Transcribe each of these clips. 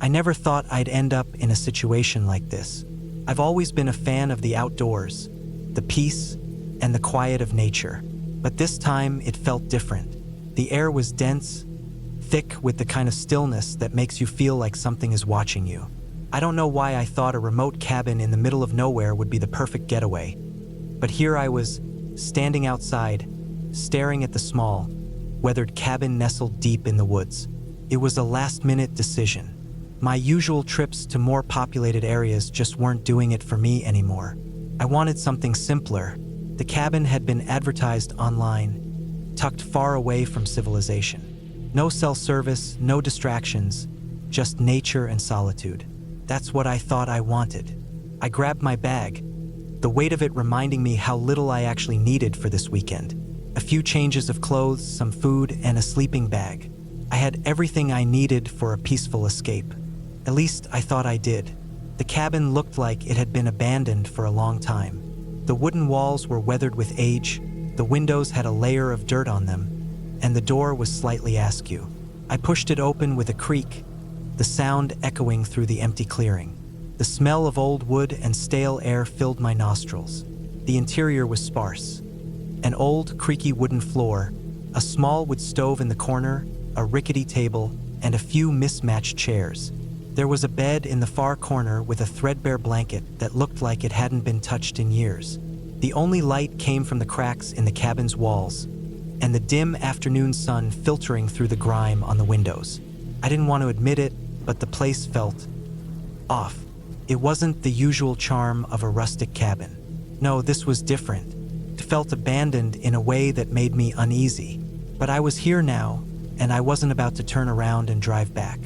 I never thought I'd end up in a situation like this. I've always been a fan of the outdoors, the peace, and the quiet of nature. But this time it felt different. The air was dense, thick with the kind of stillness that makes you feel like something is watching you. I don't know why I thought a remote cabin in the middle of nowhere would be the perfect getaway. But here I was, standing outside, staring at the small, weathered cabin nestled deep in the woods. It was a last-minute decision. My usual trips to more populated areas just weren't doing it for me anymore. I wanted something simpler. The cabin had been advertised online, tucked far away from civilization. No cell service, no distractions, just nature and solitude. That's what I thought I wanted. I grabbed my bag, the weight of it reminding me how little I actually needed for this weekend. A few changes of clothes, some food, and a sleeping bag. I had everything I needed for a peaceful escape. At least I thought I did. The cabin looked like it had been abandoned for a long time. The wooden walls were weathered with age, the windows had a layer of dirt on them, and the door was slightly askew. I pushed it open with a creak, the sound echoing through the empty clearing. The smell of old wood and stale air filled my nostrils. The interior was sparse. An old, creaky wooden floor, a small wood stove in the corner, a rickety table, and a few mismatched chairs. There was a bed in the far corner with a threadbare blanket that looked like it hadn't been touched in years. The only light came from the cracks in the cabin's walls, and the dim afternoon sun filtering through the grime on the windows. I didn't want to admit it, but the place felt off. It wasn't the usual charm of a rustic cabin. No, this was different. It felt abandoned in a way that made me uneasy. But I was here now, and I wasn't about to turn around and drive back.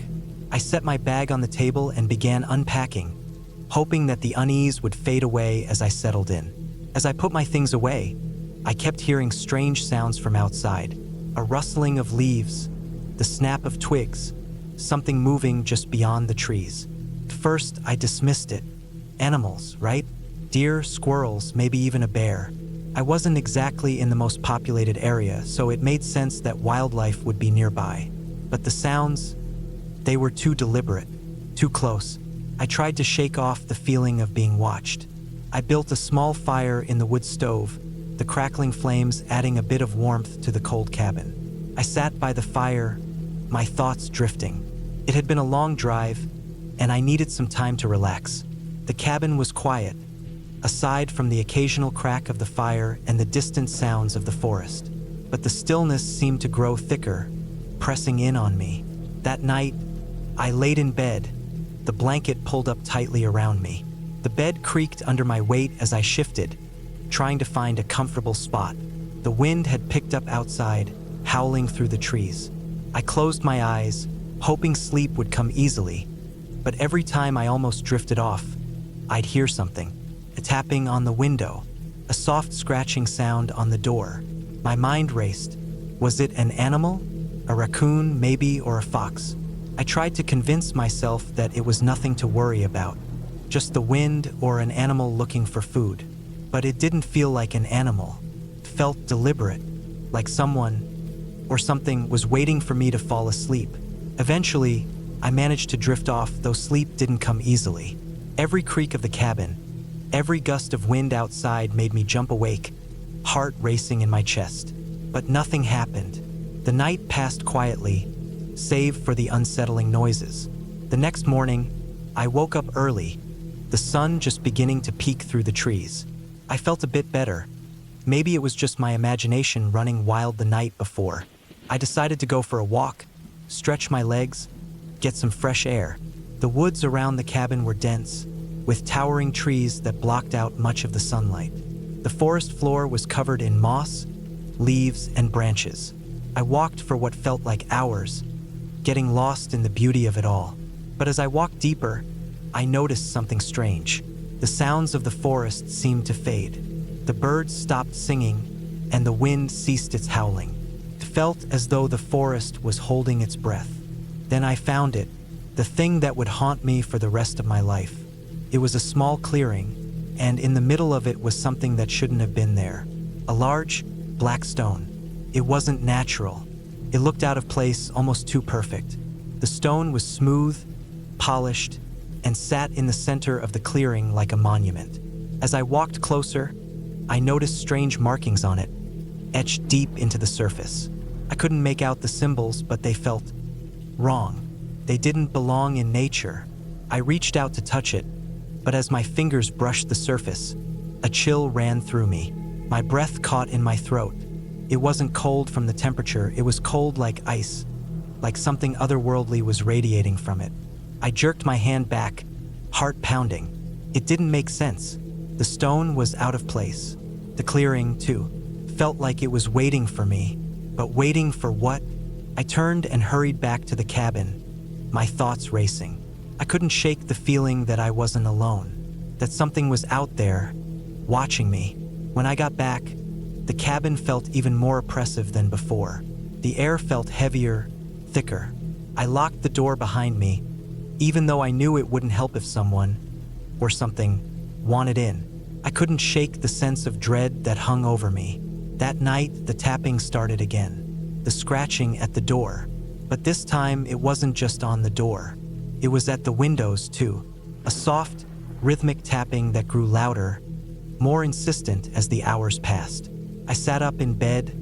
I set my bag on the table and began unpacking, hoping that the unease would fade away as I settled in. As I put my things away, I kept hearing strange sounds from outside, a rustling of leaves, the snap of twigs, something moving just beyond the trees. At first, I dismissed it. Animals, right? Deer, squirrels, maybe even a bear. I wasn't exactly in the most populated area, so it made sense that wildlife would be nearby. But the sounds, they were too deliberate, too close. I tried to shake off the feeling of being watched. I built a small fire in the wood stove, the crackling flames adding a bit of warmth to the cold cabin. I sat by the fire, my thoughts drifting. It had been a long drive, and I needed some time to relax. The cabin was quiet, aside from the occasional crack of the fire and the distant sounds of the forest. But the stillness seemed to grow thicker, pressing in on me. That night, I laid in bed, the blanket pulled up tightly around me. The bed creaked under my weight as I shifted, trying to find a comfortable spot. The wind had picked up outside, howling through the trees. I closed my eyes, hoping sleep would come easily, but every time I almost drifted off, I'd hear something, a tapping on the window, a soft scratching sound on the door. My mind raced. Was it an animal? A raccoon, maybe, or a fox? I tried to convince myself that it was nothing to worry about, just the wind or an animal looking for food. But it didn't feel like an animal. It felt deliberate, like someone or something was waiting for me to fall asleep. Eventually, I managed to drift off, though sleep didn't come easily. Every creak of the cabin, every gust of wind outside made me jump awake, heart racing in my chest. But nothing happened. The night passed quietly, save for the unsettling noises. The next morning, I woke up early, the sun just beginning to peek through the trees. I felt a bit better. Maybe it was just my imagination running wild the night before. I decided to go for a walk, stretch my legs, get some fresh air. The woods around the cabin were dense, with towering trees that blocked out much of the sunlight. The forest floor was covered in moss, leaves, and branches. I walked for what felt like hours, getting lost in the beauty of it all. But as I walked deeper, I noticed something strange. The sounds of the forest seemed to fade. The birds stopped singing, and the wind ceased its howling. It felt as though the forest was holding its breath. Then I found it, the thing that would haunt me for the rest of my life. It was a small clearing, and in the middle of it was something that shouldn't have been there. A large, black stone. It wasn't natural. It looked out of place, almost too perfect. The stone was smooth, polished, and sat in the center of the clearing like a monument. As I walked closer, I noticed strange markings on it, etched deep into the surface. I couldn't make out the symbols, but they felt wrong. They didn't belong in nature. I reached out to touch it, but as my fingers brushed the surface, a chill ran through me. My breath caught in my throat. It wasn't cold from the temperature, it was cold like ice, like something otherworldly was radiating from it. I jerked my hand back, heart pounding. It didn't make sense. The stone was out of place. The clearing, too, felt like it was waiting for me. But waiting for what? I turned and hurried back to the cabin, my thoughts racing. I couldn't shake the feeling that I wasn't alone, that something was out there, watching me. When I got back, the cabin felt even more oppressive than before. The air felt heavier, thicker. I locked the door behind me, even though I knew it wouldn't help if someone, or something, wanted in. I couldn't shake the sense of dread that hung over me. That night, the tapping started again, the scratching at the door. But this time, it wasn't just on the door. It was at the windows, too. A soft, rhythmic tapping that grew louder, more insistent as the hours passed. I sat up in bed,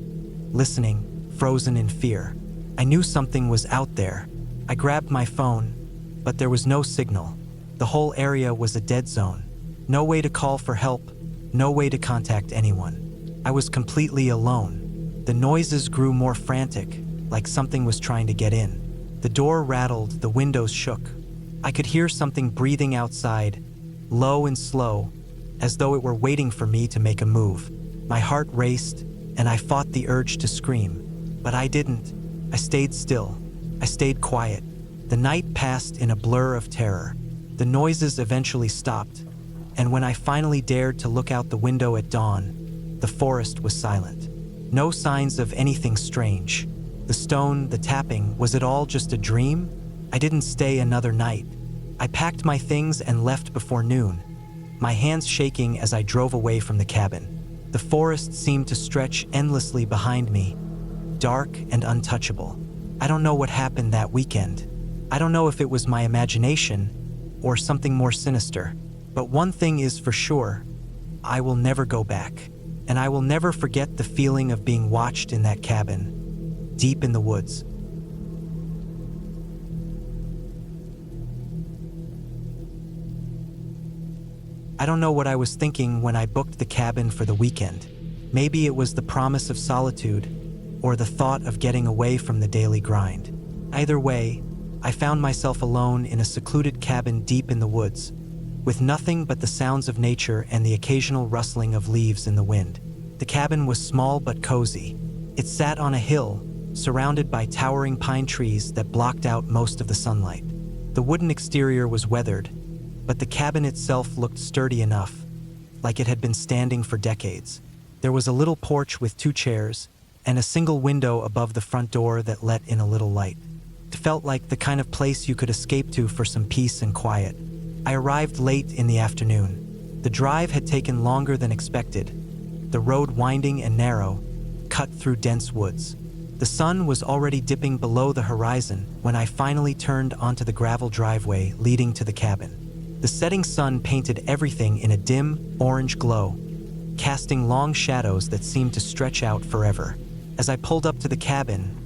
listening, frozen in fear. I knew something was out there. I grabbed my phone, but there was no signal. The whole area was a dead zone. No way to call for help, no way to contact anyone. I was completely alone. The noises grew more frantic, like something was trying to get in. The door rattled, the windows shook. I could hear something breathing outside, low and slow, as though it were waiting for me to make a move. My heart raced, and I fought the urge to scream. But I didn't. I stayed still. I stayed quiet. The night passed in a blur of terror. The noises eventually stopped, and when I finally dared to look out the window at dawn, the forest was silent. No signs of anything strange. The stone, the tapping, was it all just a dream? I didn't stay another night. I packed my things and left before noon, my hands shaking as I drove away from the cabin. The forest seemed to stretch endlessly behind me, dark and untouchable. I don't know what happened that weekend. I don't know if it was my imagination or something more sinister. But one thing is for sure, I will never go back. And I will never forget the feeling of being watched in that cabin, deep in the woods. I don't know what I was thinking when I booked the cabin for the weekend. Maybe it was the promise of solitude, or the thought of getting away from the daily grind. Either way, I found myself alone in a secluded cabin deep in the woods, with nothing but the sounds of nature and the occasional rustling of leaves in the wind. The cabin was small but cozy. It sat on a hill, surrounded by towering pine trees that blocked out most of the sunlight. The wooden exterior was weathered, but the cabin itself looked sturdy enough, like it had been standing for decades. There was a little porch with 2 chairs, and a single window above the front door that let in a little light. It felt like the kind of place you could escape to for some peace and quiet. I arrived late in the afternoon. The drive had taken longer than expected, the road winding and narrow, cut through dense woods. The sun was already dipping below the horizon when I finally turned onto the gravel driveway leading to the cabin. The setting sun painted everything in a dim, orange glow, casting long shadows that seemed to stretch out forever. As I pulled up to the cabin,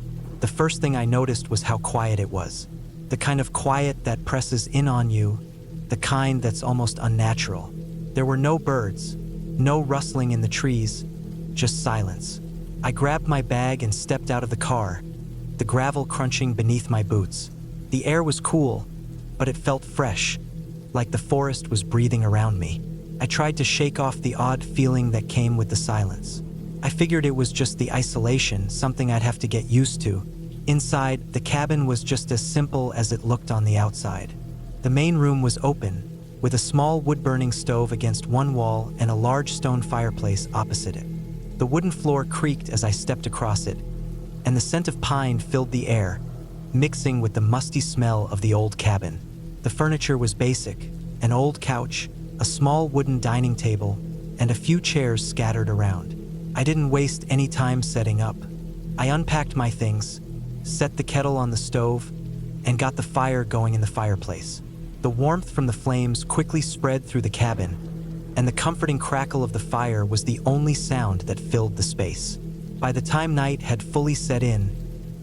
the first thing I noticed was how quiet it was. The kind of quiet that presses in on you, the kind that's almost unnatural. There were no birds, no rustling in the trees, just silence. I grabbed my bag and stepped out of the car, the gravel crunching beneath my boots. The air was cool, but it felt fresh, like the forest was breathing around me. I tried to shake off the odd feeling that came with the silence. I figured it was just the isolation, something I'd have to get used to. Inside, the cabin was just as simple as it looked on the outside. The main room was open, with a small wood-burning stove against one wall and a large stone fireplace opposite it. The wooden floor creaked as I stepped across it, and the scent of pine filled the air, mixing with the musty smell of the old cabin. The furniture was basic: an old couch, a small wooden dining table, and a few chairs scattered around. I didn't waste any time setting up. I unpacked my things, set the kettle on the stove, and got the fire going in the fireplace. The warmth from the flames quickly spread through the cabin, and the comforting crackle of the fire was the only sound that filled the space. By the time night had fully set in,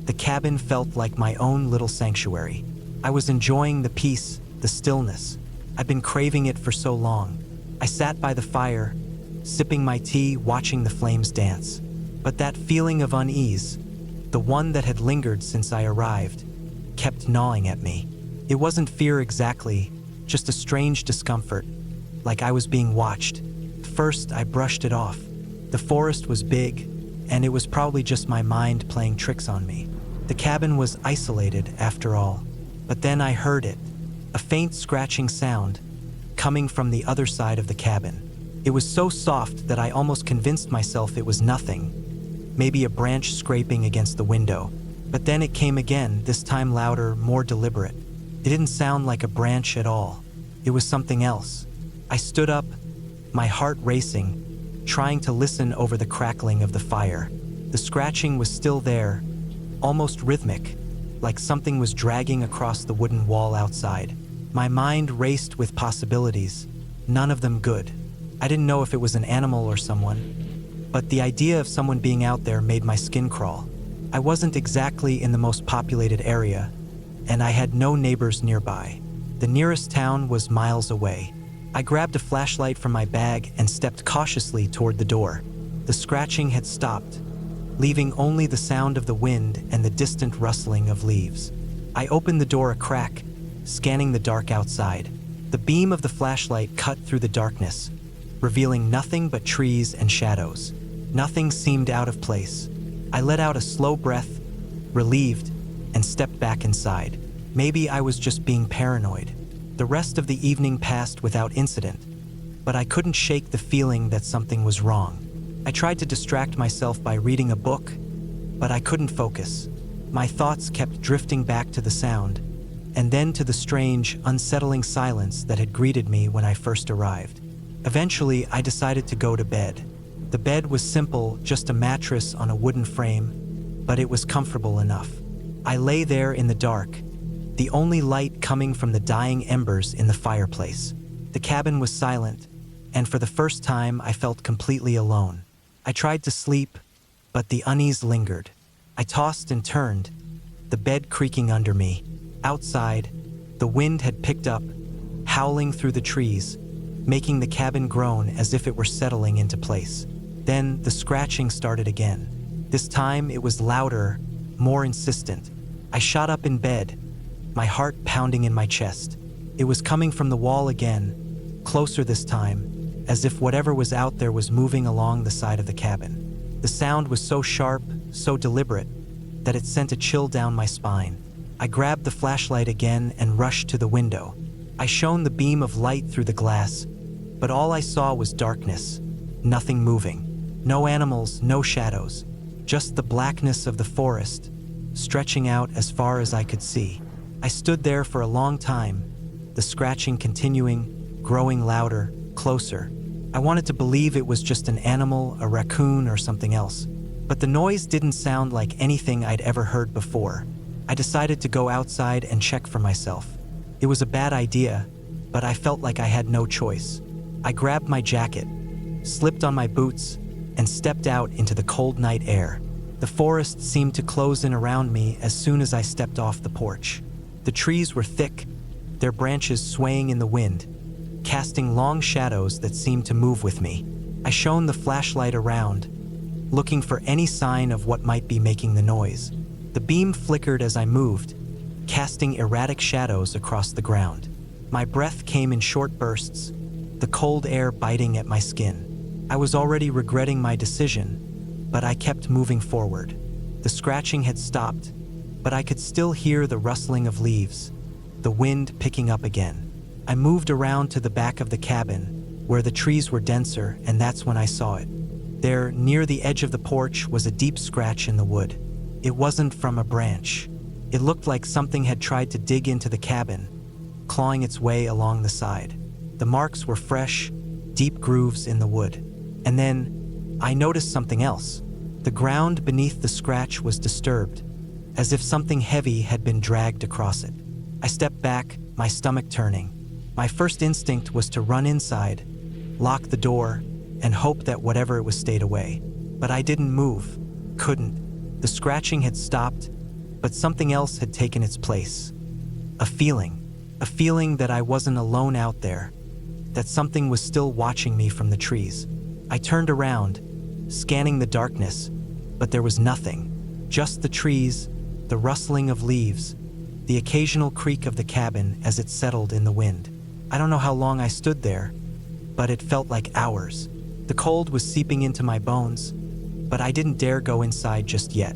the cabin felt like my own little sanctuary. I was enjoying the peace, the stillness. I'd been craving it for so long. I sat by the fire, sipping my tea, watching the flames dance. But that feeling of unease, the one that had lingered since I arrived, kept gnawing at me. It wasn't fear exactly, just a strange discomfort, like I was being watched. First, I brushed it off. The forest was big, and it was probably just my mind playing tricks on me. The cabin was isolated, after all. But then I heard it, a faint scratching sound, coming from the other side of the cabin. It was so soft that I almost convinced myself it was nothing, maybe a branch scraping against the window. But then it came again, this time louder, more deliberate. It didn't sound like a branch at all. It was something else. I stood up, my heart racing, trying to listen over the crackling of the fire. The scratching was still there, almost rhythmic, like something was dragging across the wooden wall outside. My mind raced with possibilities, none of them good. I didn't know if it was an animal or someone, but the idea of someone being out there made my skin crawl. I wasn't exactly in the most populated area, and I had no neighbors nearby. The nearest town was miles away. I grabbed a flashlight from my bag and stepped cautiously toward the door. The scratching had stopped, leaving only the sound of the wind and the distant rustling of leaves. I opened the door a crack, scanning the dark outside. The beam of the flashlight cut through the darkness, revealing nothing but trees and shadows. Nothing seemed out of place. I let out a slow breath, relieved, and stepped back inside. Maybe I was just being paranoid. The rest of the evening passed without incident, but I couldn't shake the feeling that something was wrong. I tried to distract myself by reading a book, but I couldn't focus. My thoughts kept drifting back to the sound, and then to the strange, unsettling silence that had greeted me when I first arrived. Eventually, I decided to go to bed. The bed was simple, just a mattress on a wooden frame, but it was comfortable enough. I lay there in the dark, the only light coming from the dying embers in the fireplace. The cabin was silent, and for the first time, I felt completely alone. I tried to sleep, but the unease lingered. I tossed and turned, the bed creaking under me. Outside, the wind had picked up, howling through the trees, making the cabin groan as if it were settling into place. Then the scratching started again. This time it was louder, more insistent. I shot up in bed, my heart pounding in my chest. It was coming from the wall again, closer this time, as if whatever was out there was moving along the side of the cabin. The sound was so sharp, so deliberate, that it sent a chill down my spine. I grabbed the flashlight again and rushed to the window. I shone the beam of light through the glass, but all I saw was darkness, nothing moving. No animals, no shadows, just the blackness of the forest, stretching out as far as I could see. I stood there for a long time, the scratching continuing, growing louder, closer. I wanted to believe it was just an animal, a raccoon, or something else. But the noise didn't sound like anything I'd ever heard before. I decided to go outside and check for myself. It was a bad idea, but I felt like I had no choice. I grabbed my jacket, slipped on my boots, and stepped out into the cold night air. The forest seemed to close in around me as soon as I stepped off the porch. The trees were thick, their branches swaying in the wind, casting long shadows that seemed to move with me. I shone the flashlight around, looking for any sign of what might be making the noise. The beam flickered as I moved, casting erratic shadows across the ground. My breath came in short bursts, the cold air biting at my skin. I was already regretting my decision, but I kept moving forward. The scratching had stopped, but I could still hear the rustling of leaves, the wind picking up again. I moved around to the back of the cabin, where the trees were denser, and that's when I saw it. There, near the edge of the porch, was a deep scratch in the wood. It wasn't from a branch. It looked like something had tried to dig into the cabin, clawing its way along the side. The marks were fresh, deep grooves in the wood. And then, I noticed something else. The ground beneath the scratch was disturbed, as if something heavy had been dragged across it. I stepped back, my stomach turning. My first instinct was to run inside, lock the door, and hope that whatever it was stayed away. But I didn't move, couldn't. The scratching had stopped, but something else had taken its place. A feeling that I wasn't alone out there, that something was still watching me from the trees. I turned around, scanning the darkness, but there was nothing. Just the trees, the rustling of leaves, the occasional creak of the cabin as it settled in the wind. I don't know how long I stood there, but it felt like hours. The cold was seeping into my bones, but I didn't dare go inside just yet.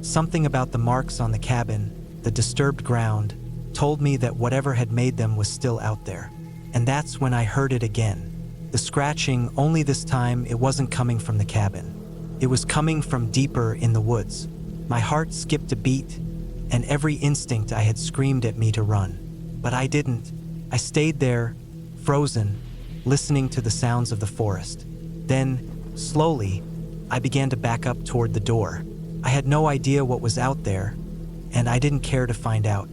Something about the marks on the cabin, the disturbed ground, told me that whatever had made them was still out there. And that's when I heard it again. The scratching, only this time it wasn't coming from the cabin. It was coming from deeper in the woods. My heart skipped a beat, and every instinct I had screamed at me to run. But I didn't. I stayed there, frozen, listening to the sounds of the forest. Then, slowly, I began to back up toward the door. I had no idea what was out there, and I didn't care to find out.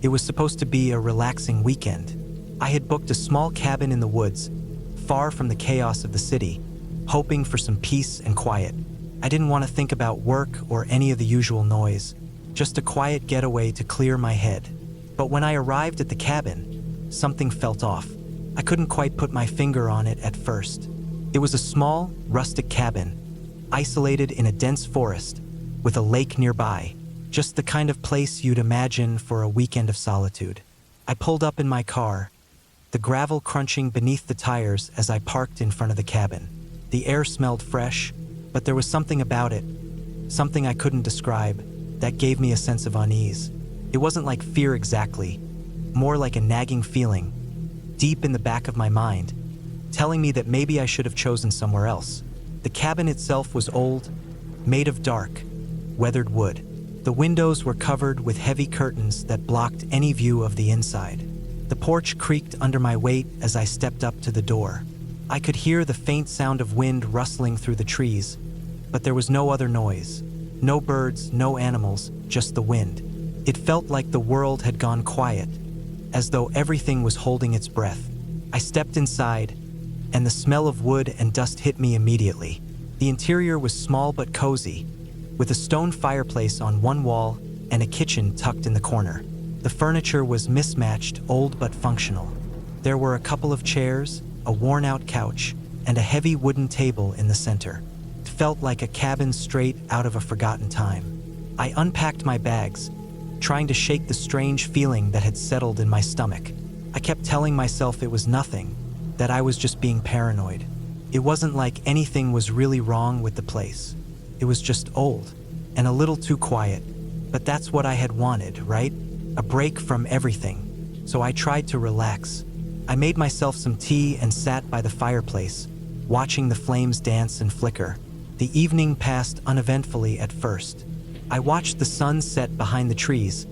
It was supposed to be a relaxing weekend. I had booked a small cabin in the woods, far from the chaos of the city, hoping for some peace and quiet. I didn't want to think about work or any of the usual noise, just a quiet getaway to clear my head. But when I arrived at the cabin, something felt off. I couldn't quite put my finger on it at first. It was a small, rustic cabin, isolated in a dense forest, with a lake nearby. Just the kind of place you'd imagine for a weekend of solitude. I pulled up in my car, the gravel crunching beneath the tires as I parked in front of the cabin. The air smelled fresh, but there was something about it, something I couldn't describe, that gave me a sense of unease. It wasn't like fear exactly, more like a nagging feeling, deep in the back of my mind, telling me that maybe I should have chosen somewhere else. The cabin itself was old, made of dark, weathered wood. The windows were covered with heavy curtains that blocked any view of the inside. The porch creaked under my weight as I stepped up to the door. I could hear the faint sound of wind rustling through the trees, but there was no other noise. No birds, no animals, just the wind. It felt like the world had gone quiet, as though everything was holding its breath. I stepped inside, and the smell of wood and dust hit me immediately. The interior was small but cozy, with a stone fireplace on one wall and a kitchen tucked in the corner. The furniture was mismatched, old but functional. There were a couple of chairs, a worn-out couch, and a heavy wooden table in the center. It felt like a cabin straight out of a forgotten time. I unpacked my bags, trying to shake the strange feeling that had settled in my stomach. I kept telling myself it was nothing, that I was just being paranoid. It wasn't like anything was really wrong with the place. It was just old, and a little too quiet. But that's what I had wanted, right? A break from everything. So I tried to relax. I made myself some tea and sat by the fireplace, watching the flames dance and flicker. The evening passed uneventfully at first. I watched the sun set behind the trees,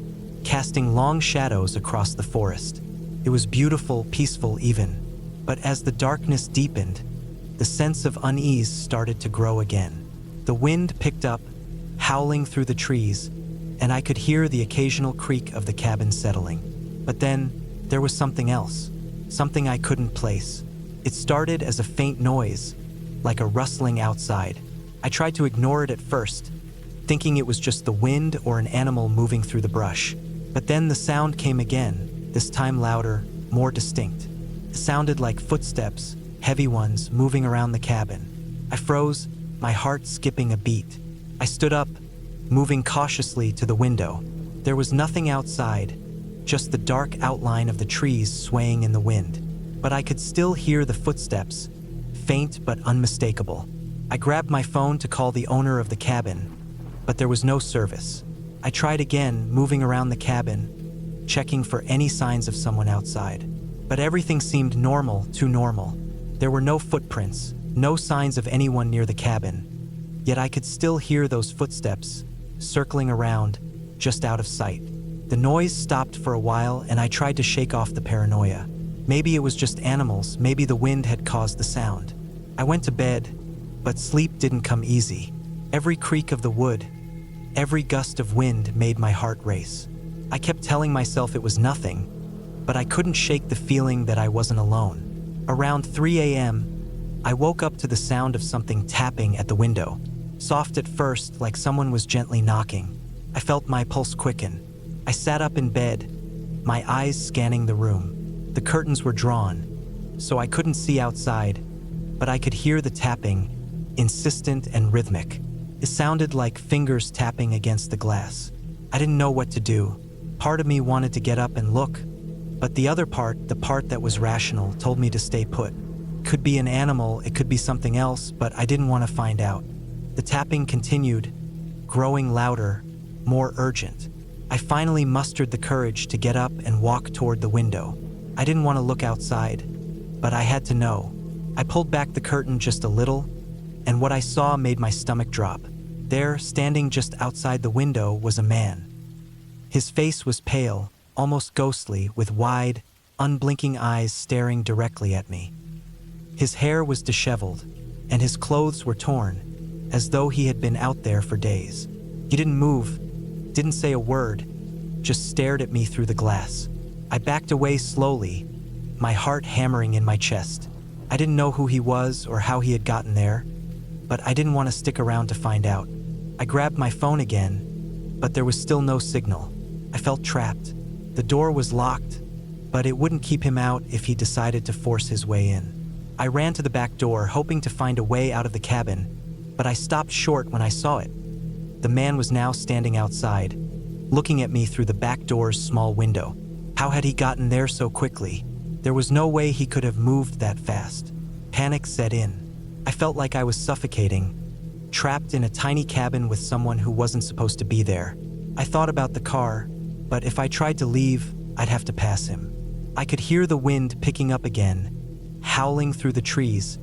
casting long shadows across the forest. It was beautiful, peaceful even. But as the darkness deepened, the sense of unease started to grow again. The wind picked up, howling through the trees, and I could hear the occasional creak of the cabin settling. But then, there was something else, something I couldn't place. It started as a faint noise, like a rustling outside. I tried to ignore it at first, thinking it was just the wind or an animal moving through the brush. But then the sound came again, this time louder, more distinct. It sounded like footsteps, heavy ones, moving around the cabin. I froze, my heart skipping a beat. I stood up, moving cautiously to the window. There was nothing outside, just the dark outline of the trees swaying in the wind. But I could still hear the footsteps, faint but unmistakable. I grabbed my phone to call the owner of the cabin, but there was no service. I tried again, moving around the cabin, checking for any signs of someone outside. But everything seemed normal, too normal. There were no footprints, no signs of anyone near the cabin. Yet I could still hear those footsteps, circling around, just out of sight. The noise stopped for a while, and I tried to shake off the paranoia. Maybe it was just animals, maybe the wind had caused the sound. I went to bed, but sleep didn't come easy. Every creak of the wood, every gust of wind made my heart race. I kept telling myself it was nothing, but I couldn't shake the feeling that I wasn't alone. Around 3 a.m., I woke up to the sound of something tapping at the window. Soft at first, like someone was gently knocking. I felt my pulse quicken. I sat up in bed, my eyes scanning the room. The curtains were drawn, so I couldn't see outside, but I could hear the tapping, insistent and rhythmic. It sounded like fingers tapping against the glass. I didn't know what to do. Part of me wanted to get up and look, but the other part, the part that was rational, told me to stay put. It could be an animal, it could be something else, but I didn't want to find out. The tapping continued, growing louder, more urgent. I finally mustered the courage to get up and walk toward the window. I didn't want to look outside, but I had to know. I pulled back the curtain just a little, and what I saw made my stomach drop. There, standing just outside the window, was a man. His face was pale, almost ghostly, with wide, unblinking eyes staring directly at me. His hair was disheveled, and his clothes were torn, as though he had been out there for days. He didn't move, didn't say a word, just stared at me through the glass. I backed away slowly, my heart hammering in my chest. I didn't know who he was or how he had gotten there, but I didn't want to stick around to find out. I grabbed my phone again, but there was still no signal. I felt trapped. The door was locked, but it wouldn't keep him out if he decided to force his way in. I ran to the back door, hoping to find a way out of the cabin, but I stopped short when I saw it. The man was now standing outside, looking at me through the back door's small window. How had he gotten there so quickly? There was no way he could have moved that fast. Panic set in. I felt like I was suffocating, trapped in a tiny cabin with someone who wasn't supposed to be there. I thought about the car, but if I tried to leave, I'd have to pass him. I could hear the wind picking up again, howling through the trees,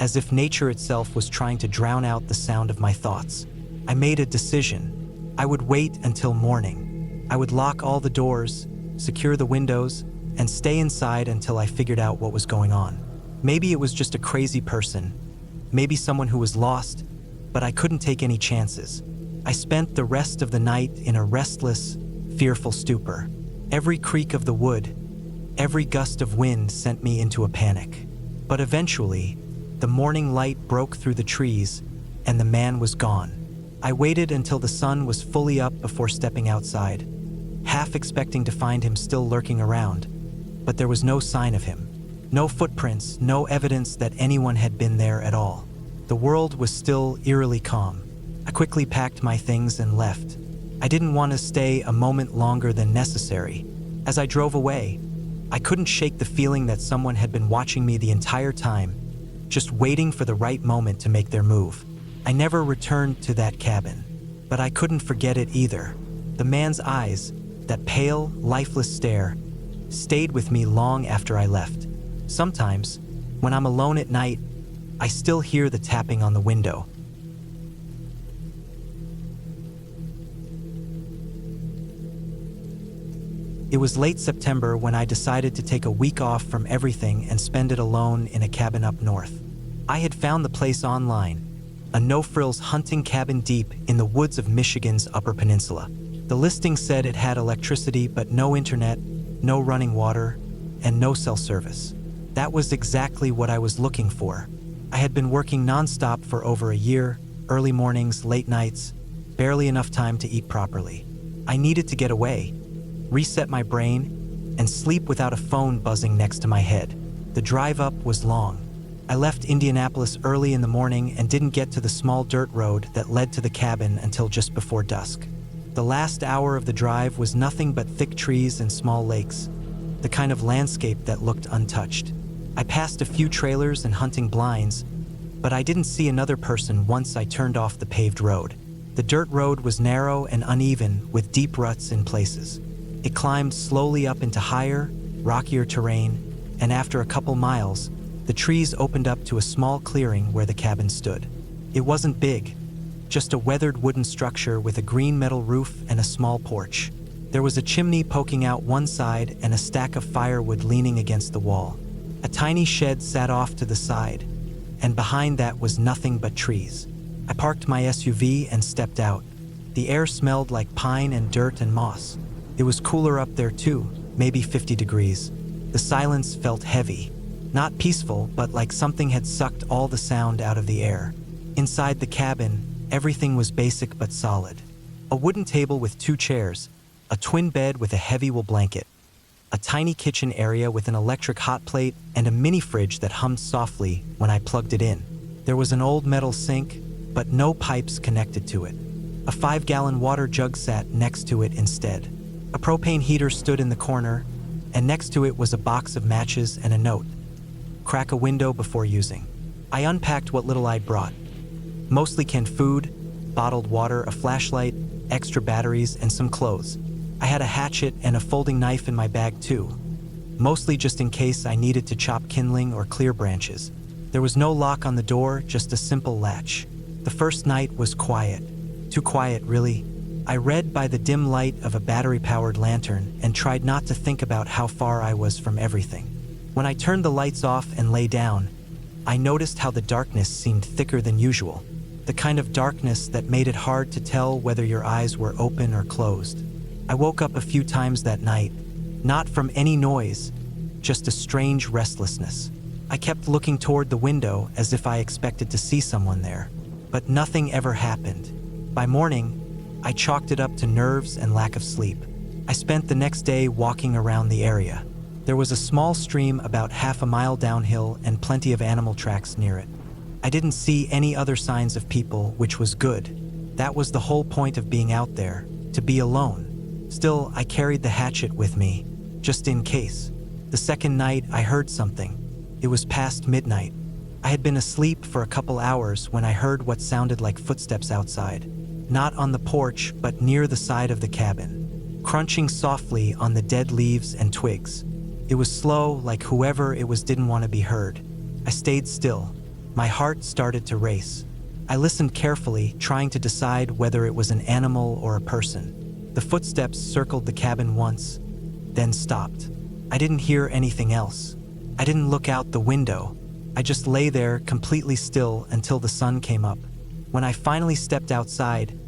as if nature itself was trying to drown out the sound of my thoughts. I made a decision. I would wait until morning. I would lock all the doors, secure the windows, and stay inside until I figured out what was going on. Maybe it was just a crazy person, maybe someone who was lost, but I couldn't take any chances. I spent the rest of the night in a restless, fearful stupor. Every creak of the wood, every gust of wind sent me into a panic. But eventually, the morning light broke through the trees, and the man was gone. I waited until the sun was fully up before stepping outside, half expecting to find him still lurking around, but there was no sign of him. No footprints, no evidence that anyone had been there at all. The world was still eerily calm. I quickly packed my things and left. I didn't want to stay a moment longer than necessary. As I drove away, I couldn't shake the feeling that someone had been watching me the entire time, just waiting for the right moment to make their move. I never returned to that cabin, but I couldn't forget it either. The man's eyes, that pale, lifeless stare, stayed with me long after I left. Sometimes, when I'm alone at night, I still hear the tapping on the window. It was late September when I decided to take a week off from everything and spend it alone in a cabin up north. I had found the place online, a no-frills hunting cabin deep in the woods of Michigan's Upper Peninsula. The listing said it had electricity but no internet, no running water, and no cell service. That was exactly what I was looking for. I had been working nonstop for over a year, early mornings, late nights, barely enough time to eat properly. I needed to get away, reset my brain, and sleep without a phone buzzing next to my head. The drive up was long. I left Indianapolis early in the morning and didn't get to the small dirt road that led to the cabin until just before dusk. The last hour of the drive was nothing but thick trees and small lakes, the kind of landscape that looked untouched. I passed a few trailers and hunting blinds, but I didn't see another person once I turned off the paved road. The dirt road was narrow and uneven, with deep ruts in places. It climbed slowly up into higher, rockier terrain, and after a couple miles, the trees opened up to a small clearing where the cabin stood. It wasn't big, just a weathered wooden structure with a green metal roof and a small porch. There was a chimney poking out one side and a stack of firewood leaning against the wall. A tiny shed sat off to the side, and behind that was nothing but trees. I parked my SUV and stepped out. The air smelled like pine and dirt and moss. It was cooler up there too, maybe 50 degrees. The silence felt heavy. Not peaceful, but like something had sucked all the sound out of the air. Inside the cabin, everything was basic but solid. A wooden table with 2 chairs, a twin bed with a heavy wool blanket, a tiny kitchen area with an electric hot plate, and a mini fridge that hummed softly when I plugged it in. There was an old metal sink, but no pipes connected to it. A 5-gallon water jug sat next to it instead. A propane heater stood in the corner, and next to it was a box of matches and a note. Crack a window before using. I unpacked what little I'd brought. Mostly canned food, bottled water, a flashlight, extra batteries, and some clothes. I had a hatchet and a folding knife in my bag too, mostly just in case I needed to chop kindling or clear branches. There was no lock on the door, just a simple latch. The first night was quiet. Too quiet, really. I read by the dim light of a battery-powered lantern and tried not to think about how far I was from everything. When I turned the lights off and lay down, I noticed how the darkness seemed thicker than usual. The kind of darkness that made it hard to tell whether your eyes were open or closed. I woke up a few times that night, not from any noise, just a strange restlessness. I kept looking toward the window as if I expected to see someone there, but nothing ever happened. By morning, I chalked it up to nerves and lack of sleep. I spent the next day walking around the area. There was a small stream about half a mile downhill and plenty of animal tracks near it. I didn't see any other signs of people, which was good. That was the whole point of being out there, to be alone. Still, I carried the hatchet with me, just in case. The second night, I heard something. It was past midnight. I had been asleep for a couple hours when I heard what sounded like footsteps outside. Not on the porch, but near the side of the cabin, crunching softly on the dead leaves and twigs. It was slow, like whoever it was didn't want to be heard. I stayed still. My heart started to race. I listened carefully, trying to decide whether it was an animal or a person. The footsteps circled the cabin once, then stopped. I didn't hear anything else. I didn't look out the window. I just lay there completely still until the sun came up. When I finally stepped outside,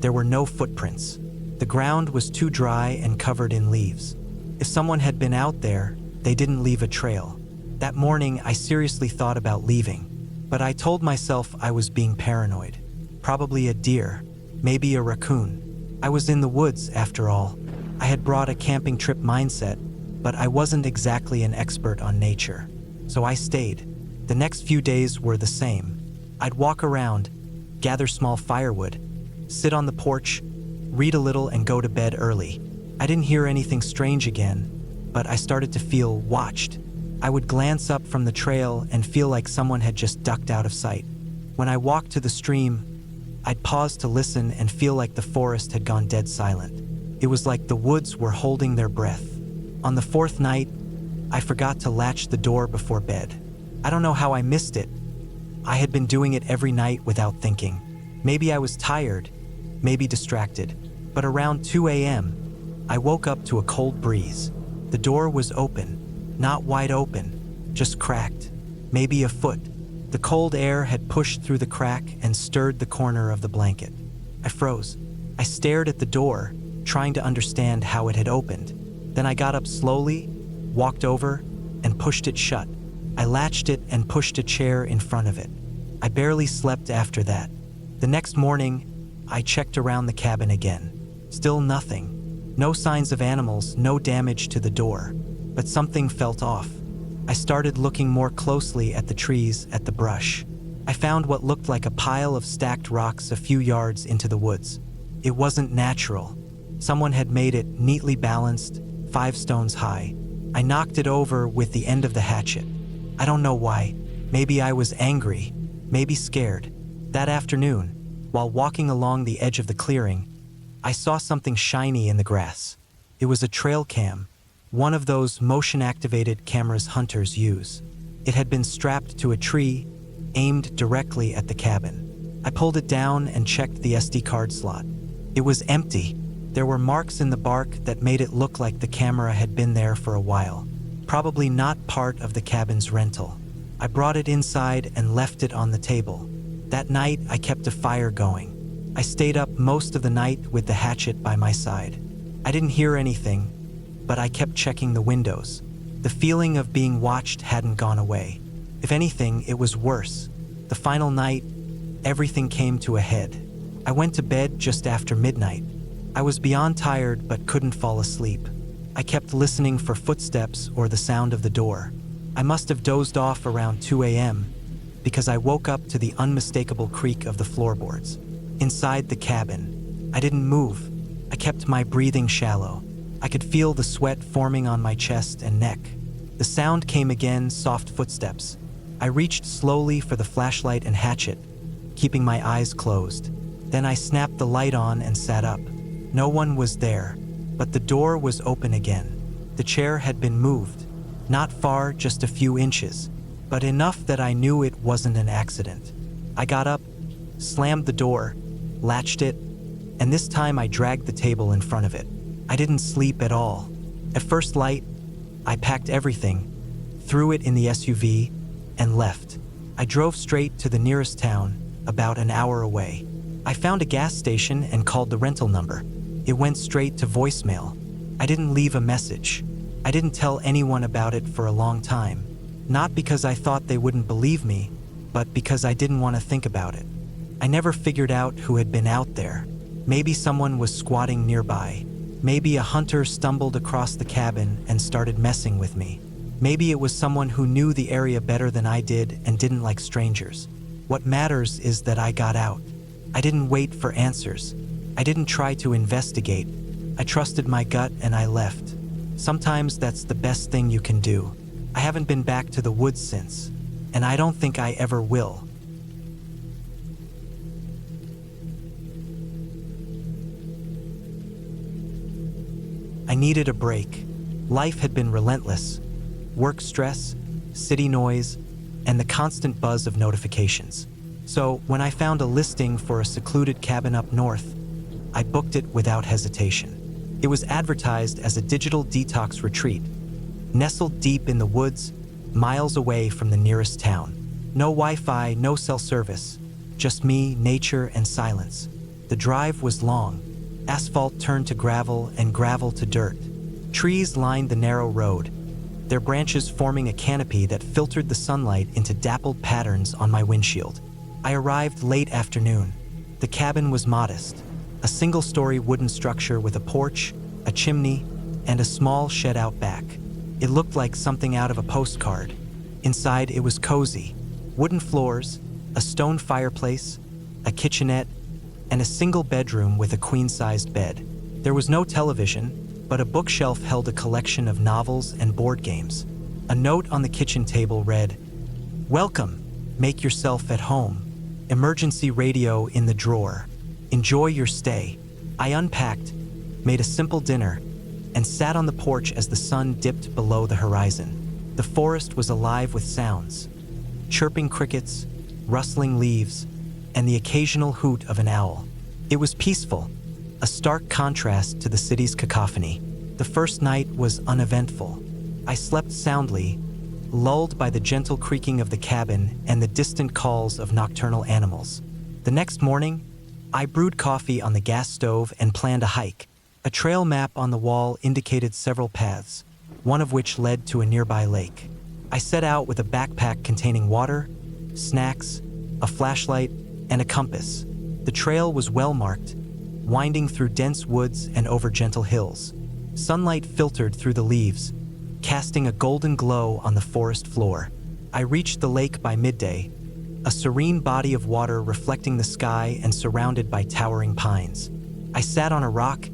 there were no footprints. The ground was too dry and covered in leaves. If someone had been out there, they didn't leave a trail. That morning, I seriously thought about leaving, but I told myself I was being paranoid. Probably a deer, maybe a raccoon. I was in the woods, after all. I had brought a camping trip mindset, but I wasn't exactly an expert on nature. So I stayed. The next few days were the same. I'd walk around, gather small firewood, sit on the porch, read a little, and go to bed early. I didn't hear anything strange again, but I started to feel watched. I would glance up from the trail and feel like someone had just ducked out of sight. When I walked to the stream, I'd pause to listen and feel like the forest had gone dead silent. It was like the woods were holding their breath. On the 4th night, I forgot to latch the door before bed. I don't know how I missed it. I had been doing it every night without thinking. Maybe I was tired, maybe distracted. But around 2 a.m., I woke up to a cold breeze. The door was open, not wide open, just cracked, maybe a foot. The cold air had pushed through the crack and stirred the corner of the blanket. I froze. I stared at the door, trying to understand how it had opened. Then I got up slowly, walked over, and pushed it shut. I latched it and pushed a chair in front of it. I barely slept after that. The next morning, I checked around the cabin again. Still nothing. No signs of animals, no damage to the door. But something felt off. I started looking more closely at the trees, at the brush. I found what looked like a pile of stacked rocks a few yards into the woods. It wasn't natural. Someone had made it neatly balanced, 5 stones high. I knocked it over with the end of the hatchet. I don't know why. Maybe I was angry, maybe scared. That afternoon, while walking along the edge of the clearing, I saw something shiny in the grass. It was a trail cam, one of those motion-activated cameras hunters use. It had been strapped to a tree, aimed directly at the cabin. I pulled it down and checked the SD card slot. It was empty. There were marks in the bark that made it look like the camera had been there for a while. Probably not part of the cabin's rental. I brought it inside and left it on the table. That night, I kept a fire going. I stayed up most of the night with the hatchet by my side. I didn't hear anything, but I kept checking the windows. The feeling of being watched hadn't gone away. If anything, it was worse. The final night, everything came to a head. I went to bed just after midnight. I was beyond tired but couldn't fall asleep. I kept listening for footsteps or the sound of the door. I must have dozed off around 2 a.m. because I woke up to the unmistakable creak of the floorboards. Inside the cabin, I didn't move. I kept my breathing shallow. I could feel the sweat forming on my chest and neck. The sound came again, soft footsteps. I reached slowly for the flashlight and hatchet, keeping my eyes closed. Then I snapped the light on and sat up. No one was there, but the door was open again. The chair had been moved. Not far, just a few inches, but enough that I knew it wasn't an accident. I got up, slammed the door, latched it, and this time I dragged the table in front of it. I didn't sleep at all. At first light, I packed everything, threw it in the SUV, and left. I drove straight to the nearest town, about an hour away. I found a gas station and called the rental number. It went straight to voicemail. I didn't leave a message. I didn't tell anyone about it for a long time. Not because I thought they wouldn't believe me, but because I didn't want to think about it. I never figured out who had been out there. Maybe someone was squatting nearby. Maybe a hunter stumbled across the cabin and started messing with me. Maybe it was someone who knew the area better than I did and didn't like strangers. What matters is that I got out. I didn't wait for answers. I didn't try to investigate. I trusted my gut and I left. Sometimes that's the best thing you can do. I haven't been back to the woods since, and I don't think I ever will. I needed a break. Life had been relentless. Work stress, city noise, and the constant buzz of notifications. So when I found a listing for a secluded cabin up north, I booked it without hesitation. It was advertised as a digital detox retreat, nestled deep in the woods, miles away from the nearest town. No Wi-Fi, no cell service, just me, nature, and silence. The drive was long. Asphalt turned to gravel and gravel to dirt. Trees lined the narrow road, their branches forming a canopy that filtered the sunlight into dappled patterns on my windshield. I arrived late afternoon. The cabin was modest, a single-story wooden structure with a porch, a chimney, and a small shed out back. It looked like something out of a postcard. Inside, it was cozy. Wooden floors, a stone fireplace, a kitchenette, and a single bedroom with a queen-sized bed. There was no television, but a bookshelf held a collection of novels and board games. A note on the kitchen table read, "Welcome, make yourself at home. Emergency radio in the drawer. Enjoy your stay." I unpacked, made a simple dinner, and sat on the porch as the sun dipped below the horizon. The forest was alive with sounds, chirping crickets, rustling leaves, and the occasional hoot of an owl. It was peaceful, a stark contrast to the city's cacophony. The first night was uneventful. I slept soundly, lulled by the gentle creaking of the cabin and the distant calls of nocturnal animals. The next morning, I brewed coffee on the gas stove and planned a hike. A trail map on the wall indicated several paths, one of which led to a nearby lake. I set out with a backpack containing water, snacks, a flashlight, and a compass. The trail was well marked, winding through dense woods and over gentle hills. Sunlight filtered through the leaves, casting a golden glow on the forest floor. I reached the lake by midday, a serene body of water reflecting the sky and surrounded by towering pines. I sat on a rock,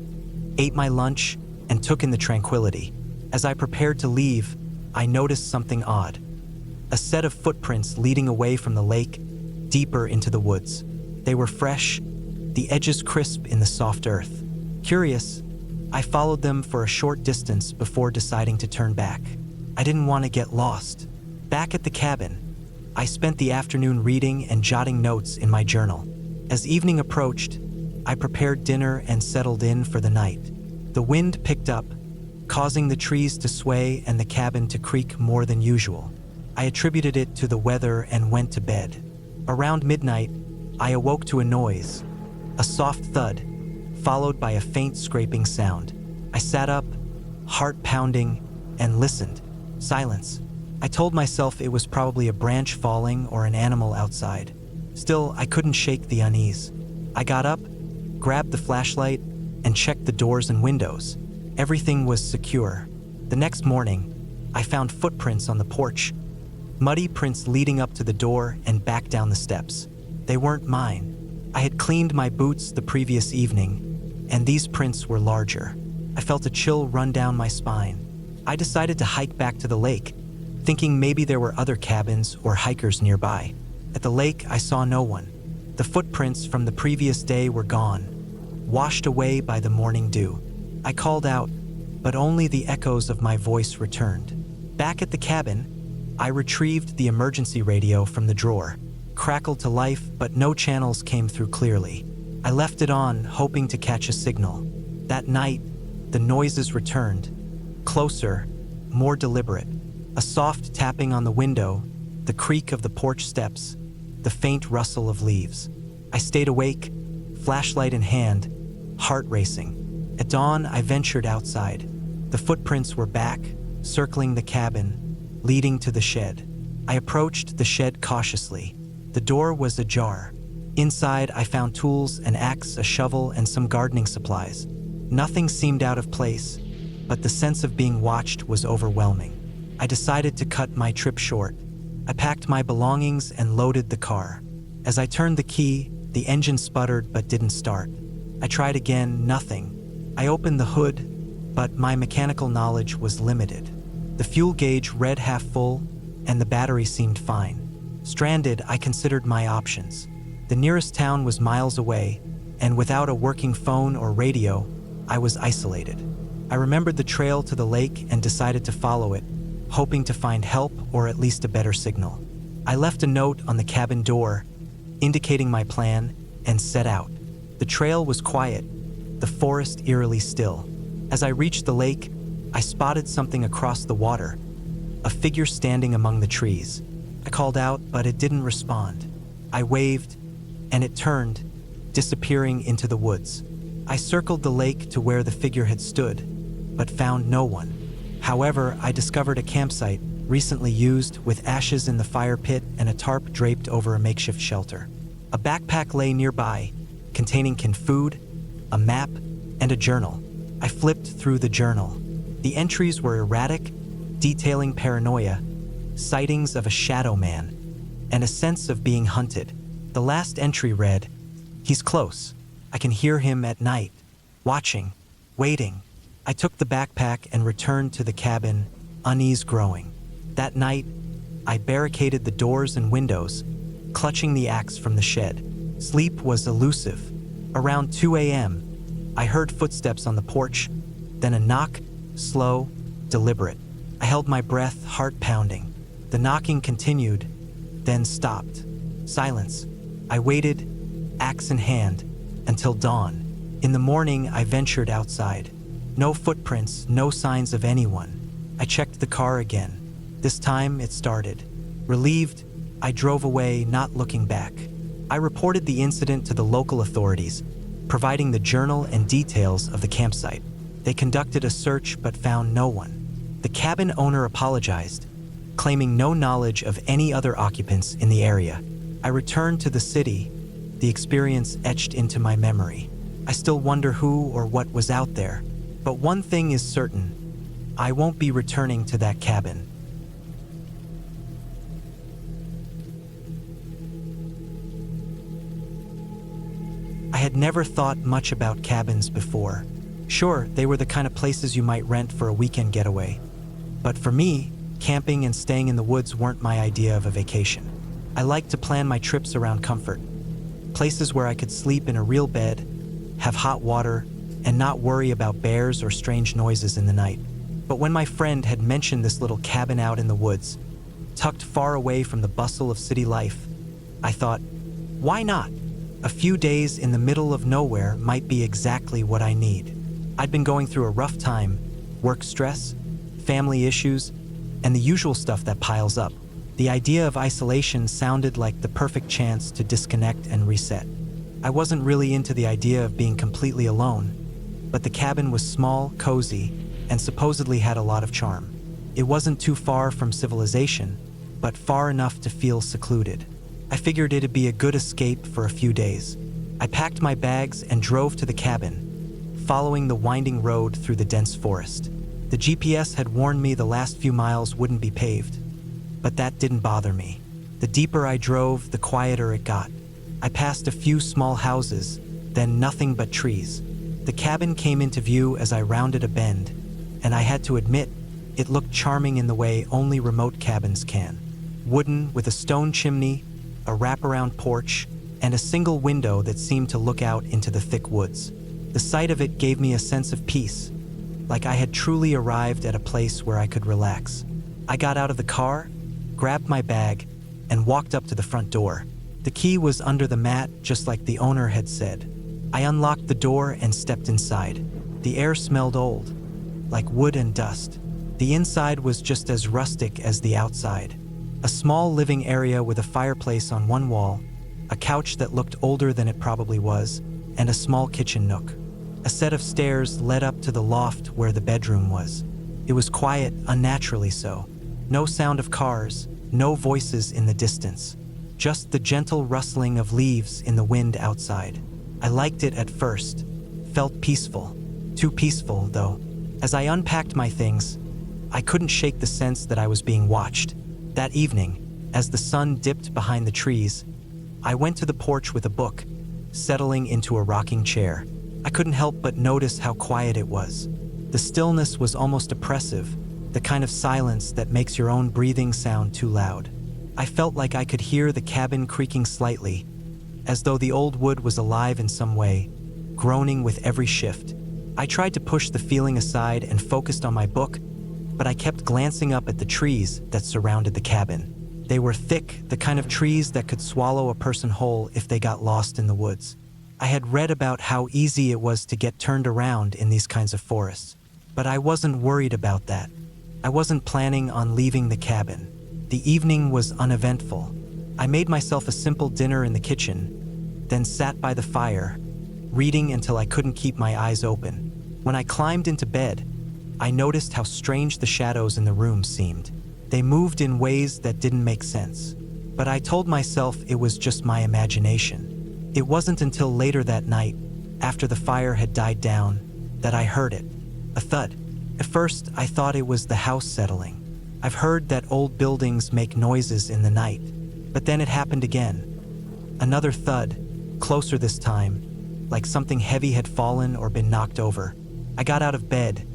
ate my lunch, and took in the tranquility. As I prepared to leave, I noticed something odd. A set of footprints leading away from the lake, deeper into the woods. They were fresh, the edges crisp in the soft earth. Curious, I followed them for a short distance before deciding to turn back. I didn't want to get lost. Back at the cabin, I spent the afternoon reading and jotting notes in my journal. As evening approached, I prepared dinner and settled in for the night. The wind picked up, causing the trees to sway and the cabin to creak more than usual. I attributed it to the weather and went to bed. Around midnight, I awoke to a noise, a soft thud, followed by a faint scraping sound. I sat up, heart pounding, and listened. Silence. I told myself it was probably a branch falling or an animal outside. Still, I couldn't shake the unease. I got up, grabbed the flashlight, and checked the doors and windows. Everything was secure. The next morning, I found footprints on the porch, muddy prints leading up to the door and back down the steps. They weren't mine. I had cleaned my boots the previous evening, and these prints were larger. I felt a chill run down my spine. I decided to hike back to the lake, thinking maybe there were other cabins or hikers nearby. At the lake, I saw no one. The footprints from the previous day were gone, washed away by the morning dew. I called out, but only the echoes of my voice returned. Back at the cabin, I retrieved the emergency radio from the drawer, crackled to life, but no channels came through clearly. I left it on, hoping to catch a signal. That night, the noises returned, closer, more deliberate. A soft tapping on the window, the creak of the porch steps, the faint rustle of leaves. I stayed awake, flashlight in hand, heart racing. At dawn, I ventured outside. The footprints were back, circling the cabin, leading to the shed. I approached the shed cautiously. The door was ajar. Inside, I found tools, an axe, a shovel, and some gardening supplies. Nothing seemed out of place, but the sense of being watched was overwhelming. I decided to cut my trip short. I packed my belongings and loaded the car. As I turned the key, the engine sputtered but didn't start. I tried again, nothing. I opened the hood, but my mechanical knowledge was limited. The fuel gauge read half full, and the battery seemed fine. Stranded, I considered my options. The nearest town was miles away, and without a working phone or radio, I was isolated. I remembered the trail to the lake and decided to follow it, hoping to find help or at least a better signal. I left a note on the cabin door, indicating my plan, and set out. The trail was quiet, the forest eerily still. As I reached the lake, I spotted something across the water, a figure standing among the trees. I called out, but it didn't respond. I waved, and it turned, disappearing into the woods. I circled the lake to where the figure had stood, but found no one. However, I discovered a campsite, recently used, with ashes in the fire pit and a tarp draped over a makeshift shelter. A backpack lay nearby, containing canned food, a map, and a journal. I flipped through the journal. The entries were erratic, detailing paranoia, sightings of a shadow man, and a sense of being hunted. The last entry read, "He's close. I can hear him at night, watching, waiting." I took the backpack and returned to the cabin, unease growing. That night, I barricaded the doors and windows, clutching the axe from the shed. Sleep was elusive. Around 2 a.m., I heard footsteps on the porch, then a knock, slow, deliberate. I held my breath, heart pounding. The knocking continued, then stopped. Silence. I waited, axe in hand, until dawn. In the morning, I ventured outside. No footprints, no signs of anyone. I checked the car again. This time, it started. Relieved, I drove away, not looking back. I reported the incident to the local authorities, providing the journal and details of the campsite. They conducted a search but found no one. The cabin owner apologized, claiming no knowledge of any other occupants in the area. I returned to the city, the experience etched into my memory. I still wonder who or what was out there, but one thing is certain: I won't be returning to that cabin. I had never thought much about cabins before. Sure, they were the kind of places you might rent for a weekend getaway. But for me, camping and staying in the woods weren't my idea of a vacation. I liked to plan my trips around comfort. Places where I could sleep in a real bed, have hot water, and not worry about bears or strange noises in the night. But when my friend had mentioned this little cabin out in the woods, tucked far away from the bustle of city life, I thought, why not? A few days in the middle of nowhere might be exactly what I need. I'd been going through a rough time, work stress, family issues, and the usual stuff that piles up. The idea of isolation sounded like the perfect chance to disconnect and reset. I wasn't really into the idea of being completely alone, but the cabin was small, cozy, and supposedly had a lot of charm. It wasn't too far from civilization, but far enough to feel secluded. I figured it'd be a good escape for a few days. I packed my bags and drove to the cabin, following the winding road through the dense forest. The GPS had warned me the last few miles wouldn't be paved, but that didn't bother me. The deeper I drove, the quieter it got. I passed a few small houses, then nothing but trees. The cabin came into view as I rounded a bend, and I had to admit, it looked charming in the way only remote cabins can. Wooden, with a stone chimney, a wraparound porch, and a single window that seemed to look out into the thick woods. The sight of it gave me a sense of peace, like I had truly arrived at a place where I could relax. I got out of the car, grabbed my bag, and walked up to the front door. The key was under the mat, just like the owner had said. I unlocked the door and stepped inside. The air smelled old, like wood and dust. The inside was just as rustic as the outside. A small living area with a fireplace on one wall, a couch that looked older than it probably was, and a small kitchen nook. A set of stairs led up to the loft where the bedroom was. It was quiet, unnaturally so. No sound of cars, no voices in the distance. Just the gentle rustling of leaves in the wind outside. I liked it at first. Felt peaceful. Too peaceful, though. As I unpacked my things, I couldn't shake the sense that I was being watched. That evening, as the sun dipped behind the trees, I went to the porch with a book, settling into a rocking chair. I couldn't help but notice how quiet it was. The stillness was almost oppressive, the kind of silence that makes your own breathing sound too loud. I felt like I could hear the cabin creaking slightly, as though the old wood was alive in some way, groaning with every shift. I tried to push the feeling aside and focused on my book, but I kept glancing up at the trees that surrounded the cabin. They were thick, the kind of trees that could swallow a person whole if they got lost in the woods. I had read about how easy it was to get turned around in these kinds of forests, but I wasn't worried about that. I wasn't planning on leaving the cabin. The evening was uneventful. I made myself a simple dinner in the kitchen, then sat by the fire, reading until I couldn't keep my eyes open. When I climbed into bed, I noticed how strange the shadows in the room seemed. They moved in ways that didn't make sense. But I told myself it was just my imagination. It wasn't until later that night, after the fire had died down, that I heard it. A thud. At first, I thought it was the house settling. I've heard that old buildings make noises in the night, but then it happened again. Another thud, closer this time, like something heavy had fallen or been knocked over. I got out of bed,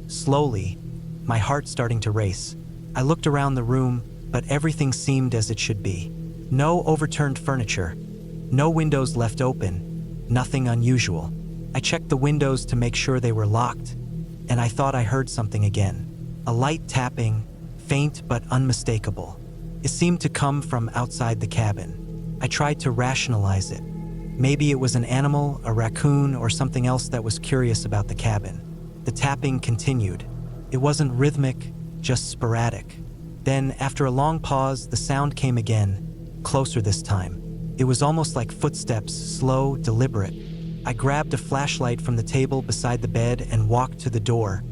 slowly, my heart starting to race. I looked around the room, but everything seemed as it should be. No overturned furniture, no windows left open, nothing unusual. I checked the windows to make sure they were locked, and I thought I heard something again. A light tapping, faint but unmistakable. It seemed to come from outside the cabin. I tried to rationalize it. Maybe it was an animal, a raccoon, or something else that was curious about the cabin. The tapping continued. It wasn't rhythmic, just sporadic. Then, after a long pause, the sound came again, closer this time. It was almost like footsteps, slow, deliberate. I grabbed a flashlight from the table beside the bed and walked to the door,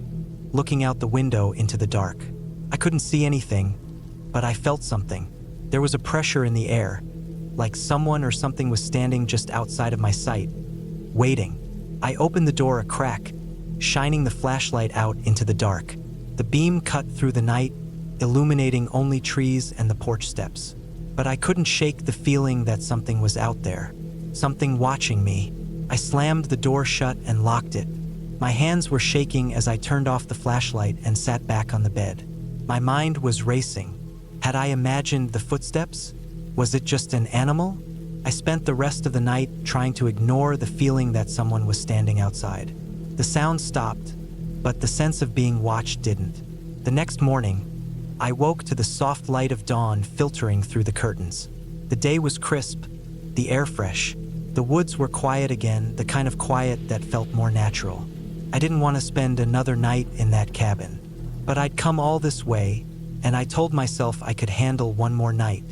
looking out the window into the dark. I couldn't see anything, but I felt something. There was a pressure in the air, like someone or something was standing just outside of my sight, waiting. I opened the door a crack, shining the flashlight out into the dark. The beam cut through the night, illuminating only trees and the porch steps. But I couldn't shake the feeling that something was out there, something watching me. I slammed the door shut and locked it. My hands were shaking as I turned off the flashlight and sat back on the bed. My mind was racing. Had I imagined the footsteps? Was it just an animal? I spent the rest of the night trying to ignore the feeling that someone was standing outside. The sound stopped, but the sense of being watched didn't. The next morning, I woke to the soft light of dawn filtering through the curtains. The day was crisp, the air fresh. The woods were quiet again, the kind of quiet that felt more natural. I didn't want to spend another night in that cabin. But I'd come all this way, and I told myself I could handle one more night.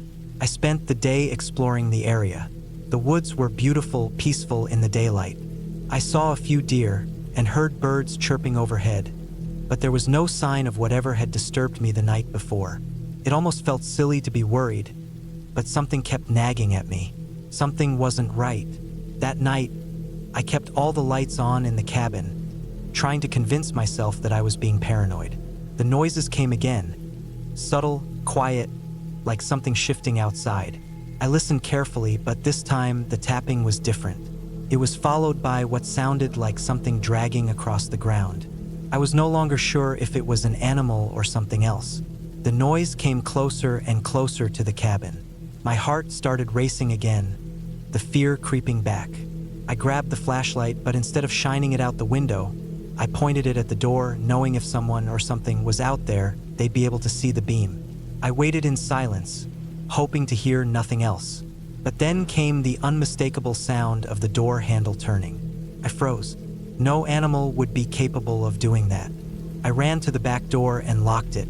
I spent the day exploring the area. The woods were beautiful, peaceful in the daylight. I saw a few deer and heard birds chirping overhead, but there was no sign of whatever had disturbed me the night before. It almost felt silly to be worried, but something kept nagging at me. Something wasn't right. That night, I kept all the lights on in the cabin, trying to convince myself that I was being paranoid. The noises came again, subtle, quiet, like something shifting outside. I listened carefully, but this time the tapping was different. It was followed by what sounded like something dragging across the ground. I was no longer sure if it was an animal or something else. The noise came closer and closer to the cabin. My heart started racing again, the fear creeping back. I grabbed the flashlight, but instead of shining it out the window, I pointed it at the door, knowing if someone or something was out there, they'd be able to see the beam. I waited in silence, hoping to hear nothing else. But then came the unmistakable sound of the door handle turning. I froze. No animal would be capable of doing that. I ran to the back door and locked it.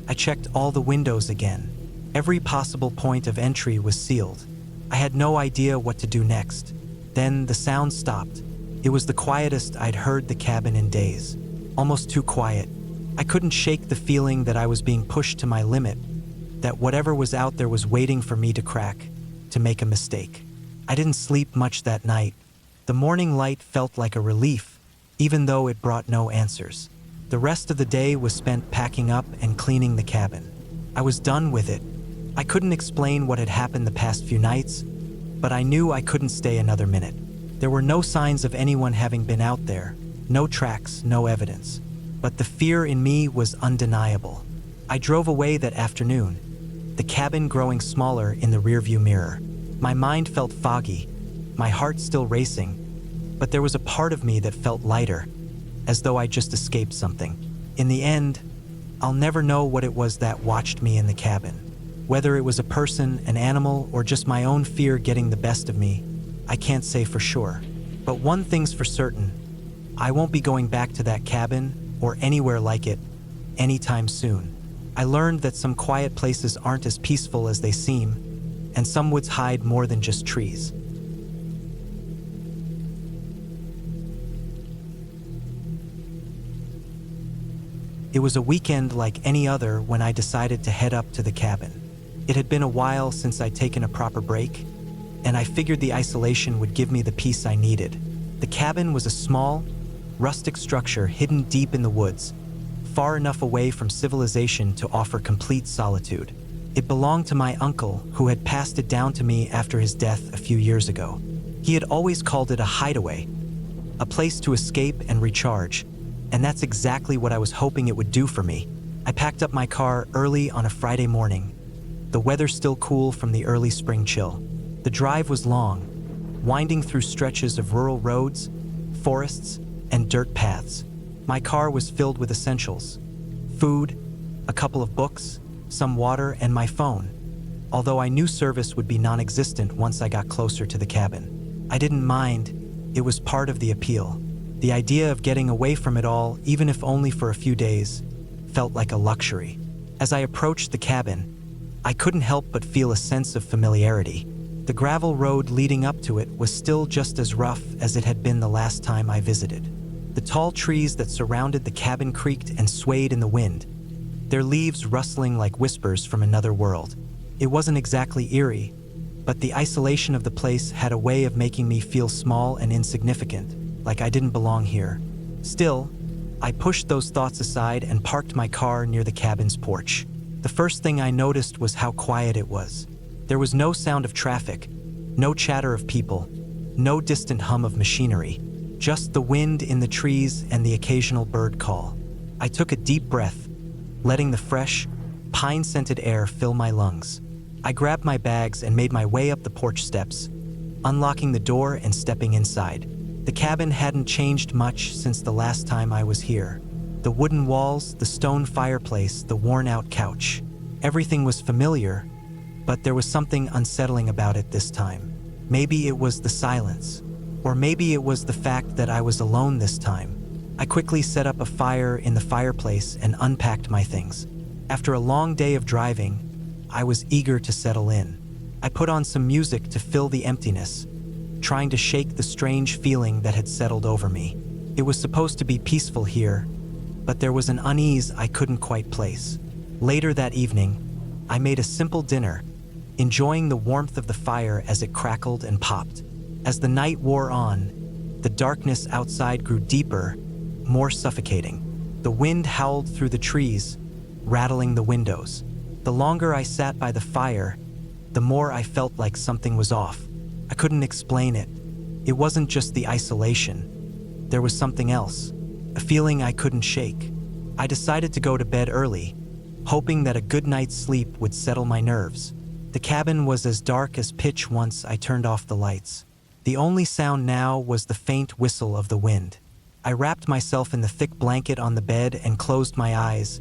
I checked all the windows again. Every possible point of entry was sealed. I had no idea what to do next. Then the sound stopped. It was the quietest I'd heard the cabin in days. Almost too quiet. I couldn't shake the feeling that I was being pushed to my limit, that whatever was out there was waiting for me to crack, to make a mistake. I didn't sleep much that night. The morning light felt like a relief, even though it brought no answers. The rest of the day was spent packing up and cleaning the cabin. I was done with it. I couldn't explain what had happened the past few nights, but I knew I couldn't stay another minute. There were no signs of anyone having been out there, no tracks, no evidence. But the fear in me was undeniable. I drove away that afternoon, the cabin growing smaller in the rearview mirror. My mind felt foggy, my heart still racing, but there was a part of me that felt lighter, as though I just escaped something. In the end, I'll never know what it was that watched me in the cabin. Whether it was a person, an animal, or just my own fear getting the best of me, I can't say for sure. But one thing's for certain, I won't be going back to that cabin or anywhere like it anytime soon. I learned that some quiet places aren't as peaceful as they seem, and some woods hide more than just trees. It was a weekend like any other when I decided to head up to the cabin. It had been a while since I'd taken a proper break, and I figured the isolation would give me the peace I needed. The cabin was a small, rustic structure hidden deep in the woods, far enough away from civilization to offer complete solitude. It belonged to my uncle, who had passed it down to me after his death a few years ago. He had always called it a hideaway, a place to escape and recharge, and that's exactly what I was hoping it would do for me. I packed up my car early on a Friday morning, the weather still cool from the early spring chill. The drive was long, winding through stretches of rural roads, forests, and dirt paths. My car was filled with essentials: food, a couple of books, some water, and my phone, although I knew service would be non-existent once I got closer to the cabin. I didn't mind, it was part of the appeal. The idea of getting away from it all, even if only for a few days, felt like a luxury. As I approached the cabin, I couldn't help but feel a sense of familiarity. The gravel road leading up to it was still just as rough as it had been the last time I visited. The tall trees that surrounded the cabin creaked and swayed in the wind, their leaves rustling like whispers from another world. It wasn't exactly eerie, but the isolation of the place had a way of making me feel small and insignificant, like I didn't belong here. Still, I pushed those thoughts aside and parked my car near the cabin's porch. The first thing I noticed was how quiet it was. There was no sound of traffic, no chatter of people, no distant hum of machinery, just the wind in the trees and the occasional bird call. I took a deep breath, letting the fresh, pine-scented air fill my lungs. I grabbed my bags and made my way up the porch steps, unlocking the door and stepping inside. The cabin hadn't changed much since the last time I was here. The wooden walls, the stone fireplace, the worn-out couch. Everything was familiar, but there was something unsettling about it this time. Maybe it was the silence, or maybe it was the fact that I was alone this time. I quickly set up a fire in the fireplace and unpacked my things. After a long day of driving, I was eager to settle in. I put on some music to fill the emptiness, trying to shake the strange feeling that had settled over me. It was supposed to be peaceful here, but there was an unease I couldn't quite place. Later that evening, I made a simple dinner, enjoying the warmth of the fire as it crackled and popped. As the night wore on, the darkness outside grew deeper, more suffocating. The wind howled through the trees, rattling the windows. The longer I sat by the fire, the more I felt like something was off. I couldn't explain it. It wasn't just the isolation. There was something else, a feeling I couldn't shake. I decided to go to bed early, hoping that a good night's sleep would settle my nerves. The cabin was as dark as pitch once I turned off the lights. The only sound now was the faint whistle of the wind. I wrapped myself in the thick blanket on the bed and closed my eyes,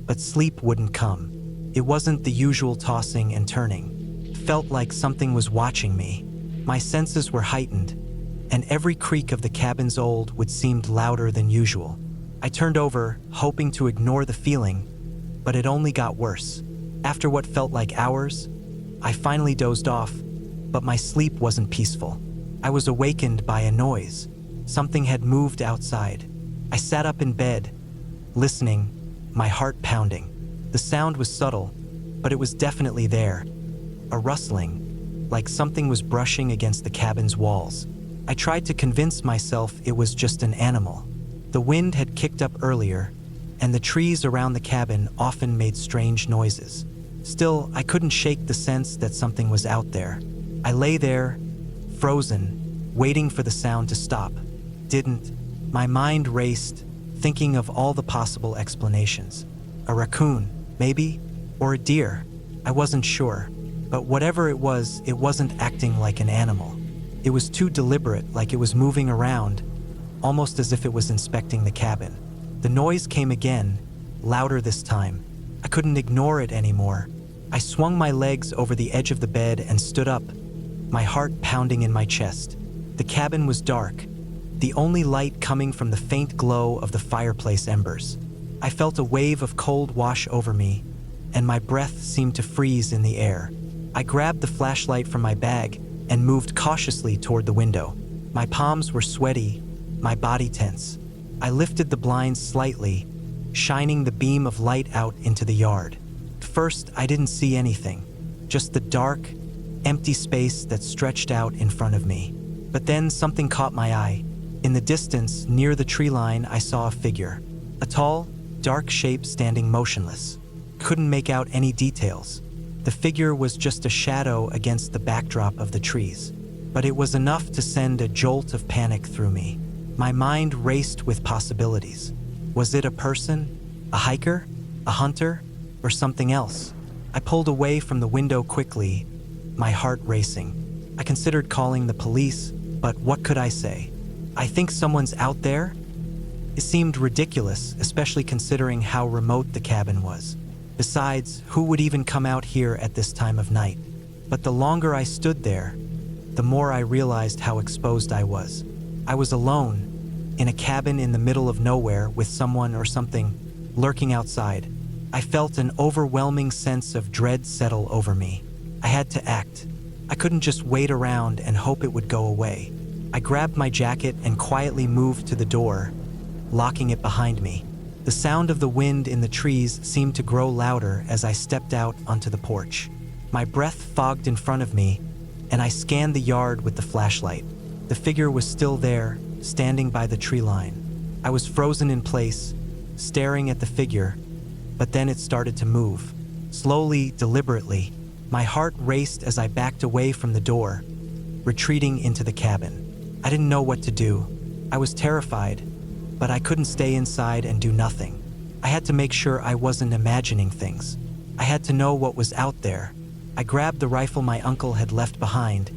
but sleep wouldn't come. It wasn't the usual tossing and turning. It felt like something was watching me. My senses were heightened, and every creak of the cabin's old wood seemed louder than usual. I turned over, hoping to ignore the feeling, but it only got worse. After what felt like hours, I finally dozed off, but my sleep wasn't peaceful. I was awakened by a noise. Something had moved outside. I sat up in bed, listening, my heart pounding. The sound was subtle, but it was definitely there. A rustling, like something was brushing against the cabin's walls. I tried to convince myself it was just an animal. The wind had kicked up earlier, and the trees around the cabin often made strange noises. Still, I couldn't shake the sense that something was out there. I lay there, frozen, waiting for the sound to stop. Didn't. My mind raced, thinking of all the possible explanations. A raccoon, maybe? Or a deer? I wasn't sure. But whatever it wasn't acting like an animal. It was too deliberate, like it was moving around, almost as if it was inspecting the cabin. The noise came again, louder this time. I couldn't ignore it anymore. I swung my legs over the edge of the bed and stood up, my heart pounding in my chest. The cabin was dark, the only light coming from the faint glow of the fireplace embers. I felt a wave of cold wash over me, and my breath seemed to freeze in the air. I grabbed the flashlight from my bag and moved cautiously toward the window. My palms were sweaty, my body tense. I lifted the blinds slightly, shining the beam of light out into the yard. At first, I didn't see anything, just the dark, empty space that stretched out in front of me. But then something caught my eye. In the distance, near the tree line, I saw a figure. A tall, dark shape standing motionless. Couldn't make out any details. The figure was just a shadow against the backdrop of the trees. But it was enough to send a jolt of panic through me. My mind raced with possibilities. Was it a person? A hiker? A hunter? Or something else? I pulled away from the window quickly, my heart racing. I considered calling the police, but what could I say? I think someone's out there? It seemed ridiculous, especially considering how remote the cabin was. Besides, who would even come out here at this time of night? But the longer I stood there, the more I realized how exposed I was. I was alone, in a cabin in the middle of nowhere with someone or something lurking outside. I felt an overwhelming sense of dread settle over me. I had to act. I couldn't just wait around and hope it would go away. I grabbed my jacket and quietly moved to the door, locking it behind me. The sound of the wind in the trees seemed to grow louder as I stepped out onto the porch. My breath fogged in front of me, and I scanned the yard with the flashlight. The figure was still there, standing by the tree line. I was frozen in place, staring at the figure, but then it started to move. Slowly, deliberately, my heart raced as I backed away from the door, retreating into the cabin. I didn't know what to do. I was terrified, but I couldn't stay inside and do nothing. I had to make sure I wasn't imagining things. I had to know what was out there. I grabbed the rifle my uncle had left behind,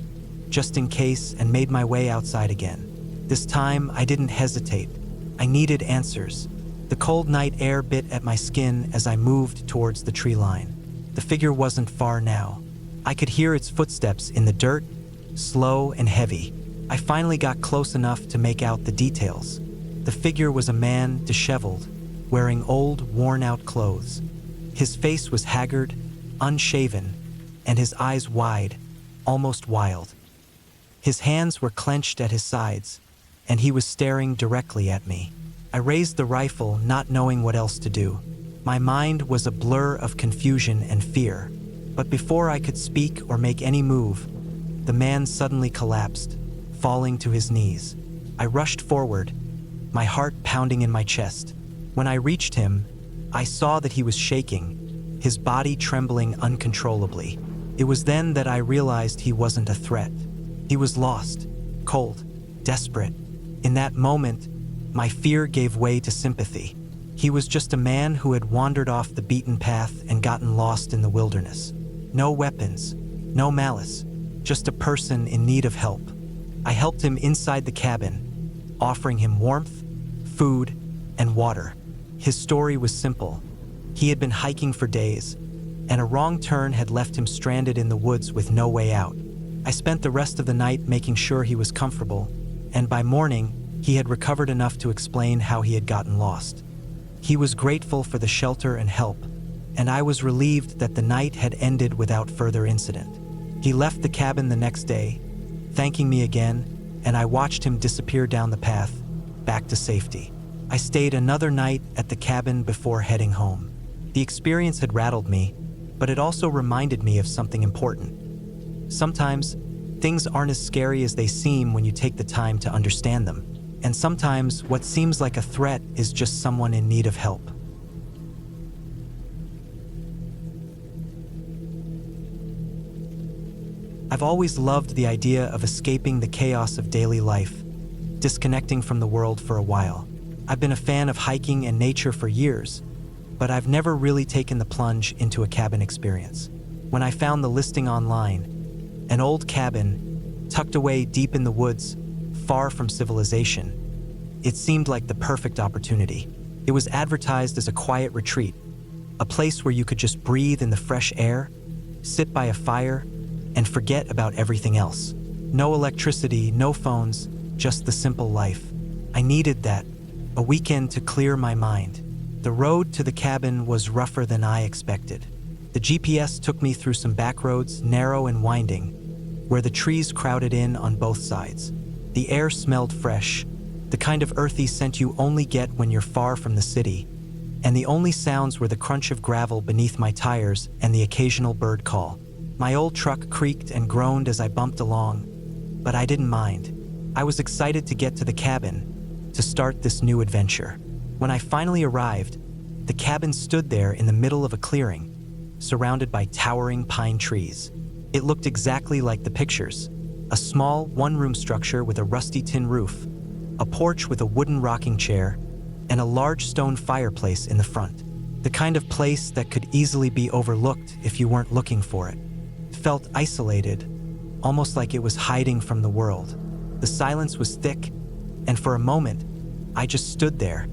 just in case, and made my way outside again. This time, I didn't hesitate. I needed answers. The cold night air bit at my skin as I moved towards the tree line. The figure wasn't far now. I could hear its footsteps in the dirt, slow and heavy. I finally got close enough to make out the details. The figure was a man, disheveled, wearing old, worn-out clothes. His face was haggard, unshaven, and his eyes wide, almost wild. His hands were clenched at his sides, and he was staring directly at me. I raised the rifle, not knowing what else to do. My mind was a blur of confusion and fear. But before I could speak or make any move, the man suddenly collapsed, falling to his knees. I rushed forward, my heart pounding in my chest. When I reached him, I saw that he was shaking, his body trembling uncontrollably. It was then that I realized he wasn't a threat. He was lost, cold, desperate. In that moment, my fear gave way to sympathy. He was just a man who had wandered off the beaten path and gotten lost in the wilderness. No weapons, no malice, just a person in need of help. I helped him inside the cabin, offering him warmth, food, and water. His story was simple. He had been hiking for days, and a wrong turn had left him stranded in the woods with no way out. I spent the rest of the night making sure he was comfortable, and by morning, he had recovered enough to explain how he had gotten lost. He was grateful for the shelter and help, and I was relieved that the night had ended without further incident. He left the cabin the next day, thanking me again, and I watched him disappear down the path, back to safety. I stayed another night at the cabin before heading home. The experience had rattled me, but it also reminded me of something important. Sometimes, things aren't as scary as they seem when you take the time to understand them. And sometimes, what seems like a threat is just someone in need of help. I've always loved the idea of escaping the chaos of daily life, disconnecting from the world for a while. I've been a fan of hiking and nature for years, but I've never really taken the plunge into a cabin experience. When I found the listing online, an old cabin tucked away deep in the woods, far from civilization, it seemed like the perfect opportunity. It was advertised as a quiet retreat, a place where you could just breathe in the fresh air, sit by a fire, and forget about everything else. No electricity, no phones, just the simple life. I needed that, a weekend to clear my mind. The road to the cabin was rougher than I expected. The GPS took me through some back roads, narrow and winding, where the trees crowded in on both sides. The air smelled fresh, the kind of earthy scent you only get when you're far from the city, and the only sounds were the crunch of gravel beneath my tires and the occasional bird call. My old truck creaked and groaned as I bumped along, but I didn't mind. I was excited to get to the cabin, to start this new adventure. When I finally arrived, the cabin stood there in the middle of a clearing, surrounded by towering pine trees. It looked exactly like the pictures. A small, one-room structure with a rusty tin roof, a porch with a wooden rocking chair, and a large stone fireplace in the front. The kind of place that could easily be overlooked if you weren't looking for it. It felt isolated, almost like it was hiding from the world. The silence was thick, and for a moment, I just stood there,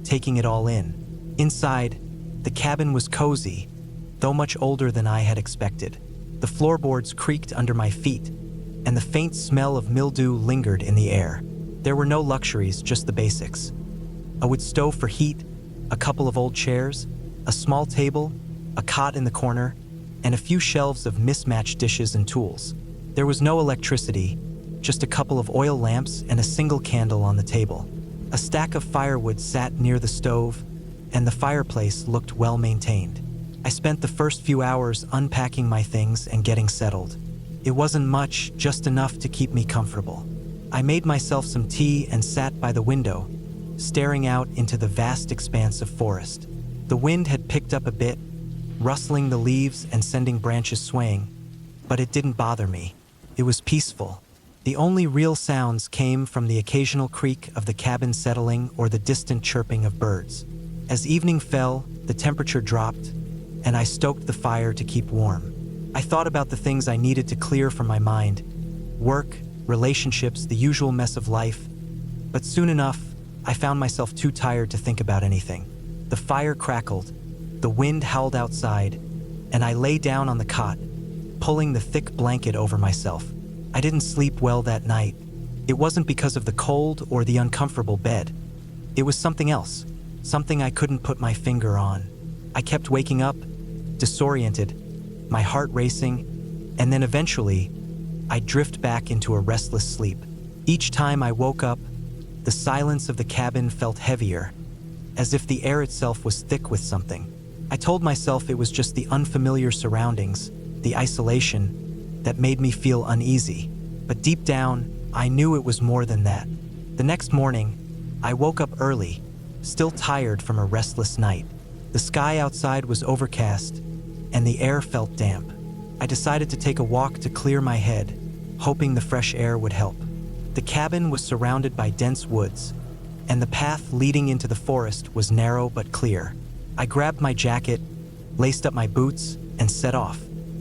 taking it all in. Inside, the cabin was cozy, though much older than I had expected. The floorboards creaked under my feet, and the faint smell of mildew lingered in the air. There were no luxuries, just the basics. A wood stove for heat, a couple of old chairs, a small table, a cot in the corner, and a few shelves of mismatched dishes and tools. There was no electricity, just a couple of oil lamps and a single candle on the table. A stack of firewood sat near the stove, and the fireplace looked well maintained. I spent the first few hours unpacking my things and getting settled. It wasn't much, just enough to keep me comfortable. I made myself some tea and sat by the window, staring out into the vast expanse of forest. The wind had picked up a bit, rustling the leaves and sending branches swaying, but it didn't bother me. It was peaceful. The only real sounds came from the occasional creak of the cabin settling or the distant chirping of birds. As evening fell, the temperature dropped, and I stoked the fire to keep warm. I thought about the things I needed to clear from my mind: work, relationships, the usual mess of life. But soon enough, I found myself too tired to think about anything. The fire crackled, the wind howled outside, and I lay down on the cot, pulling the thick blanket over myself. I didn't sleep well that night. It wasn't because of the cold or the uncomfortable bed. It was something else, something I couldn't put my finger on. I kept waking up, disoriented, my heart racing, and then eventually, I drift back into a restless sleep. Each time I woke up, the silence of the cabin felt heavier, as if the air itself was thick with something. I told myself it was just the unfamiliar surroundings, the isolation, that made me feel uneasy. But deep down, I knew it was more than that. The next morning, I woke up early, still tired from a restless night. The sky outside was overcast, and the air felt damp. I decided to take a walk to clear my head, hoping the fresh air would help. The cabin was surrounded by dense woods, and the path leading into the forest was narrow but clear. I grabbed my jacket, laced up my boots, and set off.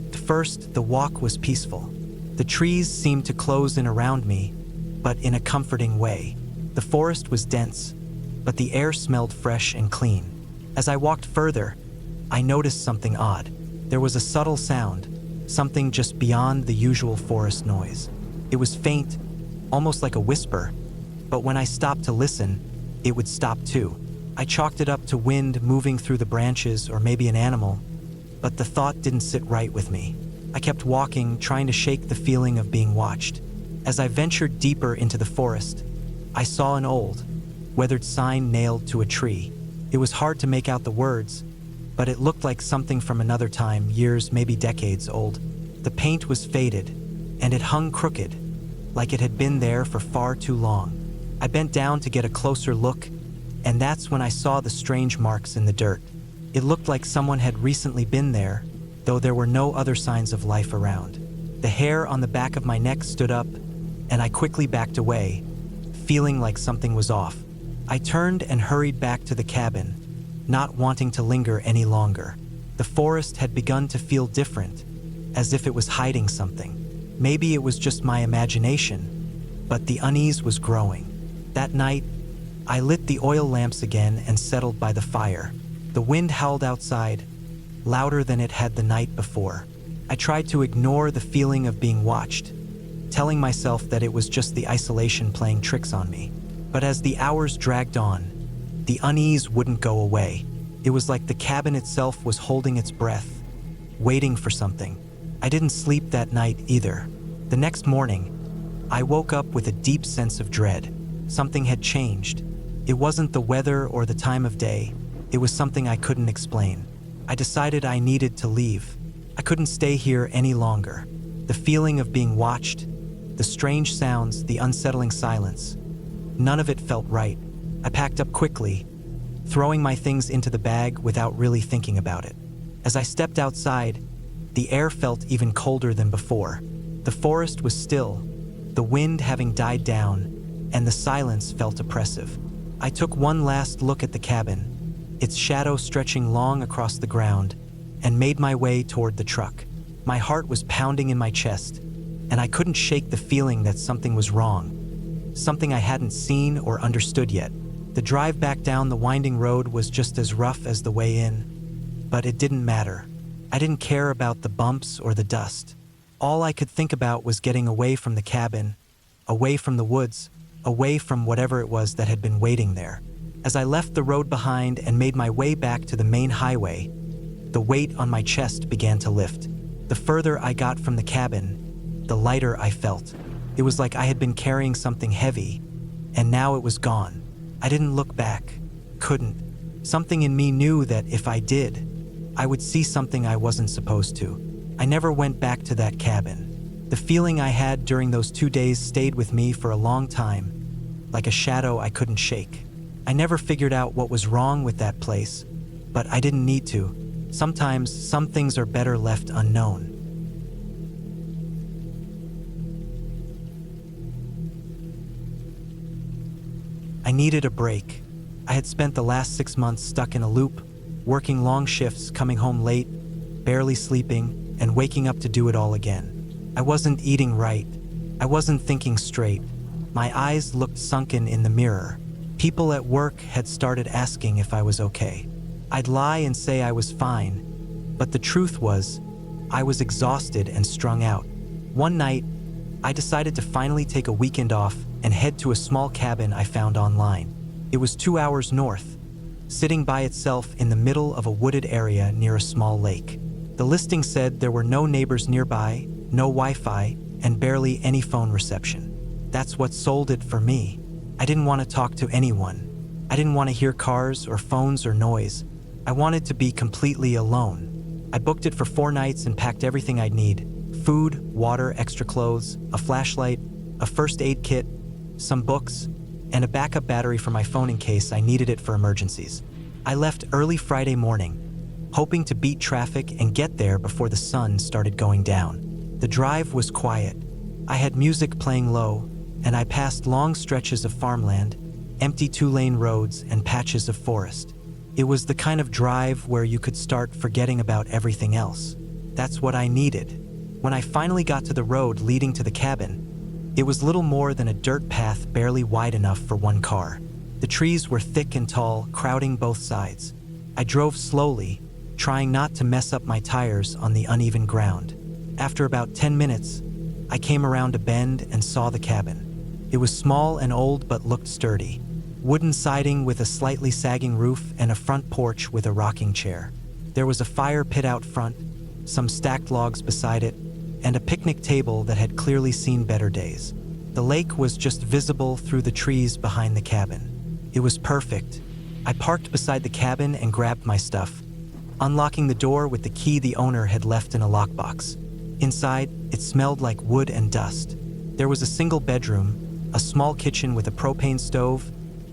At first, the walk was peaceful. The trees seemed to close in around me, but in a comforting way. The forest was dense, but the air smelled fresh and clean. As I walked further, I noticed something odd. There was a subtle sound, something just beyond the usual forest noise. It was faint, almost like a whisper, but when I stopped to listen, it would stop too. I chalked it up to wind moving through the branches or maybe an animal, but the thought didn't sit right with me. I kept walking, trying to shake the feeling of being watched. As I ventured deeper into the forest, I saw an old, weathered sign nailed to a tree. It was hard to make out the words, but it looked like something from another time, years, maybe decades old. The paint was faded, and it hung crooked, like it had been there for far too long. I bent down to get a closer look, and that's when I saw the strange marks in the dirt. It looked like someone had recently been there, though there were no other signs of life around. The hair on the back of my neck stood up, and I quickly backed away, feeling like something was off. I turned and hurried back to the cabin, not wanting to linger any longer. The forest had begun to feel different, as if it was hiding something. Maybe it was just my imagination, but the unease was growing. That night, I lit the oil lamps again and settled by the fire. The wind howled outside, louder than it had the night before. I tried to ignore the feeling of being watched, telling myself that it was just the isolation playing tricks on me. But as the hours dragged on, the unease wouldn't go away. It was like the cabin itself was holding its breath, waiting for something. I didn't sleep that night either. The next morning, I woke up with a deep sense of dread. Something had changed. It wasn't the weather or the time of day. It was something I couldn't explain. I decided I needed to leave. I couldn't stay here any longer. The feeling of being watched, the strange sounds, the unsettling silence, none of it felt right. I packed up quickly, throwing my things into the bag without really thinking about it. As I stepped outside, the air felt even colder than before. The forest was still, the wind having died down, and the silence felt oppressive. I took one last look at the cabin, its shadow stretching long across the ground, and made my way toward the truck. My heart was pounding in my chest, and I couldn't shake the feeling that something was wrong, something I hadn't seen or understood yet. The drive back down the winding road was just as rough as the way in, but it didn't matter. I didn't care about the bumps or the dust. All I could think about was getting away from the cabin, away from the woods, away from whatever it was that had been waiting there. As I left the road behind and made my way back to the main highway, the weight on my chest began to lift. The further I got from the cabin, the lighter I felt. It was like I had been carrying something heavy, and now it was gone. I didn't look back, couldn't. Something in me knew that if I did, I would see something I wasn't supposed to. I never went back to that cabin. The feeling I had during those 2 days stayed with me for a long time, like a shadow I couldn't shake. I never figured out what was wrong with that place, but I didn't need to. Sometimes some things are better left unknown. I needed a break. I had spent the last 6 months stuck in a loop, working long shifts, coming home late, barely sleeping, and waking up to do it all again. I wasn't eating right. I wasn't thinking straight. My eyes looked sunken in the mirror. People at work had started asking if I was okay. I'd lie and say I was fine, but the truth was, I was exhausted and strung out. One night, I decided to finally take a weekend off and head to a small cabin I found online. It was 2 hours north, sitting by itself in the middle of a wooded area near a small lake. The listing said there were no neighbors nearby, no Wi-Fi, and barely any phone reception. That's what sold it for me. I didn't want to talk to anyone. I didn't want to hear cars or phones or noise. I wanted to be completely alone. I booked it for 4 nights and packed everything I'd need: food, water, extra clothes, a flashlight, a first aid kit, some books, and a backup battery for my phone in case I needed it for emergencies. I left early Friday morning, hoping to beat traffic and get there before the sun started going down. The drive was quiet. I had music playing low, and I passed long stretches of farmland, empty 2-lane roads, and patches of forest. It was the kind of drive where you could start forgetting about everything else. That's what I needed. When I finally got to the road leading to the cabin, it was little more than a dirt path barely wide enough for one car. The trees were thick and tall, crowding both sides. I drove slowly, trying not to mess up my tires on the uneven ground. After about 10 minutes, I came around a bend and saw the cabin. It was small and old but looked sturdy. Wooden siding with a slightly sagging roof and a front porch with a rocking chair. There was a fire pit out front, some stacked logs beside it, and a picnic table that had clearly seen better days. The lake was just visible through the trees behind the cabin. It was perfect. I parked beside the cabin and grabbed my stuff, unlocking the door with the key the owner had left in a lockbox. Inside, it smelled like wood and dust. There was a single bedroom, a small kitchen with a propane stove,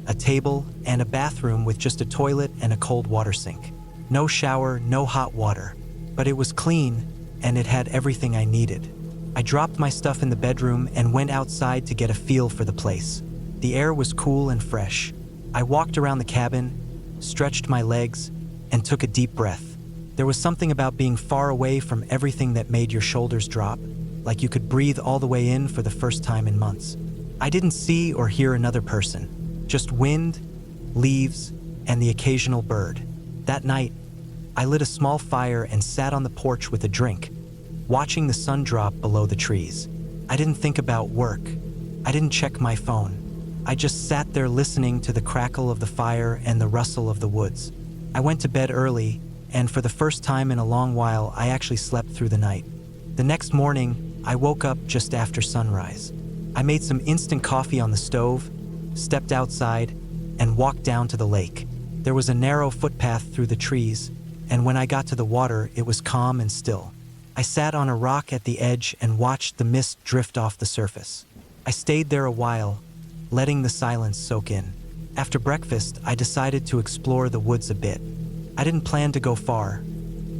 a table, and a bathroom with just a toilet and a cold water sink. No shower, no hot water, but it was clean, and it had everything I needed. I dropped my stuff in the bedroom and went outside to get a feel for the place. The air was cool and fresh. I walked around the cabin, stretched my legs, and took a deep breath. There was something about being far away from everything that made your shoulders drop, like you could breathe all the way in for the first time in months. I didn't see or hear another person, just wind, leaves, and the occasional bird. That night, I lit a small fire and sat on the porch with a drink, watching the sun drop below the trees. I didn't think about work. I didn't check my phone. I just sat there listening to the crackle of the fire and the rustle of the woods. I went to bed early, and for the first time in a long while, I actually slept through the night. The next morning, I woke up just after sunrise. I made some instant coffee on the stove, stepped outside, and walked down to the lake. There was a narrow footpath through the trees, and when I got to the water, it was calm and still. I sat on a rock at the edge and watched the mist drift off the surface. I stayed there a while, letting the silence soak in. After breakfast, I decided to explore the woods a bit. I didn't plan to go far,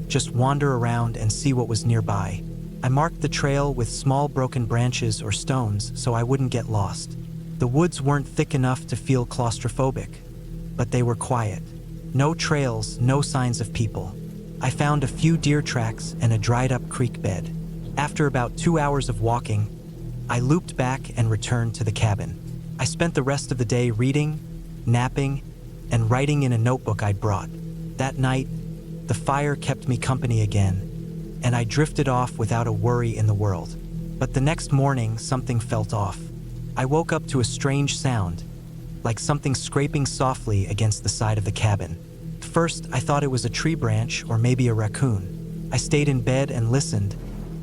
just wander around and see what was nearby. I marked the trail with small broken branches or stones so I wouldn't get lost. The woods weren't thick enough to feel claustrophobic, but they were quiet. No trails, no signs of people. I found a few deer tracks and a dried-up creek bed. After about 2 hours of walking, I looped back and returned to the cabin. I spent the rest of the day reading, napping, and writing in a notebook I'd brought. That night, the fire kept me company again, and I drifted off without a worry in the world. But the next morning, something felt off. I woke up to a strange sound, like something scraping softly against the side of the cabin. First, I thought it was a tree branch or maybe a raccoon. I stayed in bed and listened,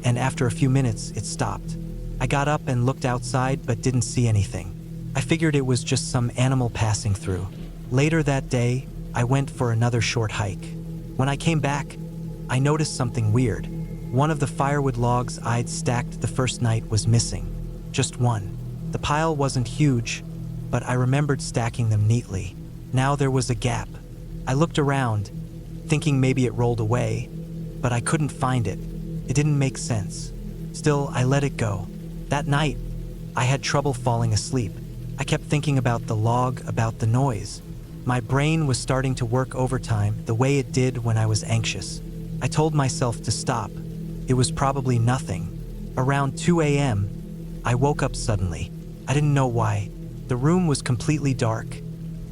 and after a few minutes, it stopped. I got up and looked outside but didn't see anything. I figured it was just some animal passing through. Later that day, I went for another short hike. When I came back, I noticed something weird. One of the firewood logs I'd stacked the first night was missing. Just one. The pile wasn't huge, but I remembered stacking them neatly. Now there was a gap. I looked around, thinking maybe it rolled away, but I couldn't find it. It didn't make sense. Still, I let it go. That night, I had trouble falling asleep. I kept thinking about the log, about the noise. My brain was starting to work overtime the way it did when I was anxious. I told myself to stop. It was probably nothing. Around 2 a.m., I woke up suddenly. I didn't know why. The room was completely dark,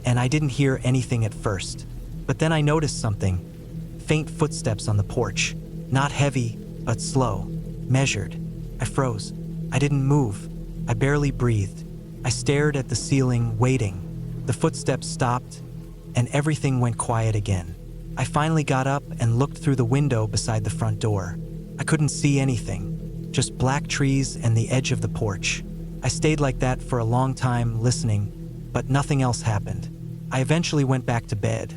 and I didn't hear anything at first. But then I noticed something. Faint footsteps on the porch. Not heavy, but slow. Measured. I froze. I didn't move. I barely breathed. I stared at the ceiling, waiting. The footsteps stopped, and everything went quiet again. I finally got up and looked through the window beside the front door. I couldn't see anything, just black trees and the edge of the porch. I stayed like that for a long time, listening, but nothing else happened. I eventually went back to bed,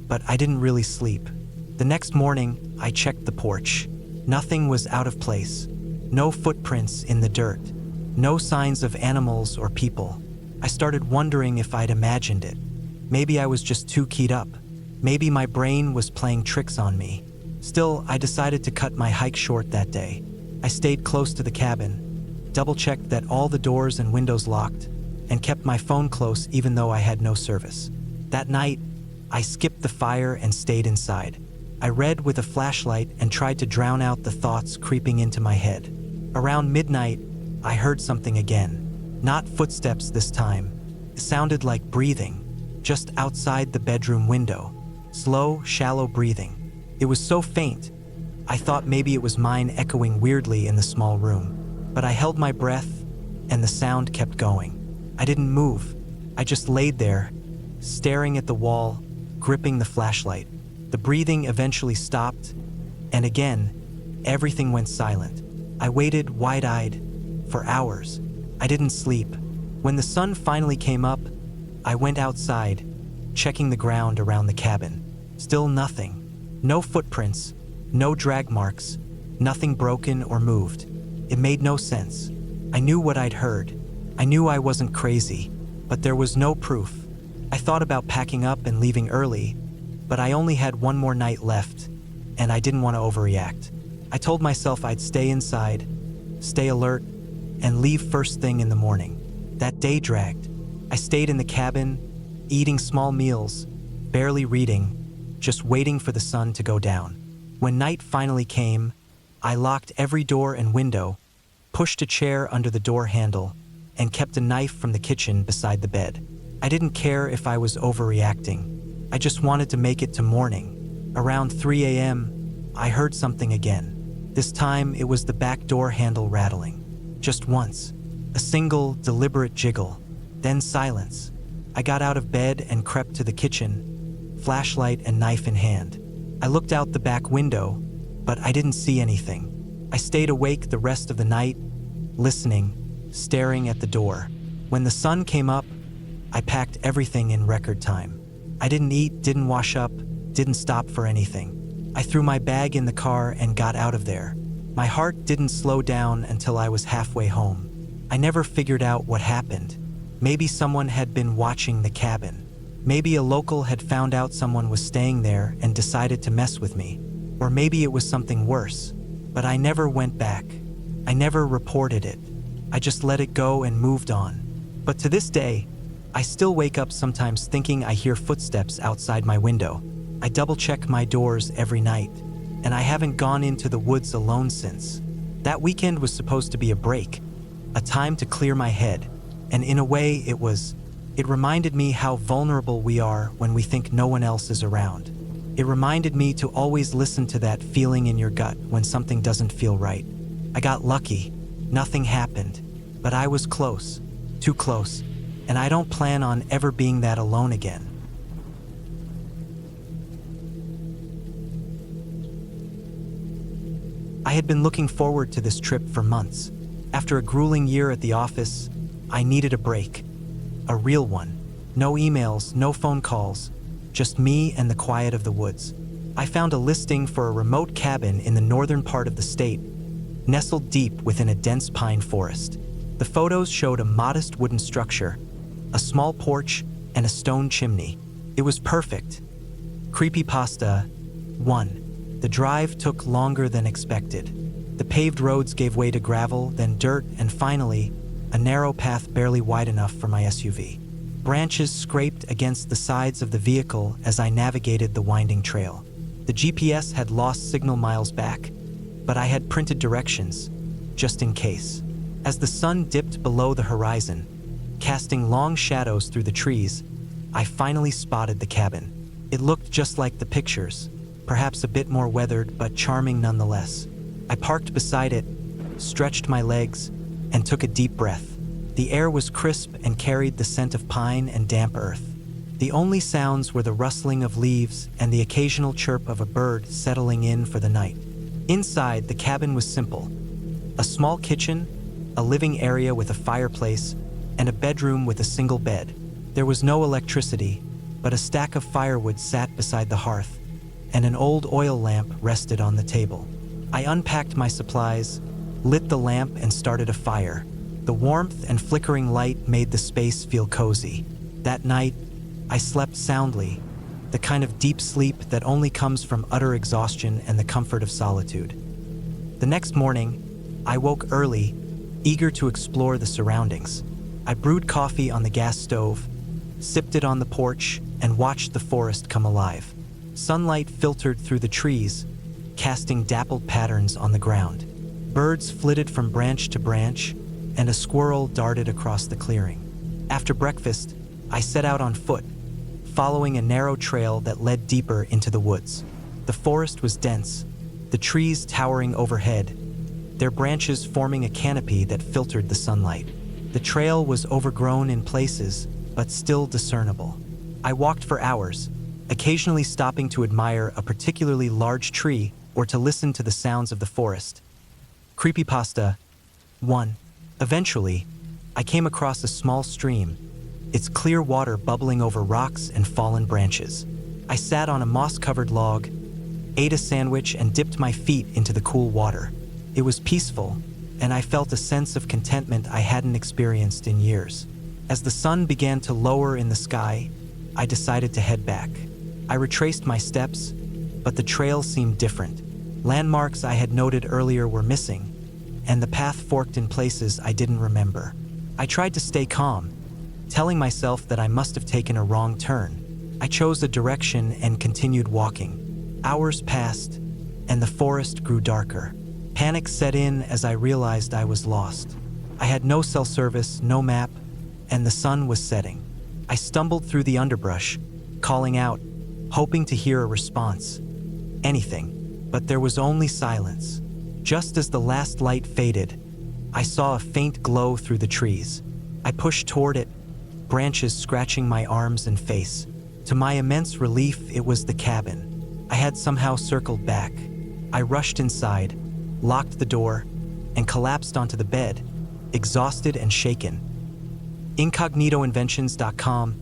but I didn't really sleep. The next morning, I checked the porch. Nothing was out of place. No footprints in the dirt. No signs of animals or people. I started wondering if I'd imagined it. Maybe I was just too keyed up. Maybe my brain was playing tricks on me. Still, I decided to cut my hike short that day. I stayed close to the cabin, double-checked that all the doors and windows locked, and kept my phone close even though I had no service. That night, I skipped the fire and stayed inside. I read with a flashlight and tried to drown out the thoughts creeping into my head. Around midnight, I heard something again. Not footsteps this time. It sounded like breathing, just outside the bedroom window. Slow, shallow breathing. It was so faint, I thought maybe it was mine echoing weirdly in the small room. But I held my breath, and the sound kept going. I didn't move. I just laid there, staring at the wall, gripping the flashlight. The breathing eventually stopped, and again, everything went silent. I waited wide-eyed for hours. I didn't sleep. When the sun finally came up, I went outside, checking the ground around the cabin. Still nothing. No footprints, no drag marks, nothing broken or moved. It made no sense. I knew what I'd heard. I knew I wasn't crazy, but there was no proof. I thought about packing up and leaving early, but I only had one more night left, and I didn't want to overreact. I told myself I'd stay inside, stay alert, and leave first thing in the morning. That day dragged. I stayed in the cabin, eating small meals, barely reading, just waiting for the sun to go down. When night finally came, I locked every door and window, pushed a chair under the door handle, and kept a knife from the kitchen beside the bed. I didn't care if I was overreacting. I just wanted to make it to morning. Around 3 a.m., I heard something again. This time, it was the back door handle rattling. Just once. A single, deliberate jiggle. Then silence. I got out of bed and crept to the kitchen, flashlight and knife in hand. I looked out the back window, but I didn't see anything. I stayed awake the rest of the night, listening, staring at the door. When the sun came up, I packed everything in record time. I didn't eat, didn't wash up, didn't stop for anything. I threw my bag in the car and got out of there. My heart didn't slow down until I was halfway home. I never figured out what happened. Maybe someone had been watching the cabin. Maybe a local had found out someone was staying there and decided to mess with me. Or maybe it was something worse. But I never went back. I never reported it. I just let it go and moved on. But to this day, I still wake up sometimes thinking I hear footsteps outside my window. I double-check my doors every night, and I haven't gone into the woods alone since. That weekend was supposed to be a break, a time to clear my head, and in a way it reminded me how vulnerable we are when we think no one else is around. It reminded me to always listen to that feeling in your gut when something doesn't feel right. I got lucky. Nothing happened, but I was close, too close, and I don't plan on ever being that alone again. I had been looking forward to this trip for months. After a grueling year at the office, I needed a break. A real one. No emails, no phone calls, just me and the quiet of the woods. I found a listing for a remote cabin in the northern part of the state, nestled deep within a dense pine forest. The photos showed a modest wooden structure, a small porch, and a stone chimney. It was perfect. Creepypasta 1. The drive took longer than expected. The paved roads gave way to gravel, then dirt, and finally, a narrow path barely wide enough for my SUV. Branches scraped against the sides of the vehicle as I navigated the winding trail. The GPS had lost signal miles back, but I had printed directions, just in case. As the sun dipped below the horizon, casting long shadows through the trees, I finally spotted the cabin. It looked just like the pictures, perhaps a bit more weathered but charming nonetheless. I parked beside it, stretched my legs, and took a deep breath. The air was crisp and carried the scent of pine and damp earth. The only sounds were the rustling of leaves and the occasional chirp of a bird settling in for the night. Inside, the cabin was simple. A small kitchen, a living area with a fireplace, and a bedroom with a single bed. There was no electricity, but a stack of firewood sat beside the hearth, and an old oil lamp rested on the table. I unpacked my supplies, lit the lamp, and started a fire. The warmth and flickering light made the space feel cozy. That night, I slept soundly, the kind of deep sleep that only comes from utter exhaustion and the comfort of solitude. The next morning, I woke early, eager to explore the surroundings. I brewed coffee on the gas stove, sipped it on the porch, and watched the forest come alive. Sunlight filtered through the trees, casting dappled patterns on the ground. Birds flitted from branch to branch, and a squirrel darted across the clearing. After breakfast, I set out on foot, following a narrow trail that led deeper into the woods. The forest was dense, the trees towering overhead, their branches forming a canopy that filtered the sunlight. The trail was overgrown in places, but still discernible. I walked for hours, occasionally stopping to admire a particularly large tree or to listen to the sounds of the forest. Creepypasta 1. Eventually, I came across a small stream, its clear water bubbling over rocks and fallen branches. I sat on a moss-covered log, ate a sandwich, and dipped my feet into the cool water. It was peaceful, and I felt a sense of contentment I hadn't experienced in years. As the sun began to lower in the sky, I decided to head back. I retraced my steps, but the trail seemed different. Landmarks I had noted earlier were missing, and the path forked in places I didn't remember. I tried to stay calm, telling myself that I must have taken a wrong turn. I chose a direction and continued walking. Hours passed, and the forest grew darker. Panic set in as I realized I was lost. I had no cell service, no map, and the sun was setting. I stumbled through the underbrush, calling out, hoping to hear a response. Anything, but there was only silence. Just as the last light faded, I saw a faint glow through the trees. I pushed toward it, branches scratching my arms and face. To my immense relief, it was the cabin. I had somehow circled back. I rushed inside, locked the door, and collapsed onto the bed, exhausted and shaken. Incognitoinventions.com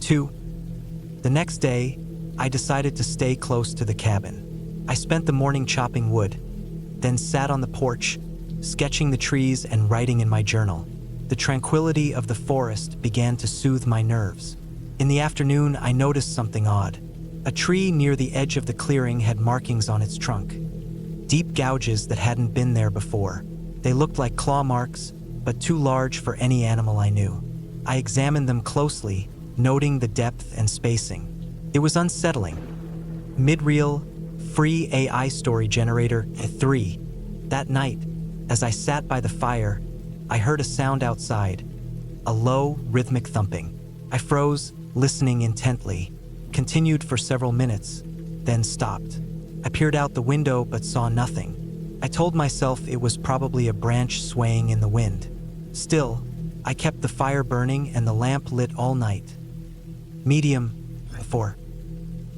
2. The next day, I decided to stay close to the cabin. I spent the morning chopping wood, then sat on the porch, sketching the trees and writing in my journal. The tranquility of the forest began to soothe my nerves. In the afternoon, I noticed something odd. A tree near the edge of the clearing had markings on its trunk, deep gouges that hadn't been there before. They looked like claw marks, but too large for any animal I knew. I examined them closely, noting the depth and spacing. It was unsettling. Mid-reel, free AI story generator 3. That night, as I sat by the fire, I heard a sound outside, a low, rhythmic thumping. I froze, listening intently, continued for several minutes, then stopped. I peered out the window but saw nothing. I told myself it was probably a branch swaying in the wind. Still, I kept the fire burning and the lamp lit all night. Medium 4.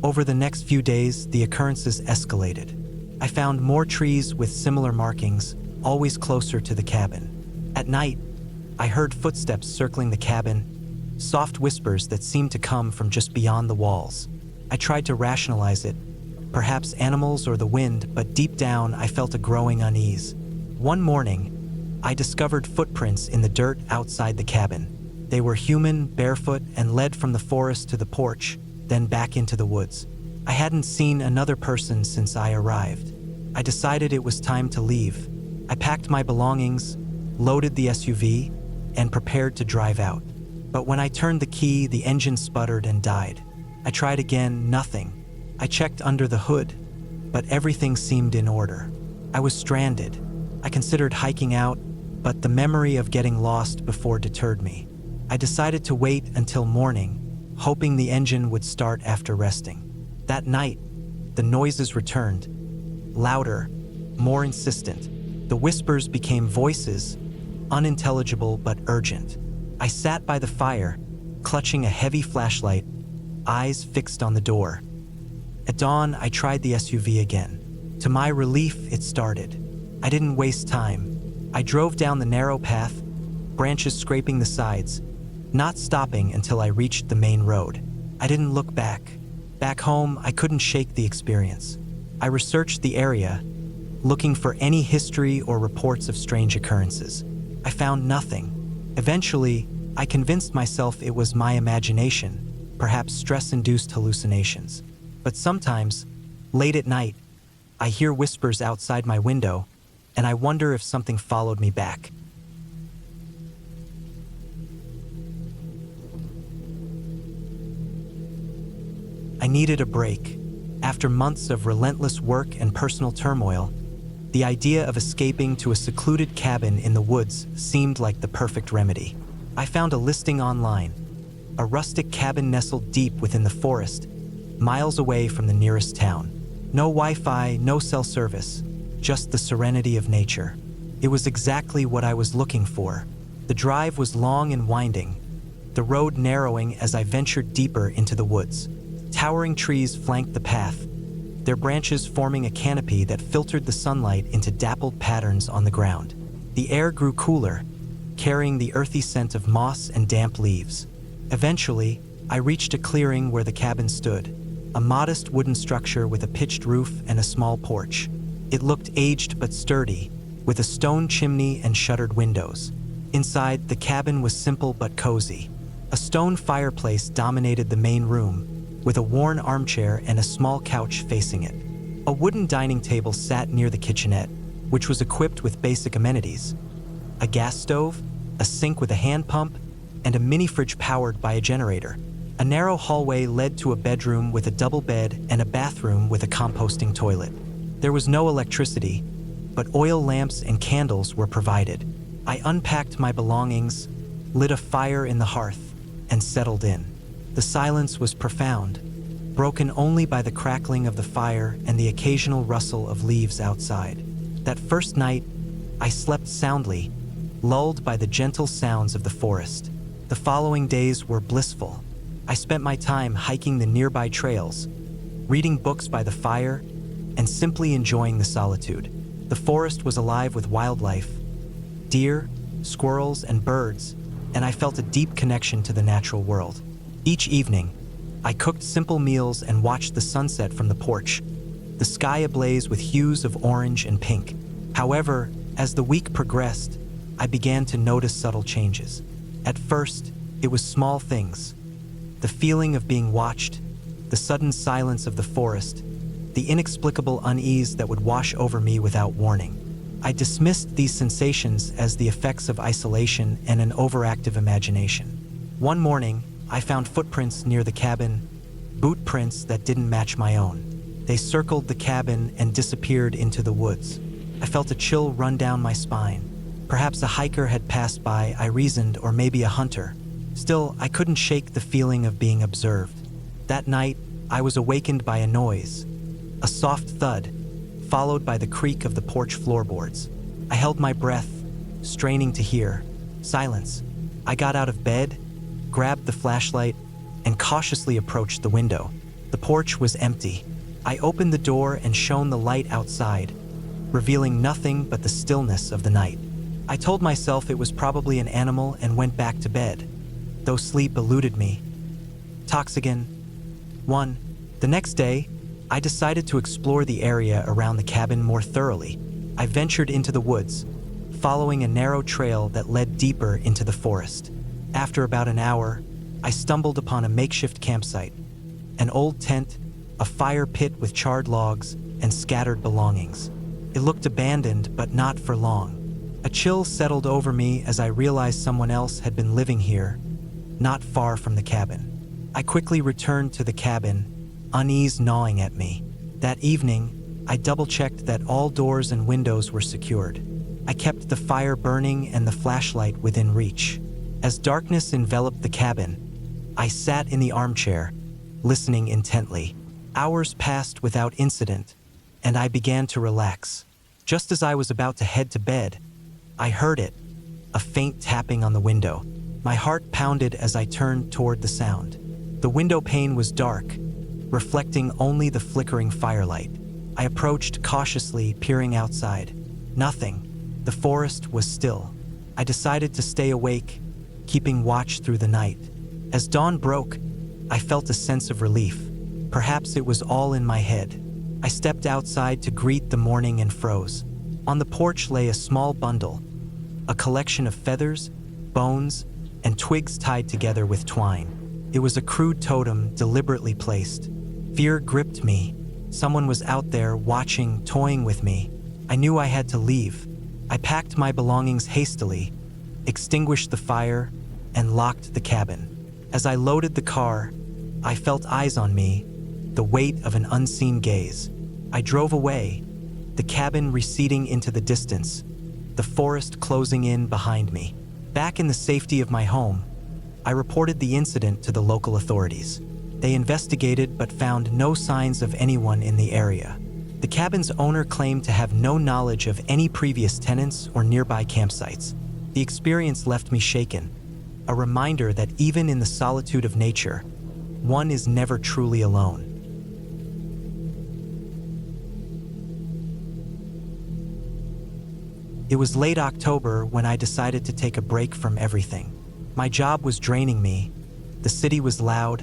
Over the next few days, the occurrences escalated. I found more trees with similar markings, always closer to the cabin. At night, I heard footsteps circling the cabin, soft whispers that seemed to come from just beyond the walls. I tried to rationalize it, perhaps animals or the wind, but deep down I felt a growing unease. One morning, I discovered footprints in the dirt outside the cabin. They were human, barefoot, and led from the forest to the porch, then back into the woods. I hadn't seen another person since I arrived. I decided it was time to leave. I packed my belongings, loaded the SUV, and prepared to drive out. But when I turned the key, the engine sputtered and died. I tried again, nothing. I checked under the hood, but everything seemed in order. I was stranded. I considered hiking out, but the memory of getting lost before deterred me. I decided to wait until morning, hoping the engine would start after resting. That night, the noises returned, louder, more insistent. The whispers became voices, unintelligible but urgent. I sat by the fire, clutching a heavy flashlight, eyes fixed on the door. At dawn, I tried the SUV again. To my relief, it started. I didn't waste time. I drove down the narrow path, branches scraping the sides, not stopping until I reached the main road. I didn't look back. Back home, I couldn't shake the experience. I researched the area, looking for any history or reports of strange occurrences. I found nothing. Eventually, I convinced myself it was my imagination, perhaps stress-induced hallucinations. But sometimes, late at night, I hear whispers outside my window, and I wonder if something followed me back. I needed a break. After months of relentless work and personal turmoil, the idea of escaping to a secluded cabin in the woods seemed like the perfect remedy. I found a listing online, a rustic cabin nestled deep within the forest, miles away from the nearest town. No Wi-Fi, no cell service, just the serenity of nature. It was exactly what I was looking for. The drive was long and winding, the road narrowing as I ventured deeper into the woods. Towering trees flanked the path, their branches forming a canopy that filtered the sunlight into dappled patterns on the ground. The air grew cooler, carrying the earthy scent of moss and damp leaves. Eventually, I reached a clearing where the cabin stood, a modest wooden structure with a pitched roof and a small porch. It looked aged but sturdy, with a stone chimney and shuttered windows. Inside, the cabin was simple but cozy. A stone fireplace dominated the main room, with a worn armchair and a small couch facing it. A wooden dining table sat near the kitchenette, which was equipped with basic amenities: a gas stove, a sink with a hand pump, and a mini fridge powered by a generator. A narrow hallway led to a bedroom with a double bed and a bathroom with a composting toilet. There was no electricity, but oil lamps and candles were provided. I unpacked my belongings, lit a fire in the hearth, and settled in. The silence was profound, broken only by the crackling of the fire and the occasional rustle of leaves outside. That first night, I slept soundly, lulled by the gentle sounds of the forest. The following days were blissful. I spent my time hiking the nearby trails, reading books by the fire, and simply enjoying the solitude. The forest was alive with wildlife, deer, squirrels, and birds, and I felt a deep connection to the natural world. Each evening, I cooked simple meals and watched the sunset from the porch, the sky ablaze with hues of orange and pink. However, as the week progressed, I began to notice subtle changes. At first, it was small things: the feeling of being watched, the sudden silence of the forest, the inexplicable unease that would wash over me without warning. I dismissed these sensations as the effects of isolation and an overactive imagination. One morning, I found footprints near the cabin, boot prints that didn't match my own. They circled the cabin and disappeared into the woods. I felt a chill run down my spine. Perhaps a hiker had passed by, I reasoned, or maybe a hunter. Still, I couldn't shake the feeling of being observed. That night, I was awakened by a noise, a soft thud, followed by the creak of the porch floorboards. I held my breath, straining to hear. Silence. I got out of bed, grabbed the flashlight, and cautiously approached the window. The porch was empty. I opened the door and shone the light outside, revealing nothing but the stillness of the night. I told myself it was probably an animal and went back to bed, though sleep eluded me. Toxigen 1. The next day, I decided to explore the area around the cabin more thoroughly. I ventured into the woods, following a narrow trail that led deeper into the forest. After about an hour, I stumbled upon a makeshift campsite, an old tent, a fire pit with charred logs, and scattered belongings. It looked abandoned, but not for long. A chill settled over me as I realized someone else had been living here, not far from the cabin. I quickly returned to the cabin, unease gnawing at me. That evening, I double-checked that all doors and windows were secured. I kept the fire burning and the flashlight within reach. As darkness enveloped the cabin, I sat in the armchair, listening intently. Hours passed without incident, and I began to relax. Just as I was about to head to bed, I heard it, a faint tapping on the window. My heart pounded as I turned toward the sound. The window pane was dark, reflecting only the flickering firelight. I approached cautiously, peering outside. Nothing. The forest was still. I decided to stay awake, keeping watch through the night. As dawn broke, I felt a sense of relief. Perhaps it was all in my head. I stepped outside to greet the morning and froze. On the porch lay a small bundle, a collection of feathers, bones, and twigs tied together with twine. It was a crude totem deliberately placed. Fear gripped me. Someone was out there watching, toying with me. I knew I had to leave. I packed my belongings hastily, extinguished the fire, and locked the cabin. As I loaded the car, I felt eyes on me, the weight of an unseen gaze. I drove away, the cabin receding into the distance, the forest closing in behind me. Back in the safety of my home, I reported the incident to the local authorities. They investigated but found no signs of anyone in the area. The cabin's owner claimed to have no knowledge of any previous tenants or nearby campsites. The experience left me shaken, a reminder that even in the solitude of nature, one is never truly alone. It was late October when I decided to take a break from everything. My job was draining me, the city was loud,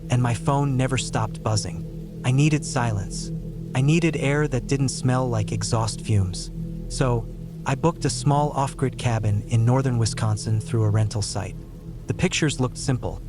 and my phone never stopped buzzing. I needed silence. I needed air that didn't smell like exhaust fumes. So, I booked a small off-grid cabin in northern Wisconsin through a rental site. The pictures looked simple.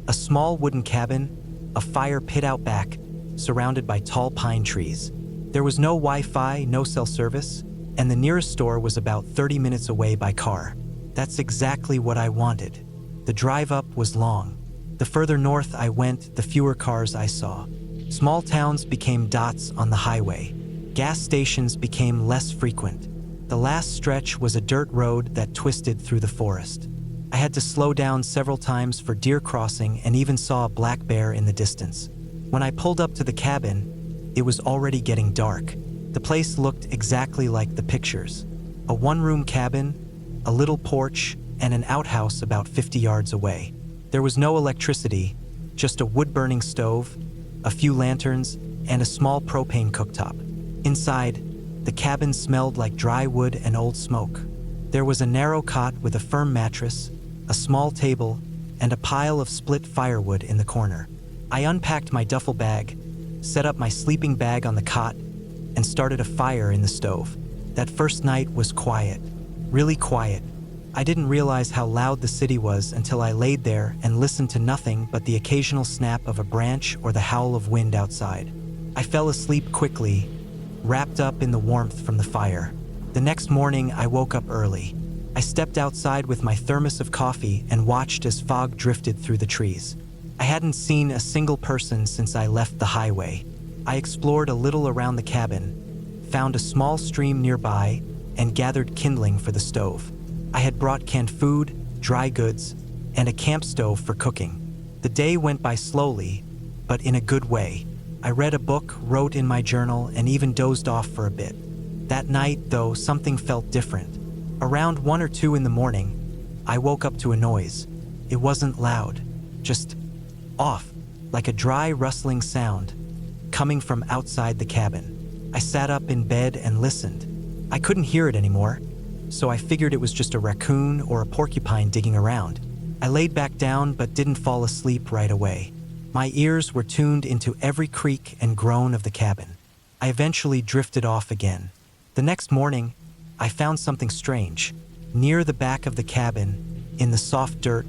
A small wooden cabin, a fire pit out back, surrounded by tall pine trees. There was no Wi-Fi, no cell service, and the nearest store was about 30 minutes away by car. That's exactly what I wanted. The drive up was long. The further north I went, the fewer cars I saw. Small towns became dots on the highway. Gas stations became less frequent. The last stretch was a dirt road that twisted through the forest. I had to slow down several times for deer crossing and even saw a black bear in the distance. When I pulled up to the cabin, it was already getting dark. The place looked exactly like the pictures. A one-room cabin, a little porch, and an outhouse about 50 yards away. There was no electricity, just a wood-burning stove, a few lanterns, and a small propane cooktop. Inside, the cabin smelled like dry wood and old smoke. There was a narrow cot with a firm mattress, a small table, and a pile of split firewood in the corner. I unpacked my duffel bag, set up my sleeping bag on the cot, and started a fire in the stove. That first night was quiet, really quiet. I didn't realize how loud the city was until I laid there and listened to nothing but the occasional snap of a branch or the howl of wind outside. I fell asleep quickly, wrapped up in the warmth from the fire. The next morning, I woke up early. I stepped outside with my thermos of coffee and watched as fog drifted through the trees. I hadn't seen a single person since I left the highway. I explored a little around the cabin, found a small stream nearby, and gathered kindling for the stove. I had brought canned food, dry goods, and a camp stove for cooking. The day went by slowly, but in a good way. I read a book, wrote in my journal, and even dozed off for a bit. That night, though, something felt different. Around 1 or 2 in the morning, I woke up to a noise. It wasn't loud, just off, like a dry rustling sound, coming from outside the cabin. I sat up in bed and listened. I couldn't hear it anymore, so I figured it was just a raccoon or a porcupine digging around. I laid back down but didn't fall asleep right away. My ears were tuned into every creak and groan of the cabin. I eventually drifted off again. The next morning, I found something strange. Near the back of the cabin, in the soft dirt,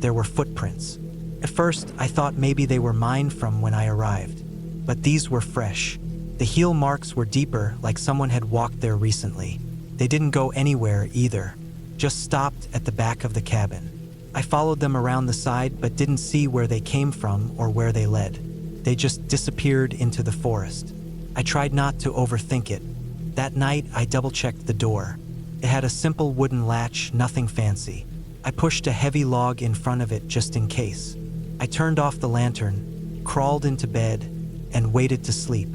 there were footprints. At first, I thought maybe they were mine from when I arrived, but these were fresh. The heel marks were deeper, like someone had walked there recently. They didn't go anywhere either, just stopped at the back of the cabin. I followed them around the side but didn't see where they came from or where they led. They just disappeared into the forest. I tried not to overthink it. That night, I double-checked the door. It had a simple wooden latch, nothing fancy. I pushed a heavy log in front of it just in case. I turned off the lantern, crawled into bed, and waited to sleep.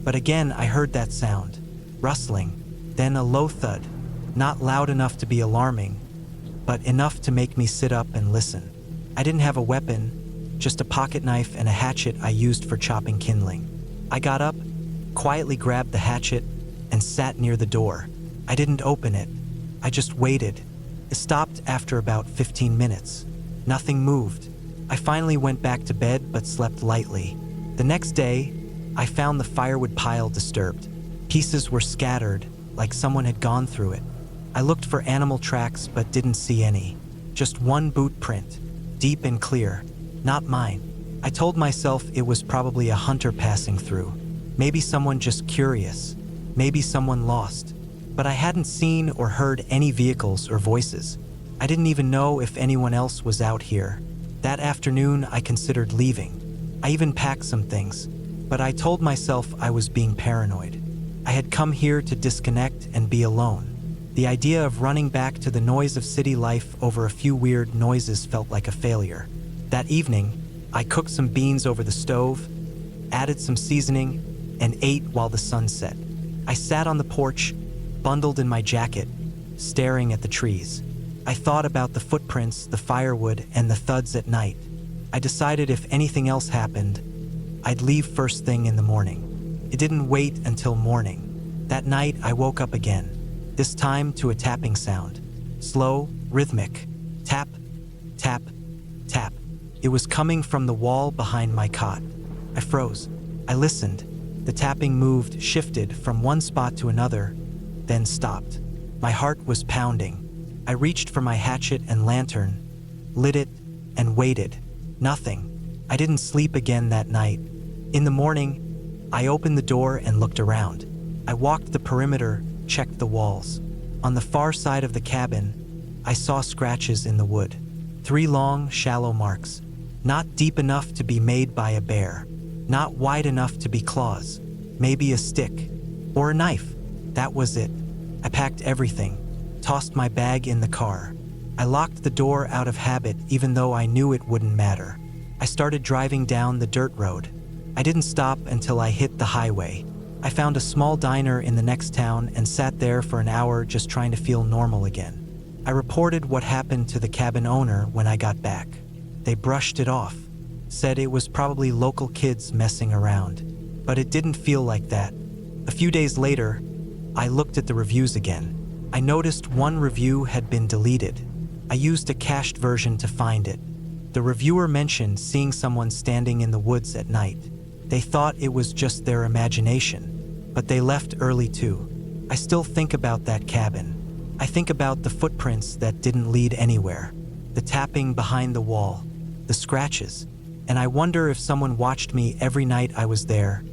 But again, I heard that sound, rustling, then a low thud, not loud enough to be alarming, but enough to make me sit up and listen. I didn't have a weapon, just a pocket knife and a hatchet I used for chopping kindling. I got up, quietly grabbed the hatchet, and sat near the door. I didn't open it. I just waited. It stopped after about 15 minutes. Nothing moved. I finally went back to bed but slept lightly. The next day, I found the firewood pile disturbed. Pieces were scattered, like someone had gone through it. I looked for animal tracks but didn't see any. Just one boot print, deep and clear. Not mine. I told myself it was probably a hunter passing through. Maybe someone just curious. Maybe someone lost. But I hadn't seen or heard any vehicles or voices. I didn't even know if anyone else was out here. That afternoon, I considered leaving. I even packed some things, but I told myself I was being paranoid. I had come here to disconnect and be alone. The idea of running back to the noise of city life over a few weird noises felt like a failure. That evening, I cooked some beans over the stove, added some seasoning, and ate while the sun set. I sat on the porch, bundled in my jacket, staring at the trees. I thought about the footprints, the firewood, and the thuds at night. I decided if anything else happened, I'd leave first thing in the morning. It didn't wait until morning. That night, I woke up again, this time to a tapping sound. Slow, rhythmic. Tap, tap, tap. It was coming from the wall behind my cot. I froze. I listened. The tapping moved, shifted from one spot to another, then stopped. My heart was pounding. I reached for my hatchet and lantern, lit it, and waited. Nothing. I didn't sleep again that night. In the morning, I opened the door and looked around. I walked the perimeter, checked the walls. On the far side of the cabin, I saw scratches in the wood. 3 long, shallow marks. Not deep enough to be made by a bear. Not wide enough to be claws. Maybe a stick. Or a knife. That was it. I packed everything. Tossed my bag in the car. I locked the door out of habit even though I knew it wouldn't matter. I started driving down the dirt road. I didn't stop until I hit the highway. I found a small diner in the next town and sat there for an hour just trying to feel normal again. I reported what happened to the cabin owner when I got back. They brushed it off, said it was probably local kids messing around. But it didn't feel like that. A few days later, I looked at the reviews again. I noticed one review had been deleted. I used a cached version to find it. The reviewer mentioned seeing someone standing in the woods at night. They thought it was just their imagination, but they left early too. I still think about that cabin. I think about the footprints that didn't lead anywhere, the tapping behind the wall, the scratches, and I wonder if someone watched me every night I was there,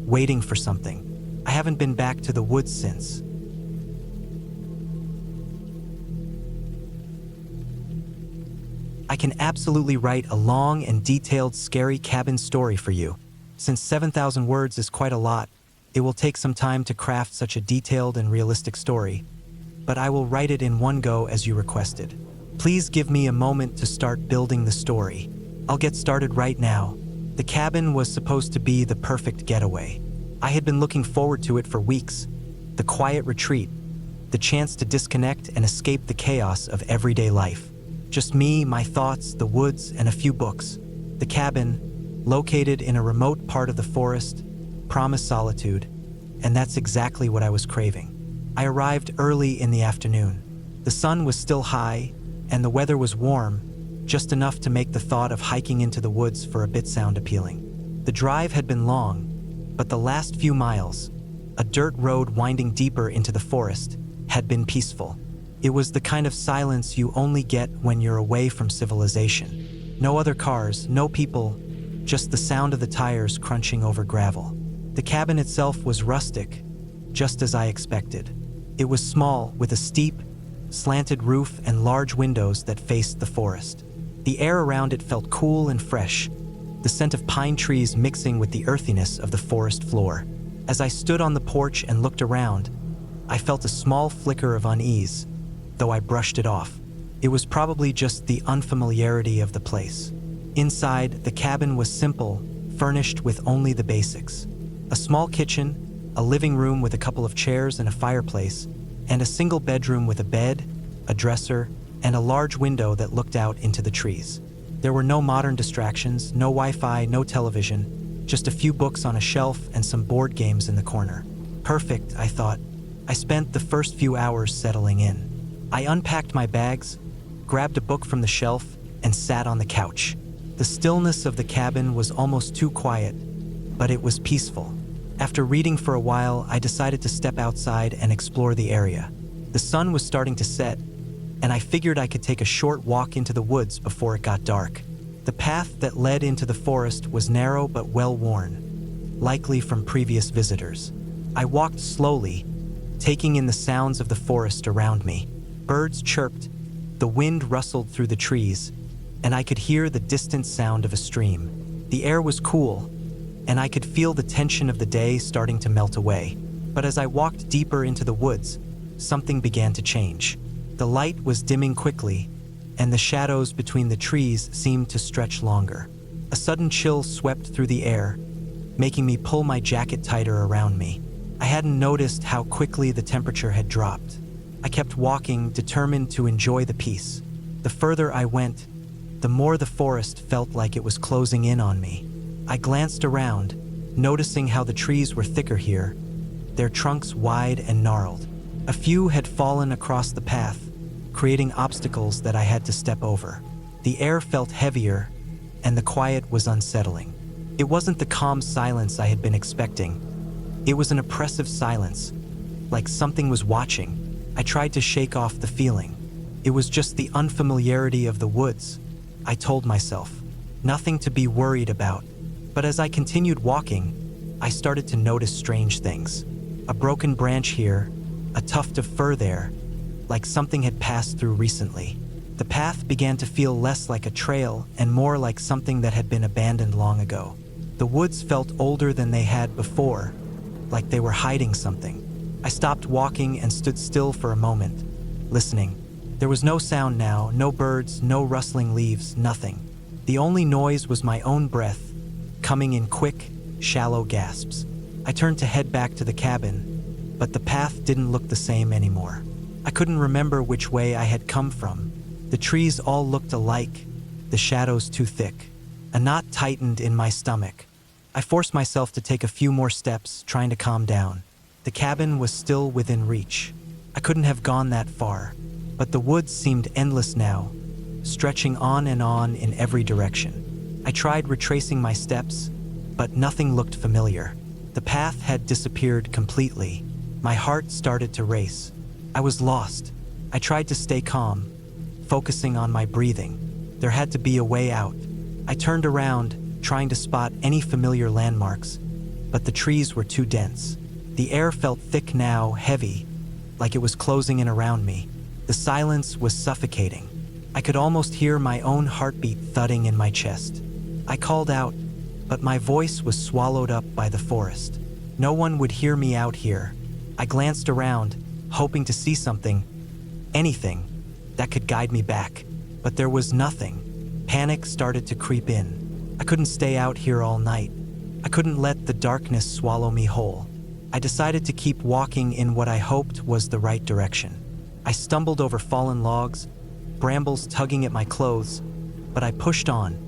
waiting for something. I haven't been back to the woods since. I can absolutely write a long and detailed scary cabin story for you. Since 7,000 words is quite a lot, it will take some time to craft such a detailed and realistic story, but I will write it in one go as you requested. Please give me a moment to start building the story. I'll get started right now. The cabin was supposed to be the perfect getaway. I had been looking forward to it for weeks. The quiet retreat, the chance to disconnect and escape the chaos of everyday life. Just me, my thoughts, the woods, and a few books. The cabin, located in a remote part of the forest, promised solitude, and that's exactly what I was craving. I arrived early in the afternoon. The sun was still high, and the weather was warm, just enough to make the thought of hiking into the woods for a bit sound appealing. The drive had been long, but the last few miles, a dirt road winding deeper into the forest, had been peaceful. It was the kind of silence you only get when you're away from civilization. No other cars, no people, just the sound of the tires crunching over gravel. The cabin itself was rustic, just as I expected. It was small, with a steep, slanted roof and large windows that faced the forest. The air around it felt cool and fresh, the scent of pine trees mixing with the earthiness of the forest floor. As I stood on the porch and looked around, I felt a small flicker of unease, though I brushed it off. It was probably just the unfamiliarity of the place. Inside, the cabin was simple, furnished with only the basics. A small kitchen, a living room with a couple of chairs and a fireplace, and a single bedroom with a bed, a dresser, and a large window that looked out into the trees. There were no modern distractions, no Wi-Fi, no television, just a few books on a shelf and some board games in the corner. Perfect, I thought. I spent the first few hours settling in. I unpacked my bags, grabbed a book from the shelf, and sat on the couch. The stillness of the cabin was almost too quiet, but it was peaceful. After reading for a while, I decided to step outside and explore the area. The sun was starting to set, and I figured I could take a short walk into the woods before it got dark. The path that led into the forest was narrow but well-worn, likely from previous visitors. I walked slowly, taking in the sounds of the forest around me. Birds chirped, the wind rustled through the trees, and I could hear the distant sound of a stream. The air was cool, and I could feel the tension of the day starting to melt away. But as I walked deeper into the woods, something began to change. The light was dimming quickly, and the shadows between the trees seemed to stretch longer. A sudden chill swept through the air, making me pull my jacket tighter around me. I hadn't noticed how quickly the temperature had dropped. I kept walking, determined to enjoy the peace. The further I went, the more the forest felt like it was closing in on me. I glanced around, noticing how the trees were thicker here, their trunks wide and gnarled. A few had fallen across the path, creating obstacles that I had to step over. The air felt heavier, and the quiet was unsettling. It wasn't the calm silence I had been expecting. It was an oppressive silence, like something was watching. I tried to shake off the feeling. It was just the unfamiliarity of the woods, I told myself. Nothing to be worried about. But as I continued walking, I started to notice strange things. A broken branch here, a tuft of fur there, like something had passed through recently. The path began to feel less like a trail and more like something that had been abandoned long ago. The woods felt older than they had before, like they were hiding something. I stopped walking and stood still for a moment, listening. There was no sound now, no birds, no rustling leaves, nothing. The only noise was my own breath, coming in quick, shallow gasps. I turned to head back to the cabin, but the path didn't look the same anymore. I couldn't remember which way I had come from. The trees all looked alike, the shadows too thick. A knot tightened in my stomach. I forced myself to take a few more steps, trying to calm down. The cabin was still within reach. I couldn't have gone that far, but the woods seemed endless now, stretching on and on in every direction. I tried retracing my steps, but nothing looked familiar. The path had disappeared completely. My heart started to race. I was lost. I tried to stay calm, focusing on my breathing. There had to be a way out. I turned around, trying to spot any familiar landmarks, but the trees were too dense. The air felt thick now, heavy, like it was closing in around me. The silence was suffocating. I could almost hear my own heartbeat thudding in my chest. I called out, but my voice was swallowed up by the forest. No one would hear me out here. I glanced around, hoping to see something, anything, that could guide me back. But there was nothing. Panic started to creep in. I couldn't stay out here all night. I couldn't let the darkness swallow me whole. I decided to keep walking in what I hoped was the right direction. I stumbled over fallen logs, brambles tugging at my clothes, but I pushed on,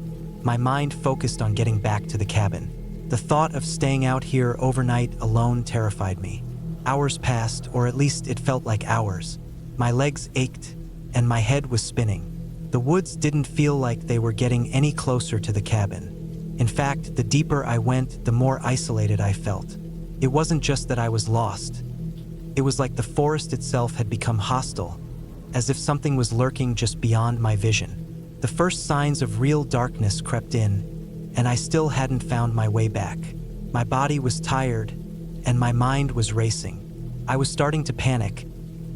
my mind focused on getting back to the cabin. The thought of staying out here overnight alone terrified me. Hours passed, or at least it felt like hours. My legs ached, and my head was spinning. The woods didn't feel like they were getting any closer to the cabin. In fact, the deeper I went, the more isolated I felt. It wasn't just that I was lost. It was like the forest itself had become hostile, as if something was lurking just beyond my vision. The first signs of real darkness crept in, and I still hadn't found my way back. My body was tired, and my mind was racing. I was starting to panic,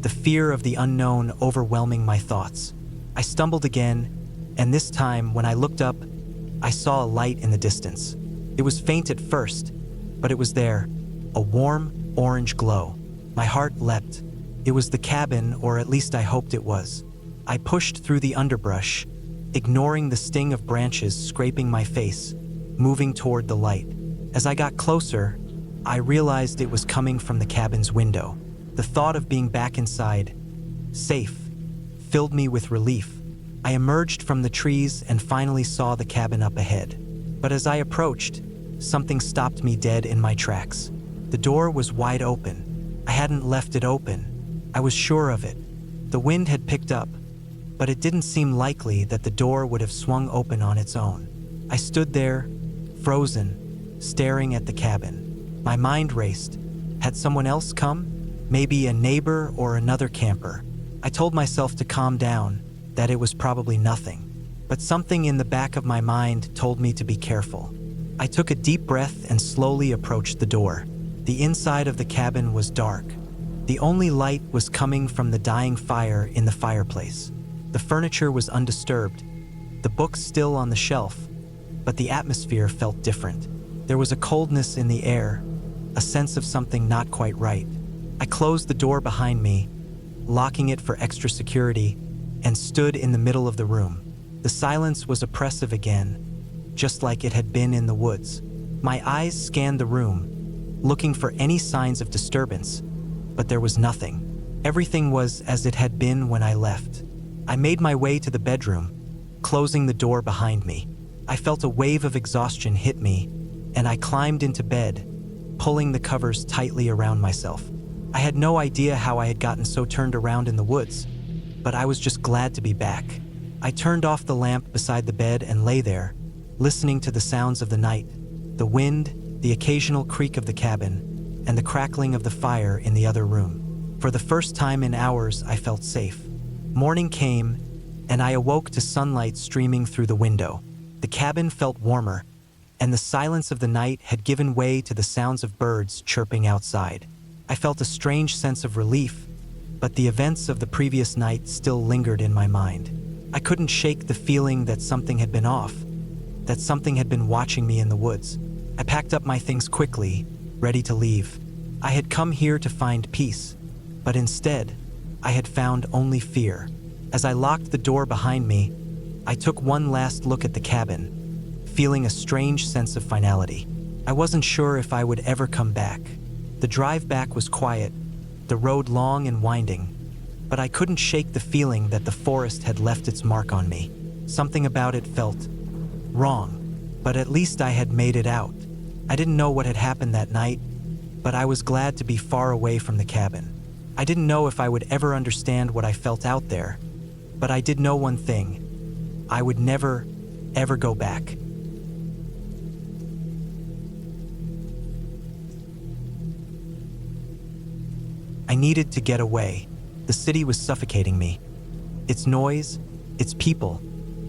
the fear of the unknown overwhelming my thoughts. I stumbled again, and this time, when I looked up, I saw a light in the distance. It was faint at first, but it was there, a warm, orange glow. My heart leapt. It was the cabin, or at least I hoped it was. I pushed through the underbrush, ignoring the sting of branches scraping my face, moving toward the light. As I got closer, I realized it was coming from the cabin's window. The thought of being back inside, safe, filled me with relief. I emerged from the trees and finally saw the cabin up ahead. But as I approached, something stopped me dead in my tracks. The door was wide open. I hadn't left it open. I was sure of it. The wind had picked up, but it didn't seem likely that the door would have swung open on its own. I stood there, frozen, staring at the cabin. My mind raced. Had someone else come? Maybe a neighbor or another camper. I told myself to calm down, that it was probably nothing. But something in the back of my mind told me to be careful. I took a deep breath and slowly approached the door. The inside of the cabin was dark. The only light was coming from the dying fire in the fireplace. The furniture was undisturbed, the books still on the shelf, but the atmosphere felt different. There was a coldness in the air, a sense of something not quite right. I closed the door behind me, locking it for extra security, and stood in the middle of the room. The silence was oppressive again, just like it had been in the woods. My eyes scanned the room, looking for any signs of disturbance, but there was nothing. Everything was as it had been when I left. I made my way to the bedroom, closing the door behind me. I felt a wave of exhaustion hit me, and I climbed into bed, pulling the covers tightly around myself. I had no idea how I had gotten so turned around in the woods, but I was just glad to be back. I turned off the lamp beside the bed and lay there, listening to the sounds of the night, the wind, the occasional creak of the cabin, and the crackling of the fire in the other room. For the first time in hours, I felt safe. Morning came, and I awoke to sunlight streaming through the window. The cabin felt warmer, and the silence of the night had given way to the sounds of birds chirping outside. I felt a strange sense of relief, but the events of the previous night still lingered in my mind. I couldn't shake the feeling that something had been off, that something had been watching me in the woods. I packed up my things quickly, ready to leave. I had come here to find peace, but instead, I had found only fear. As I locked the door behind me, I took one last look at the cabin, feeling a strange sense of finality. I wasn't sure if I would ever come back. The drive back was quiet, the road long and winding, but I couldn't shake the feeling that the forest had left its mark on me. Something about it felt wrong, but at least I had made it out. I didn't know what had happened that night, but I was glad to be far away from the cabin. I didn't know if I would ever understand what I felt out there, but I did know one thing: I would never, ever go back. I needed to get away. The city was suffocating me. Its noise, its people,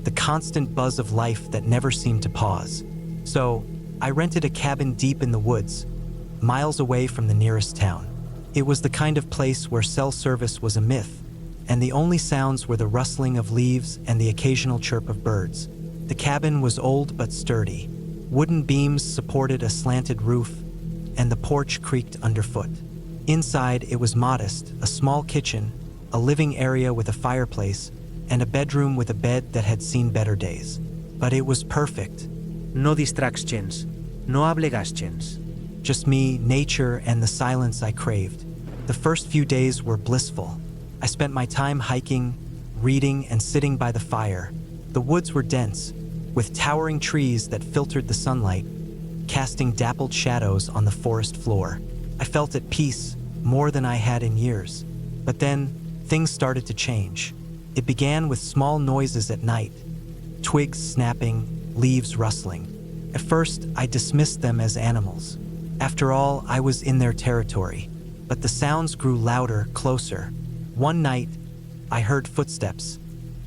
the constant buzz of life that never seemed to pause. So, I rented a cabin deep in the woods, miles away from the nearest town. It was the kind of place where cell service was a myth, and the only sounds were the rustling of leaves and the occasional chirp of birds. The cabin was old but sturdy. Wooden beams supported a slanted roof, and the porch creaked underfoot. Inside, it was modest: a small kitchen, a living area with a fireplace, and a bedroom with a bed that had seen better days. But it was perfect. No distractions, no obligations. Just me, nature, and the silence I craved. The first few days were blissful. I spent my time hiking, reading, and sitting by the fire. The woods were dense, with towering trees that filtered the sunlight, casting dappled shadows on the forest floor. I felt at peace, more than I had in years. But then, things started to change. It began with small noises at night, twigs snapping, leaves rustling. At first, I dismissed them as animals. After all, I was in their territory. But the sounds grew louder, closer. One night, I heard footsteps.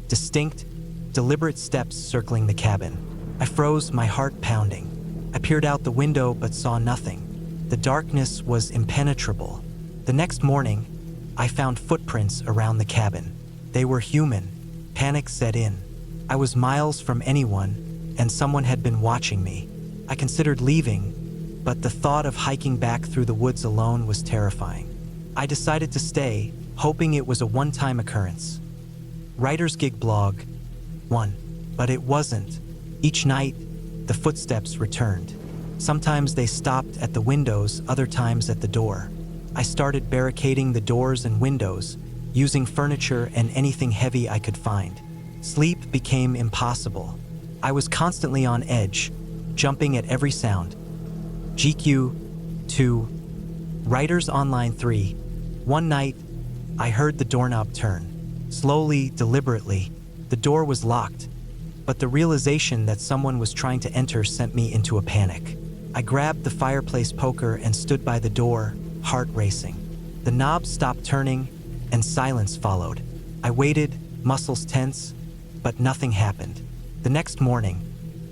Distinct, deliberate steps circling the cabin. I froze, my heart pounding. I peered out the window but saw nothing. The darkness was impenetrable. The next morning, I found footprints around the cabin. They were human. Panic set in. I was miles from anyone, and someone had been watching me. I considered leaving, but the thought of hiking back through the woods alone was terrifying. I decided to stay, hoping it was a one-time occurrence. Writer's Gig blog 1. But it wasn't. Each night, the footsteps returned. Sometimes they stopped at the windows, other times at the door. I started barricading the doors and windows, using furniture and anything heavy I could find. Sleep became impossible. I was constantly on edge, jumping at every sound. GQ 2, Writers Online 3. One night, I heard the doorknob turn. Slowly, deliberately, the door was locked, but the realization that someone was trying to enter sent me into a panic. I grabbed the fireplace poker and stood by the door, heart racing. The knob stopped turning, and silence followed. I waited, muscles tense, but nothing happened. The next morning,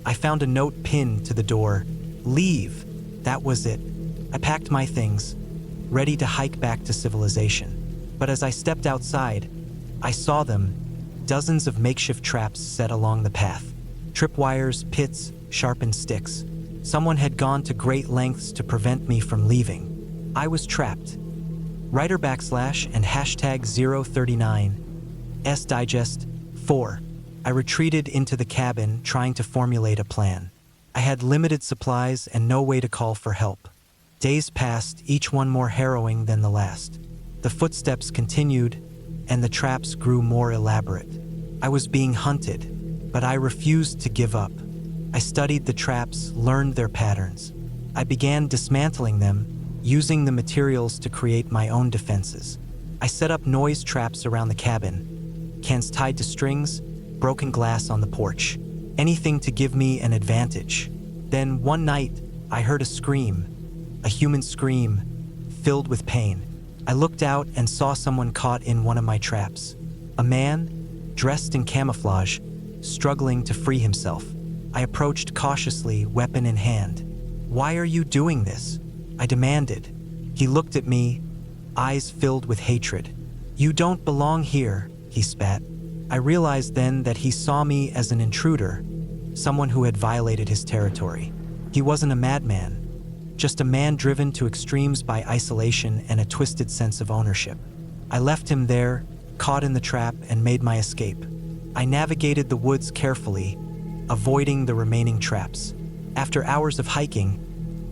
I found a note pinned to the door. Leave. That was it. I packed my things, ready to hike back to civilization. But as I stepped outside, I saw them, dozens of makeshift traps set along the path. Tripwires, pits, sharpened sticks. Someone had gone to great lengths to prevent me from leaving. I was trapped. Writer / and hashtag 039 S Digest 4. I retreated into the cabin, trying to formulate a plan. I had limited supplies and no way to call for help. Days passed, each one more harrowing than the last. The footsteps continued, and the traps grew more elaborate. I was being hunted, but I refused to give up. I studied the traps, learned their patterns. I began dismantling them, using the materials to create my own defenses. I set up noise traps around the cabin, cans tied to strings, broken glass on the porch, anything to give me an advantage. Then one night, I heard a scream, a human scream, filled with pain. I looked out and saw someone caught in one of my traps. A man, dressed in camouflage, struggling to free himself. I approached cautiously, weapon in hand. "Why are you doing this?" I demanded. He looked at me, eyes filled with hatred. "You don't belong here," he spat. I realized then that he saw me as an intruder, someone who had violated his territory. He wasn't a madman, just a man driven to extremes by isolation and a twisted sense of ownership. I left him there, caught in the trap, and made my escape. I navigated the woods carefully, avoiding the remaining traps. After hours of hiking,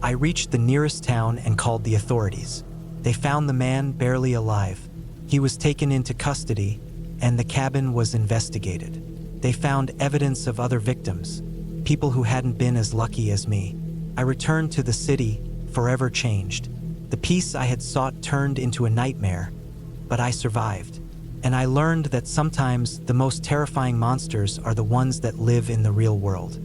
I reached the nearest town and called the authorities. They found the man barely alive. He was taken into custody, and the cabin was investigated. They found evidence of other victims, people who hadn't been as lucky as me. I returned to the city, forever changed. The peace I had sought turned into a nightmare, but I survived. And I learned that sometimes the most terrifying monsters are the ones that live in the real world.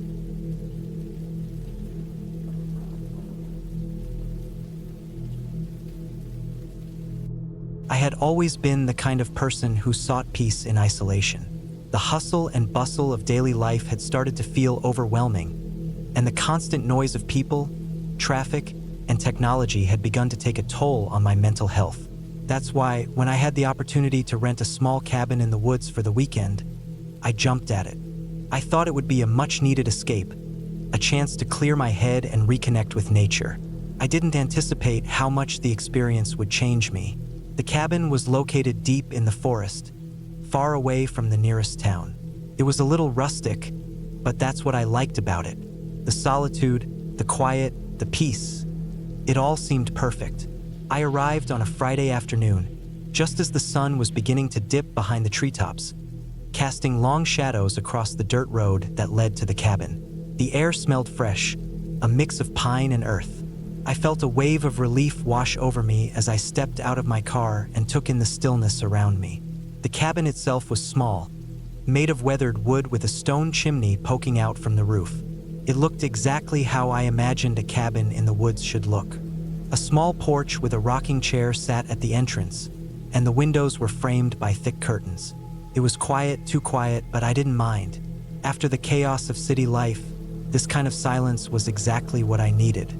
I had always been the kind of person who sought peace in isolation. The hustle and bustle of daily life had started to feel overwhelming, and the constant noise of people, traffic, and technology had begun to take a toll on my mental health. That's why, when I had the opportunity to rent a small cabin in the woods for the weekend, I jumped at it. I thought it would be a much-needed escape, a chance to clear my head and reconnect with nature. I didn't anticipate how much the experience would change me. The cabin was located deep in the forest, far away from the nearest town. It was a little rustic, but that's what I liked about it. The solitude, the quiet, the peace. It all seemed perfect. I arrived on a Friday afternoon, just as the sun was beginning to dip behind the treetops, casting long shadows across the dirt road that led to the cabin. The air smelled fresh, a mix of pine and earth. I felt a wave of relief wash over me as I stepped out of my car and took in the stillness around me. The cabin itself was small, made of weathered wood with a stone chimney poking out from the roof. It looked exactly how I imagined a cabin in the woods should look. A small porch with a rocking chair sat at the entrance, and the windows were framed by thick curtains. It was quiet, too quiet, but I didn't mind. After the chaos of city life, this kind of silence was exactly what I needed.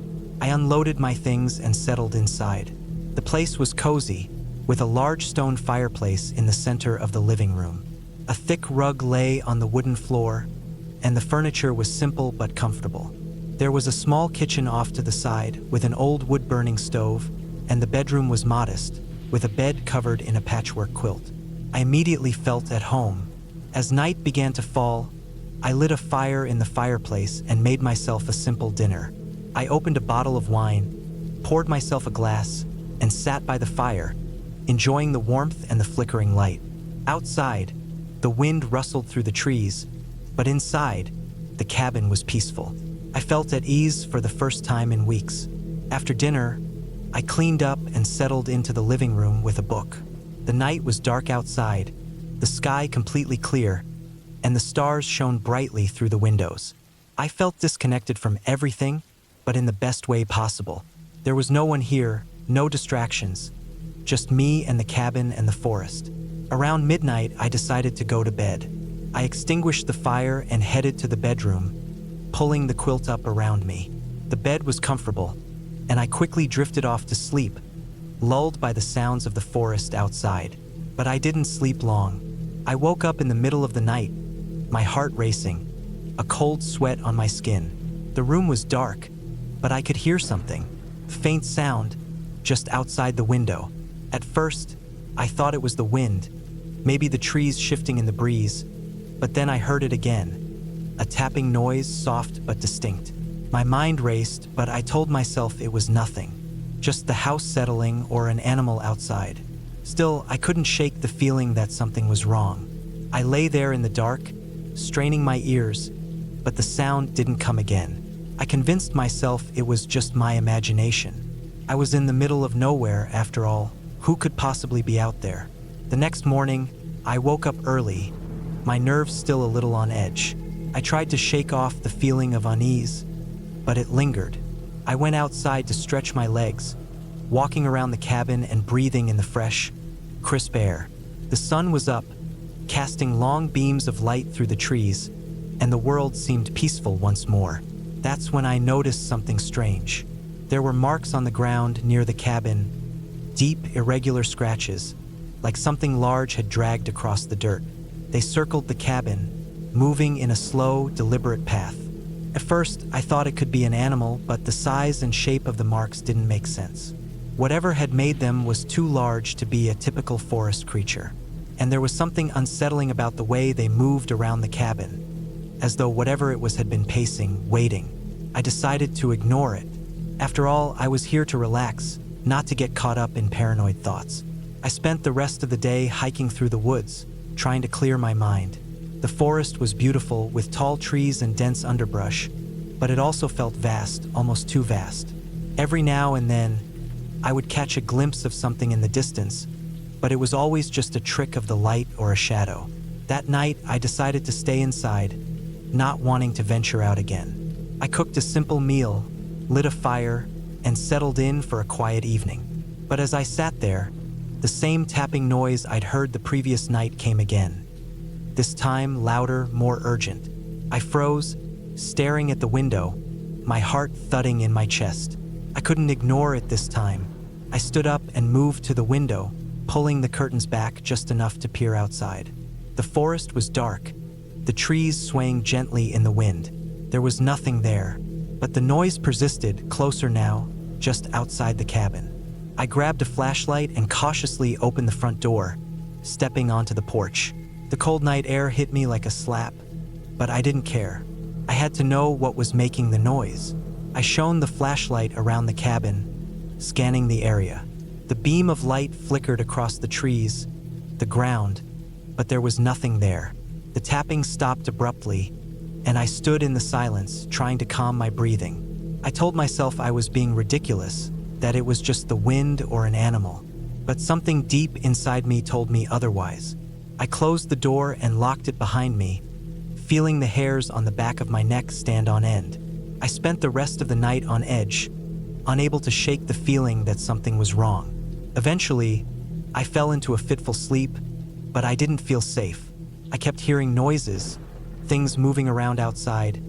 I unloaded my things and settled inside. The place was cozy, with a large stone fireplace in the center of the living room. A thick rug lay on the wooden floor, and the furniture was simple but comfortable. There was a small kitchen off to the side, with an old wood-burning stove, and the bedroom was modest, with a bed covered in a patchwork quilt. I immediately felt at home. As night began to fall, I lit a fire in the fireplace and made myself a simple dinner. I opened a bottle of wine, poured myself a glass, and sat by the fire, enjoying the warmth and the flickering light. Outside, The wind rustled through the trees, but inside, the cabin was peaceful. I felt at ease for the first time in weeks. After dinner, I cleaned up and settled into the living room with a book. The night was dark outside, the sky completely clear, and the stars shone brightly through the windows. I felt disconnected from everything, but in the best way possible. There was no one here, no distractions, just me and the cabin and the forest. Around midnight, I decided to go to bed. I extinguished the fire and headed to the bedroom, pulling the quilt up around me. The bed was comfortable, and I quickly drifted off to sleep, lulled by the sounds of the forest outside. But I didn't sleep long. I woke up in the middle of the night, my heart racing, a cold sweat on my skin. The room was dark, but I could hear something, a faint sound, just outside the window. At first, I thought it was the wind, maybe the trees shifting in the breeze, but then I heard it again, a tapping noise, soft but distinct. My mind raced, but I told myself it was nothing, just the house settling or an animal outside. Still, I couldn't shake the feeling that something was wrong. I lay there in the dark, straining my ears, but the sound didn't come again. I convinced myself it was just my imagination. I was in the middle of nowhere after all. Who could possibly be out there? The next morning, I woke up early, my nerves still a little on edge. I tried to shake off the feeling of unease, but it lingered. I went outside to stretch my legs, walking around the cabin and breathing in the fresh, crisp air. The sun was up, casting long beams of light through the trees, and the world seemed peaceful once more. That's when I noticed something strange. There were marks on the ground near the cabin, deep, irregular scratches, like something large had dragged across the dirt. They circled the cabin, moving in a slow, deliberate path. At first, I thought it could be an animal, but the size and shape of the marks didn't make sense. Whatever had made them was too large to be a typical forest creature. And there was something unsettling about the way they moved around the cabin, as though whatever it was had been pacing, waiting. I decided to ignore it. After all, I was here to relax, not to get caught up in paranoid thoughts. I spent the rest of the day hiking through the woods, trying to clear my mind. The forest was beautiful, with tall trees and dense underbrush, but it also felt vast, almost too vast. Every now and then, I would catch a glimpse of something in the distance, but it was always just a trick of the light or a shadow. That night, I decided to stay inside, not wanting to venture out again. I cooked a simple meal, lit a fire, and settled in for a quiet evening. But as I sat there, the same tapping noise I'd heard the previous night came again. This time louder, more urgent. I froze, staring at the window, my heart thudding in my chest. I couldn't ignore it this time. I stood up and moved to the window, pulling the curtains back just enough to peer outside. The forest was dark, the trees swaying gently in the wind. There was nothing there, but the noise persisted, closer now, just outside the cabin. I grabbed a flashlight and cautiously opened the front door, stepping onto the porch. The cold night air hit me like a slap, but I didn't care. I had to know what was making the noise. I shone the flashlight around the cabin, scanning the area. The beam of light flickered across the trees, the ground, but there was nothing there. The tapping stopped abruptly, and I stood in the silence, trying to calm my breathing. I told myself I was being ridiculous, that it was just the wind or an animal. But something deep inside me told me otherwise. I closed the door and locked it behind me, feeling the hairs on the back of my neck stand on end. I spent the rest of the night on edge, unable to shake the feeling that something was wrong. Eventually, I fell into a fitful sleep, but I didn't feel safe. I kept hearing noises, things moving around outside,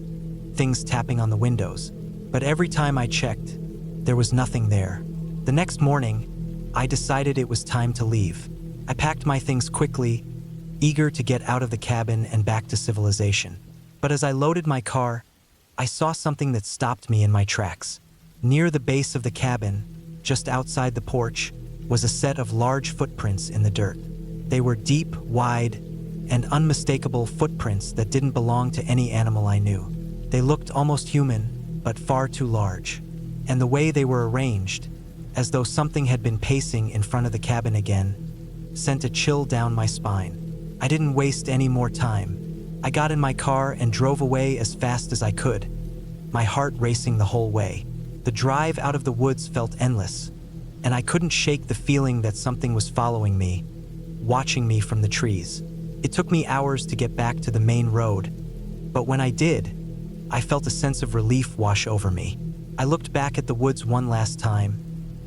things tapping on the windows. But every time I checked, there was nothing there. The next morning, I decided it was time to leave. I packed my things quickly, eager to get out of the cabin and back to civilization. But as I loaded my car, I saw something that stopped me in my tracks. Near the base of the cabin, just outside the porch, was a set of large footprints in the dirt. They were deep, wide, and unmistakable footprints that didn't belong to any animal I knew. They looked almost human, but far too large. And the way they were arranged, as though something had been pacing in front of the cabin again, sent a chill down my spine. I didn't waste any more time. I got in my car and drove away as fast as I could, my heart racing the whole way. The drive out of the woods felt endless, and I couldn't shake the feeling that something was following me, watching me from the trees. It took me hours to get back to the main road, but when I did, I felt a sense of relief wash over me. I looked back at the woods one last time,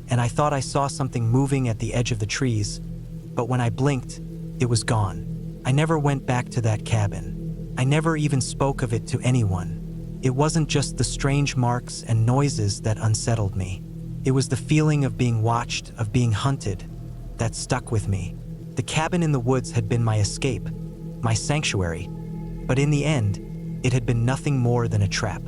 and I thought I saw something moving at the edge of the trees, but when I blinked, it was gone. I never went back to that cabin. I never even spoke of it to anyone. It wasn't just the strange marks and noises that unsettled me. It was the feeling of being watched, of being hunted, that stuck with me. The cabin in the woods had been my escape, my sanctuary, but in the end, it had been nothing more than a trap.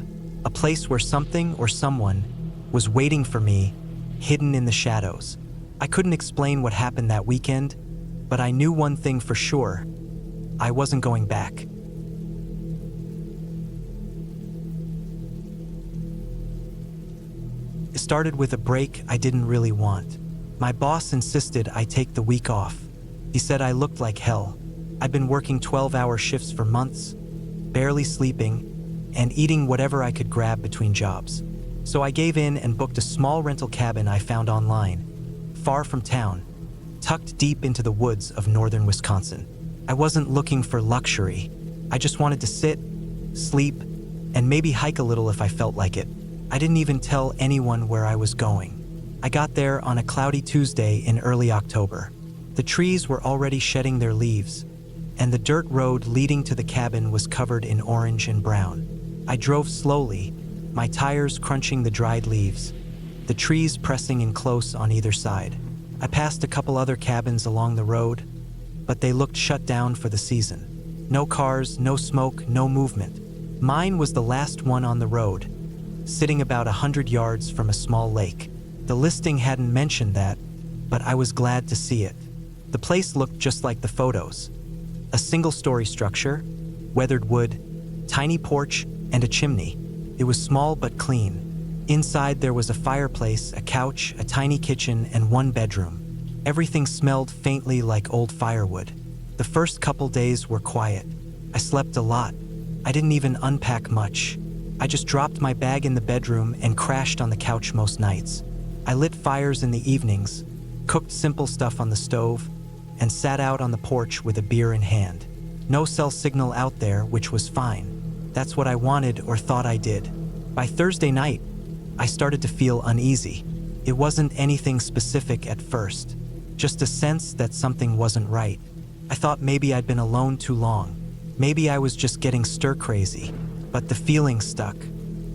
A place where something or someone was waiting for me, hidden in the shadows. I couldn't explain what happened that weekend, but I knew one thing for sure. I wasn't going back. It started with a break I didn't really want. My boss insisted I take the week off. He said I looked like hell. I'd been working 12-hour shifts for months, barely sleeping, and eating whatever I could grab between jobs. So I gave in and booked a small rental cabin I found online, far from town, tucked deep into the woods of northern Wisconsin. I wasn't looking for luxury. I just wanted to sit, sleep, and maybe hike a little if I felt like it. I didn't even tell anyone where I was going. I got there on a cloudy Tuesday in early October. The trees were already shedding their leaves, and the dirt road leading to the cabin was covered in orange and brown. I drove slowly, my tires crunching the dried leaves, the trees pressing in close on either side. I passed a couple other cabins along the road, but they looked shut down for the season. No cars, no smoke, no movement. Mine was the last one on the road, sitting about 100 yards from a small lake. The listing hadn't mentioned that, but I was glad to see it. The place looked just like the photos. A single-story structure, weathered wood, tiny porch, and a chimney. It was small but clean. Inside there was a fireplace, a couch, a tiny kitchen, and one bedroom. Everything smelled faintly like old firewood. The first couple days were quiet. I slept a lot. I didn't even unpack much. I just dropped my bag in the bedroom and crashed on the couch most nights. I lit fires in the evenings, cooked simple stuff on the stove, and sat out on the porch with a beer in hand. No cell signal out there, which was fine. That's what I wanted or thought I did. By Thursday night, I started to feel uneasy. It wasn't anything specific at first, just a sense that something wasn't right. I thought maybe I'd been alone too long. Maybe I was just getting stir-crazy, but the feeling stuck.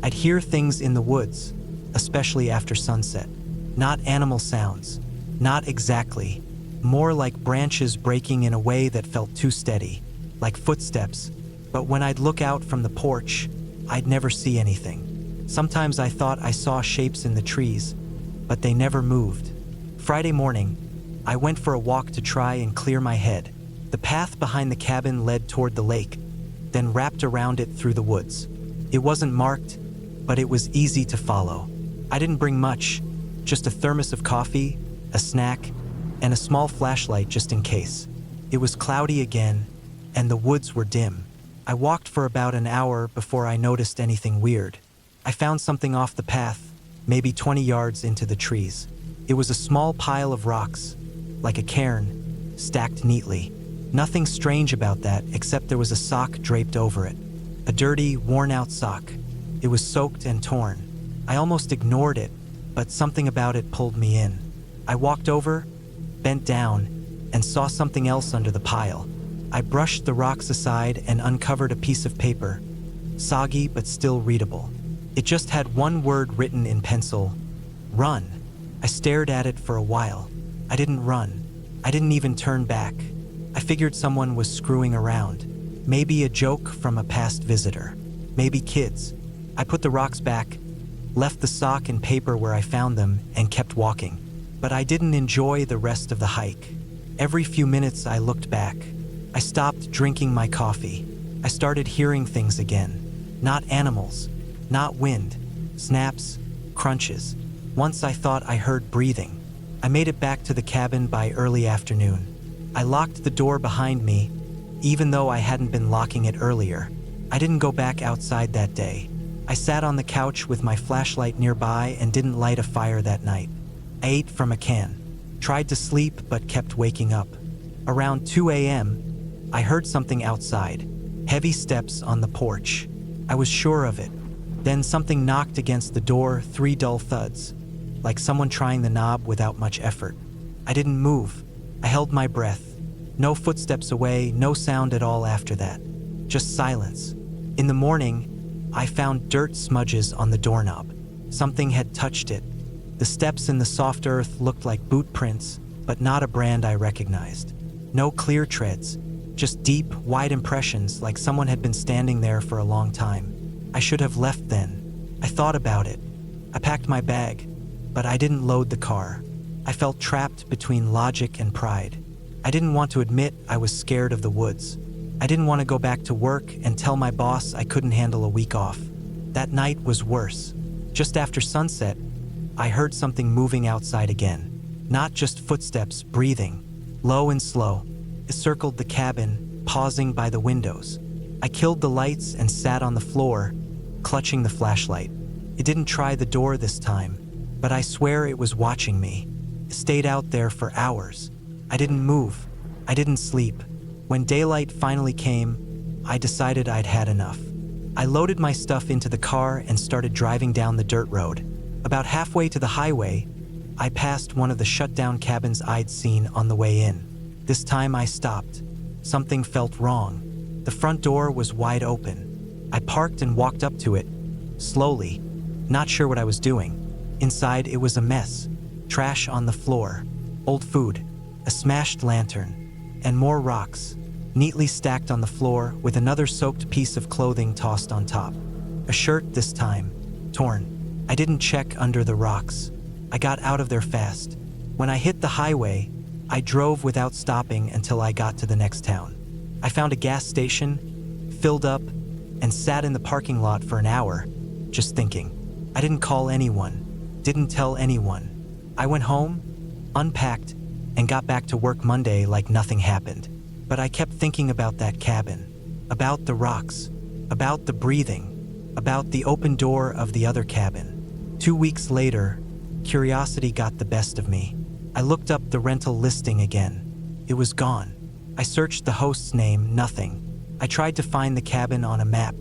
I'd hear things in the woods, especially after sunset. Not animal sounds, not exactly. More like branches breaking in a way that felt too steady, like footsteps. But when I'd look out from the porch, I'd never see anything. Sometimes I thought I saw shapes in the trees, but they never moved. Friday morning, I went for a walk to try and clear my head. The path behind the cabin led toward the lake, then wrapped around it through the woods. It wasn't marked, but it was easy to follow. I didn't bring much, just a thermos of coffee, a snack, and a small flashlight just in case. It was cloudy again, and the woods were dim. I walked for about an hour before I noticed anything weird. I found something off the path, maybe 20 yards into the trees. It was a small pile of rocks, like a cairn, stacked neatly. Nothing strange about that, except there was a sock draped over it. A dirty, worn-out sock. It was soaked and torn. I almost ignored it, but something about it pulled me in. I walked over, bent down, and saw something else under the pile. I brushed the rocks aside and uncovered a piece of paper, soggy but still readable. It just had one word written in pencil: run. I stared at it for a while. I didn't run. I didn't even turn back. I figured someone was screwing around. Maybe a joke from a past visitor. Maybe kids. I put the rocks back, left the sock and paper where I found them, and kept walking. But I didn't enjoy the rest of the hike. Every few minutes I looked back. I stopped drinking my coffee. I started hearing things again. Not animals, not wind, snaps, crunches. Once I thought I heard breathing. I made it back to the cabin by early afternoon. I locked the door behind me even though I hadn't been locking it earlier. I didn't go back outside that day. I sat on the couch with my flashlight nearby and didn't light a fire that night. I ate from a can, tried to sleep but kept waking up. Around 2 a.m., I heard something outside, heavy steps on the porch. I was sure of it. Then something knocked against the door, 3 dull thuds, like someone trying the knob without much effort. I didn't move. I held my breath. No footsteps away, no sound at all after that. Just silence. In the morning, I found dirt smudges on the doorknob. Something had touched it. The steps in the soft earth looked like boot prints, but not a brand I recognized. No clear treads, just deep, wide impressions like someone had been standing there for a long time. I should have left then. I thought about it. I packed my bag, but I didn't load the car. I felt trapped between logic and pride. I didn't want to admit I was scared of the woods. I didn't want to go back to work and tell my boss I couldn't handle a week off. That night was worse. Just after sunset, I heard something moving outside again. Not just footsteps, breathing, low and slow. It circled the cabin, pausing by the windows. I killed the lights and sat on the floor, clutching the flashlight. It didn't try the door this time, but I swear it was watching me. It stayed out there for hours. I didn't move. I didn't sleep. When daylight finally came, I decided I'd had enough. I loaded my stuff into the car and started driving down the dirt road. About halfway to the highway, I passed one of the shut-down cabins I'd seen on the way in. This time I stopped. Something felt wrong. The front door was wide open. I parked and walked up to it, slowly, not sure what I was doing. Inside, it was a mess. Trash on the floor, old food, a smashed lantern, and more rocks, neatly stacked on the floor with another soaked piece of clothing tossed on top. A shirt this time, torn. I didn't check under the rocks. I got out of there fast. When I hit the highway, I drove without stopping until I got to the next town. I found a gas station, filled up, and sat in the parking lot for an hour, just thinking. I didn't call anyone, didn't tell anyone. I went home, unpacked, and got back to work Monday like nothing happened. But I kept thinking about that cabin, about the rocks, about the breathing, about the open door of the other cabin. 2 weeks later, curiosity got the best of me. I looked up the rental listing again. It was gone. I searched the host's name, nothing. I tried to find the cabin on a map,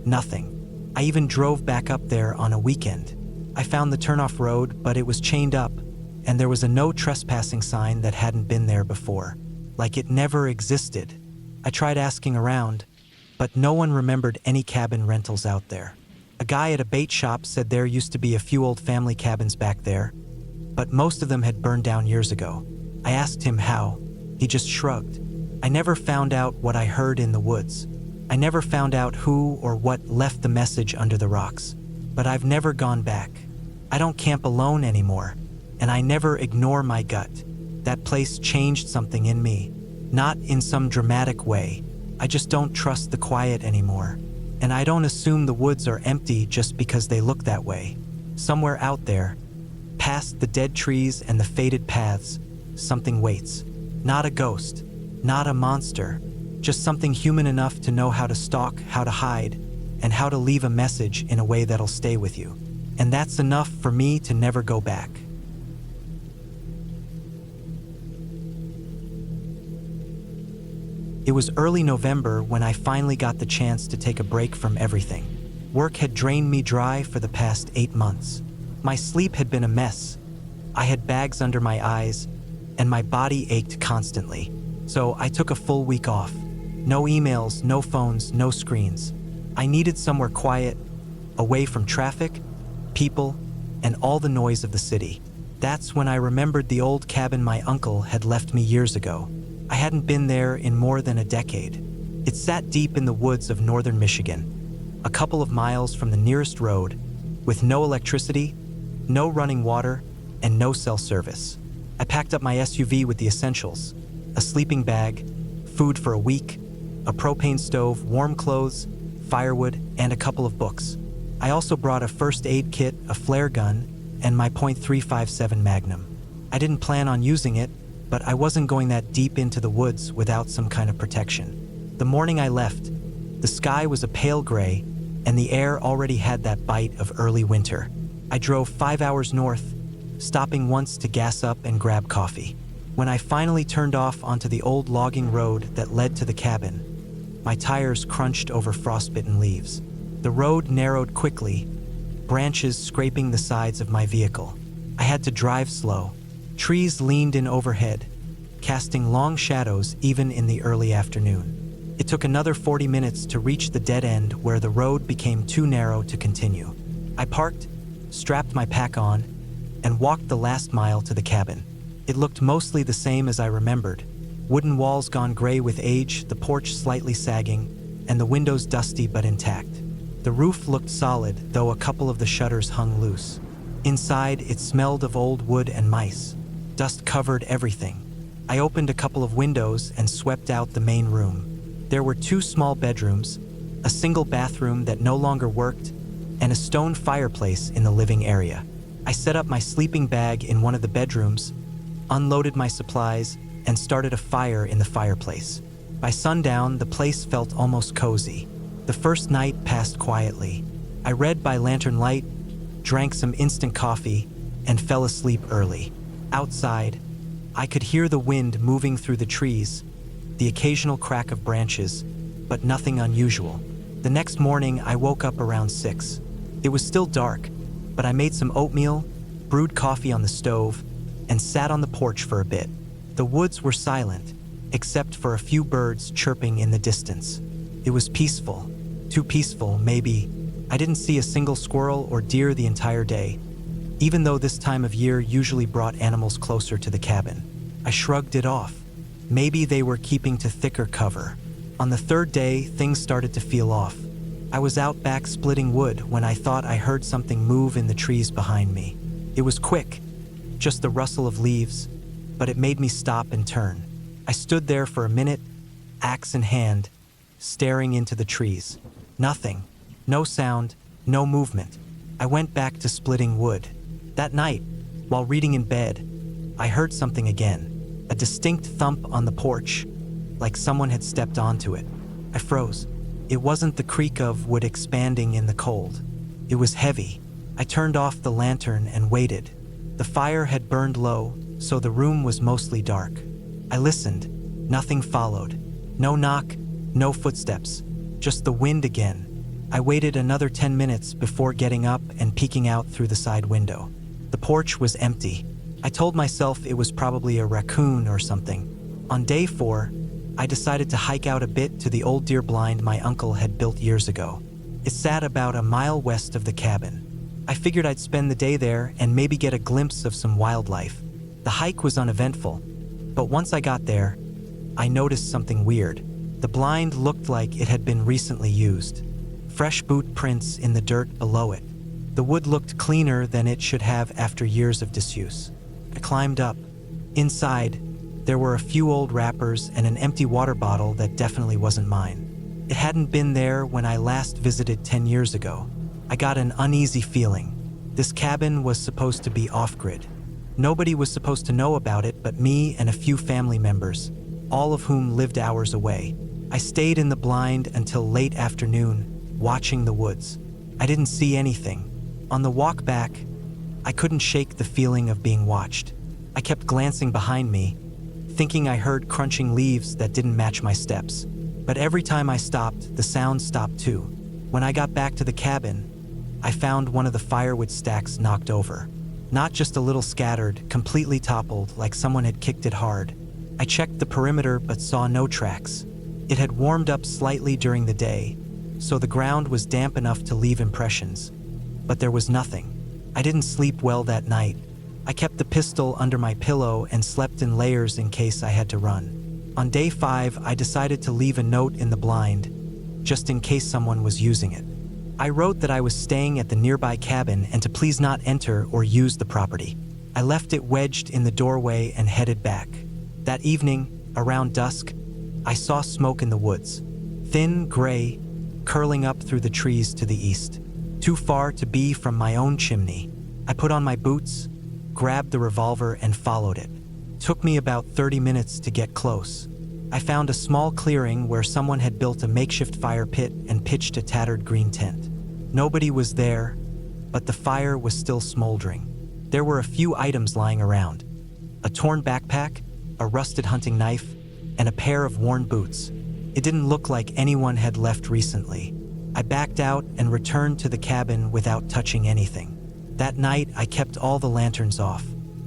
nothing. I even drove back up there on a weekend. I found the turnoff road, but it was chained up, and there was a no trespassing sign that hadn't been there before, like it never existed. I tried asking around, but no one remembered any cabin rentals out there. A guy at a bait shop said there used to be a few old family cabins back there, but most of them had burned down years ago. I asked him how. He just shrugged. I never found out what I heard in the woods. I never found out who or what left the message under the rocks. But I've never gone back. I don't camp alone anymore, and I never ignore my gut. That place changed something in me. Not in some dramatic way. I just don't trust the quiet anymore. And I don't assume the woods are empty just because they look that way. Somewhere out there, past the dead trees and the faded paths, something waits. Not a ghost, not a monster, just something human enough to know how to stalk, how to hide, and how to leave a message in a way that'll stay with you. And that's enough for me to never go back. It was early November when I finally got the chance to take a break from everything. Work had drained me dry for the past 8 months. My sleep had been a mess. I had bags under my eyes, and my body ached constantly. So I took a full week off. No emails, no phones, no screens. I needed somewhere quiet, away from traffic, people, and all the noise of the city. That's when I remembered the old cabin my uncle had left me years ago. I hadn't been there in more than a decade. It sat deep in the woods of northern Michigan, a couple of miles from the nearest road, with no electricity, no running water, and no cell service. I packed up my SUV with the essentials: a sleeping bag, food for a week, a propane stove, warm clothes, firewood, and a couple of books. I also brought a first aid kit, a flare gun, and my .357 Magnum. I didn't plan on using it, but I wasn't going that deep into the woods without some kind of protection. The morning I left, the sky was a pale gray, and the air already had that bite of early winter. I drove 5 hours north, stopping once to gas up and grab coffee. When I finally turned off onto the old logging road that led to the cabin, my tires crunched over frostbitten leaves. The road narrowed quickly, branches scraping the sides of my vehicle. I had to drive slow. Trees leaned in overhead, casting long shadows even in the early afternoon. It took another 40 minutes to reach the dead end where the road became too narrow to continue. I parked, strapped my pack on, and walked the last mile to the cabin. It looked mostly the same as I remembered. Wooden walls gone gray with age, the porch slightly sagging, and the windows dusty but intact. The roof looked solid, though a couple of the shutters hung loose. Inside, it smelled of old wood and mice. Dust covered everything. I opened a couple of windows and swept out the main room. There were 2 small bedrooms, a single bathroom that no longer worked, and a stone fireplace in the living area. I set up my sleeping bag in one of the bedrooms, unloaded my supplies, and started a fire in the fireplace. By sundown, the place felt almost cozy. The first night passed quietly. I read by lantern light, drank some instant coffee, and fell asleep early. Outside, I could hear the wind moving through the trees, the occasional crack of branches, but nothing unusual. The next morning, I woke up around 6. It was still dark, but I made some oatmeal, brewed coffee on the stove, and sat on the porch for a bit. The woods were silent, except for a few birds chirping in the distance. It was peaceful. Too peaceful, maybe. I didn't see a single squirrel or deer the entire day, even though this time of year usually brought animals closer to the cabin. I shrugged it off. Maybe they were keeping to thicker cover. On the 3rd day, things started to feel off. I was out back splitting wood when I thought I heard something move in the trees behind me. It was quick, just the rustle of leaves, but it made me stop and turn. I stood there for a minute, axe in hand, staring into the trees. Nothing. No sound, no movement. I went back to splitting wood. That night, while reading in bed, I heard something again. A distinct thump on the porch, like someone had stepped onto it. I froze. It wasn't the creak of wood expanding in the cold. It was heavy. I turned off the lantern and waited. The fire had burned low, so the room was mostly dark. I listened. Nothing followed. No knock, no footsteps, just the wind again. I waited another 10 minutes before getting up and peeking out through the side window. The porch was empty. I told myself it was probably a raccoon or something. On day 4, I decided to hike out a bit to the old deer blind my uncle had built years ago. It sat about a mile west of the cabin. I figured I'd spend the day there and maybe get a glimpse of some wildlife. The hike was uneventful, but once I got there, I noticed something weird. The blind looked like it had been recently used. Fresh boot prints in the dirt below it. The wood looked cleaner than it should have after years of disuse. I climbed up. Inside, there were a few old wrappers and an empty water bottle that definitely wasn't mine. It hadn't been there when I last visited 10 years ago. I got an uneasy feeling. This cabin was supposed to be off-grid. Nobody was supposed to know about it but me and a few family members, all of whom lived hours away. I stayed in the blind until late afternoon, watching the woods. I didn't see anything. On the walk back, I couldn't shake the feeling of being watched. I kept glancing behind me, thinking I heard crunching leaves that didn't match my steps. But every time I stopped, the sound stopped too. When I got back to the cabin, I found one of the firewood stacks knocked over. Not just a little scattered, completely toppled, like someone had kicked it hard. I checked the perimeter but saw no tracks. It had warmed up slightly during the day, so the ground was damp enough to leave impressions. But there was nothing. I didn't sleep well that night. I kept the pistol under my pillow and slept in layers in case I had to run. On day 5, I decided to leave a note in the blind, just in case someone was using it. I wrote that I was staying at the nearby cabin and to please not enter or use the property. I left it wedged in the doorway and headed back. That evening, around dusk, I saw smoke in the woods. Thin, gray, curling up through the trees to the east. Too far to be from my own chimney. I put on my boots, grabbed the revolver and followed it. Took me about 30 minutes to get close. I found a small clearing where someone had built a makeshift fire pit and pitched a tattered green tent. Nobody was there, but the fire was still smoldering. There were a few items lying around: a torn backpack, a rusted hunting knife, and a pair of worn boots. It didn't look like anyone had left recently. I backed out and returned to the cabin without touching anything. That night, I kept all the lanterns off.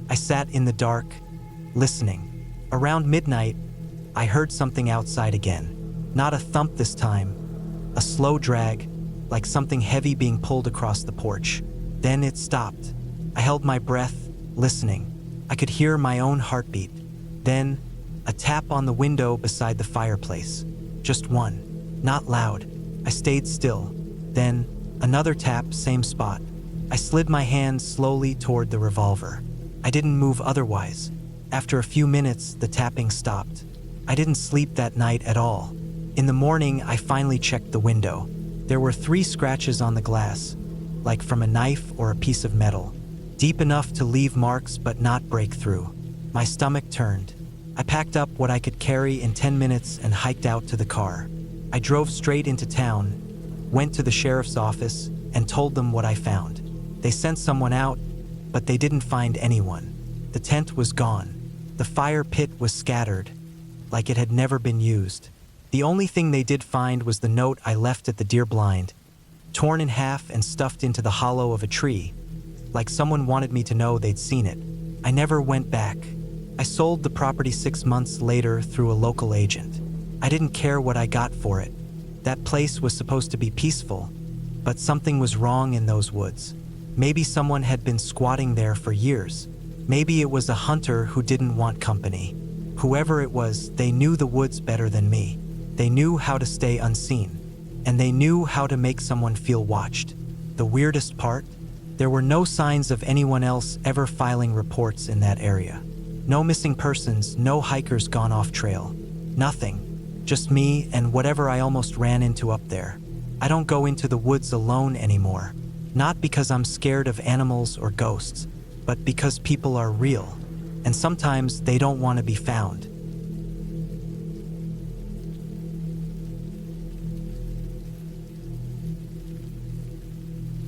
I sat in the dark, listening. Around midnight, I heard something outside again. Not a thump this time, a slow drag, like something heavy being pulled across the porch. Then it stopped. I held my breath, listening. I could hear my own heartbeat. Then, a tap on the window beside the fireplace. Just one, not loud. I stayed still. Then, another tap, same spot. I slid my hand slowly toward the revolver. I didn't move otherwise. After a few minutes, the tapping stopped. I didn't sleep that night at all. In the morning, I finally checked the window. There were 3 scratches on the glass, like from a knife or a piece of metal. Deep enough to leave marks but not break through. My stomach turned. I packed up what I could carry in 10 minutes and hiked out to the car. I drove straight into town, went to the sheriff's office, and told them what I found. They sent someone out, but they didn't find anyone. The tent was gone. The fire pit was scattered, like it had never been used. The only thing they did find was the note I left at the deer blind, torn in half and stuffed into the hollow of a tree, like someone wanted me to know they'd seen it. I never went back. I sold the property 6 months later through a local agent. I didn't care what I got for it. That place was supposed to be peaceful, but something was wrong in those woods. Maybe someone had been squatting there for years. Maybe it was a hunter who didn't want company. Whoever it was, they knew the woods better than me. They knew how to stay unseen, and they knew how to make someone feel watched. The weirdest part? There were no signs of anyone else ever filing reports in that area. No missing persons, no hikers gone off trail. Nothing. Just me and whatever I almost ran into up there. I don't go into the woods alone anymore. Not because I'm scared of animals or ghosts, but because people are real, and sometimes they don't want to be found.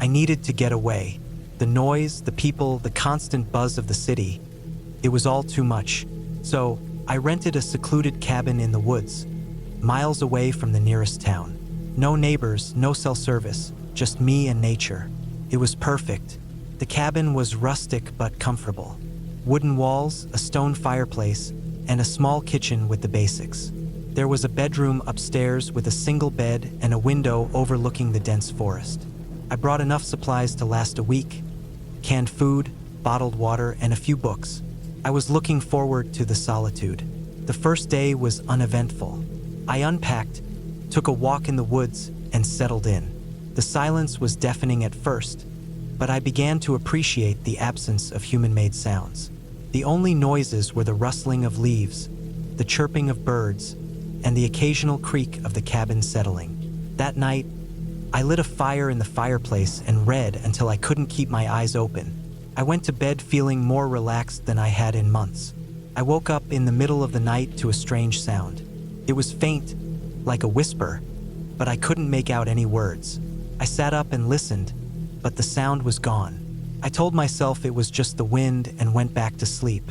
I needed to get away. The noise, the people, the constant buzz of the city. It was all too much. So, I rented a secluded cabin in the woods, miles away from the nearest town. No neighbors, no cell service, just me and nature. It was perfect. The cabin was rustic but comfortable. Wooden walls, a stone fireplace, and a small kitchen with the basics. There was a bedroom upstairs with a single bed and a window overlooking the dense forest. I brought enough supplies to last a week: canned food, bottled water, and a few books. I was looking forward to the solitude. The first day was uneventful. I unpacked, took a walk in the woods, and settled in. The silence was deafening at first, but I began to appreciate the absence of human-made sounds. The only noises were the rustling of leaves, the chirping of birds, and the occasional creak of the cabin settling. That night, I lit a fire in the fireplace and read until I couldn't keep my eyes open. I went to bed feeling more relaxed than I had in months. I woke up in the middle of the night to a strange sound. It was faint, like a whisper, but I couldn't make out any words. I sat up and listened, but the sound was gone. I told myself it was just the wind and went back to sleep.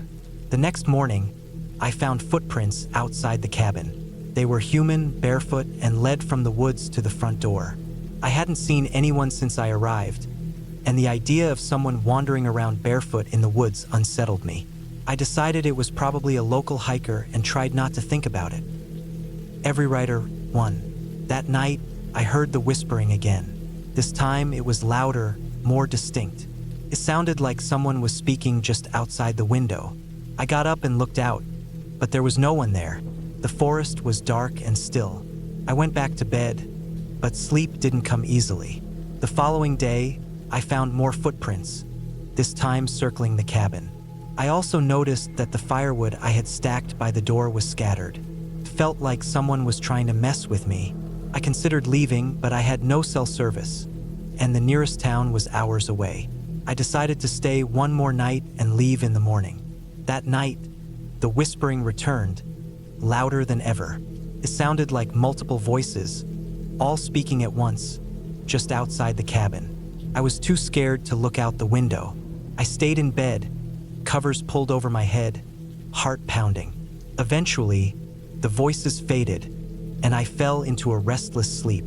The next morning, I found footprints outside the cabin. They were human, barefoot, and led from the woods to the front door. I hadn't seen anyone since I arrived, and the idea of someone wandering around barefoot in the woods unsettled me. I decided it was probably a local hiker and tried not to think about it. Every writer, 1. That night, I heard the whispering again. This time, it was louder, more distinct. It sounded like someone was speaking just outside the window. I got up and looked out, but there was no one there. The forest was dark and still. I went back to bed, but sleep didn't come easily. The following day, I found more footprints, this time circling the cabin. I also noticed that the firewood I had stacked by the door was scattered. It felt like someone was trying to mess with me. I considered leaving, but I had no cell service, and the nearest town was hours away. I decided to stay one more night and leave in the morning. That night, the whispering returned, louder than ever. It sounded like multiple voices, all speaking at once, just outside the cabin. I was too scared to look out the window. I stayed in bed, covers pulled over my head, heart pounding. Eventually, the voices faded, and I fell into a restless sleep.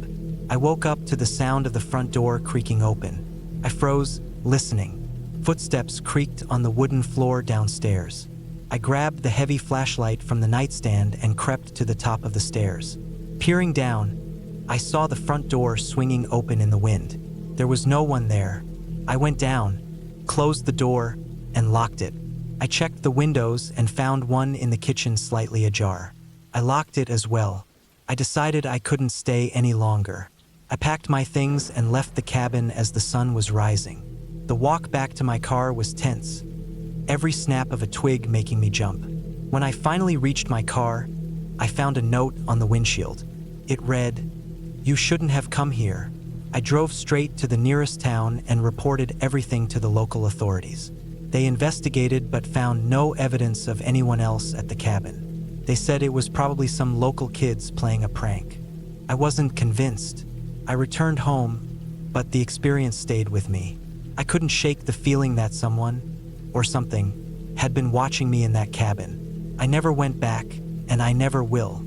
I woke up to the sound of the front door creaking open. I froze, listening. Footsteps creaked on the wooden floor downstairs. I grabbed the heavy flashlight from the nightstand and crept to the top of the stairs. Peering down, I saw the front door swinging open in the wind. There was no one there. I went down, closed the door, and locked it. I checked the windows and found one in the kitchen slightly ajar. I locked it as well. I decided I couldn't stay any longer. I packed my things and left the cabin as the sun was rising. The walk back to my car was tense, every snap of a twig making me jump. When I finally reached my car, I found a note on the windshield. It read, "You shouldn't have come here." I drove straight to the nearest town and reported everything to the local authorities. They investigated but found no evidence of anyone else at the cabin. They said it was probably some local kids playing a prank. I wasn't convinced. I returned home, but the experience stayed with me. I couldn't shake the feeling that someone, or something, had been watching me in that cabin. I never went back, and I never will.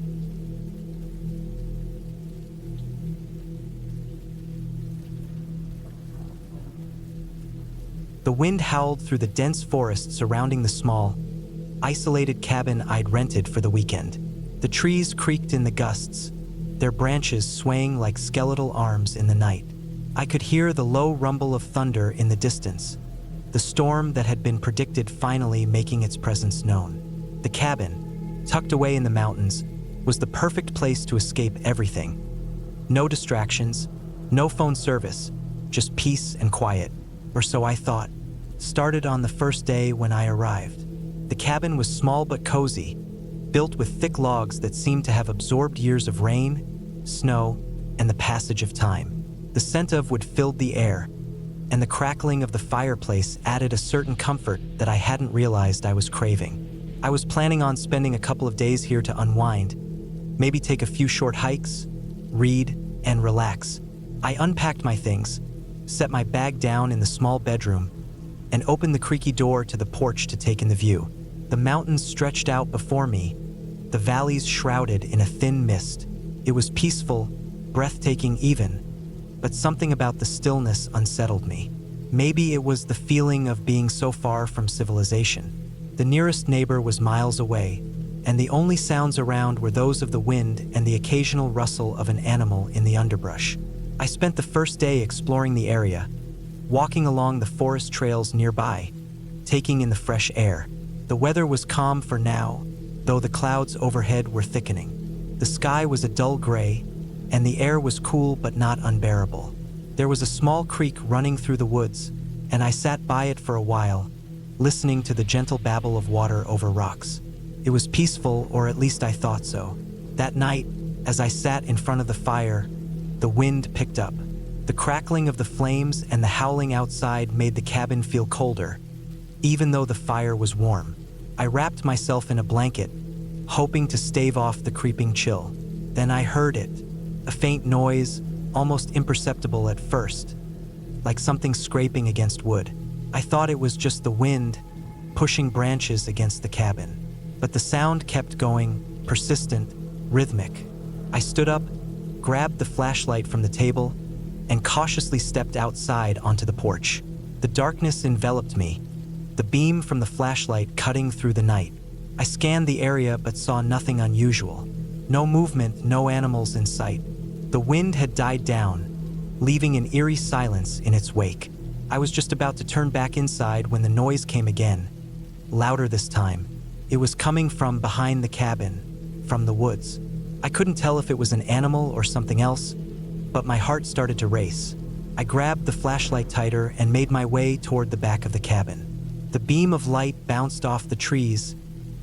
The wind howled through the dense forest surrounding the small, isolated cabin I'd rented for the weekend. The trees creaked in the gusts, their branches swaying like skeletal arms in the night. I could hear the low rumble of thunder in the distance, the storm that had been predicted finally making its presence known. The cabin, tucked away in the mountains, was the perfect place to escape everything. No distractions, no phone service, just peace and quiet, or so I thought. Started on the first day when I arrived. The cabin was small but cozy, built with thick logs that seemed to have absorbed years of rain, snow, and the passage of time. The scent of wood filled the air, and the crackling of the fireplace added a certain comfort that I hadn't realized I was craving. I was planning on spending a couple of days here to unwind, maybe take a few short hikes, read, and relax. I unpacked my things, set my bag down in the small bedroom, and opened the creaky door to the porch to take in the view. The mountains stretched out before me, the valleys shrouded in a thin mist. It was peaceful, breathtaking even, but something about the stillness unsettled me. Maybe it was the feeling of being so far from civilization. The nearest neighbor was miles away, and the only sounds around were those of the wind and the occasional rustle of an animal in the underbrush. I spent the first day exploring the area, walking along the forest trails nearby, taking in the fresh air. The weather was calm for now, though the clouds overhead were thickening. The sky was a dull gray, and the air was cool but not unbearable. There was a small creek running through the woods, and I sat by it for a while, listening to the gentle babble of water over rocks. It was peaceful, or at least I thought so. That night, as I sat in front of the fire, the wind picked up. The crackling of the flames and the howling outside made the cabin feel colder, even though the fire was warm. I wrapped myself in a blanket, hoping to stave off the creeping chill. Then I heard it, a faint noise, almost imperceptible at first, like something scraping against wood. I thought it was just the wind pushing branches against the cabin. But the sound kept going, persistent, rhythmic. I stood up, grabbed the flashlight from the table, and cautiously stepped outside onto the porch. The darkness enveloped me, the beam from the flashlight cutting through the night. I scanned the area but saw nothing unusual. No movement, no animals in sight. The wind had died down, leaving an eerie silence in its wake. I was just about to turn back inside when the noise came again, louder this time. It was coming from behind the cabin, from the woods. I couldn't tell if it was an animal or something else, but my heart started to race. I grabbed the flashlight tighter and made my way toward the back of the cabin. The beam of light bounced off the trees,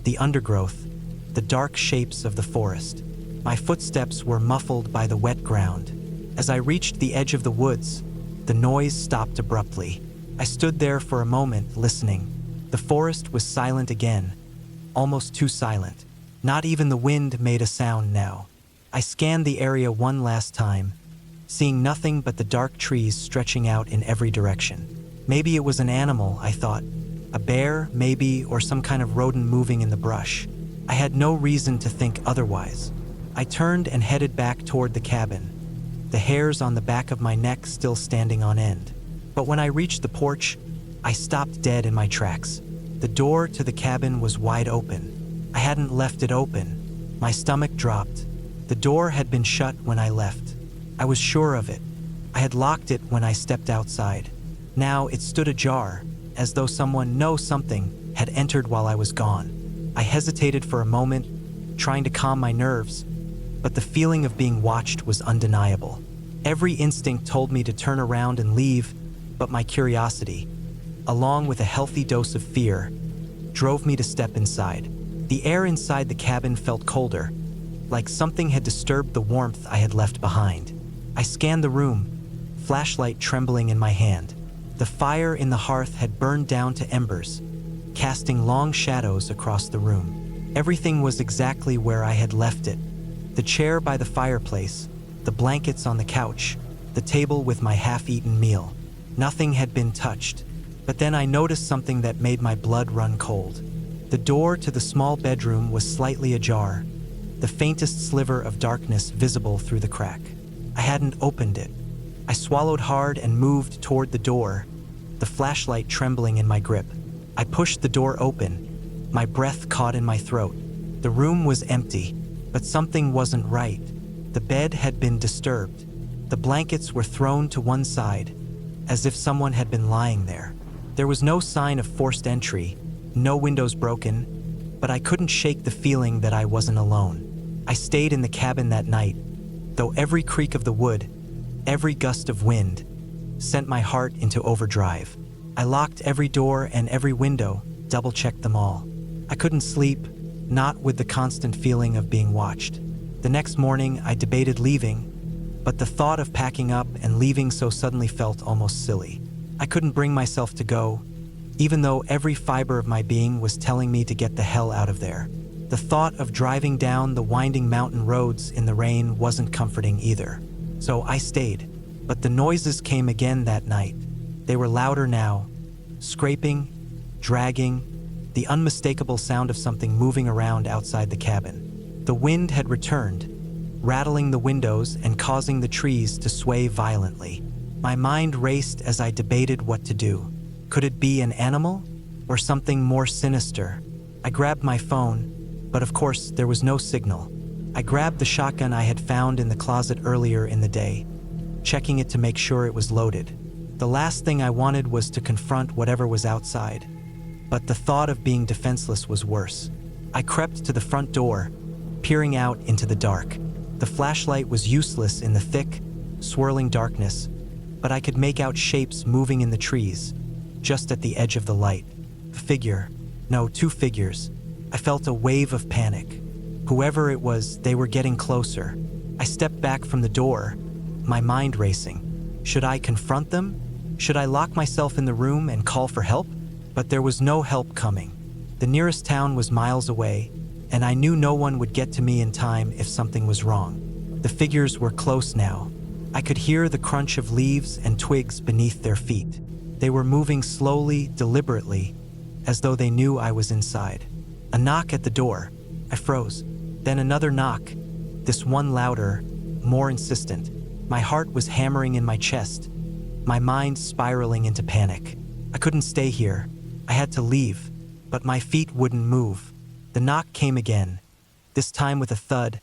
the undergrowth, the dark shapes of the forest. My footsteps were muffled by the wet ground. As I reached the edge of the woods, the noise stopped abruptly. I stood there for a moment, listening. The forest was silent again, almost too silent. Not even the wind made a sound now. I scanned the area one last time, seeing nothing but the dark trees stretching out in every direction. Maybe it was an animal, I thought. A bear, maybe, or some kind of rodent moving in the brush. I had no reason to think otherwise. I turned and headed back toward the cabin, the hairs on the back of my neck still standing on end. But when I reached the porch, I stopped dead in my tracks. The door to the cabin was wide open. I hadn't left it open. My stomach dropped. The door had been shut when I left. I was sure of it. I had locked it when I stepped outside. Now it stood ajar, as though something had entered while I was gone. I hesitated for a moment, trying to calm my nerves, but the feeling of being watched was undeniable. Every instinct told me to turn around and leave, but my curiosity, along with a healthy dose of fear, drove me to step inside. The air inside the cabin felt colder, like something had disturbed the warmth I had left behind. I scanned the room, flashlight trembling in my hand. The fire in the hearth had burned down to embers, casting long shadows across the room. Everything was exactly where I had left it. The chair by the fireplace, the blankets on the couch, the table with my half-eaten meal. Nothing had been touched. But then I noticed something that made my blood run cold. The door to the small bedroom was slightly ajar, the faintest sliver of darkness visible through the crack. I hadn't opened it. I swallowed hard and moved toward the door, the flashlight trembling in my grip. I pushed the door open, my breath caught in my throat. The room was empty, but something wasn't right. The bed had been disturbed. The blankets were thrown to one side, as if someone had been lying there. There was no sign of forced entry, no windows broken, but I couldn't shake the feeling that I wasn't alone. I stayed in the cabin that night, though every creak of the wood, every gust of wind, sent my heart into overdrive. I locked every door and every window, double-checked them all. I couldn't sleep, not with the constant feeling of being watched. The next morning, I debated leaving, but the thought of packing up and leaving so suddenly felt almost silly. I couldn't bring myself to go, even though every fiber of my being was telling me to get the hell out of there. The thought of driving down the winding mountain roads in the rain wasn't comforting either. So I stayed, but the noises came again that night. They were louder now, scraping, dragging, the unmistakable sound of something moving around outside the cabin. The wind had returned, rattling the windows and causing the trees to sway violently. My mind raced as I debated what to do. Could it be an animal or something more sinister? I grabbed my phone, but of course there was no signal. I grabbed the shotgun I had found in the closet earlier in the day, checking it to make sure it was loaded. The last thing I wanted was to confront whatever was outside, but the thought of being defenseless was worse. I crept to the front door, peering out into the dark. The flashlight was useless in the thick, swirling darkness, but I could make out shapes moving in the trees, just at the edge of the light. A figure, no, two figures. I felt a wave of panic. Whoever it was, they were getting closer. I stepped back from the door, my mind racing. Should I confront them? Should I lock myself in the room and call for help? But there was no help coming. The nearest town was miles away, and I knew no one would get to me in time if something was wrong. The figures were close now. I could hear the crunch of leaves and twigs beneath their feet. They were moving slowly, deliberately, as though they knew I was inside. A knock at the door. I froze. Then another knock, this one louder, more insistent. My heart was hammering in my chest, my mind spiraling into panic. I couldn't stay here. I had to leave, but my feet wouldn't move. The knock came again, this time with a thud,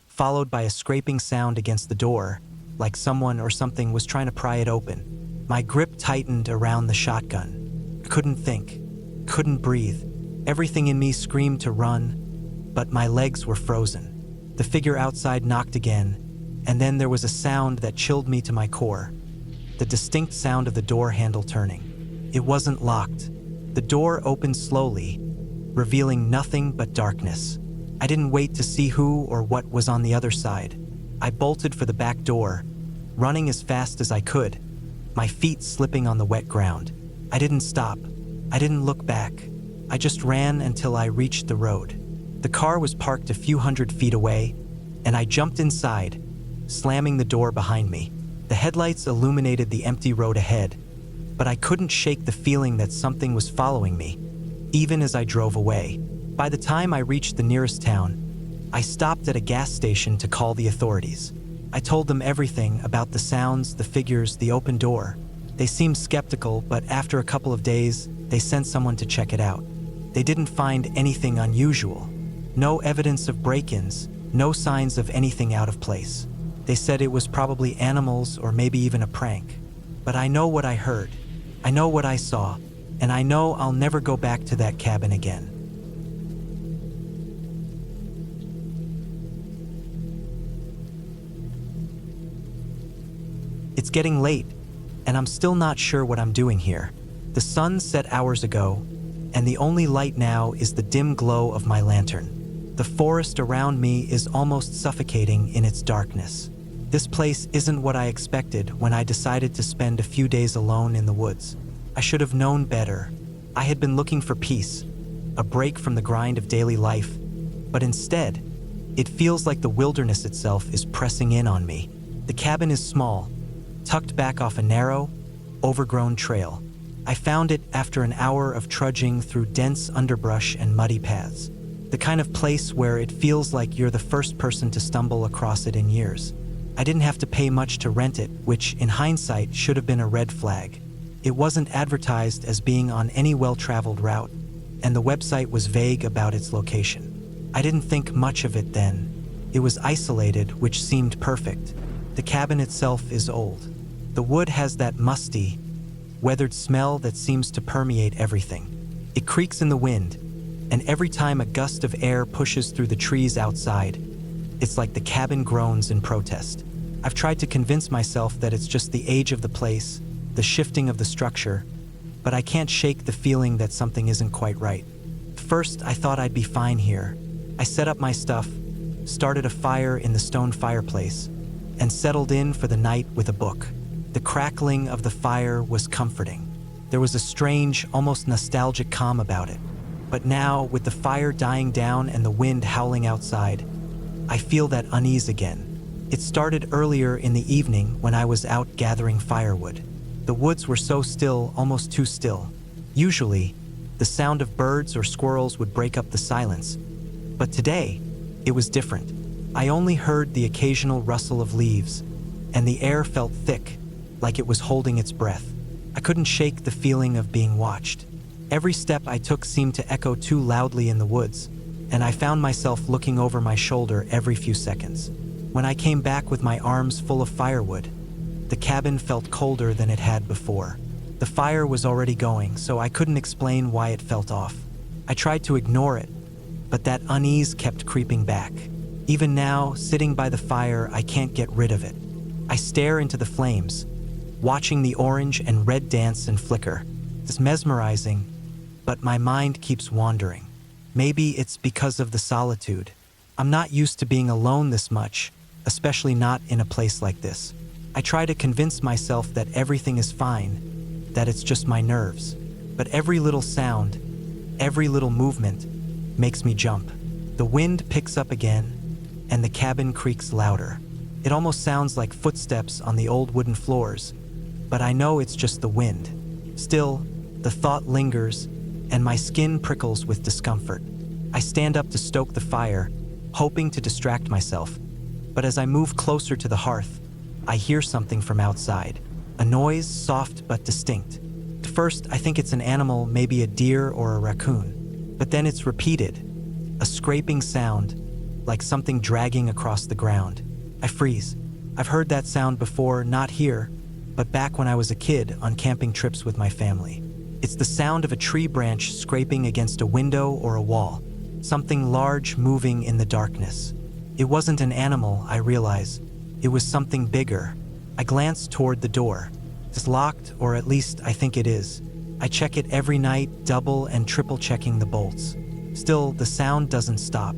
followed by a scraping sound against the door, like someone or something was trying to pry it open. My grip tightened around the shotgun. I couldn't think, couldn't breathe. Everything in me screamed to run, but my legs were frozen. The figure outside knocked again, and then there was a sound that chilled me to my core. The distinct sound of the door handle turning. It wasn't locked. The door opened slowly, revealing nothing but darkness. I didn't wait to see who or what was on the other side. I bolted for the back door, running as fast as I could, my feet slipping on the wet ground. I didn't stop. I didn't look back. I just ran until I reached the road. The car was parked a few hundred feet away, and I jumped inside, slamming the door behind me. The headlights illuminated the empty road ahead, but I couldn't shake the feeling that something was following me, even as I drove away. By the time I reached the nearest town, I stopped at a gas station to call the authorities. I told them everything about the sounds, the figures, the open door. They seemed skeptical, but after a couple of days, they sent someone to check it out. They didn't find anything unusual. No evidence of break-ins, no signs of anything out of place. They said it was probably animals or maybe even a prank. But I know what I heard. I know what I saw, and I know I'll never go back to that cabin again. It's getting late, and I'm still not sure what I'm doing here. The sun set hours ago, and the only light now is the dim glow of my lantern. The forest around me is almost suffocating in its darkness. This place isn't what I expected when I decided to spend a few days alone in the woods. I should have known better. I had been looking for peace, a break from the grind of daily life, but instead, it feels like the wilderness itself is pressing in on me. The cabin is small, tucked back off a narrow, overgrown trail. I found it after an hour of trudging through dense underbrush and muddy paths. The kind of place where it feels like you're the first person to stumble across it in years. I didn't have to pay much to rent it, which in hindsight should have been a red flag. It wasn't advertised as being on any well-traveled route, and the website was vague about its location. I didn't think much of it then. It was isolated, which seemed perfect. The cabin itself is old. The wood has that musty, weathered smell that seems to permeate everything. It creaks in the wind, and every time a gust of air pushes through the trees outside, it's like the cabin groans in protest. I've tried to convince myself that it's just the age of the place, the shifting of the structure, but I can't shake the feeling that something isn't quite right. First, I thought I'd be fine here. I set up my stuff, started a fire in the stone fireplace, and settled in for the night with a book. The crackling of the fire was comforting. There was a strange, almost nostalgic calm about it. But now, with the fire dying down and the wind howling outside, I feel that unease again. It started earlier in the evening when I was out gathering firewood. The woods were so still, almost too still. Usually, the sound of birds or squirrels would break up the silence. But today, it was different. I only heard the occasional rustle of leaves, and the air felt thick, like it was holding its breath. I couldn't shake the feeling of being watched. Every step I took seemed to echo too loudly in the woods, and I found myself looking over my shoulder every few seconds. When I came back with my arms full of firewood, the cabin felt colder than it had before. The fire was already going, so I couldn't explain why it felt off. I tried to ignore it, but that unease kept creeping back. Even now, sitting by the fire, I can't get rid of it. I stare into the flames, watching the orange and red dance and flicker. It's mesmerizing, but my mind keeps wandering. Maybe it's because of the solitude. I'm not used to being alone this much, especially not in a place like this. I try to convince myself that everything is fine, that it's just my nerves. But every little sound, every little movement, makes me jump. The wind picks up again, and the cabin creaks louder. It almost sounds like footsteps on the old wooden floors, but I know it's just the wind. Still, the thought lingers, and my skin prickles with discomfort. I stand up to stoke the fire, hoping to distract myself, but as I move closer to the hearth, I hear something from outside. A noise, soft but distinct. At first, I think it's an animal, maybe a deer or a raccoon, but then it's repeated. A scraping sound, like something dragging across the ground. I freeze. I've heard that sound before, not here, but back when I was a kid on camping trips with my family. It's the sound of a tree branch scraping against a window or a wall, something large moving in the darkness. It wasn't an animal, I realize. It was something bigger. I glance toward the door. It's locked, or at least I think it is. I check it every night, double and triple checking the bolts. Still, the sound doesn't stop.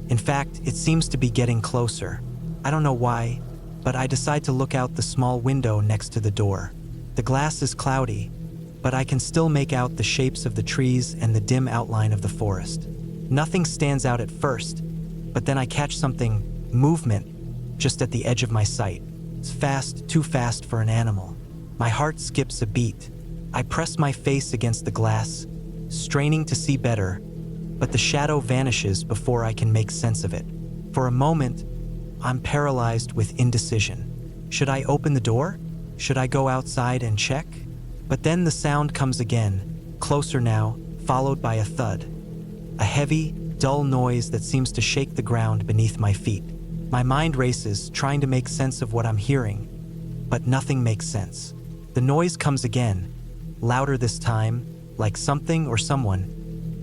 In fact, it seems to be getting closer. I don't know why, but I decide to look out the small window next to the door. The glass is cloudy, but I can still make out the shapes of the trees and the dim outline of the forest. Nothing stands out at first, but then I catch something, movement, just at the edge of my sight. It's fast, too fast for an animal. My heart skips a beat. I press my face against the glass, straining to see better, but the shadow vanishes before I can make sense of it. For a moment, I'm paralyzed with indecision. Should I open the door? Should I go outside and check? But then the sound comes again, closer now, followed by a thud. A heavy, dull noise that seems to shake the ground beneath my feet. My mind races, trying to make sense of what I'm hearing, but nothing makes sense. The noise comes again, louder this time, like something or someone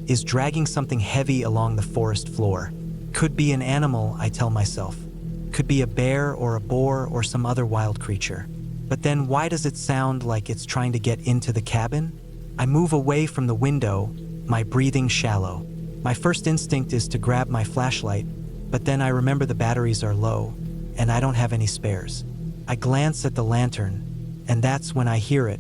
is dragging something heavy along the forest floor. Could be an animal, I tell myself. Could be a bear or a boar or some other wild creature. But then why does it sound like it's trying to get into the cabin? I move away from the window, my breathing shallow. My first instinct is to grab my flashlight, but then I remember the batteries are low, and I don't have any spares. I glance at the lantern, and that's when I hear it,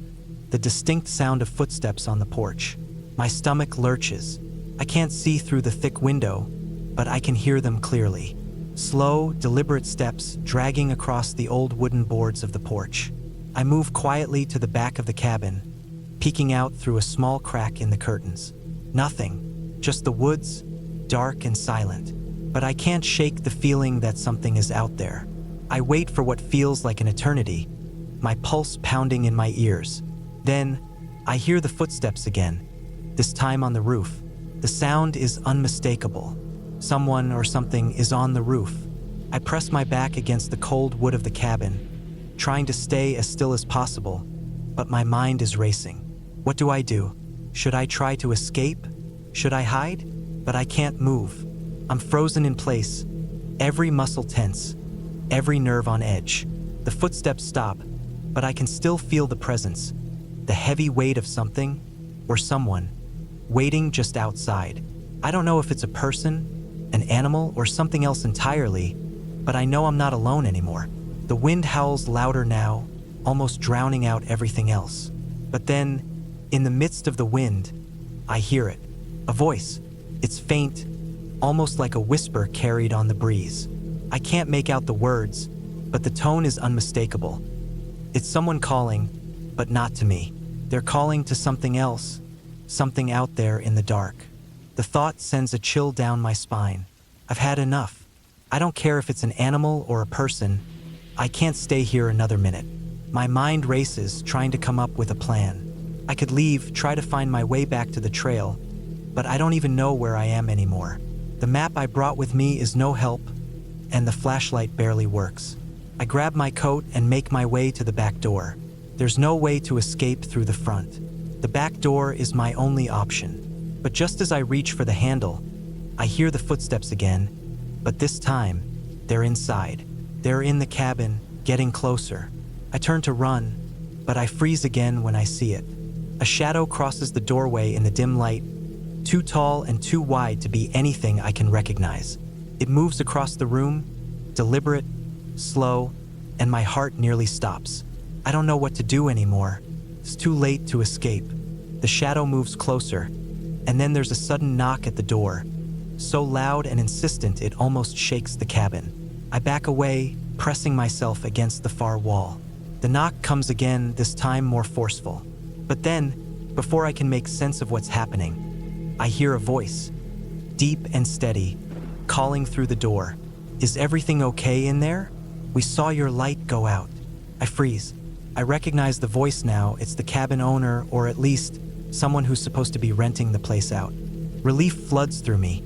the distinct sound of footsteps on the porch. My stomach lurches. I can't see through the thick window, but I can hear them clearly. Slow, deliberate steps dragging across the old wooden boards of the porch. I move quietly to the back of the cabin, peeking out through a small crack in the curtains. Nothing, just the woods, dark and silent. But I can't shake the feeling that something is out there. I wait for what feels like an eternity, my pulse pounding in my ears. Then, I hear the footsteps again, this time on the roof. The sound is unmistakable. Someone or something is on the roof. I press my back against the cold wood of the cabin, trying to stay as still as possible, but my mind is racing. What do I do? Should I try to escape? Should I hide? But I can't move. I'm frozen in place, every muscle tense, every nerve on edge. The footsteps stop, but I can still feel the presence, the heavy weight of something or someone waiting just outside. I don't know if it's a person, an animal, or something else entirely, but I know I'm not alone anymore. The wind howls louder now, almost drowning out everything else. But then, in the midst of the wind, I hear it. A voice. It's faint, almost like a whisper carried on the breeze. I can't make out the words, but the tone is unmistakable. It's someone calling, but not to me. They're calling to something else, something out there in the dark. The thought sends a chill down my spine. I've had enough. I don't care if it's an animal or a person. I can't stay here another minute. My mind races, trying to come up with a plan. I could leave, try to find my way back to the trail, but I don't even know where I am anymore. The map I brought with me is no help, and the flashlight barely works. I grab my coat and make my way to the back door. There's no way to escape through the front. The back door is my only option. But just as I reach for the handle, I hear the footsteps again, but this time, they're inside. They're in the cabin, getting closer. I turn to run, but I freeze again when I see it. A shadow crosses the doorway in the dim light, too tall and too wide to be anything I can recognize. It moves across the room, deliberate, slow, and my heart nearly stops. I don't know what to do anymore. It's too late to escape. The shadow moves closer, and then there's a sudden knock at the door, so loud and insistent it almost shakes the cabin. I back away, pressing myself against the far wall. The knock comes again, this time more forceful. But then, before I can make sense of what's happening, I hear a voice, deep and steady, calling through the door. "Is everything okay in there? We saw your light go out." I freeze. I recognize the voice now. It's the cabin owner, or at least someone who's supposed to be renting the place out. Relief floods through me,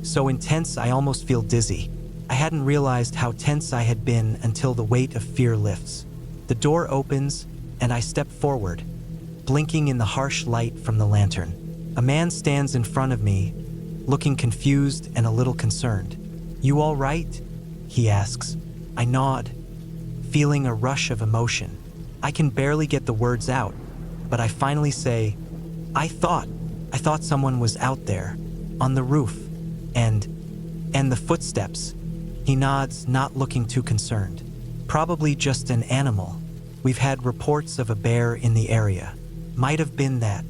so intense I almost feel dizzy. I hadn't realized how tense I had been until the weight of fear lifts. The door opens, and I step forward, blinking in the harsh light from the lantern. A man stands in front of me, looking confused and a little concerned. "You all right?" he asks. I nod, feeling a rush of emotion. I can barely get the words out, but I finally say, I thought someone was out there, on the roof, and the footsteps." He nods, not looking too concerned. "Probably just an animal. We've had reports of a bear in the area. Might have been that."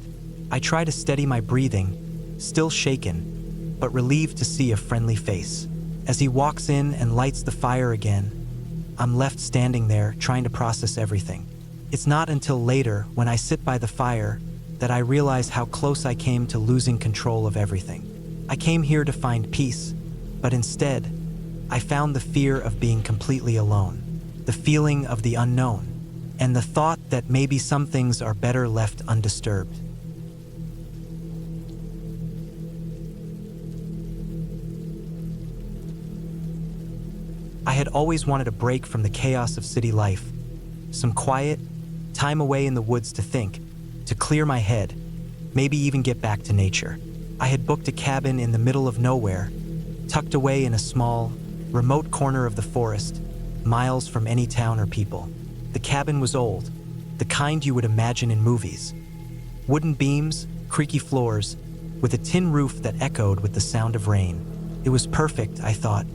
I try to steady my breathing, still shaken, but relieved to see a friendly face. As he walks in and lights the fire again, I'm left standing there trying to process everything. It's not until later, when I sit by the fire, that I realize how close I came to losing control of everything. I came here to find peace, but instead, I found the fear of being completely alone, the feeling of the unknown, and the thought that maybe some things are better left undisturbed. I had always wanted a break from the chaos of city life, some quiet, time away in the woods to think, to clear my head, maybe even get back to nature. I had booked a cabin in the middle of nowhere, tucked away in a small, remote corner of the forest, miles from any town or people. The cabin was old, the kind you would imagine in movies. Wooden beams, creaky floors, with a tin roof that echoed with the sound of rain. It was perfect, I thought,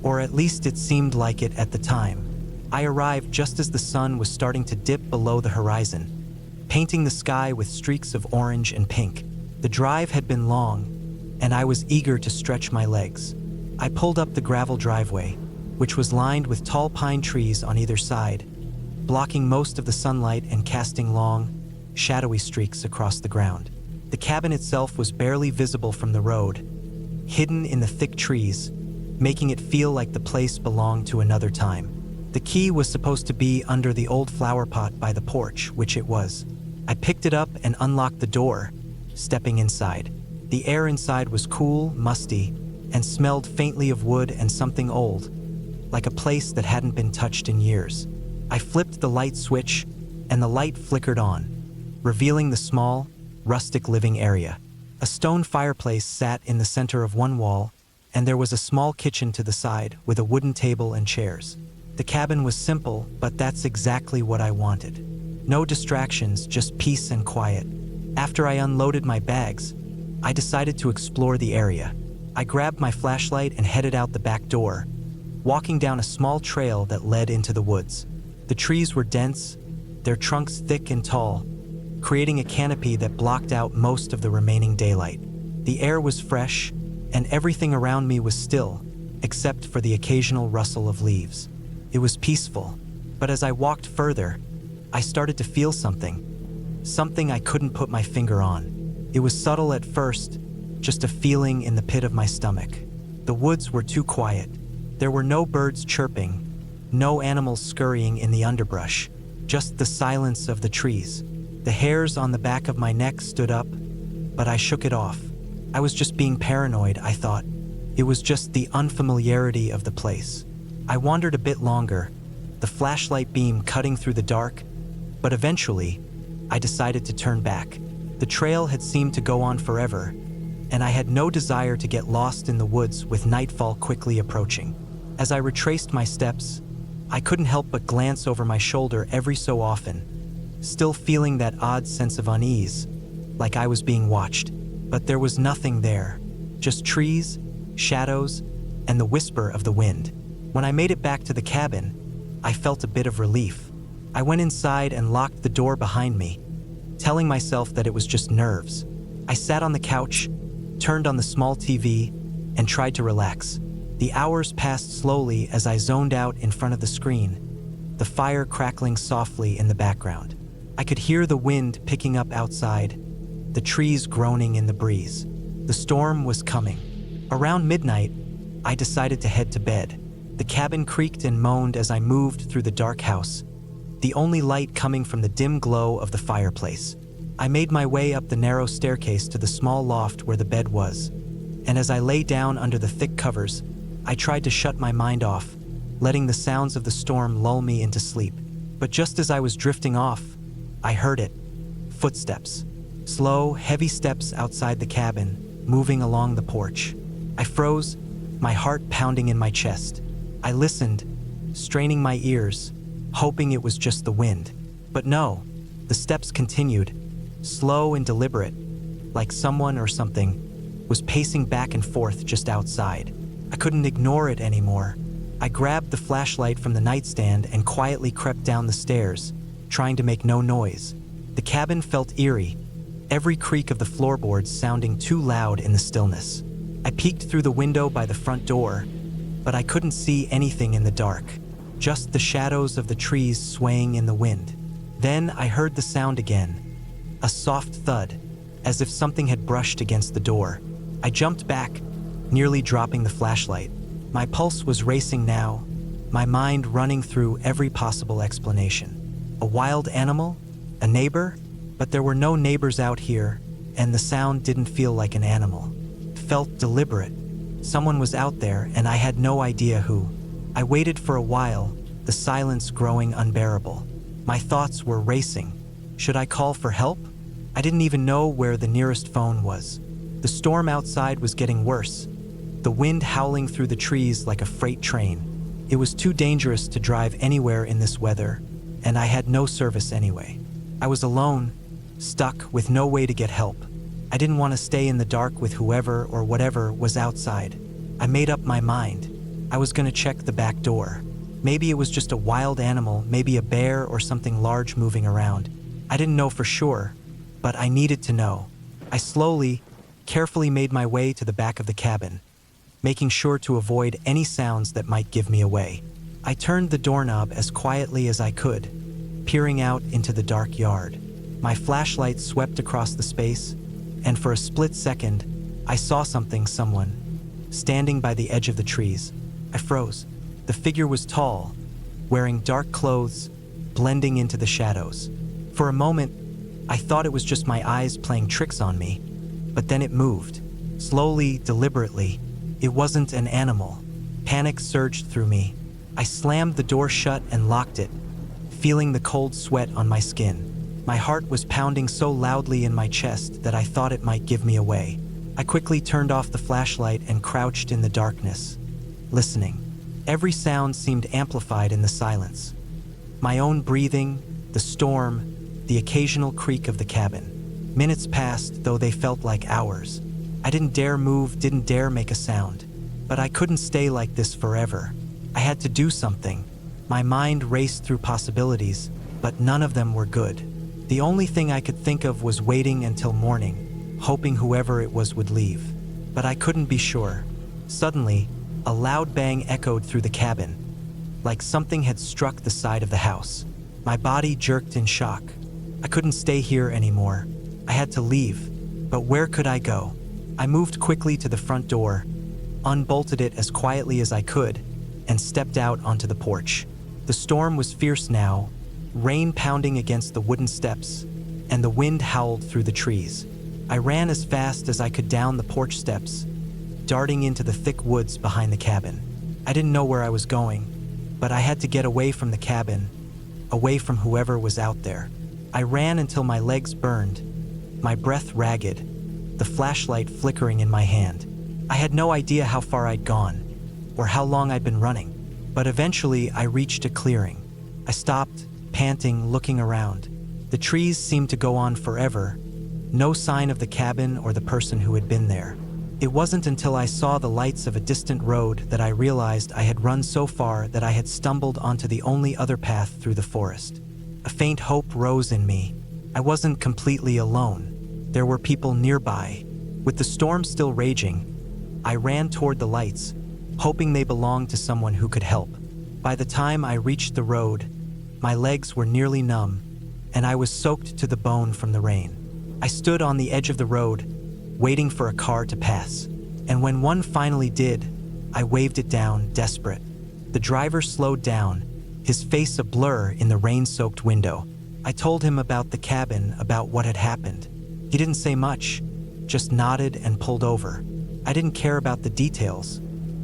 or at least it seemed like it at the time. I arrived just as the sun was starting to dip below the horizon, painting the sky with streaks of orange and pink. The drive had been long, and I was eager to stretch my legs. I pulled up the gravel driveway, which was lined with tall pine trees on either side, blocking most of the sunlight and casting long, shadowy streaks across the ground. The cabin itself was barely visible from the road, hidden in the thick trees, making it feel like the place belonged to another time. The key was supposed to be under the old flower pot by the porch, which it was. I picked it up and unlocked the door, stepping inside. The air inside was cool, musty, and smelled faintly of wood and something old, like a place that hadn't been touched in years. I flipped the light switch, and the light flickered on, revealing the small, rustic living area. A stone fireplace sat in the center of one wall, and there was a small kitchen to the side with a wooden table and chairs. The cabin was simple, but that's exactly what I wanted. No distractions, just peace and quiet. After I unloaded my bags, I decided to explore the area. I grabbed my flashlight and headed out the back door, walking down a small trail that led into the woods. The trees were dense, their trunks thick and tall, creating a canopy that blocked out most of the remaining daylight. The air was fresh, and everything around me was still, except for the occasional rustle of leaves. It was peaceful, but as I walked further, I started to feel something I couldn't put my finger on. It was subtle at first, just a feeling in the pit of my stomach. The woods were too quiet. There were no birds chirping, no animals scurrying in the underbrush, just the silence of the trees. The hairs on the back of my neck stood up, but I shook it off. I was just being paranoid, I thought. It was just the unfamiliarity of the place. I wandered a bit longer, the flashlight beam cutting through the dark, but eventually, I decided to turn back. The trail had seemed to go on forever, and I had no desire to get lost in the woods with nightfall quickly approaching. As I retraced my steps, I couldn't help but glance over my shoulder every so often, still feeling that odd sense of unease, like I was being watched. But there was nothing there, just trees, shadows, and the whisper of the wind. When I made it back to the cabin, I felt a bit of relief. I went inside and locked the door behind me, telling myself that it was just nerves. I sat on the couch, turned on the small TV, and tried to relax. The hours passed slowly as I zoned out in front of the screen, the fire crackling softly in the background. I could hear the wind picking up outside, the trees groaning in the breeze. The storm was coming. Around midnight, I decided to head to bed. The cabin creaked and moaned as I moved through the dark house, the only light coming from the dim glow of the fireplace. I made my way up the narrow staircase to the small loft where the bed was, and as I lay down under the thick covers, I tried to shut my mind off, letting the sounds of the storm lull me into sleep. But just as I was drifting off, I heard it. Footsteps. Slow, heavy steps outside the cabin, moving along the porch. I froze, my heart pounding in my chest. I listened, straining my ears, hoping it was just the wind. But no, the steps continued, slow and deliberate, like someone or something was pacing back and forth just outside. I couldn't ignore it anymore. I grabbed the flashlight from the nightstand and quietly crept down the stairs, trying to make no noise. The cabin felt eerie, every creak of the floorboards sounding too loud in the stillness. I peeked through the window by the front door, but I couldn't see anything in the dark, just the shadows of the trees swaying in the wind. Then I heard the sound again, a soft thud, as if something had brushed against the door. I jumped back, nearly dropping the flashlight. My pulse was racing now, my mind running through every possible explanation. A wild animal? A neighbor? But there were no neighbors out here, and the sound didn't feel like an animal. It felt deliberate. Someone was out there, and I had no idea who. I waited for a while, the silence growing unbearable. My thoughts were racing. Should I call for help? I didn't even know where the nearest phone was. The storm outside was getting worse, the wind howling through the trees like a freight train. It was too dangerous to drive anywhere in this weather, and I had no service anyway. I was alone, stuck with no way to get help. I didn't want to stay in the dark with whoever or whatever was outside. I made up my mind. I was going to check the back door. Maybe it was just a wild animal, maybe a bear or something large moving around. I didn't know for sure, but I needed to know. I slowly, carefully made my way to the back of the cabin, making sure to avoid any sounds that might give me away. I turned the doorknob as quietly as I could, peering out into the dark yard. My flashlight swept across the space, and for a split second, I saw someone, standing by the edge of the trees. I froze. The figure was tall, wearing dark clothes, blending into the shadows. For a moment, I thought it was just my eyes playing tricks on me, but then it moved. Slowly, deliberately. It wasn't an animal. Panic surged through me. I slammed the door shut and locked it, feeling the cold sweat on my skin. My heart was pounding so loudly in my chest that I thought it might give me away. I quickly turned off the flashlight and crouched in the darkness, listening. Every sound seemed amplified in the silence. My own breathing, the storm, the occasional creak of the cabin. Minutes passed, though they felt like hours. I didn't dare move, didn't dare make a sound. But I couldn't stay like this forever. I had to do something. My mind raced through possibilities, but none of them were good. The only thing I could think of was waiting until morning, hoping whoever it was would leave. But I couldn't be sure. Suddenly, a loud bang echoed through the cabin, like something had struck the side of the house. My body jerked in shock. I couldn't stay here anymore. I had to leave, but where could I go? I moved quickly to the front door, unbolted it as quietly as I could, and stepped out onto the porch. The storm was fierce now, rain pounding against the wooden steps, and the wind howled through the trees. I ran as fast as I could down the porch steps, darting into the thick woods behind the cabin. I didn't know where I was going, but I had to get away from the cabin, away from whoever was out there. I ran until my legs burned, my breath ragged, the flashlight flickering in my hand. I had no idea how far I'd gone, or how long I'd been running, but eventually I reached a clearing. I stopped, panting, looking around. The trees seemed to go on forever, no sign of the cabin or the person who had been there. It wasn't until I saw the lights of a distant road that I realized I had run so far that I had stumbled onto the only other path through the forest. A faint hope rose in me. I wasn't completely alone. There were people nearby. With the storm still raging, I ran toward the lights, hoping they belonged to someone who could help. By the time I reached the road, my legs were nearly numb, and I was soaked to the bone from the rain. I stood on the edge of the road, waiting for a car to pass, and when one finally did, I waved it down, desperate. The driver slowed down, his face a blur in the rain-soaked window. I told him about the cabin, about what had happened. He didn't say much, just nodded and pulled over. I didn't care about the details,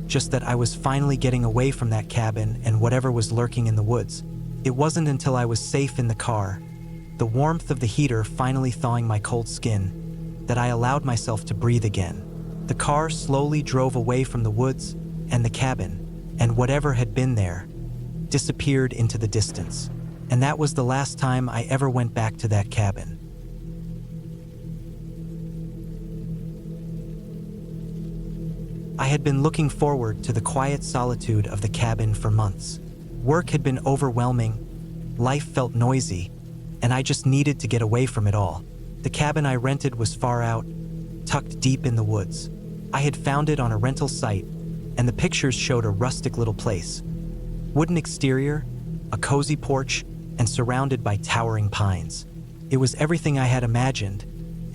just that I was finally getting away from that cabin and whatever was lurking in the woods. It wasn't until I was safe in the car, the warmth of the heater finally thawing my cold skin, that I allowed myself to breathe again. The car slowly drove away from the woods and the cabin, and whatever had been there disappeared into the distance. And that was the last time I ever went back to that cabin. I had been looking forward to the quiet solitude of the cabin for months. Work had been overwhelming, life felt noisy, and I just needed to get away from it all. The cabin I rented was far out, tucked deep in the woods. I had found it on a rental site, and the pictures showed a rustic little place. Wooden exterior, a cozy porch, and surrounded by towering pines. It was everything I had imagined,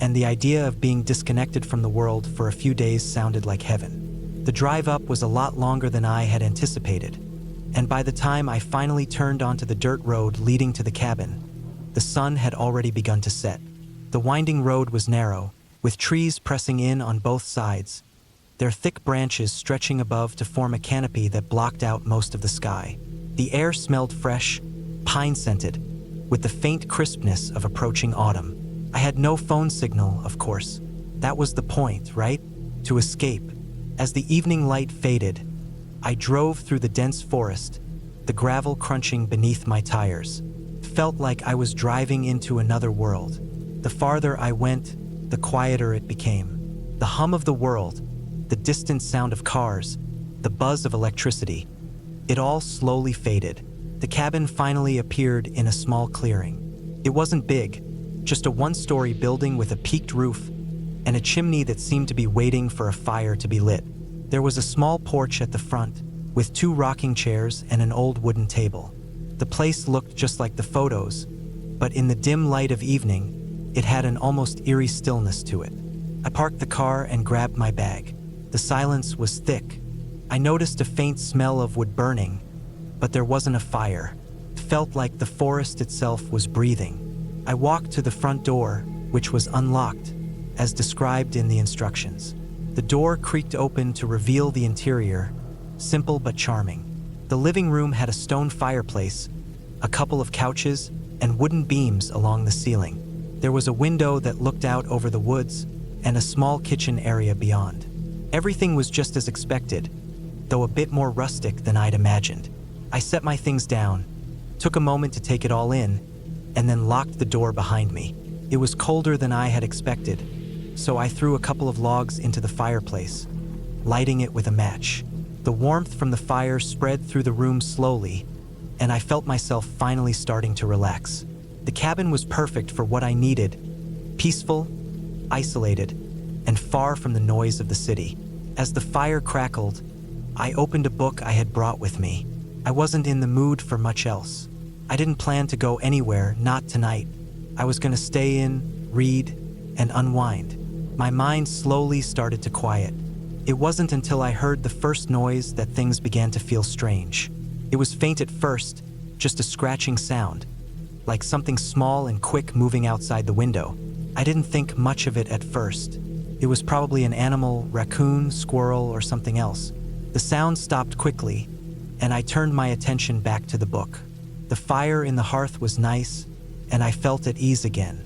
and the idea of being disconnected from the world for a few days sounded like heaven. The drive up was a lot longer than I had anticipated, and by the time I finally turned onto the dirt road leading to the cabin, the sun had already begun to set. The winding road was narrow, with trees pressing in on both sides, their thick branches stretching above to form a canopy that blocked out most of the sky. The air smelled fresh, pine-scented, with the faint crispness of approaching autumn. I had no phone signal, of course. That was the point, right? To escape. As the evening light faded, I drove through the dense forest, the gravel crunching beneath my tires. It felt like I was driving into another world. The farther I went, the quieter it became. The hum of the world, the distant sound of cars, the buzz of electricity, it all slowly faded. The cabin finally appeared in a small clearing. It wasn't big, just a one-story building with a peaked roof and a chimney that seemed to be waiting for a fire to be lit. There was a small porch at the front, with 2 rocking chairs and an old wooden table. The place looked just like the photos, but in the dim light of evening, it had an almost eerie stillness to it. I parked the car and grabbed my bag. The silence was thick. I noticed a faint smell of wood burning, but there wasn't a fire. It felt like the forest itself was breathing. I walked to the front door, which was unlocked, as described in the instructions. The door creaked open to reveal the interior, simple but charming. The living room had a stone fireplace, a couple of couches, and wooden beams along the ceiling. There was a window that looked out over the woods and a small kitchen area beyond. Everything was just as expected, though a bit more rustic than I'd imagined. I set my things down, took a moment to take it all in, and then locked the door behind me. It was colder than I had expected, so I threw a couple of logs into the fireplace, lighting it with a match. The warmth from the fire spread through the room slowly, and I felt myself finally starting to relax. The cabin was perfect for what I needed: peaceful, isolated, and far from the noise of the city. As the fire crackled, I opened a book I had brought with me. I wasn't in the mood for much else. I didn't plan to go anywhere, not tonight. I was going to stay in, read, and unwind. My mind slowly started to quiet. It wasn't until I heard the first noise that things began to feel strange. It was faint at first, just a scratching sound, like something small and quick moving outside the window. I didn't think much of it at first. It was probably an animal, raccoon, squirrel, or something else. The sound stopped quickly, and I turned my attention back to the book. The fire in the hearth was nice, and I felt at ease again.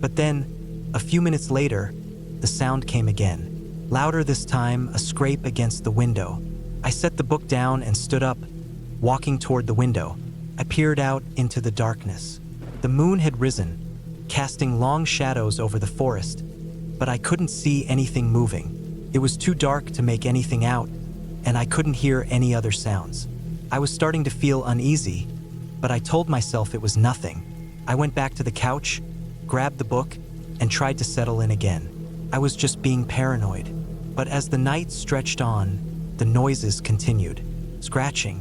But then, a few minutes later, the sound came again. Louder this time, a scrape against the window. I set the book down and stood up, walking toward the window. I peered out into the darkness. The moon had risen, casting long shadows over the forest, but I couldn't see anything moving. It was too dark to make anything out, and I couldn't hear any other sounds. I was starting to feel uneasy, but I told myself it was nothing. I went back to the couch, grabbed the book, and tried to settle in again. I was just being paranoid. But as the night stretched on, the noises continued. Scratching,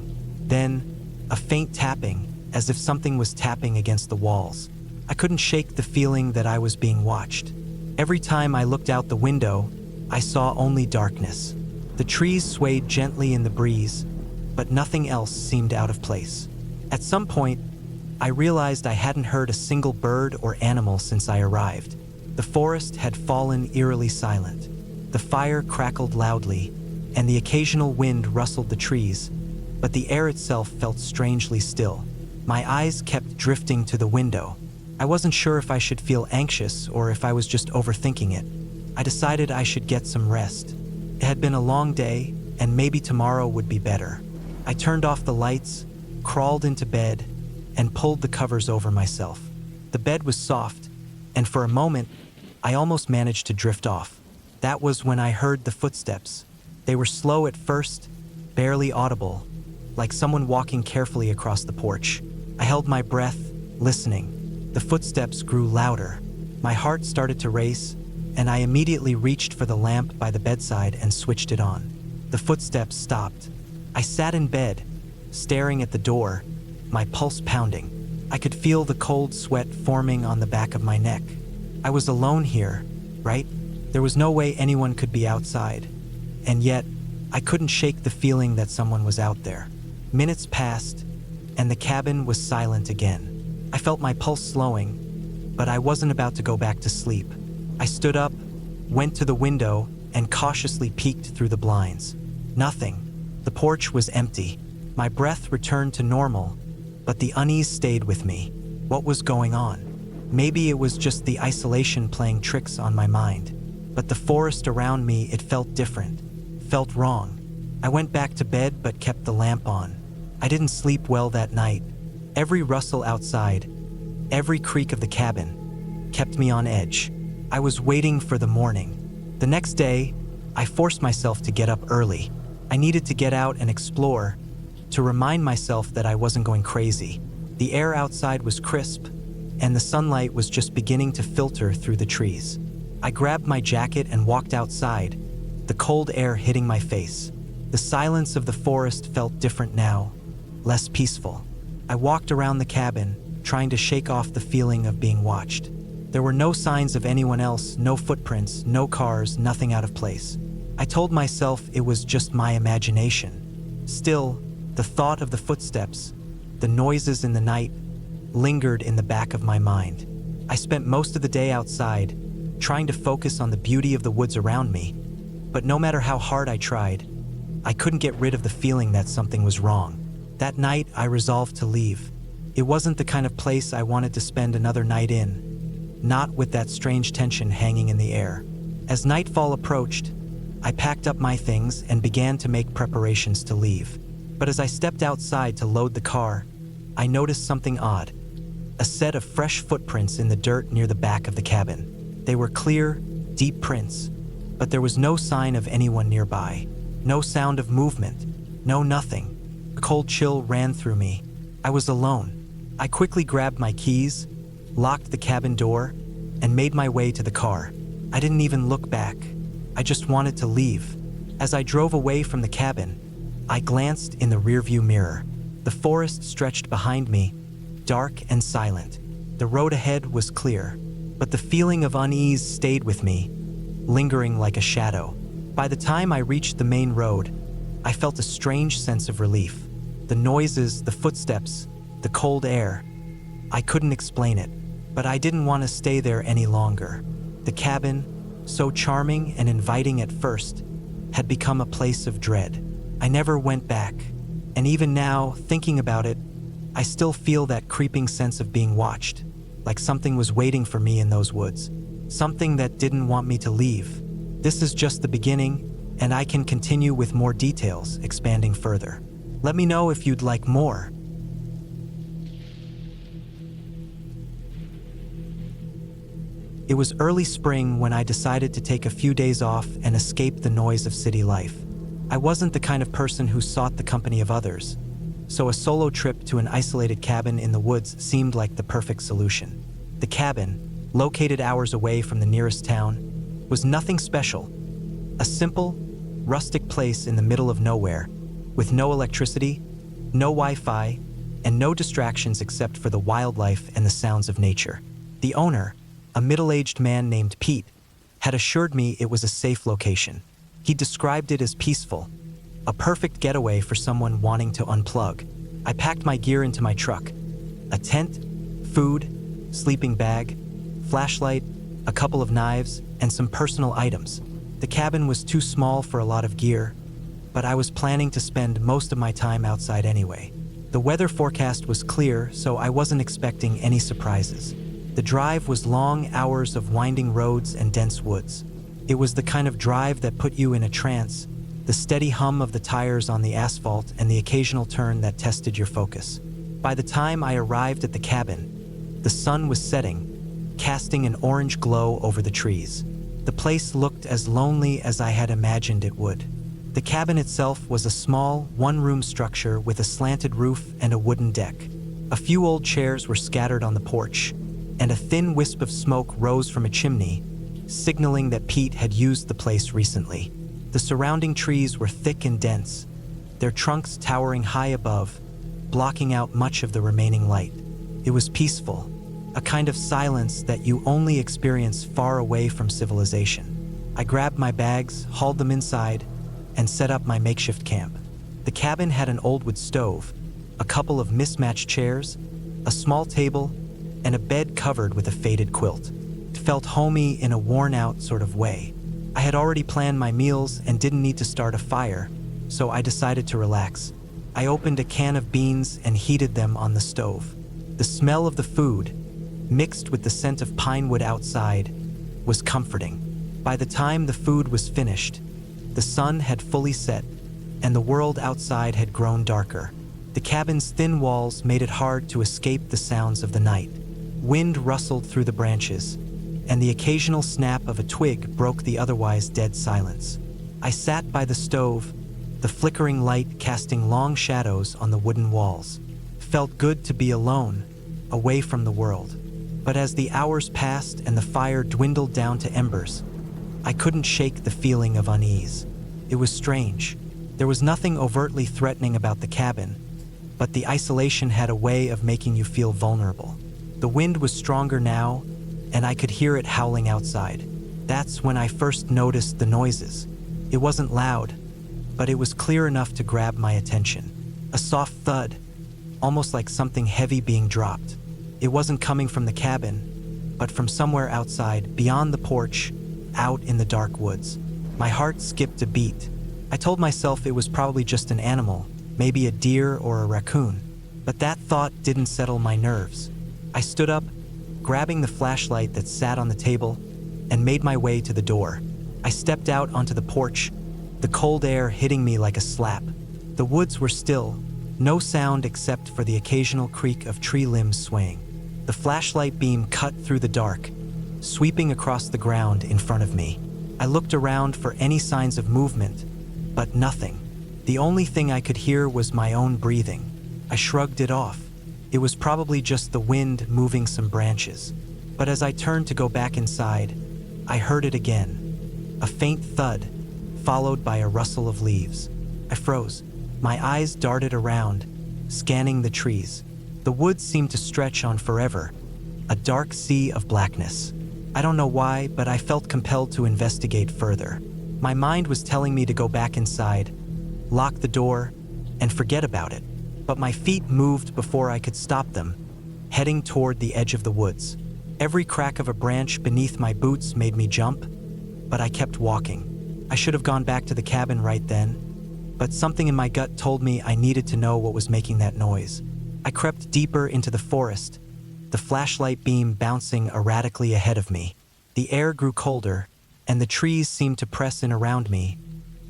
then a faint tapping, as if something was tapping against the walls. I couldn't shake the feeling that I was being watched. Every time I looked out the window, I saw only darkness. The trees swayed gently in the breeze, but nothing else seemed out of place. At some point, I realized I hadn't heard a single bird or animal since I arrived. The forest had fallen eerily silent. The fire crackled loudly, and the occasional wind rustled the trees, but the air itself felt strangely still. My eyes kept drifting to the window. I wasn't sure if I should feel anxious or if I was just overthinking it. I decided I should get some rest. It had been a long day, and maybe tomorrow would be better. I turned off the lights, crawled into bed, and pulled the covers over myself. The bed was soft, and for a moment, I almost managed to drift off. That was when I heard the footsteps. They were slow at first, barely audible, like someone walking carefully across the porch. I held my breath, listening. The footsteps grew louder. My heart started to race, and I immediately reached for the lamp by the bedside and switched it on. The footsteps stopped. I sat in bed, staring at the door, my pulse pounding. I could feel the cold sweat forming on the back of my neck. I was alone here, right? There was no way anyone could be outside. And yet, I couldn't shake the feeling that someone was out there. Minutes passed, and the cabin was silent again. I felt my pulse slowing, but I wasn't about to go back to sleep. I stood up, went to the window, and cautiously peeked through the blinds. Nothing. The porch was empty. My breath returned to normal, but the unease stayed with me. What was going on? Maybe it was just the isolation playing tricks on my mind. But the forest around me, it felt different, felt wrong. I went back to bed but kept the lamp on. I didn't sleep well that night. Every rustle outside, every creak of the cabin, kept me on edge. I was waiting for the morning. The next day, I forced myself to get up early. I needed to get out and explore, to remind myself that I wasn't going crazy. The air outside was crisp, and the sunlight was just beginning to filter through the trees. I grabbed my jacket and walked outside, the cold air hitting my face. The silence of the forest felt different now, less peaceful. I walked around the cabin, trying to shake off the feeling of being watched. There were no signs of anyone else, no footprints, no cars, nothing out of place. I told myself it was just my imagination. Still, the thought of the footsteps, the noises in the night, lingered in the back of my mind. I spent most of the day outside, trying to focus on the beauty of the woods around me. But no matter how hard I tried, I couldn't get rid of the feeling that something was wrong. That night, I resolved to leave. It wasn't the kind of place I wanted to spend another night in, not with that strange tension hanging in the air. As nightfall approached, I packed up my things and began to make preparations to leave. But as I stepped outside to load the car, I noticed something odd. A set of fresh footprints in the dirt near the back of the cabin. They were clear, deep prints, but there was no sign of anyone nearby. No sound of movement, no nothing. A cold chill ran through me. I was alone. I quickly grabbed my keys, locked the cabin door, and made my way to the car. I didn't even look back. I just wanted to leave. As I drove away from the cabin, I glanced in the rearview mirror. The forest stretched behind me, dark and silent. The road ahead was clear, but the feeling of unease stayed with me, lingering like a shadow. By the time I reached the main road, I felt a strange sense of relief. The noises, the footsteps, the cold air. I couldn't explain it, but I didn't want to stay there any longer. The cabin, so charming and inviting at first, had become a place of dread. I never went back, and even now, thinking about it, I still feel that creeping sense of being watched, like something was waiting for me in those woods, something that didn't want me to leave. This is just the beginning, and I can continue with more details, expanding further. Let me know if you'd like more. It was early spring when I decided to take a few days off and escape the noise of city life. I wasn't the kind of person who sought the company of others, so a solo trip to an isolated cabin in the woods seemed like the perfect solution. The cabin, located hours away from the nearest town, was nothing special. A simple, rustic place in the middle of nowhere, with no electricity, no Wi-Fi, and no distractions except for the wildlife and the sounds of nature. The owner, a middle-aged man named Pete, had assured me it was a safe location. He described it as peaceful, a perfect getaway for someone wanting to unplug. I packed my gear into my truck: a tent, food, sleeping bag, flashlight, a couple of knives, and some personal items. The cabin was too small for a lot of gear, but I was planning to spend most of my time outside anyway. The weather forecast was clear, so I wasn't expecting any surprises. The drive was long hours of winding roads and dense woods. It was the kind of drive that put you in a trance, the steady hum of the tires on the asphalt and the occasional turn that tested your focus. By the time I arrived at the cabin, the sun was setting, casting an orange glow over the trees. The place looked as lonely as I had imagined it would. The cabin itself was a small, one-room structure with a slanted roof and a wooden deck. A few old chairs were scattered on the porch, and a thin wisp of smoke rose from a chimney, signaling that Pete had used the place recently. The surrounding trees were thick and dense, their trunks towering high above, blocking out much of the remaining light. It was peaceful, a kind of silence that you only experience far away from civilization. I grabbed my bags, hauled them inside, and set up my makeshift camp. The cabin had an old wood stove, a couple of mismatched chairs, a small table, and a bed covered with a faded quilt. It felt homey in a worn-out sort of way. I had already planned my meals and didn't need to start a fire, so I decided to relax. I opened a can of beans and heated them on the stove. The smell of the food, mixed with the scent of pine wood outside, was comforting. By the time the food was finished, the sun had fully set, and the world outside had grown darker. The cabin's thin walls made it hard to escape the sounds of the night. Wind rustled through the branches, and the occasional snap of a twig broke the otherwise dead silence. I sat by the stove, the flickering light casting long shadows on the wooden walls. It felt good to be alone, away from the world. But as the hours passed and the fire dwindled down to embers, I couldn't shake the feeling of unease. It was strange. There was nothing overtly threatening about the cabin, but the isolation had a way of making you feel vulnerable. The wind was stronger now, and I could hear it howling outside. That's when I first noticed the noises. It wasn't loud, but it was clear enough to grab my attention. A soft thud, almost like something heavy being dropped. It wasn't coming from the cabin, but from somewhere outside, beyond the porch, out in the dark woods. My heart skipped a beat. I told myself it was probably just an animal, maybe a deer or a raccoon, but that thought didn't settle my nerves. I stood up, grabbing the flashlight that sat on the table, and made my way to the door. I stepped out onto the porch, the cold air hitting me like a slap. The woods were still, no sound except for the occasional creak of tree limbs swaying. The flashlight beam cut through the dark, sweeping across the ground in front of me. I looked around for any signs of movement, but nothing. The only thing I could hear was my own breathing. I shrugged it off. It was probably just the wind moving some branches. But as I turned to go back inside, I heard it again. A faint thud, followed by a rustle of leaves. I froze. My eyes darted around, scanning the trees. The woods seemed to stretch on forever, a dark sea of blackness. I don't know why, but I felt compelled to investigate further. My mind was telling me to go back inside, lock the door, and forget about it. But my feet moved before I could stop them, heading toward the edge of the woods. Every crack of a branch beneath my boots made me jump, but I kept walking. I should have gone back to the cabin right then, but something in my gut told me I needed to know what was making that noise. I crept deeper into the forest, the flashlight beam bouncing erratically ahead of me. The air grew colder, and the trees seemed to press in around me,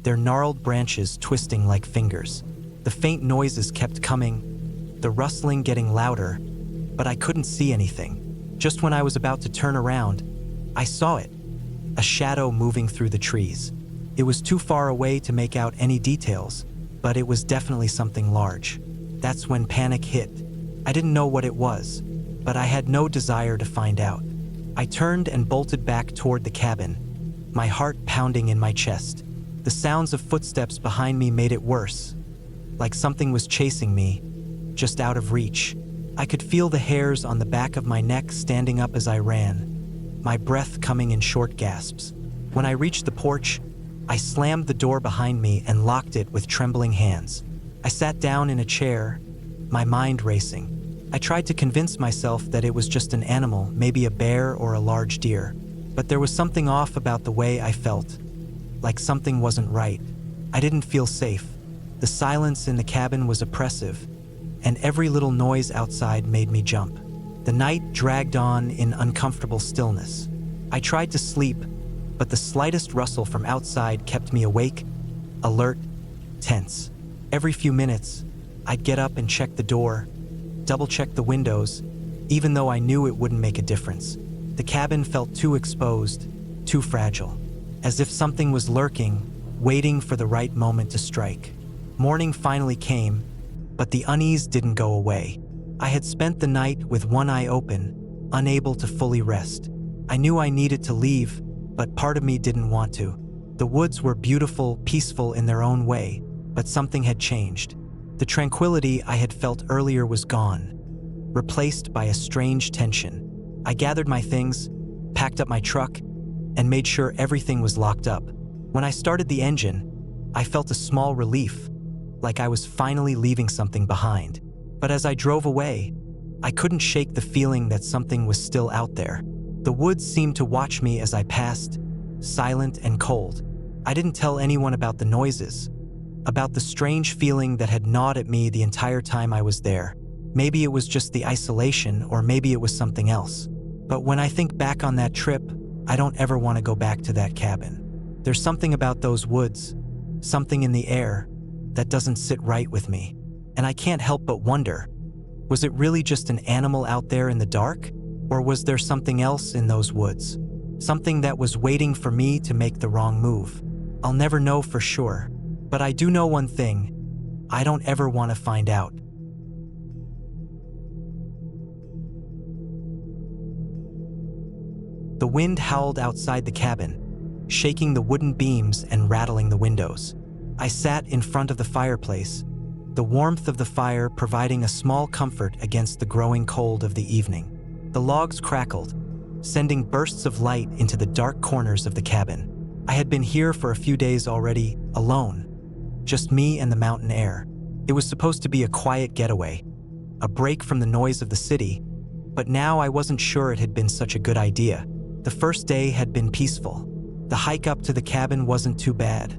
their gnarled branches twisting like fingers. The faint noises kept coming, the rustling getting louder, but I couldn't see anything. Just when I was about to turn around, I saw it, a shadow moving through the trees. It was too far away to make out any details, but it was definitely something large. That's when panic hit. I didn't know what it was, but I had no desire to find out. I turned and bolted back toward the cabin, my heart pounding in my chest. The sounds of footsteps behind me made it worse, like something was chasing me, just out of reach. I could feel the hairs on the back of my neck standing up as I ran, my breath coming in short gasps. When I reached the porch, I slammed the door behind me and locked it with trembling hands. I sat down in a chair, my mind racing. I tried to convince myself that it was just an animal, maybe a bear or a large deer. But there was something off about the way I felt, like something wasn't right. I didn't feel safe. The silence in the cabin was oppressive, and every little noise outside made me jump. The night dragged on in uncomfortable stillness. I tried to sleep, but the slightest rustle from outside kept me awake, alert, tense. Every few minutes, I'd get up and check the door, double-check the windows, even though I knew it wouldn't make a difference. The cabin felt too exposed, too fragile, as if something was lurking, waiting for the right moment to strike. Morning finally came, but the unease didn't go away. I had spent the night with one eye open, unable to fully rest. I knew I needed to leave, but part of me didn't want to. The woods were beautiful, peaceful in their own way, but something had changed. The tranquility I had felt earlier was gone, replaced by a strange tension. I gathered my things, packed up my truck, and made sure everything was locked up. When I started the engine, I felt a small relief, like I was finally leaving something behind. But as I drove away, I couldn't shake the feeling that something was still out there. The woods seemed to watch me as I passed, silent and cold. I didn't tell anyone about the noises, about the strange feeling that had gnawed at me the entire time I was there. Maybe it was just the isolation, or maybe it was something else. But when I think back on that trip, I don't ever want to go back to that cabin. There's something about those woods, something in the air, that doesn't sit right with me. And I can't help but wonder, was it really just an animal out there in the dark? Or was there something else in those woods? Something that was waiting for me to make the wrong move? I'll never know for sure, but I do know one thing: I don't ever want to find out. The wind howled outside the cabin, shaking the wooden beams and rattling the windows. I sat in front of the fireplace, the warmth of the fire providing a small comfort against the growing cold of the evening. The logs crackled, sending bursts of light into the dark corners of the cabin. I had been here for a few days already, alone, just me and the mountain air. It was supposed to be a quiet getaway, a break from the noise of the city, but now I wasn't sure it had been such a good idea. The first day had been peaceful. The hike up to the cabin wasn't too bad,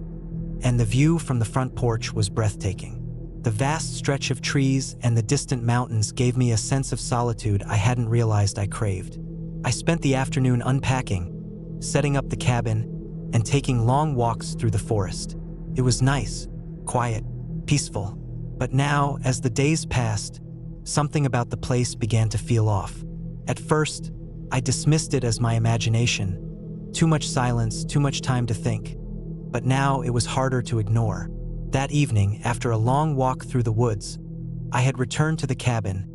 and the view from the front porch was breathtaking. The vast stretch of trees and the distant mountains gave me a sense of solitude I hadn't realized I craved. I spent the afternoon unpacking, setting up the cabin, and taking long walks through the forest. It was nice, quiet, peaceful. But now, as the days passed, something about the place began to feel off. At first, I dismissed it as my imagination. Too much silence, too much time to think. But now it was harder to ignore. That evening, after a long walk through the woods, I had returned to the cabin,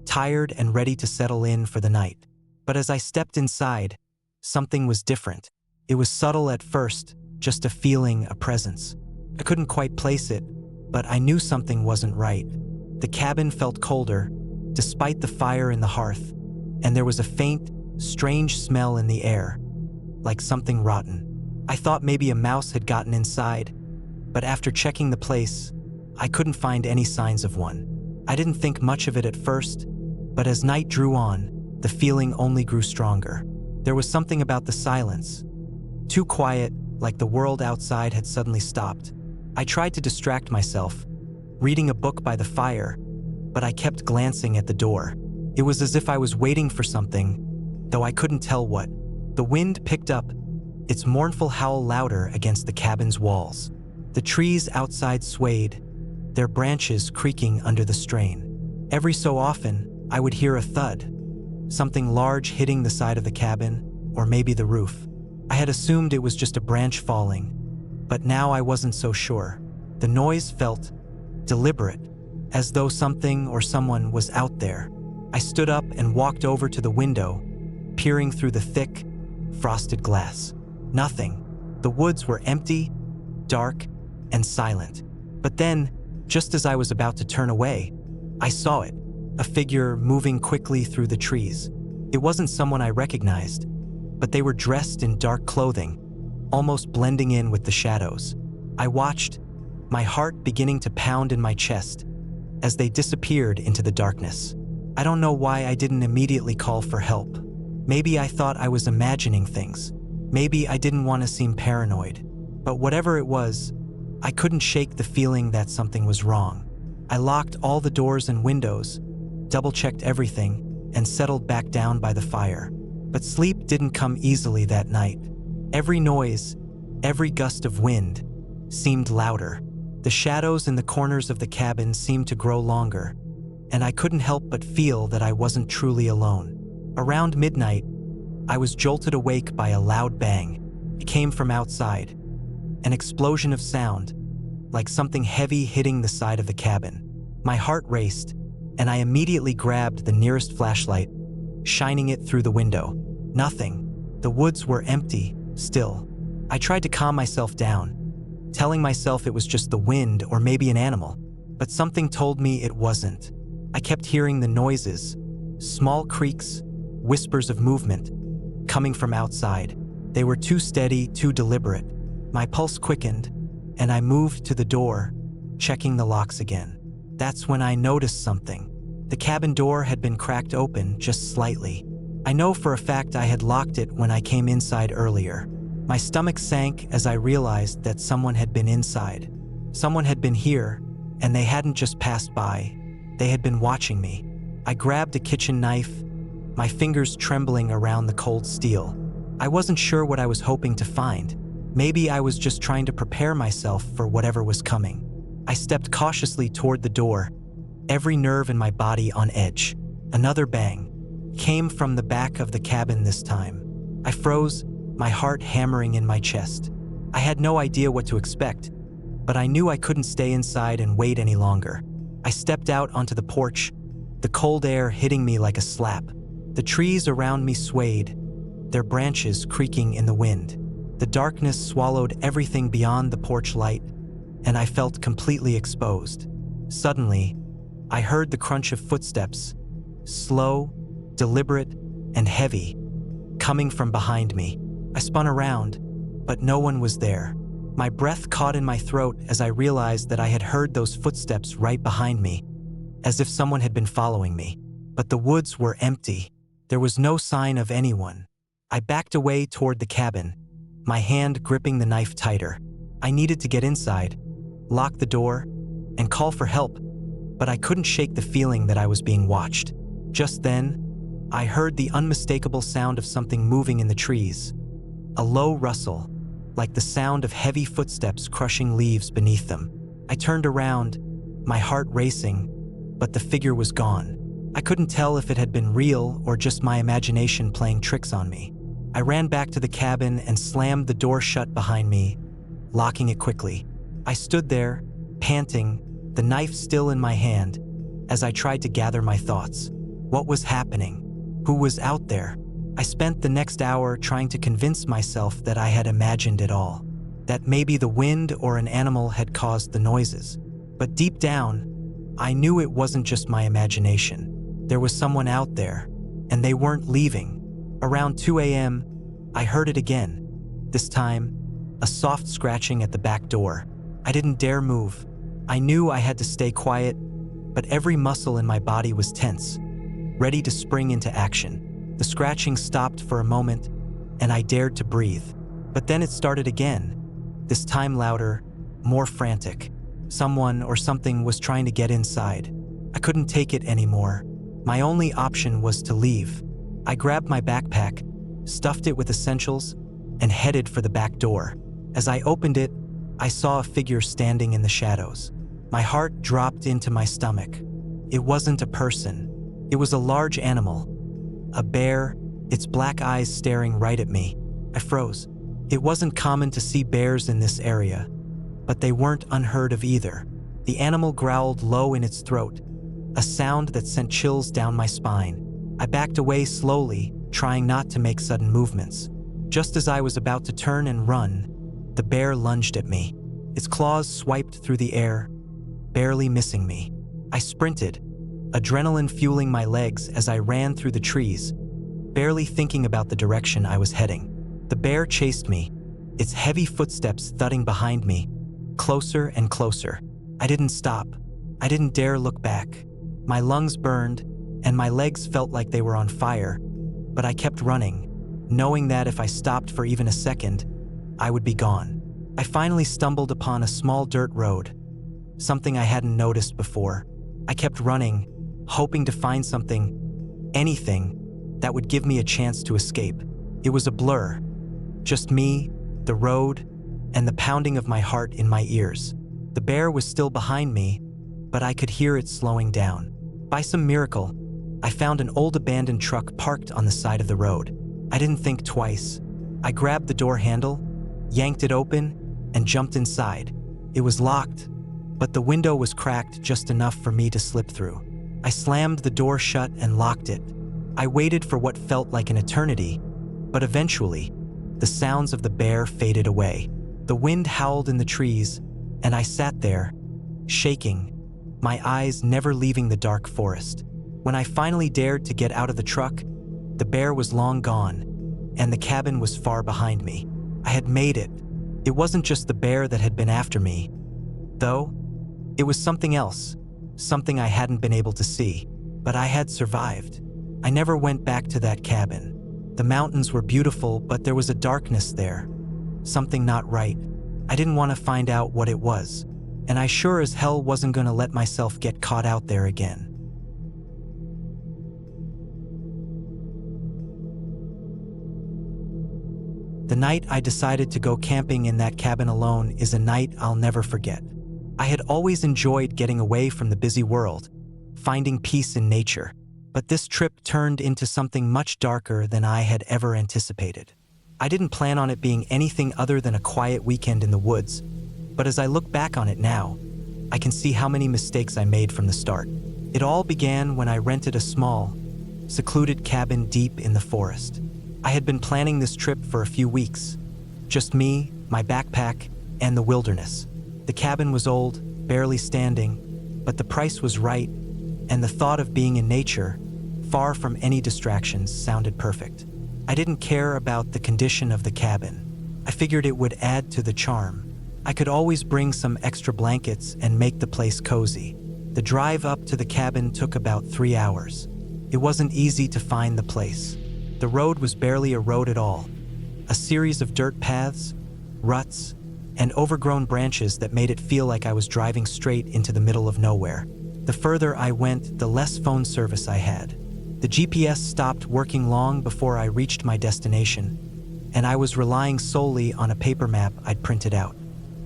tired and ready to settle in for the night. But as I stepped inside, something was different. It was subtle at first, just a feeling, a presence. I couldn't quite place it, but I knew something wasn't right. The cabin felt colder, despite the fire in the hearth, and there was a faint, strange smell in the air, like something rotten. I thought maybe a mouse had gotten inside, but after checking the place, I couldn't find any signs of one. I didn't think much of it at first, but as night drew on, the feeling only grew stronger. There was something about the silence, too quiet, like the world outside had suddenly stopped. I tried to distract myself, reading a book by the fire, but I kept glancing at the door. It was as if I was waiting for something, though I couldn't tell what. The wind picked up, its mournful howl louder against the cabin's walls. The trees outside swayed, their branches creaking under the strain. Every so often, I would hear a thud, something large hitting the side of the cabin, or maybe the roof. I had assumed it was just a branch falling, but now I wasn't so sure. The noise felt deliberate, as though something or someone was out there. I stood up and walked over to the window, peering through the thick, frosted glass. Nothing. The woods were empty, dark, and silent. But then, just as I was about to turn away, I saw it, a figure moving quickly through the trees. It wasn't someone I recognized, but they were dressed in dark clothing, almost blending in with the shadows. I watched, my heart beginning to pound in my chest, as they disappeared into the darkness. I don't know why I didn't immediately call for help. Maybe I thought I was imagining things. Maybe I didn't want to seem paranoid. But whatever it was, I couldn't shake the feeling that something was wrong. I locked all the doors and windows, double-checked everything, and settled back down by the fire. But sleep didn't come easily that night. Every noise, every gust of wind, seemed louder. The shadows in the corners of the cabin seemed to grow longer, and I couldn't help but feel that I wasn't truly alone. Around midnight, I was jolted awake by a loud bang. It came from outside, an explosion of sound, like something heavy hitting the side of the cabin. My heart raced, and I immediately grabbed the nearest flashlight, shining it through the window. Nothing. The woods were empty, Still, I tried to calm myself down, telling myself it was just the wind or maybe an animal, but something told me it wasn't. I kept hearing the noises, small creaks, whispers of movement, coming from outside. They were too steady, too deliberate. My pulse quickened, and I moved to the door, checking the locks again. That's when I noticed something. The cabin door had been cracked open just slightly. I know for a fact I had locked it when I came inside earlier. My stomach sank as I realized that someone had been inside. Someone had been here, and they hadn't just passed by. They had been watching me. I grabbed a kitchen knife, my fingers trembling around the cold steel. I wasn't sure what I was hoping to find. Maybe I was just trying to prepare myself for whatever was coming. I stepped cautiously toward the door, every nerve in my body on edge. Another bang came from the back of the cabin this time. I froze, my heart hammering in my chest. I had no idea what to expect, but I knew I couldn't stay inside and wait any longer. I stepped out onto the porch, the cold air hitting me like a slap. The trees around me swayed, their branches creaking in the wind. The darkness swallowed everything beyond the porch light, and I felt completely exposed. Suddenly, I heard the crunch of footsteps, slow, deliberate, and heavy, coming from behind me. I spun around, but no one was there. My breath caught in my throat as I realized that I had heard those footsteps right behind me, as if someone had been following me. But the woods were empty. There was no sign of anyone. I backed away toward the cabin, my hand gripping the knife tighter. I needed to get inside, lock the door, and call for help, but I couldn't shake the feeling that I was being watched. Just then, I heard the unmistakable sound of something moving in the trees. A low rustle, like the sound of heavy footsteps crushing leaves beneath them. I turned around, my heart racing, but the figure was gone. I couldn't tell if it had been real or just my imagination playing tricks on me. I ran back to the cabin and slammed the door shut behind me, locking it quickly. I stood there, panting, the knife still in my hand, as I tried to gather my thoughts. What was happening? Who was out there? I spent the next hour trying to convince myself that I had imagined it all, that maybe the wind or an animal had caused the noises. But deep down, I knew it wasn't just my imagination. There was someone out there, and they weren't leaving. Around 2 a.m., I heard it again. This time, a soft scratching at the back door. I didn't dare move. I knew I had to stay quiet, but every muscle in my body was tense, ready to spring into action. The scratching stopped for a moment, and I dared to breathe. But then it started again, this time louder, more frantic. Someone or something was trying to get inside. I couldn't take it anymore. My only option was to leave. I grabbed my backpack, stuffed it with essentials, and headed for the back door. As I opened it, I saw a figure standing in the shadows. My heart dropped into my stomach. It wasn't a person. It was a large animal. A bear, its black eyes staring right at me. I froze. It wasn't common to see bears in this area, but they weren't unheard of either. The animal growled low in its throat, a sound that sent chills down my spine. I backed away slowly, trying not to make sudden movements. Just as I was about to turn and run, the bear lunged at me. Its claws swiped through the air, barely missing me. I sprinted, adrenaline fueling my legs as I ran through the trees, barely thinking about the direction I was heading. The bear chased me, its heavy footsteps thudding behind me, closer and closer. I didn't stop. I didn't dare look back. My lungs burned, and my legs felt like they were on fire, but I kept running, knowing that if I stopped for even a second, I would be gone. I finally stumbled upon a small dirt road, something I hadn't noticed before. I kept running, hoping to find something, anything, that would give me a chance to escape. It was a blur, just me, the road, and the pounding of my heart in my ears. The bear was still behind me, but I could hear it slowing down. By some miracle, I found an old abandoned truck parked on the side of the road. I didn't think twice. I grabbed the door handle, yanked it open, and jumped inside. It was locked, but the window was cracked just enough for me to slip through. I slammed the door shut and locked it. I waited for what felt like an eternity, but eventually, the The sounds of the bear faded away. The wind howled in the trees, and I sat there, shaking, my eyes never leaving the dark forest. When I finally dared to get out of the truck, the bear was long gone, and the cabin was far behind me. I had made it. It wasn't just the bear that had been after me, though. It was something else, something I hadn't been able to see, but I had survived. I never went back to that cabin. The mountains were beautiful, but there was a darkness there, something not right. I didn't want to find out what it was, and I sure as hell wasn't going to let myself get caught out there again. The night I decided to go camping in that cabin alone is a night I'll never forget. I had always enjoyed getting away from the busy world, finding peace in nature, but this trip turned into something much darker than I had ever anticipated. I didn't plan on it being anything other than a quiet weekend in the woods, but as I look back on it now, I can see how many mistakes I made from the start. It all began when I rented a small, secluded cabin deep in the forest. I had been planning this trip for a few weeks. Just me, my backpack, and the wilderness. The cabin was old, barely standing, but the price was right, and the thought of being in nature, far from any distractions, sounded perfect. I didn't care about the condition of the cabin. I figured it would add to the charm. I could always bring some extra blankets and make the place cozy. The drive up to the cabin took about 3 hours. It wasn't easy to find the place. The road was barely a road at all. A series of dirt paths, ruts, and overgrown branches that made it feel like I was driving straight into the middle of nowhere. The further I went, the less phone service I had. The GPS stopped working long before I reached my destination, and I was relying solely on a paper map I'd printed out.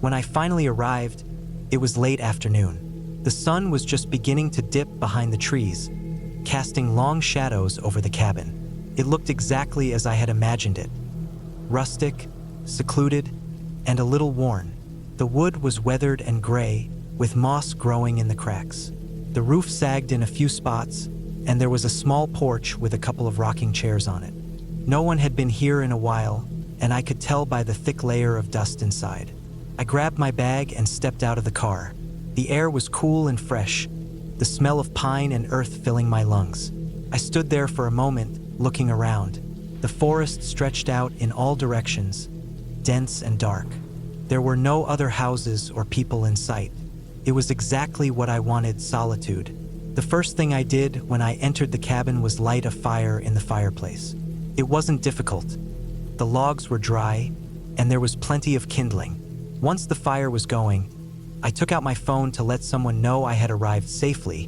When I finally arrived, it was late afternoon. The sun was just beginning to dip behind the trees, casting long shadows over the cabin. It looked exactly as I had imagined it. Rustic, secluded, and a little worn. The wood was weathered and gray, with moss growing in the cracks. The roof sagged in a few spots, and there was a small porch with a couple of rocking chairs on it. No one had been here in a while, and I could tell by the thick layer of dust inside. I grabbed my bag and stepped out of the car. The air was cool and fresh, the smell of pine and earth filling my lungs. I stood there for a moment, looking around. The forest stretched out in all directions, dense and dark. There were no other houses or people in sight. It was exactly what I wanted: solitude. The first thing I did when I entered the cabin was light a fire in the fireplace. It wasn't difficult. The logs were dry, and there was plenty of kindling. Once the fire was going, I took out my phone to let someone know I had arrived safely,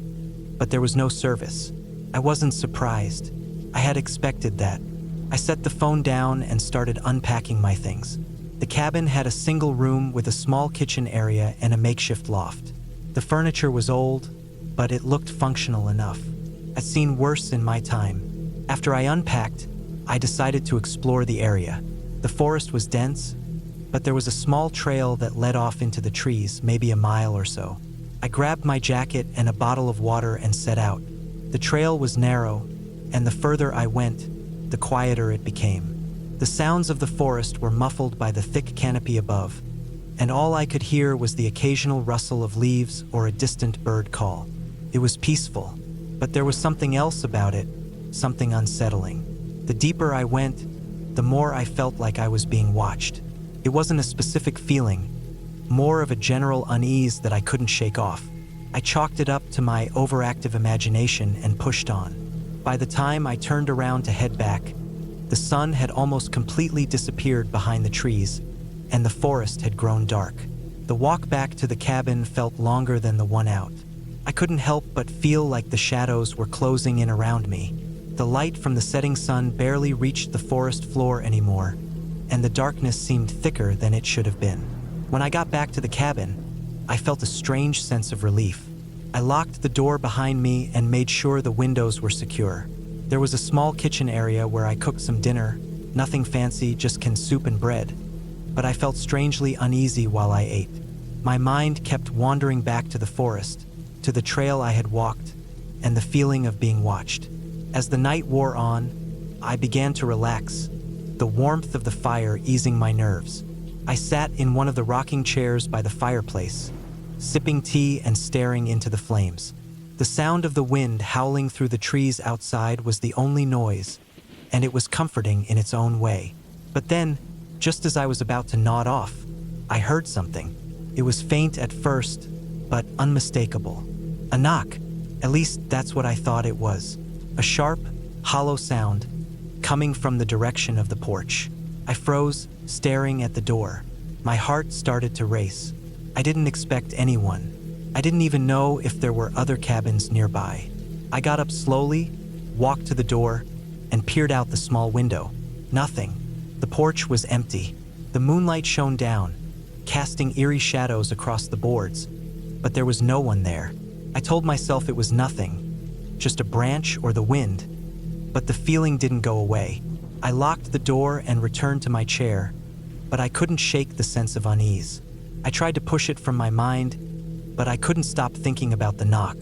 but there was no service. I wasn't surprised. I had expected that. I set the phone down and started unpacking my things. The cabin had a single room with a small kitchen area and a makeshift loft. The furniture was old, but it looked functional enough. I'd seen worse in my time. After I unpacked, I decided to explore the area. The forest was dense, but there was a small trail that led off into the trees, maybe a mile or so. I grabbed my jacket and a bottle of water and set out. The trail was narrow, and the further I went, the quieter it became. The sounds of the forest were muffled by the thick canopy above, and all I could hear was the occasional rustle of leaves or a distant bird call. It was peaceful, but there was something else about it, something unsettling. The deeper I went, the more I felt like I was being watched. It wasn't a specific feeling, more of a general unease that I couldn't shake off. I chalked it up to my overactive imagination and pushed on. By the time I turned around to head back, the sun had almost completely disappeared behind the trees, and the forest had grown dark. The walk back to the cabin felt longer than the one out. I couldn't help but feel like the shadows were closing in around me. The light from the setting sun barely reached the forest floor anymore, and the darkness seemed thicker than it should have been. When I got back to the cabin, I felt a strange sense of relief. I locked the door behind me and made sure the windows were secure. There was a small kitchen area where I cooked some dinner, nothing fancy, just canned soup and bread. But I felt strangely uneasy while I ate. My mind kept wandering back to the forest, to the trail I had walked, and the feeling of being watched. As the night wore on, I began to relax. the warmth of the fire easing my nerves. I sat in one of the rocking chairs by the fireplace, sipping tea and staring into the flames. The sound of the wind howling through the trees outside was the only noise, and it was comforting in its own way. But then, just as I was about to nod off, I heard something. It was faint at first, but unmistakable. A knock. At least that's what I thought it was. A sharp, hollow sound coming from the direction of the porch. I froze, staring at the door. My heart started to race. I didn't expect anyone. I didn't even know if there were other cabins nearby. I got up slowly, walked to the door, and peered out the small window. Nothing. The porch was empty. The moonlight shone down, casting eerie shadows across the boards, but there was no one there. I told myself it was nothing, just a branch or the wind, but the feeling didn't go away. I locked the door and returned to my chair, but I couldn't shake the sense of unease. I tried to push it from my mind, but I couldn't stop thinking about the knock.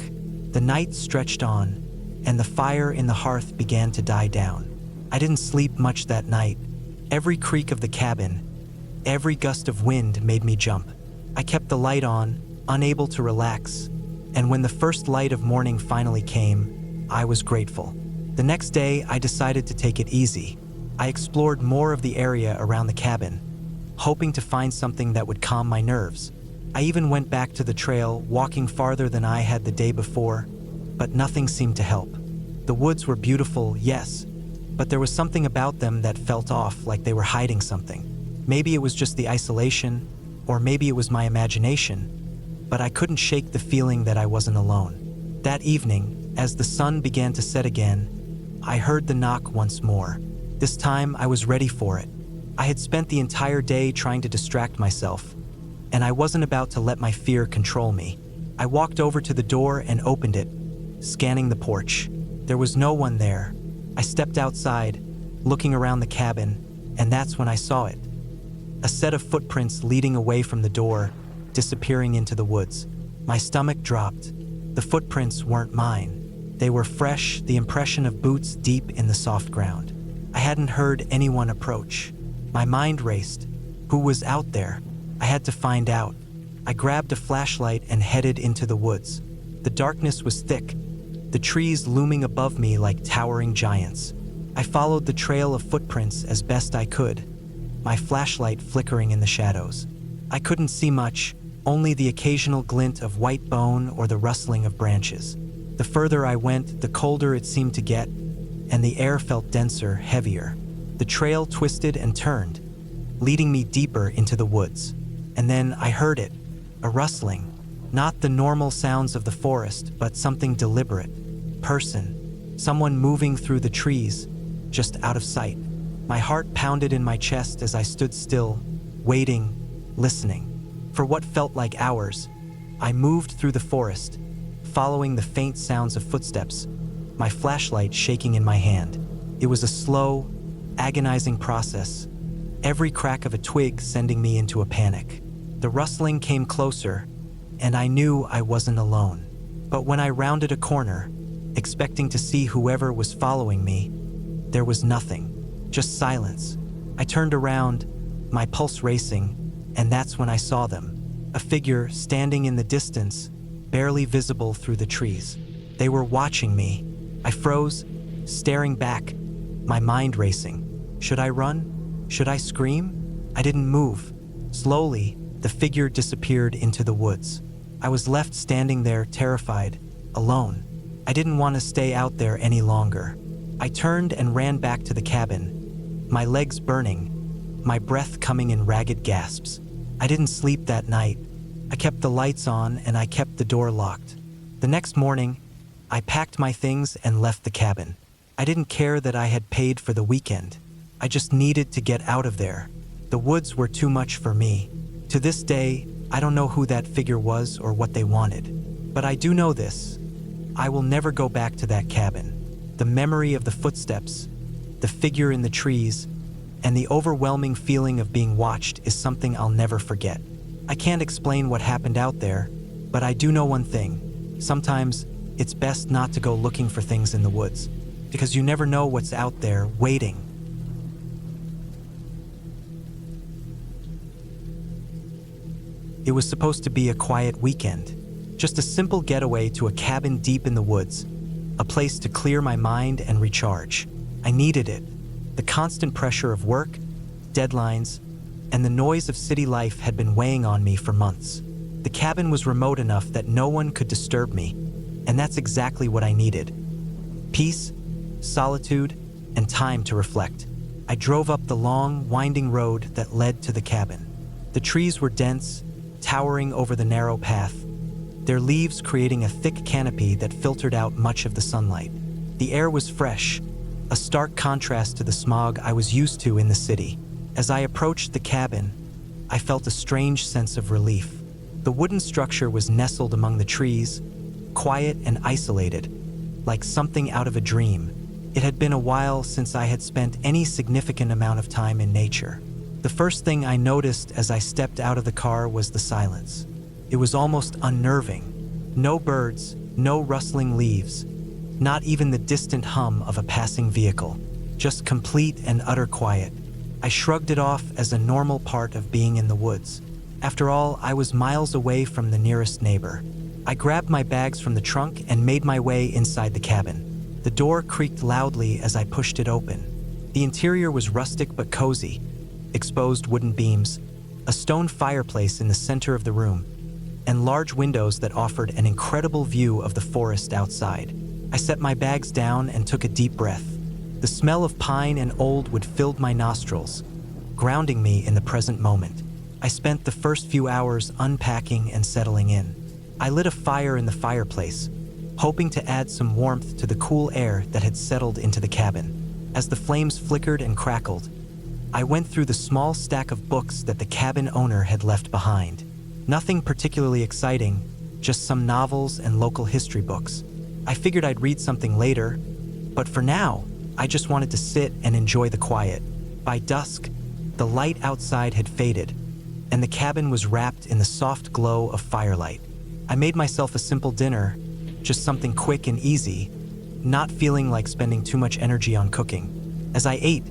The night stretched on, and the fire in the hearth began to die down. I didn't sleep much that night. Every creak of the cabin, every gust of wind made me jump. I kept the light on, unable to relax, and when the first light of morning finally came, I was grateful. The next day, I decided to take it easy. I explored more of the area around the cabin, hoping to find something that would calm my nerves. I even went back to the trail, walking farther than I had the day before, but nothing seemed to help. The woods were beautiful, yes, but there was something about them that felt off, like they were hiding something. Maybe it was just the isolation, or maybe it was my imagination, but I couldn't shake the feeling that I wasn't alone. That evening, as the sun began to set again, I heard the knock once more. This time, I was ready for it. I had spent the entire day trying to distract myself, and I wasn't about to let my fear control me. I walked over to the door and opened it, scanning the porch. There was no one there. I stepped outside, looking around the cabin, and that's when I saw it. A set of footprints leading away from the door, disappearing into the woods. My stomach dropped. The footprints weren't mine. They were fresh, the impression of boots deep in the soft ground. I hadn't heard anyone approach. My mind raced. Who was out there? I had to find out. I grabbed a flashlight and headed into the woods. The darkness was thick, the trees looming above me like towering giants. I followed the trail of footprints as best I could, my flashlight flickering in the shadows. I couldn't see much, only the occasional glint of white bone or the rustling of branches. The further I went, the colder it seemed to get, and the air felt denser, heavier. The trail twisted and turned, leading me deeper into the woods. And then I heard it, a rustling. Not the normal sounds of the forest, but something deliberate. Person. Someone moving through the trees, just out of sight. My heart pounded in my chest as I stood still, waiting, listening. For what felt like hours, I moved through the forest, following the faint sounds of footsteps, my flashlight shaking in my hand. It was a slow, agonizing process, every crack of a twig sending me into a panic. The rustling came closer, and I knew I wasn't alone. But when I rounded a corner, expecting to see whoever was following me, there was nothing, just silence. I turned around, my pulse racing, and that's when I saw them. A figure standing in the distance, barely visible through the trees. They were watching me. I froze, staring back, my mind racing. Should I run? Should I scream? I didn't move. Slowly, the figure disappeared into the woods. I was left standing there, terrified, alone. I didn't want to stay out there any longer. I turned and ran back to the cabin, my legs burning, my breath coming in ragged gasps. I didn't sleep that night. I kept the lights on and I kept the door locked. The next morning, I packed my things and left the cabin. I didn't care that I had paid for the weekend. I just needed to get out of there. The woods were too much for me. To this day, I don't know who that figure was or what they wanted. But I do know this. I will never go back to that cabin. The memory of the footsteps, the figure in the trees, and the overwhelming feeling of being watched is something I'll never forget. I can't explain what happened out there, but I do know one thing. Sometimes it's best not to go looking for things in the woods, because you never know what's out there waiting. It was supposed to be a quiet weekend, just a simple getaway to a cabin deep in the woods, a place to clear my mind and recharge. I needed it. The constant pressure of work, deadlines, and the noise of city life had been weighing on me for months. The cabin was remote enough that no one could disturb me, and that's exactly what I needed. Peace, solitude, and time to reflect. I drove up the long, winding road that led to the cabin. The trees were dense, towering over the narrow path, their leaves creating a thick canopy that filtered out much of the sunlight. The air was fresh, a stark contrast to the smog I was used to in the city. As I approached the cabin, I felt a strange sense of relief. The wooden structure was nestled among the trees, quiet and isolated, like something out of a dream. It had been a while since I had spent any significant amount of time in nature. The first thing I noticed as I stepped out of the car was the silence. It was almost unnerving. No birds, no rustling leaves, not even the distant hum of a passing vehicle. Just complete and utter quiet. I shrugged it off as a normal part of being in the woods. After all, I was miles away from the nearest neighbor. I grabbed my bags from the trunk and made my way inside the cabin. The door creaked loudly as I pushed it open. The interior was rustic but cozy. Exposed wooden beams, a stone fireplace in the center of the room, and large windows that offered an incredible view of the forest outside. I set my bags down and took a deep breath. The smell of pine and old wood filled my nostrils, grounding me in the present moment. I spent the first few hours unpacking and settling in. I lit a fire in the fireplace, hoping to add some warmth to the cool air that had settled into the cabin. As the flames flickered and crackled, I went through the small stack of books that the cabin owner had left behind. Nothing particularly exciting, just some novels and local history books. I figured I'd read something later, but for now, I just wanted to sit and enjoy the quiet. By dusk, the light outside had faded, and the cabin was wrapped in the soft glow of firelight. I made myself a simple dinner, just something quick and easy, not feeling like spending too much energy on cooking. As I ate,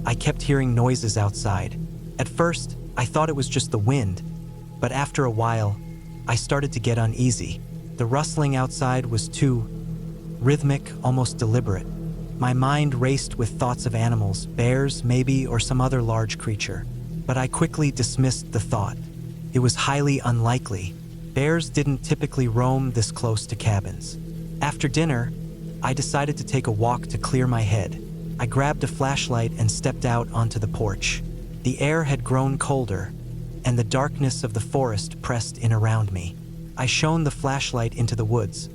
I kept hearing noises outside. At first, I thought it was just the wind, but after a while, I started to get uneasy. The rustling outside was too rhythmic, almost deliberate. My mind raced with thoughts of animals, bears maybe, or some other large creature. But I quickly dismissed the thought. It was highly unlikely. Bears didn't typically roam this close to cabins. After dinner, I decided to take a walk to clear my head. I grabbed a flashlight and stepped out onto the porch. The air had grown colder, and the darkness of the forest pressed in around me. I shone the flashlight into the woods,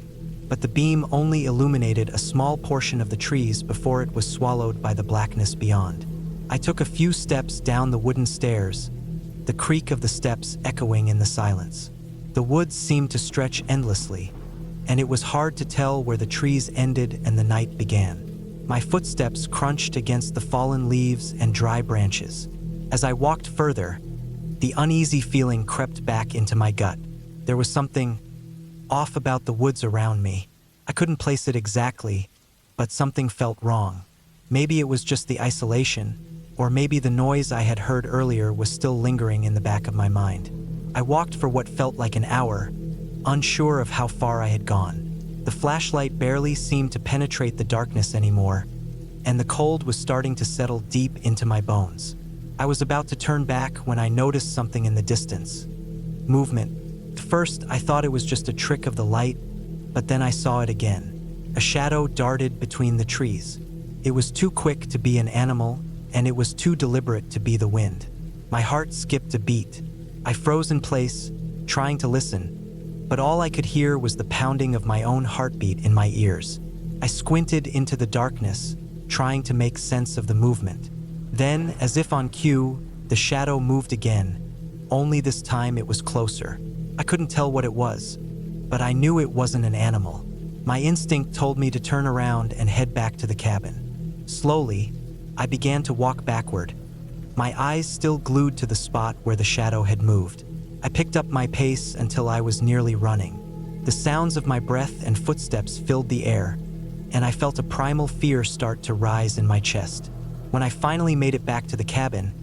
but the beam only illuminated a small portion of the trees before it was swallowed by the blackness beyond. I took a few steps down the wooden stairs, the creak of the steps echoing in the silence. The woods seemed to stretch endlessly, and it was hard to tell where the trees ended and the night began. My footsteps crunched against the fallen leaves and dry branches. As I walked further, the uneasy feeling crept back into my gut. There was something off about the woods around me. I couldn't place it exactly, but something felt wrong. Maybe it was just the isolation, or maybe the noise I had heard earlier was still lingering in the back of my mind. I walked for what felt like an hour, unsure of how far I had gone. The flashlight barely seemed to penetrate the darkness anymore, and the cold was starting to settle deep into my bones. I was about to turn back when I noticed something in the distance. Movement. At first, I thought it was just a trick of the light, but then I saw it again. A shadow darted between the trees. It was too quick to be an animal, and it was too deliberate to be the wind. My heart skipped a beat. I froze in place, trying to listen, but all I could hear was the pounding of my own heartbeat in my ears. I squinted into the darkness, trying to make sense of the movement. Then, as if on cue, the shadow moved again, only this time it was closer. I couldn't tell what it was, but I knew it wasn't an animal. My instinct told me to turn around and head back to the cabin. Slowly, I began to walk backward, my eyes still glued to the spot where the shadow had moved. I picked up my pace until I was nearly running. The sounds of my breath and footsteps filled the air, and I felt a primal fear start to rise in my chest. When I finally made it back to the cabin,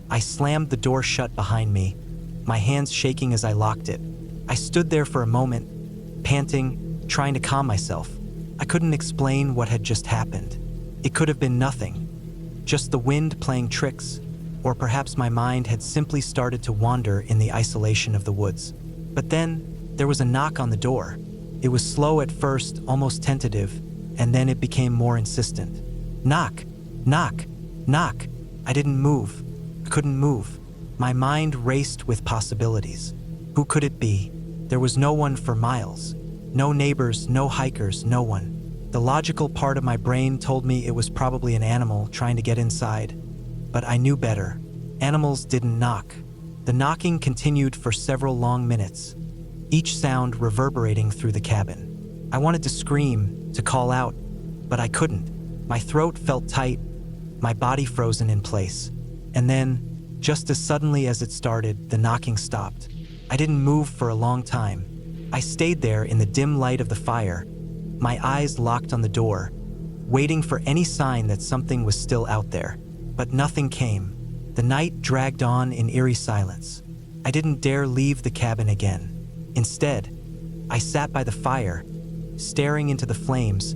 I slammed the door shut behind me, my hands shaking as I locked it. I stood there for a moment, panting, trying to calm myself. I couldn't explain what had just happened. It could have been nothing, just the wind playing tricks, or perhaps my mind had simply started to wander in the isolation of the woods. But then, there was a knock on the door. It was slow at first, almost tentative, and then it became more insistent. Knock, knock, knock. I didn't move. I couldn't move. My mind raced with possibilities. Who could it be? There was no one for miles. No neighbors, no hikers, no one. The logical part of my brain told me it was probably an animal trying to get inside. But I knew better. Animals didn't knock. The knocking continued for several long minutes, each sound reverberating through the cabin. I wanted to scream, to call out, but I couldn't. My throat felt tight, my body frozen in place. And then, just as suddenly as it started, the knocking stopped. I didn't move for a long time. I stayed there in the dim light of the fire, my eyes locked on the door, waiting for any sign that something was still out there. But nothing came. The night dragged on in eerie silence. I didn't dare leave the cabin again. Instead, I sat by the fire, staring into the flames,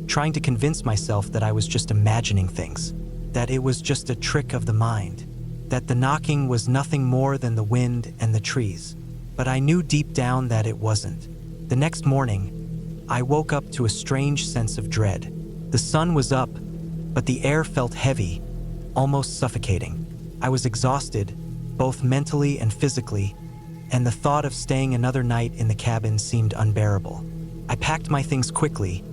trying to convince myself that I was just imagining things, that it was just a trick of the mind, that the knocking was nothing more than the wind and the trees. But I knew deep down that it wasn't. The next morning, I woke up to a strange sense of dread. The sun was up, but the air felt heavy, almost suffocating. I was exhausted, both mentally and physically, and the thought of staying another night in the cabin seemed unbearable. I packed my things quickly,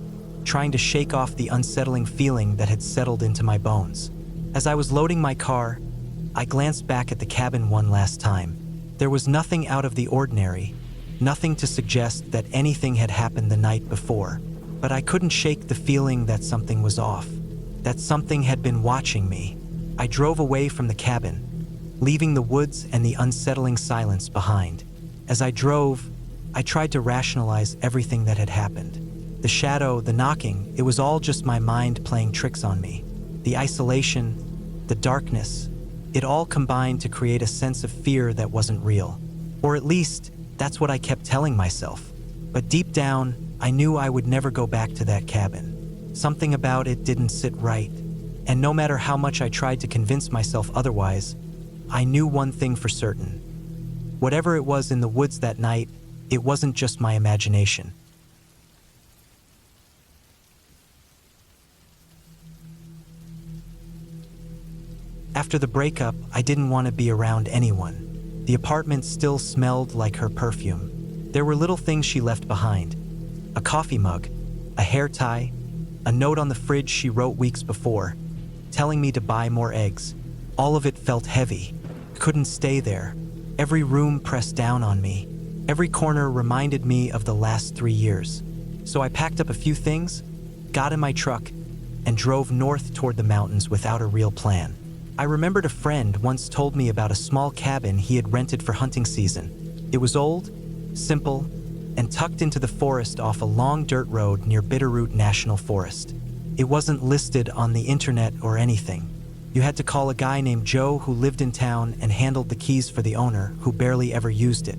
trying to shake off the unsettling feeling that had settled into my bones. As I was loading my car, I glanced back at the cabin one last time. There was nothing out of the ordinary, nothing to suggest that anything had happened the night before. But I couldn't shake the feeling that something was off, that something had been watching me. I drove away from the cabin, leaving the woods and the unsettling silence behind. As I drove, I tried to rationalize everything that had happened. The shadow, the knocking, it was all just my mind playing tricks on me. The isolation, the darkness, it all combined to create a sense of fear that wasn't real. Or at least, that's what I kept telling myself. But deep down, I knew I would never go back to that cabin. Something about it didn't sit right. And no matter how much I tried to convince myself otherwise, I knew one thing for certain. Whatever it was in the woods that night, it wasn't just my imagination. After the breakup, I didn't want to be around anyone. The apartment still smelled like her perfume. There were little things she left behind. A coffee mug, a hair tie, a note on the fridge she wrote weeks before, telling me to buy more eggs. All of it felt heavy. Couldn't stay there. Every room pressed down on me. Every corner reminded me of the last 3 years. So I packed up a few things, got in my truck, and drove north toward the mountains without a real plan. I remembered a friend once told me about a small cabin he had rented for hunting season. It was old, simple, and tucked into the forest off a long dirt road near Bitterroot National Forest. It wasn't listed on the internet or anything. You had to call a guy named Joe who lived in town and handled the keys for the owner, who barely ever used it.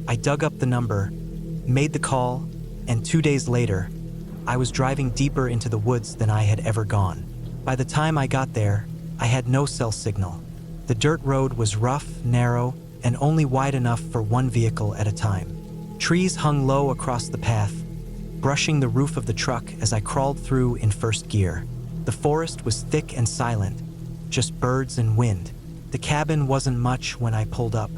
I dug up the number, made the call, and 2 days later, I was driving deeper into the woods than I had ever gone. By the time I got there, I had no cell signal. The dirt road was rough, narrow, and only wide enough for one vehicle at a time. Trees hung low across the path, brushing the roof of the truck as I crawled through in first gear. The forest was thick and silent, just birds and wind. The cabin wasn't much when I pulled up.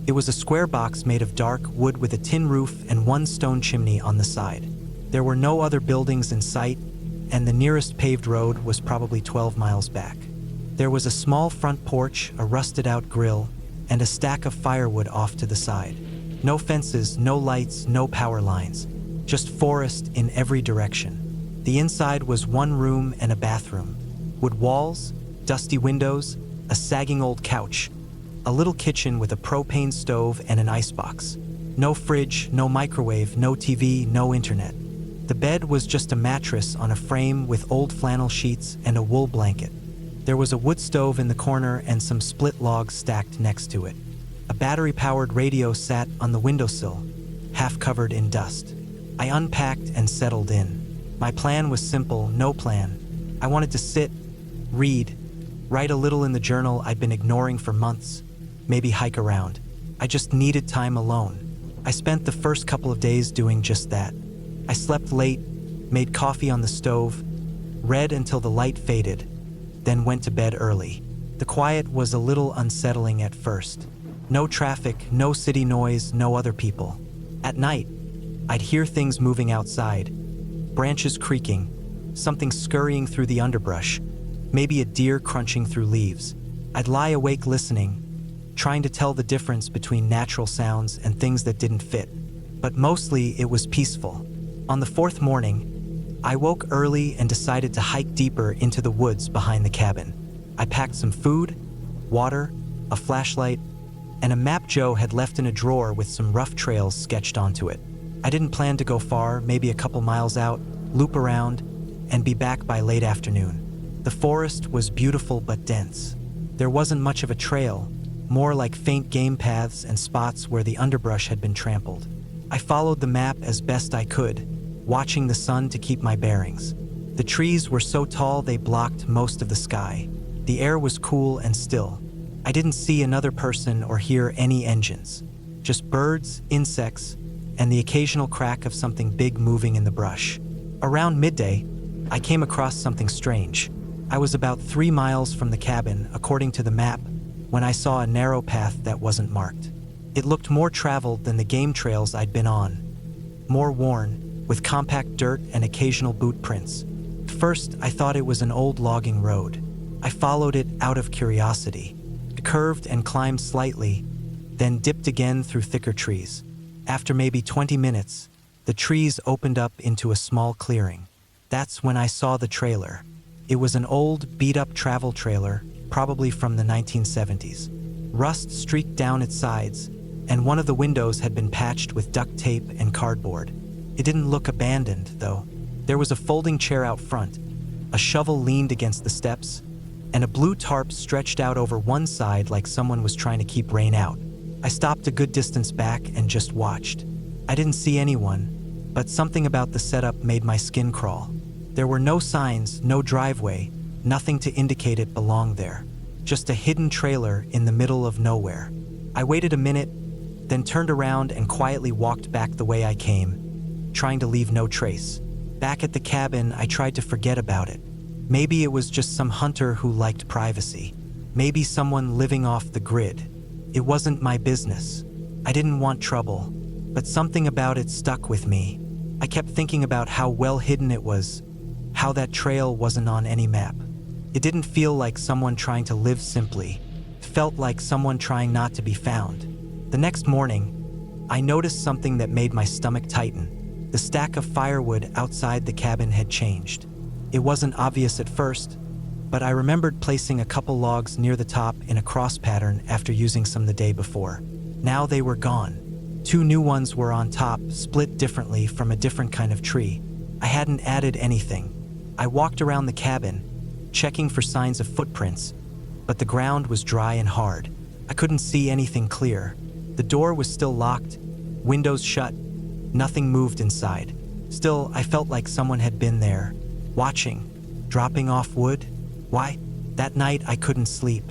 It was a square box made of dark wood with a tin roof and one stone chimney on the side. There were no other buildings in sight, and the nearest paved road was probably 12 miles back. There was a small front porch, a rusted-out grill, and a stack of firewood off to the side. No fences, no lights, no power lines. Just forest in every direction. The inside was one room and a bathroom. Wood walls, dusty windows, a sagging old couch, a little kitchen with a propane stove and an icebox. No fridge, no microwave, no TV, no internet. The bed was just a mattress on a frame with old flannel sheets and a wool blanket. There was a wood stove in the corner and some split logs stacked next to it. A battery-powered radio sat on the windowsill, half covered in dust. I unpacked and settled in. My plan was simple, no plan. I wanted to sit, read, write a little in the journal I'd been ignoring for months, maybe hike around. I just needed time alone. I spent the first couple of days doing just that. I slept late, made coffee on the stove, read until the light faded, then went to bed early. The quiet was a little unsettling at first. No traffic, no city noise, no other people. At night, I'd hear things moving outside, branches creaking, something scurrying through the underbrush, maybe a deer crunching through leaves. I'd lie awake listening, trying to tell the difference between natural sounds and things that didn't fit. But mostly it was peaceful. On the fourth morning, I woke early and decided to hike deeper into the woods behind the cabin. I packed some food, water, a flashlight, and a map Joe had left in a drawer with some rough trails sketched onto it. I didn't plan to go far, maybe a couple miles out, loop around, and be back by late afternoon. The forest was beautiful but dense. There wasn't much of a trail, more like faint game paths and spots where the underbrush had been trampled. I followed the map as best I could, watching the sun to keep my bearings. The trees were so tall they blocked most of the sky. The air was cool and still. I didn't see another person or hear any engines, just birds, insects, and the occasional crack of something big moving in the brush. Around midday, I came across something strange. I was about 3 miles from the cabin, according to the map, when I saw a narrow path that wasn't marked. It looked more traveled than the game trails I'd been on, more worn, with compact dirt and occasional boot prints. First, I thought it was an old logging road. I followed it out of curiosity. It curved and climbed slightly, then dipped again through thicker trees. After maybe 20 minutes, the trees opened up into a small clearing. That's when I saw the trailer. It was an old, beat-up travel trailer, probably from the 1970s. Rust streaked down its sides, and one of the windows had been patched with duct tape and cardboard. It didn't look abandoned, though. There was a folding chair out front, a shovel leaned against the steps, and a blue tarp stretched out over one side like someone was trying to keep rain out. I stopped a good distance back and just watched. I didn't see anyone, but something about the setup made my skin crawl. There were no signs, no driveway, nothing to indicate it belonged there. Just a hidden trailer in the middle of nowhere. I waited a minute, then turned around and quietly walked back the way I came, trying to leave no trace. Back at the cabin, I tried to forget about it. Maybe it was just some hunter who liked privacy. Maybe someone living off the grid. It wasn't my business. I didn't want trouble, but something about it stuck with me. I kept thinking about how well hidden it was, how that trail wasn't on any map. It didn't feel like someone trying to live simply. It felt like someone trying not to be found. The next morning, I noticed something that made my stomach tighten. The stack of firewood outside the cabin had changed. It wasn't obvious at first, but I remembered placing a couple logs near the top in a cross pattern after using some the day before. Now they were gone. 2 new ones were on top, split differently from a different kind of tree. I hadn't added anything. I walked around the cabin, checking for signs of footprints, but the ground was dry and hard. I couldn't see anything clear. The door was still locked, windows shut, nothing moved inside. Still, I felt like someone had been there, watching, dropping off wood. Why? That night I couldn't sleep.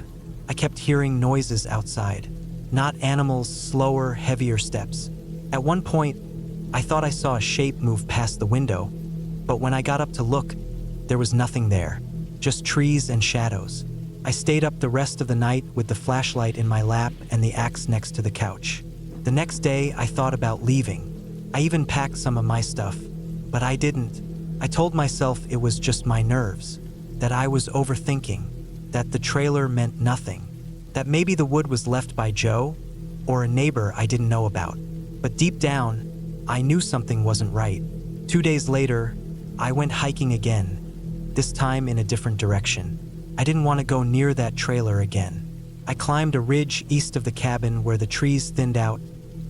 I kept hearing noises outside. Not animals, slower, heavier steps. At one point, I thought I saw a shape move past the window, but when I got up to look, there was nothing there, just trees and shadows. I stayed up the rest of the night with the flashlight in my lap and the axe next to the couch. The next day, I thought about leaving. I even packed some of my stuff, but I didn't. I told myself it was just my nerves, that I was overthinking, that the trailer meant nothing, that maybe the wood was left by Joe or a neighbor I didn't know about. But deep down, I knew something wasn't right. 2 days later, I went hiking again, this time in a different direction. I didn't want to go near that trailer again. I climbed a ridge east of the cabin where the trees thinned out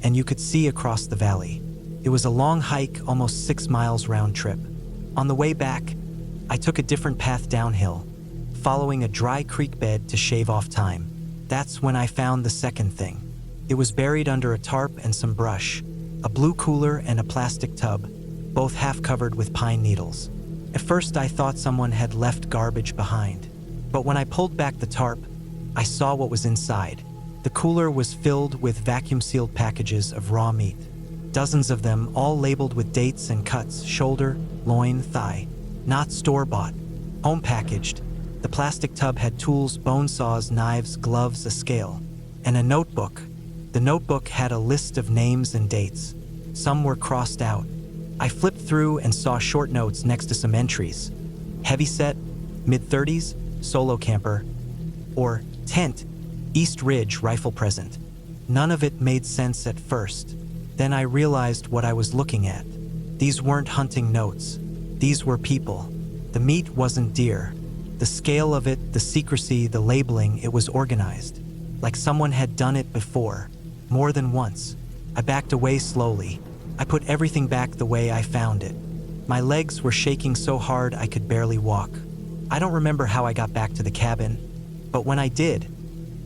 and you could see across the valley. It was a long hike, almost 6 miles round trip. On the way back, I took a different path downhill, following a dry creek bed to shave off time. That's when I found the second thing. It was buried under a tarp and some brush, a blue cooler and a plastic tub, both half covered with pine needles. At first I thought someone had left garbage behind, but when I pulled back the tarp, I saw what was inside. The cooler was filled with vacuum-sealed packages of raw meat. Dozens of them, all labeled with dates and cuts, shoulder, loin, thigh. Not store-bought, home-packaged. The plastic tub had tools, bone saws, knives, gloves, a scale, and a notebook. The notebook had a list of names and dates. Some were crossed out. I flipped through and saw short notes next to some entries. Heavyset, mid-30s, solo camper, or tent, East Ridge rifle present. None of it made sense at first. Then I realized what I was looking at. These weren't hunting notes. These were people. The meat wasn't deer. The scale of it, the secrecy, the labeling, it was organized. Like someone had done it before, more than once. I backed away slowly. I put everything back the way I found it. My legs were shaking so hard I could barely walk. I don't remember how I got back to the cabin, but when I did,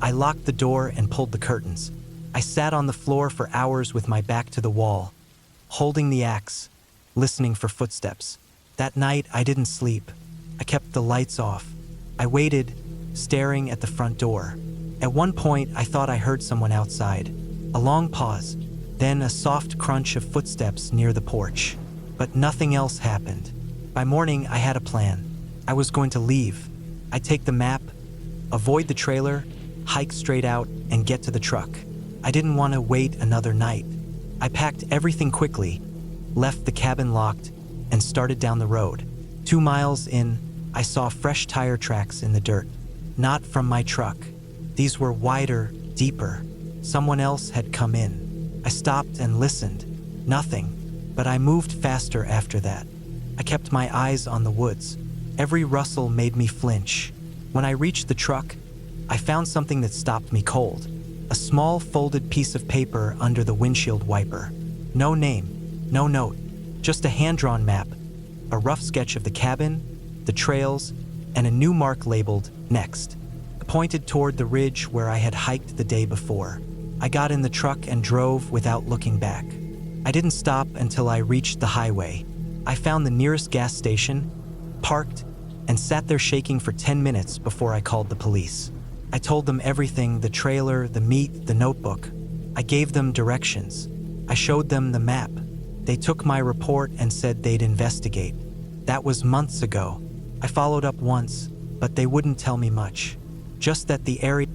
I locked the door and pulled the curtains. I sat on the floor for hours with my back to the wall, holding the axe, listening for footsteps. That night, I didn't sleep. I kept the lights off. I waited, staring at the front door. At one point, I thought I heard someone outside. A long pause, then a soft crunch of footsteps near the porch. But nothing else happened. By morning, I had a plan. I was going to leave. I'd take the map, avoid the trailer, hike straight out, and get to the truck. I didn't want to wait another night. I packed everything quickly, left the cabin locked, and started down the road. 2 miles in, I saw fresh tire tracks in the dirt. Not from my truck. These were wider, deeper. Someone else had come in. I stopped and listened. Nothing, but I moved faster after that. I kept my eyes on the woods. Every rustle made me flinch. When I reached the truck, I found something that stopped me cold. A small folded piece of paper under the windshield wiper. No name, no note, just a hand-drawn map, a rough sketch of the cabin, the trails, and a new mark labeled Next. I pointed toward the ridge where I had hiked the day before. I got in the truck and drove without looking back. I didn't stop until I reached the highway. I found the nearest gas station, parked, and sat there shaking for 10 minutes before I called the police. I told them everything, the trailer, the meat, the notebook. I gave them directions. I showed them the map. They took my report and said they'd investigate. That was months ago. I followed up once, but they wouldn't tell me much. Just that the area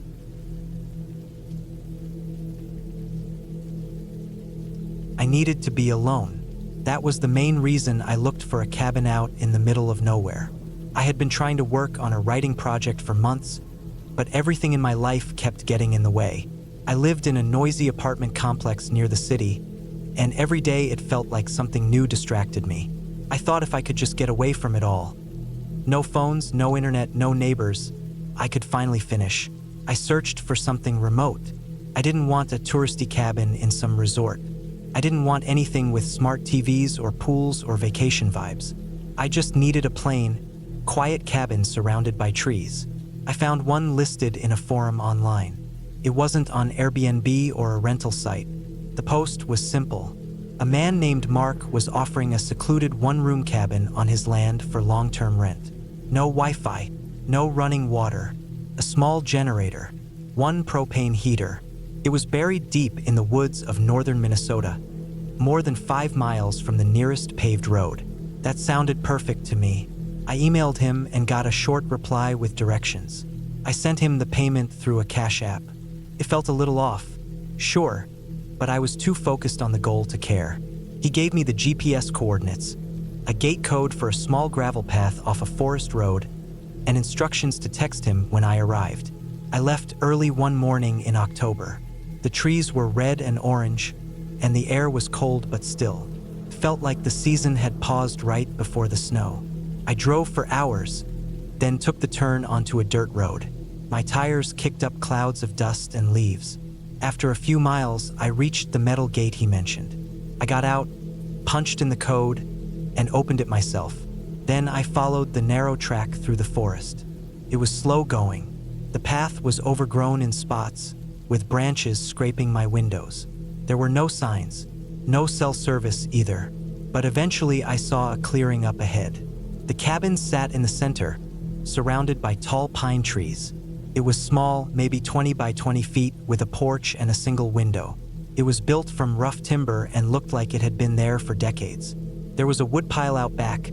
I needed to be alone. That was the main reason I looked for a cabin out in the middle of nowhere. I had been trying to work on a writing project for months, but everything in my life kept getting in the way. I lived in a noisy apartment complex near the city, and every day it felt like something new distracted me. I thought if I could just get away from it all. No phones, no internet, no neighbors, I could finally finish. I searched for something remote. I didn't want a touristy cabin in some resort. I didn't want anything with smart TVs or pools or vacation vibes. I just needed a plain, quiet cabin surrounded by trees. I found one listed in a forum online. It wasn't on Airbnb or a rental site. The post was simple. A man named Mark was offering a secluded one-room cabin on his land for long-term rent. No Wi-Fi, no running water, a small generator, one propane heater. It was buried deep in the woods of northern Minnesota, more than 5 miles from the nearest paved road. That sounded perfect to me. I emailed him and got a short reply with directions. I sent him the payment through a Cash App. It felt a little off, sure, but I was too focused on the goal to care. He gave me the GPS coordinates, a gate code for a small gravel path off a forest road, and instructions to text him when I arrived. I left early one morning in October. The trees were red and orange, and the air was cold but still. It felt like the season had paused right before the snow. I drove for hours, then took the turn onto a dirt road. My tires kicked up clouds of dust and leaves. After a few miles, I reached the metal gate he mentioned. I got out, punched in the code, and opened it myself. Then I followed the narrow track through the forest. It was slow going. The path was overgrown in spots, with branches scraping my windows. There were no signs, no cell service either, but eventually I saw a clearing up ahead. The cabin sat in the center, surrounded by tall pine trees. It was small, maybe 20 by 20 feet, with a porch and a single window. It was built from rough timber and looked like it had been there for decades. There was a woodpile out back,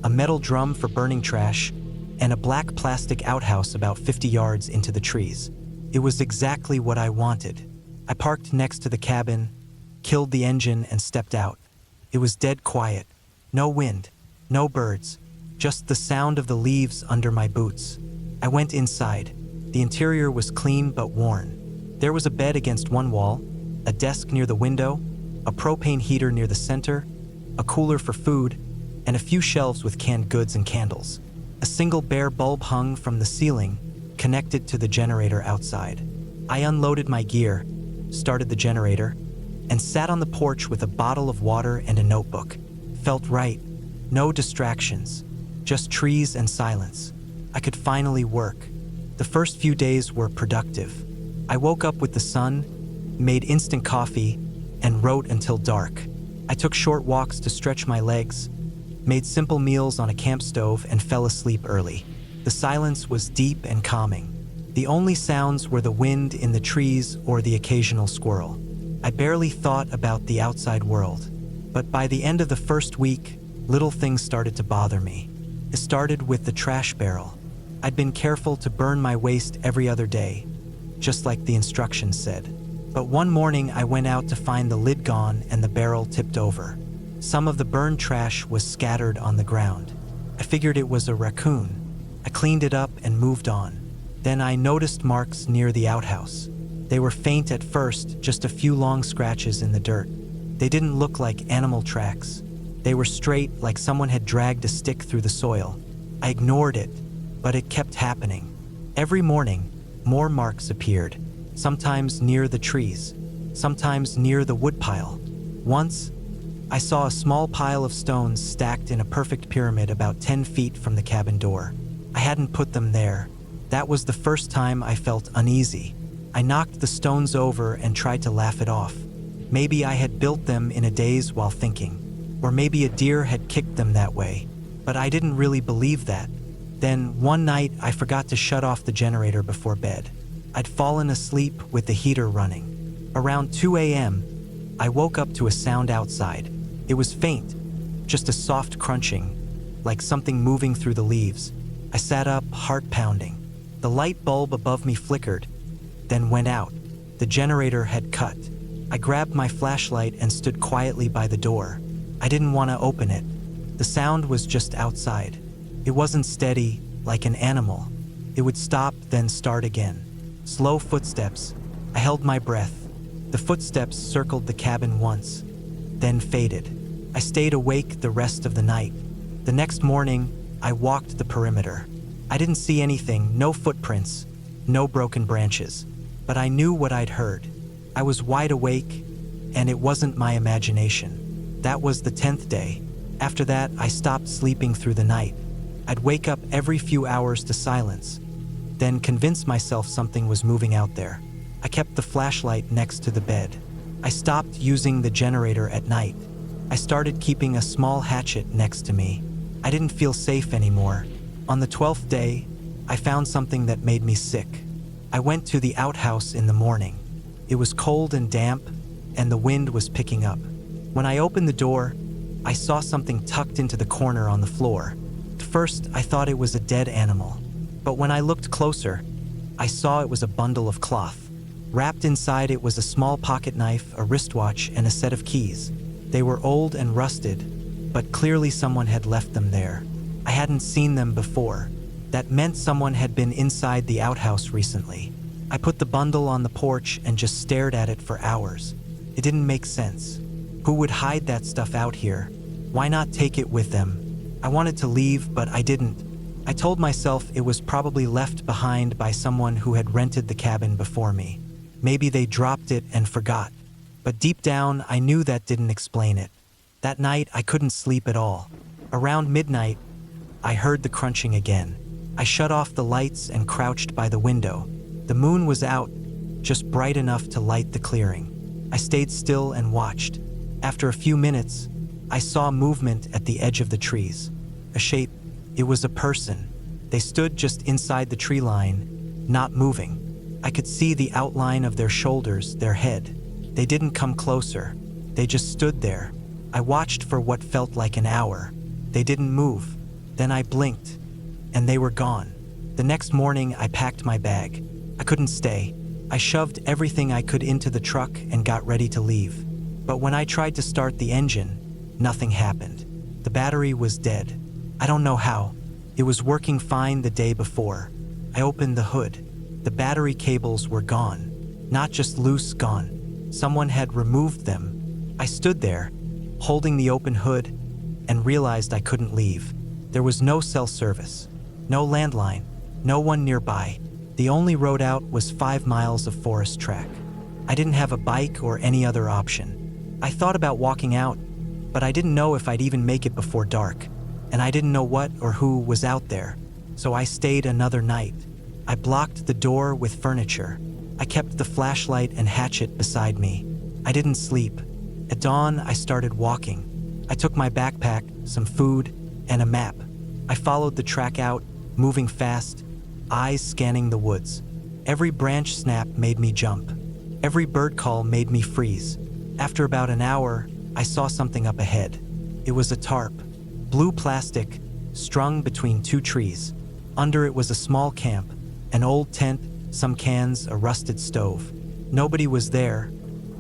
a metal drum for burning trash, and a black plastic outhouse about 50 yards into the trees. It was exactly what I wanted. I parked next to the cabin, killed the engine, and stepped out. It was dead quiet. No wind, no birds, just the sound of the leaves under my boots. I went inside. The interior was clean but worn. There was a bed against one wall, a desk near the window, a propane heater near the center, a cooler for food, and a few shelves with canned goods and candles. A single bare bulb hung from the ceiling, connected to the generator outside. I unloaded my gear, started the generator, and sat on the porch with a bottle of water and a notebook. Felt right. No distractions, just trees and silence. I could finally work. The first few days were productive. I woke up with the sun, made instant coffee, and wrote until dark. I took short walks to stretch my legs, made simple meals on a camp stove, and fell asleep early. The silence was deep and calming. The only sounds were the wind in the trees or the occasional squirrel. I barely thought about the outside world. But by the end of the first week, little things started to bother me. It started with the trash barrel. I'd been careful to burn my waste every other day, just like the instructions said. But one morning I went out to find the lid gone and the barrel tipped over. Some of the burned trash was scattered on the ground. I figured it was a raccoon. I cleaned it up and moved on. Then I noticed marks near the outhouse. They were faint at first, just a few long scratches in the dirt. They didn't look like animal tracks. They were straight, like someone had dragged a stick through the soil. I ignored it, but it kept happening. Every morning, more marks appeared, sometimes near the trees, sometimes near the woodpile. Once, I saw a small pile of stones stacked in a perfect pyramid about 10 feet from the cabin door. I hadn't put them there. That was the first time I felt uneasy. I knocked the stones over and tried to laugh it off. Maybe I had built them in a daze while thinking, or maybe a deer had kicked them that way, but I didn't really believe that. Then one night I forgot to shut off the generator before bed. I'd fallen asleep with the heater running. Around 2 a.m., I woke up to a sound outside. It was faint, just a soft crunching, like something moving through the leaves. I sat up, heart pounding. The light bulb above me flickered, then went out. The generator had cut. I grabbed my flashlight and stood quietly by the door. I didn't want to open it. The sound was just outside. It wasn't steady, like an animal. It would stop, then start again. Slow footsteps. I held my breath. The footsteps circled the cabin once, then faded. I stayed awake the rest of the night. The next morning, I walked the perimeter. I didn't see anything, no footprints, no broken branches, but I knew what I'd heard. I was wide awake, and it wasn't my imagination. That was the 10th day. After that, I stopped sleeping through the night. I'd wake up every few hours to silence, then convince myself something was moving out there. I kept the flashlight next to the bed. I stopped using the generator at night. I started keeping a small hatchet next to me. I didn't feel safe anymore. On the 12th day, I found something that made me sick. I went to the outhouse in the morning. It was cold and damp, and the wind was picking up. When I opened the door, I saw something tucked into the corner on the floor. At first, I thought it was a dead animal. But when I looked closer, I saw it was a bundle of cloth. Wrapped inside it was a small pocket knife, a wristwatch, and a set of keys. They were old and rusted, but clearly someone had left them there. I hadn't seen them before. That meant someone had been inside the outhouse recently. I put the bundle on the porch and just stared at it for hours. It didn't make sense. Who would hide that stuff out here? Why not take it with them? I wanted to leave, but I didn't. I told myself it was probably left behind by someone who had rented the cabin before me. Maybe they dropped it and forgot. But deep down, I knew that didn't explain it. That night, I couldn't sleep at all. Around midnight, I heard the crunching again. I shut off the lights and crouched by the window. The moon was out, just bright enough to light the clearing. I stayed still and watched. After a few minutes, I saw movement at the edge of the trees. A shape. It was a person. They stood just inside the tree line, not moving. I could see the outline of their shoulders, their head. They didn't come closer. They just stood there. I watched for what felt like an hour. They didn't move. Then I blinked, and they were gone. The next morning, I packed my bag. I couldn't stay. I shoved everything I could into the truck and got ready to leave. But when I tried to start the engine, nothing happened. The battery was dead. I don't know how. It was working fine the day before. I opened the hood. The battery cables were gone. Not just loose, gone. Someone had removed them. I stood there, holding the open hood, and realized I couldn't leave. There was no cell service, no landline, no one nearby. The only road out was 5 miles of forest track. I didn't have a bike or any other option. I thought about walking out, but I didn't know if I'd even make it before dark, and I didn't know what or who was out there, so I stayed another night. I blocked the door with furniture. I kept the flashlight and hatchet beside me. I didn't sleep. At dawn, I started walking. I took my backpack, some food, and a map. I followed the track out, moving fast, eyes scanning the woods. Every branch snap made me jump. Every bird call made me freeze. After about an hour, I saw something up ahead. It was a tarp, blue plastic, strung between 2 trees. Under it was a small camp, an old tent, some cans, a rusted stove. Nobody was there,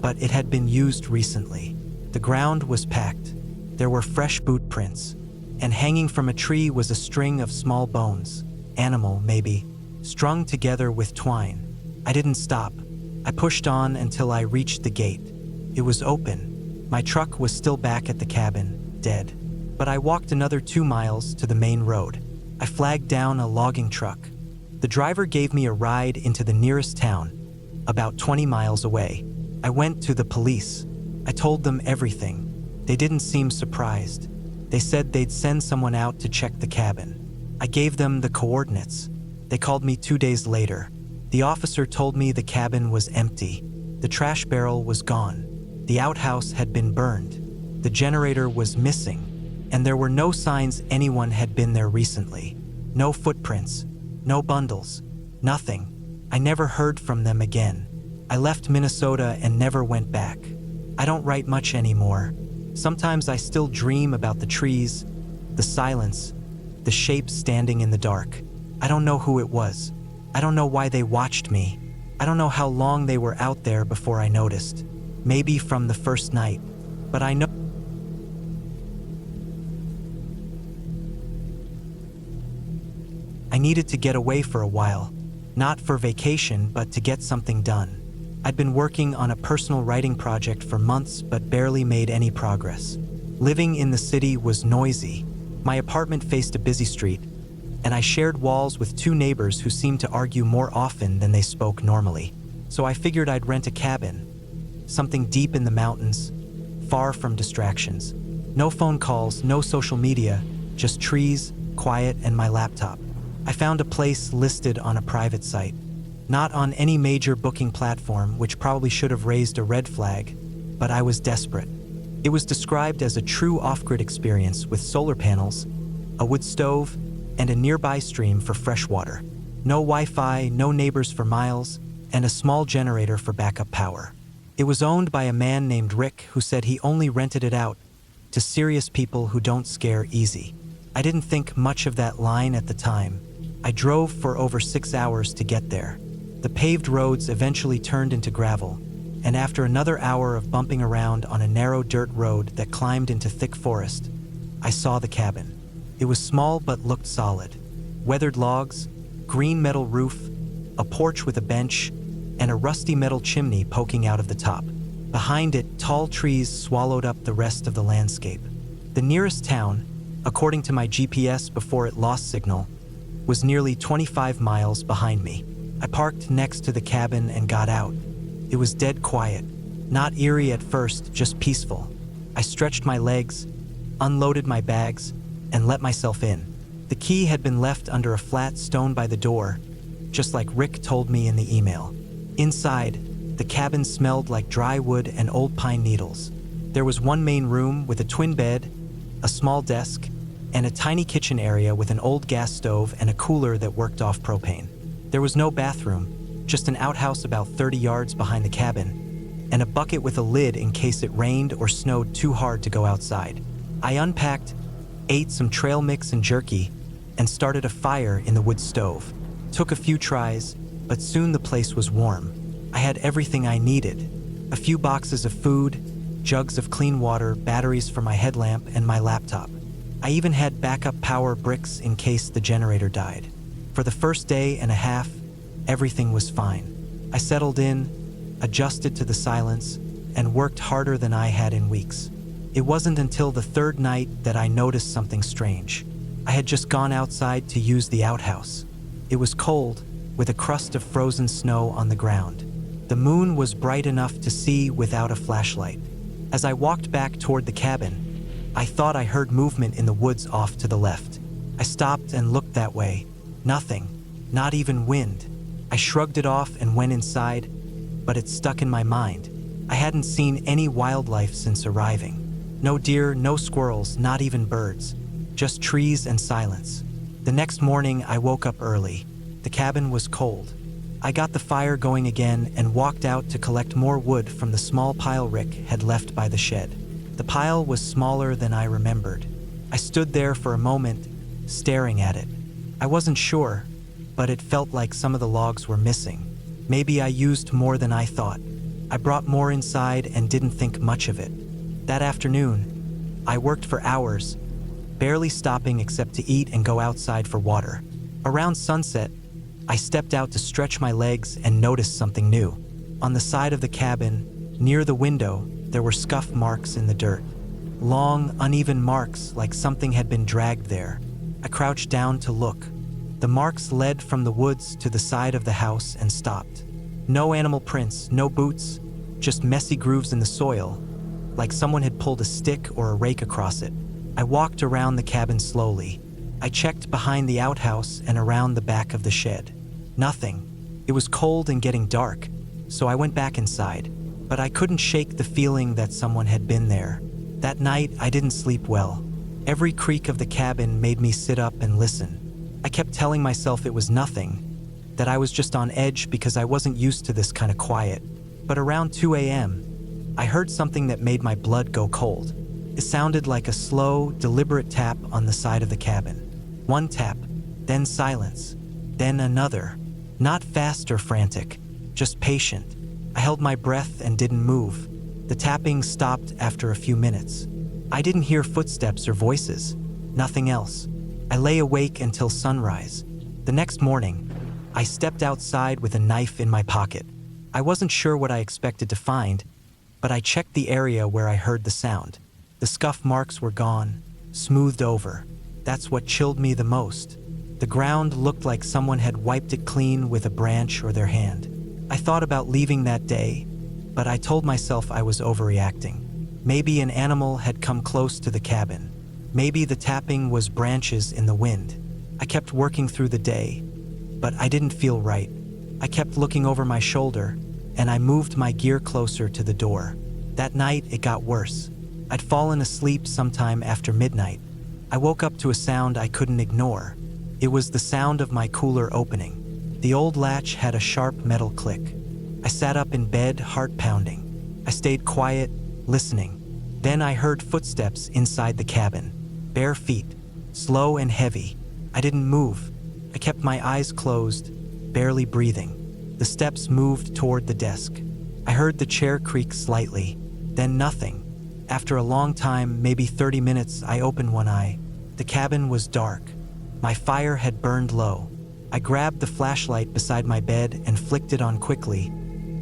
but it had been used recently. The ground was packed. There were fresh boot prints, and hanging from a tree was a string of small bones, animal maybe, strung together with twine. I didn't stop. I pushed on until I reached the gate. It was open. My truck was still back at the cabin, dead. But I walked another 2 miles to the main road. I flagged down a logging truck. The driver gave me a ride into the nearest town, about 20 miles away. I went to the police. I told them everything. They didn't seem surprised. They said they'd send someone out to check the cabin. I gave them the coordinates. They called me 2 days later. The officer told me the cabin was empty. The trash barrel was gone. The outhouse had been burned. The generator was missing, and there were no signs anyone had been there recently. No footprints, no bundles, nothing. I never heard from them again. I left Minnesota and never went back. I don't write much anymore. Sometimes I still dream about the trees, the silence, the shapes standing in the dark. I don't know who it was. I don't know why they watched me. I don't know how long they were out there before I noticed. Maybe from the first night. But I know I needed to get away for a while. Not for vacation, but to get something done. I'd been working on a personal writing project for months, but barely made any progress. Living in the city was noisy. My apartment faced a busy street, and I shared walls with 2 neighbors who seemed to argue more often than they spoke normally. So I figured I'd rent a cabin, something deep in the mountains, far from distractions. No phone calls, no social media, just trees, quiet, and my laptop. I found a place listed on a private site, not on any major booking platform, which probably should have raised a red flag, but I was desperate. It was described as a true off-grid experience with solar panels, a wood stove, and a nearby stream for fresh water. No Wi-Fi, no neighbors for miles, and a small generator for backup power. It was owned by a man named Rick who said he only rented it out to serious people who don't scare easy. I didn't think much of that line at the time. I drove for over 6 hours to get there. The paved roads eventually turned into gravel, and after another hour of bumping around on a narrow dirt road that climbed into thick forest, I saw the cabin. It was small but looked solid. Weathered logs, green metal roof, a porch with a bench, and a rusty metal chimney poking out of the top. Behind it, tall trees swallowed up the rest of the landscape. The nearest town, according to my GPS before it lost signal, was nearly 25 miles behind me. I parked next to the cabin and got out. It was dead quiet, not eerie at first, just peaceful. I stretched my legs, unloaded my bags, and let myself in. The key had been left under a flat stone by the door, just like Rick told me in the email. Inside, the cabin smelled like dry wood and old pine needles. There was one main room with a twin bed, a small desk, and a tiny kitchen area with an old gas stove and a cooler that worked off propane. There was no bathroom, just an outhouse about 30 yards behind the cabin, and a bucket with a lid in case it rained or snowed too hard to go outside. I unpacked, ate some trail mix and jerky, and started a fire in the wood stove. Took a few tries, but soon the place was warm. I had everything I needed: a few boxes of food, jugs of clean water, batteries for my headlamp, and my laptop. I even had backup power bricks in case the generator died. For the first day and a half, everything was fine. I settled in, adjusted to the silence, and worked harder than I had in weeks. It wasn't until the third night that I noticed something strange. I had just gone outside to use the outhouse. It was cold, with a crust of frozen snow on the ground. The moon was bright enough to see without a flashlight. As I walked back toward the cabin, I thought I heard movement in the woods off to the left. I stopped and looked that way. Nothing, not even wind. I shrugged it off and went inside, but it stuck in my mind. I hadn't seen any wildlife since arriving. No deer, no squirrels, not even birds. Just trees and silence. The next morning, I woke up early. The cabin was cold. I got the fire going again and walked out to collect more wood from the small pile Rick had left by the shed. The pile was smaller than I remembered. I stood there for a moment, staring at it. I wasn't sure, but it felt like some of the logs were missing. Maybe I used more than I thought. I brought more inside and didn't think much of it. That afternoon, I worked for hours, barely stopping except to eat and go outside for water. Around sunset, I stepped out to stretch my legs and noticed something new. On the side of the cabin, near the window, there were scuff marks in the dirt. Long, uneven marks like something had been dragged there. I crouched down to look. The marks led from the woods to the side of the house and stopped. No animal prints, no boots, just messy grooves in the soil, like someone had pulled a stick or a rake across it. I walked around the cabin slowly. I checked behind the outhouse and around the back of the shed. Nothing. It was cold and getting dark, so I went back inside. But I couldn't shake the feeling that someone had been there. That night, I didn't sleep well. Every creak of the cabin made me sit up and listen. I kept telling myself it was nothing, that I was just on edge because I wasn't used to this kind of quiet. But around 2 a.m., I heard something that made my blood go cold. It sounded like a slow, deliberate tap on the side of the cabin. One tap, then silence, then another. Not fast or frantic, just patient. I held my breath and didn't move. The tapping stopped after a few minutes. I didn't hear footsteps or voices, nothing else. I lay awake until sunrise. The next morning, I stepped outside with a knife in my pocket. I wasn't sure what I expected to find, but I checked the area where I heard the sound. The scuff marks were gone, smoothed over. That's what chilled me the most. The ground looked like someone had wiped it clean with a branch or their hand. I thought about leaving that day, but I told myself I was overreacting. Maybe an animal had come close to the cabin. Maybe the tapping was branches in the wind. I kept working through the day, but I didn't feel right. I kept looking over my shoulder, and I moved my gear closer to the door. That night, it got worse. I'd fallen asleep sometime after midnight. I woke up to a sound I couldn't ignore. It was the sound of my cooler opening. The old latch had a sharp metal click. I sat up in bed, heart pounding. I stayed quiet, listening. Then I heard footsteps inside the cabin. Bare feet, slow and heavy. I didn't move. I kept my eyes closed, barely breathing. The steps moved toward the desk. I heard the chair creak slightly, then nothing. After a long time, maybe 30 minutes, I opened one eye. The cabin was dark. My fire had burned low. I grabbed the flashlight beside my bed and flicked it on quickly,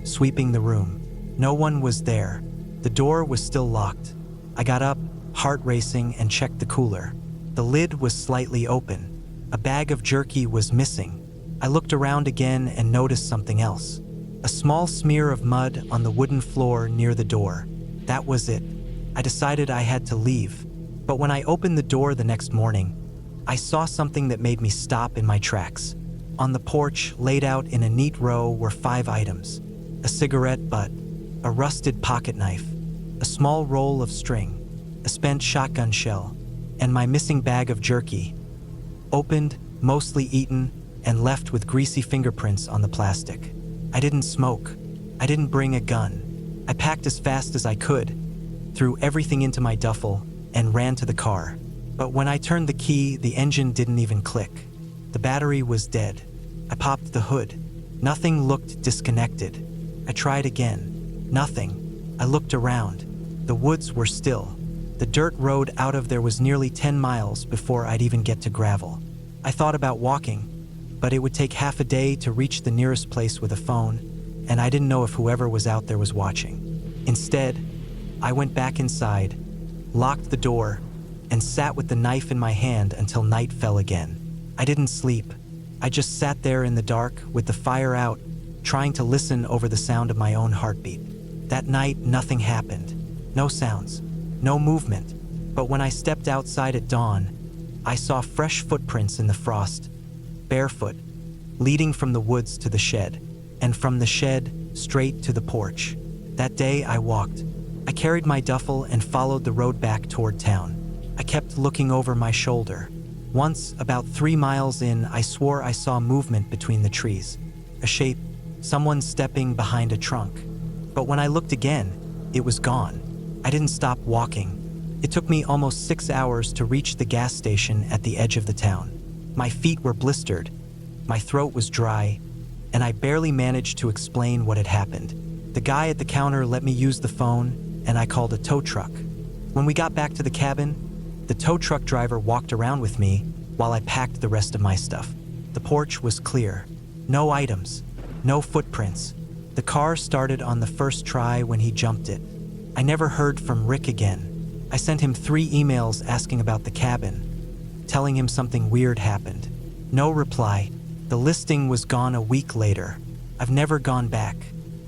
sweeping the room. No one was there. The door was still locked. I got up, heart racing, and checked the cooler. The lid was slightly open. A bag of jerky was missing. I looked around again and noticed something else. A small smear of mud on the wooden floor near the door. That was it. I decided I had to leave. But when I opened the door the next morning, I saw something that made me stop in my tracks. On the porch, laid out in a neat row, were 5 items: a cigarette butt, a rusted pocket knife, a small roll of string, a spent shotgun shell, and my missing bag of jerky. Opened, mostly eaten, and left with greasy fingerprints on the plastic. I didn't smoke. I didn't bring a gun. I packed as fast as I could, threw everything into my duffel, and ran to the car. But when I turned the key, the engine didn't even click. The battery was dead. I popped the hood. Nothing looked disconnected. I tried again. Nothing. I looked around. The woods were still. The dirt road out of there was nearly 10 miles before I'd even get to gravel. I thought about walking, but it would take half a day to reach the nearest place with a phone, and I didn't know if whoever was out there was watching. Instead, I went back inside, locked the door, and sat with the knife in my hand until night fell again. I didn't sleep. I just sat there in the dark with the fire out, trying to listen over the sound of my own heartbeat. That night, nothing happened. No sounds, no movement. But when I stepped outside at dawn, I saw fresh footprints in the frost, barefoot, leading from the woods to the shed, and from the shed straight to the porch. That day I walked. I carried my duffel and followed the road back toward town. I kept looking over my shoulder. Once, about 3 miles in, I swore I saw movement between the trees. A shape, someone stepping behind a trunk. But when I looked again, it was gone. I didn't stop walking. It took me almost 6 hours to reach the gas station at the edge of the town. My feet were blistered, my throat was dry, and I barely managed to explain what had happened. The guy at the counter let me use the phone, and I called a tow truck. When we got back to the cabin, the tow truck driver walked around with me while I packed the rest of my stuff. The porch was clear. No items, no footprints. The car started on the first try when he jumped it. I never heard from Rick again. I sent him 3 emails asking about the cabin, telling him something weird happened. No reply. The listing was gone a week later. I've never gone back.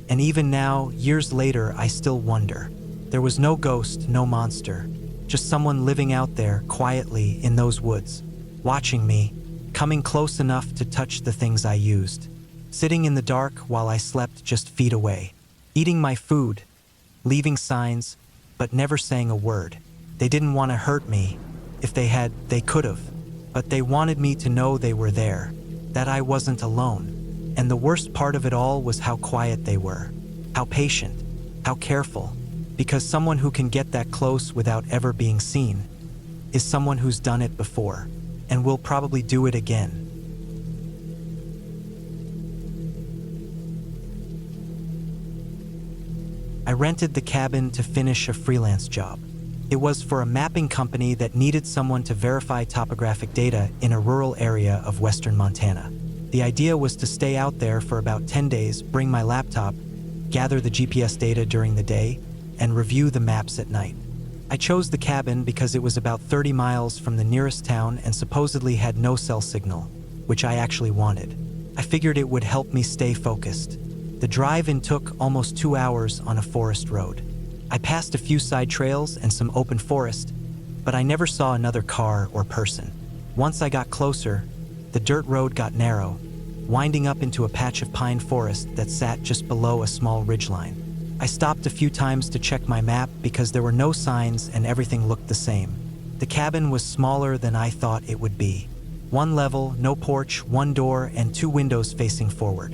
And even now, years later, I still wonder. There was no ghost, no monster. Just someone living out there quietly in those woods, watching me, coming close enough to touch the things I used, sitting in the dark while I slept just feet away, eating my food, leaving signs, but never saying a word. They didn't want to hurt me. If they had, they could have. But they wanted me to know they were there, that I wasn't alone. And the worst part of it all was how quiet they were, how patient, how careful. Because someone who can get that close without ever being seen is someone who's done it before and will probably do it again. I rented the cabin to finish a freelance job. It was for a mapping company that needed someone to verify topographic data in a rural area of western Montana. The idea was to stay out there for about 10 days, bring my laptop, gather the GPS data during the day, and review the maps at night. I chose the cabin because it was about 30 miles from the nearest town and supposedly had no cell signal, which I actually wanted. I figured it would help me stay focused. The drive-in took almost 2 hours on a forest road. I passed a few side trails and some open forest, but I never saw another car or person. Once I got closer, the dirt road got narrow, winding up into a patch of pine forest that sat just below a small ridgeline. I stopped a few times to check my map because there were no signs and everything looked the same. The cabin was smaller than I thought it would be. 1 level, no porch, 1 door, and 2 windows facing forward.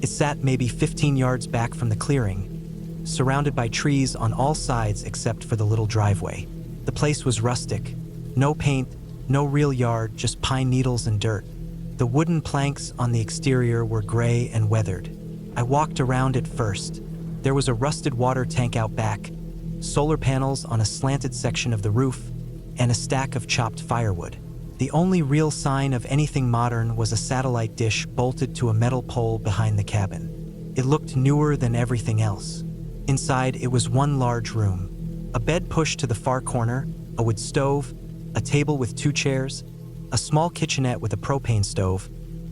It sat maybe 15 yards back from the clearing, surrounded by trees on all sides except for the little driveway. The place was rustic. No paint, no real yard, just pine needles and dirt. The wooden planks on the exterior were gray and weathered. I walked around it first. There was a rusted water tank out back, solar panels on a slanted section of the roof, and a stack of chopped firewood. The only real sign of anything modern was a satellite dish bolted to a metal pole behind the cabin. It looked newer than everything else. Inside, it was 1 large room. A bed pushed to the far corner, a wood stove, a table with 2 chairs, a small kitchenette with a propane stove,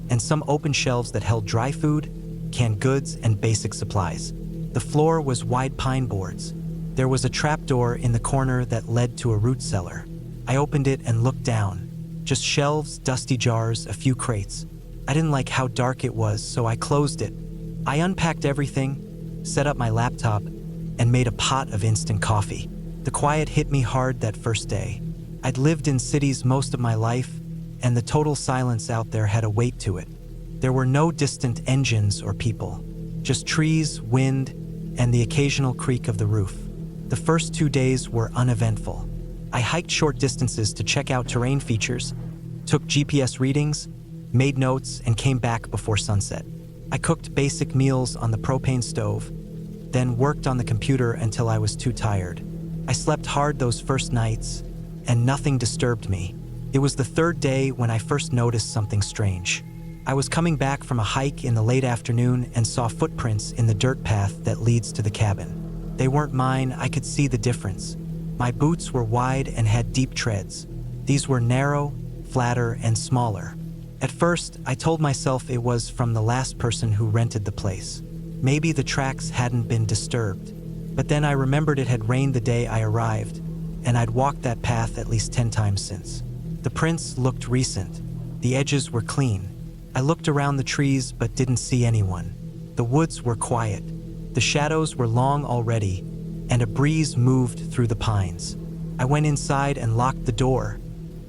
and some open shelves that held dry food, canned goods, and basic supplies. The floor was wide pine boards. There was a trapdoor in the corner that led to a root cellar. I opened it and looked down. Just shelves, dusty jars, a few crates. I didn't like how dark it was, so I closed it. I unpacked everything, set up my laptop, and made a pot of instant coffee. The quiet hit me hard that first day. I'd lived in cities most of my life, and the total silence out there had a weight to it. There were no distant engines or people, just trees, wind, and the occasional creak of the roof. The first 2 days were uneventful. I hiked short distances to check out terrain features, took GPS readings, made notes, and came back before sunset. I cooked basic meals on the propane stove, then worked on the computer until I was too tired. I slept hard those first nights, and nothing disturbed me. It was the third day when I first noticed something strange. I was coming back from a hike in the late afternoon and saw footprints in the dirt path that leads to the cabin. They weren't mine. I could see the difference. My boots were wide and had deep treads. These were narrow, flatter, and smaller. At first, I told myself it was from the last person who rented the place. Maybe the tracks hadn't been disturbed. But then I remembered it had rained the day I arrived, and I'd walked that path at least 10 times since. The prints looked recent. The edges were clean. I looked around the trees but didn't see anyone. The woods were quiet. The shadows were long already, and a breeze moved through the pines. I went inside and locked the door,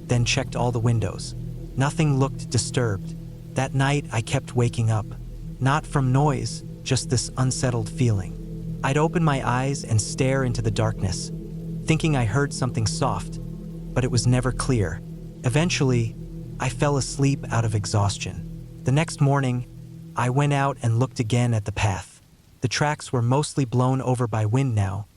then checked all the windows. Nothing looked disturbed. That night I kept waking up, not from noise, just this unsettled feeling. I'd open my eyes and stare into the darkness, thinking I heard something soft, but it was never clear. Eventually, I fell asleep out of exhaustion. The next morning, I went out and looked again at the path. The tracks were mostly blown over by wind now,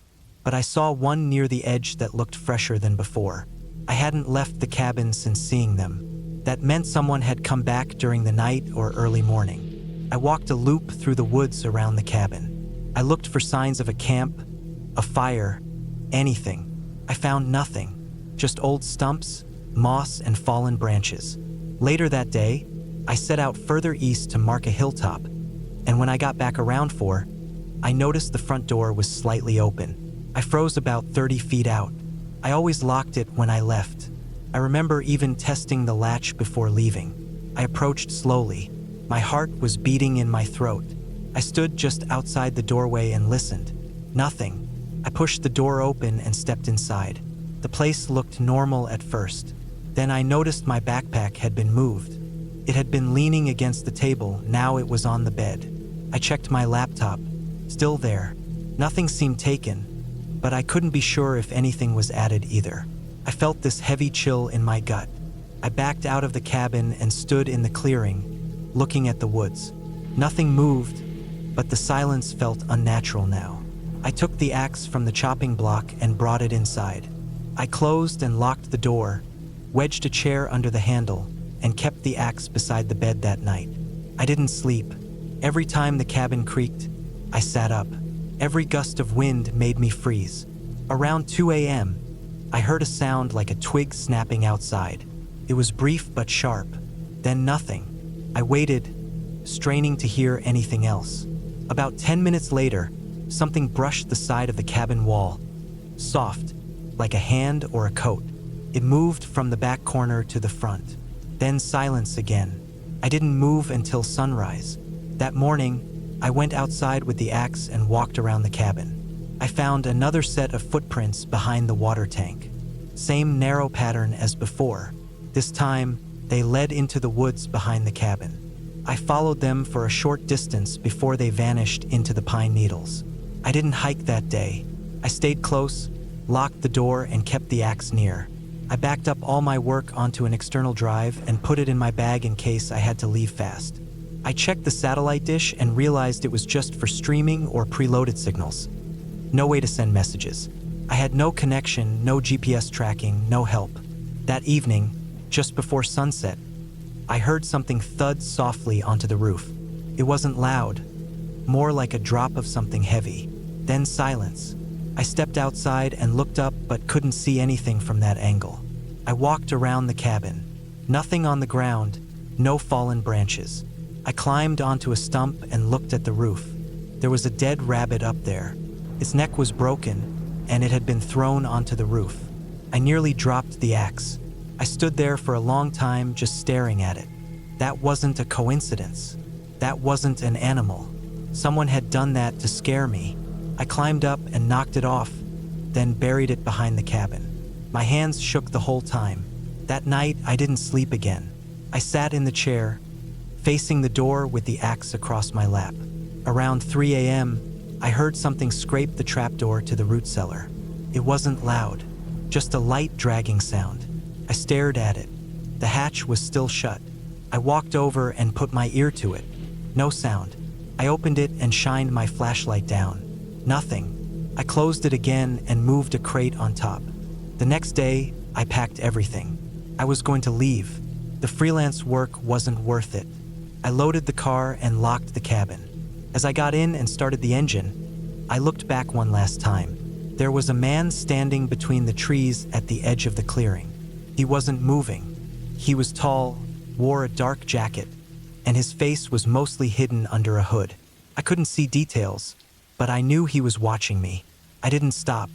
but I saw one near the edge that looked fresher than before. I hadn't left the cabin since seeing them. That meant someone had come back during the night or early morning. I walked a loop through the woods around the cabin. I looked for signs of a camp, a fire, anything. I found nothing, just old stumps, moss, and fallen branches. Later that day, I set out further east to mark a hilltop, and when I got back around I noticed the front door was slightly open. I froze about 30 feet out. I always locked it when I left. I remember even testing the latch before leaving. I approached slowly. My heart was beating in my throat. I stood just outside the doorway and listened. Nothing. I pushed the door open and stepped inside. The place looked normal at first. Then I noticed my backpack had been moved. It had been leaning against the table, now it was on the bed. I checked my laptop. Still there. Nothing seemed taken, but I couldn't be sure if anything was added either. I felt this heavy chill in my gut. I backed out of the cabin and stood in the clearing, looking at the woods. Nothing moved, but the silence felt unnatural now. I took the axe from the chopping block and brought it inside. I closed and locked the door, wedged a chair under the handle, and kept the axe beside the bed that night. I didn't sleep. Every time the cabin creaked, I sat up. Every gust of wind made me freeze. Around 2 a.m., I heard a sound like a twig snapping outside. It was brief but sharp. Then nothing. I waited, straining to hear anything else. About 10 minutes later, something brushed the side of the cabin wall. Soft, like a hand or a coat. It moved from the back corner to the front. Then silence again. I didn't move until sunrise. That morning, I went outside with the axe and walked around the cabin. I found another set of footprints behind the water tank. Same narrow pattern as before. This time, they led into the woods behind the cabin. I followed them for a short distance before they vanished into the pine needles. I didn't hike that day. I stayed close, locked the door, and kept the axe near. I backed up all my work onto an external drive and put it in my bag in case I had to leave fast. I checked the satellite dish and realized it was just for streaming or preloaded signals. No way to send messages. I had no connection, no GPS tracking, no help. That evening, just before sunset, I heard something thud softly onto the roof. It wasn't loud, more like a drop of something heavy. Then silence. I stepped outside and looked up but couldn't see anything from that angle. I walked around the cabin. Nothing on the ground, no fallen branches. I climbed onto a stump and looked at the roof. There was a dead rabbit up there. Its neck was broken, and it had been thrown onto the roof. I nearly dropped the axe. I stood there for a long time just staring at it. That wasn't a coincidence. That wasn't an animal. Someone had done that to scare me. I climbed up and knocked it off, then buried it behind the cabin. My hands shook the whole time. That night, I didn't sleep again. I sat in the chair, facing the door with the axe across my lap. Around 3 a.m., I heard something scrape the trapdoor to the root cellar. It wasn't loud, just a light dragging sound. I stared at it. The hatch was still shut. I walked over and put my ear to it. No sound. I opened it and shined my flashlight down. Nothing. I closed it again and moved a crate on top. The next day, I packed everything. I was going to leave. The freelance work wasn't worth it. I loaded the car and locked the cabin. As I got in and started the engine, I looked back one last time. There was a man standing between the trees at the edge of the clearing. He wasn't moving. He was tall, wore a dark jacket, and his face was mostly hidden under a hood. I couldn't see details, but I knew he was watching me. I didn't stop.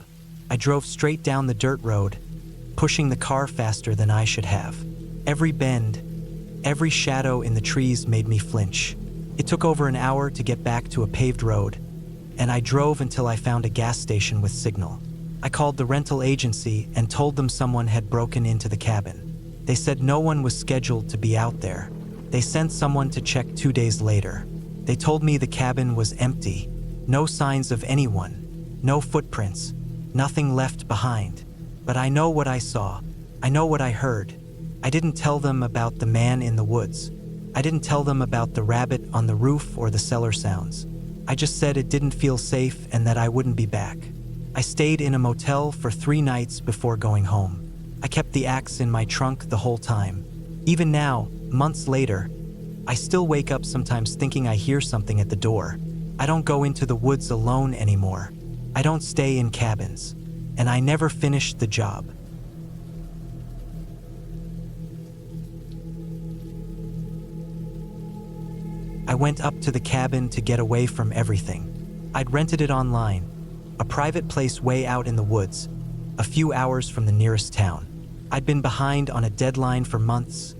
I drove straight down the dirt road, pushing the car faster than I should have. Every bend, every shadow in the trees made me flinch. It took over an hour to get back to a paved road, and I drove until I found a gas station with signal. I called the rental agency and told them someone had broken into the cabin. They said no one was scheduled to be out there. They sent someone to check 2 days later. They told me the cabin was empty, no signs of anyone, no footprints, nothing left behind. But I know what I saw. I know what I heard. I didn't tell them about the man in the woods. I didn't tell them about the rabbit on the roof or the cellar sounds. I just said it didn't feel safe and that I wouldn't be back. I stayed in a motel for 3 nights before going home. I kept the axe in my trunk the whole time. Even now, months later, I still wake up sometimes thinking I hear something at the door. I don't go into the woods alone anymore. I don't stay in cabins. And I never finished the job. I went up to the cabin to get away from everything. I'd rented it online, a private place way out in the woods, a few hours from the nearest town. I'd been behind on a deadline for months,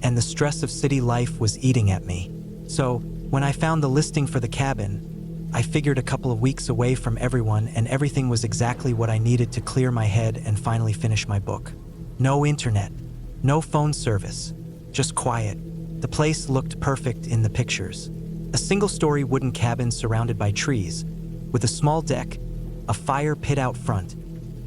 and the stress of city life was eating at me. So, when I found the listing for the cabin, I figured a couple of weeks away from everyone and everything was exactly what I needed to clear my head and finally finish my book. No internet, no phone service, just quiet. The place looked perfect in the pictures. A single-story wooden cabin surrounded by trees, with a small deck, a fire pit out front,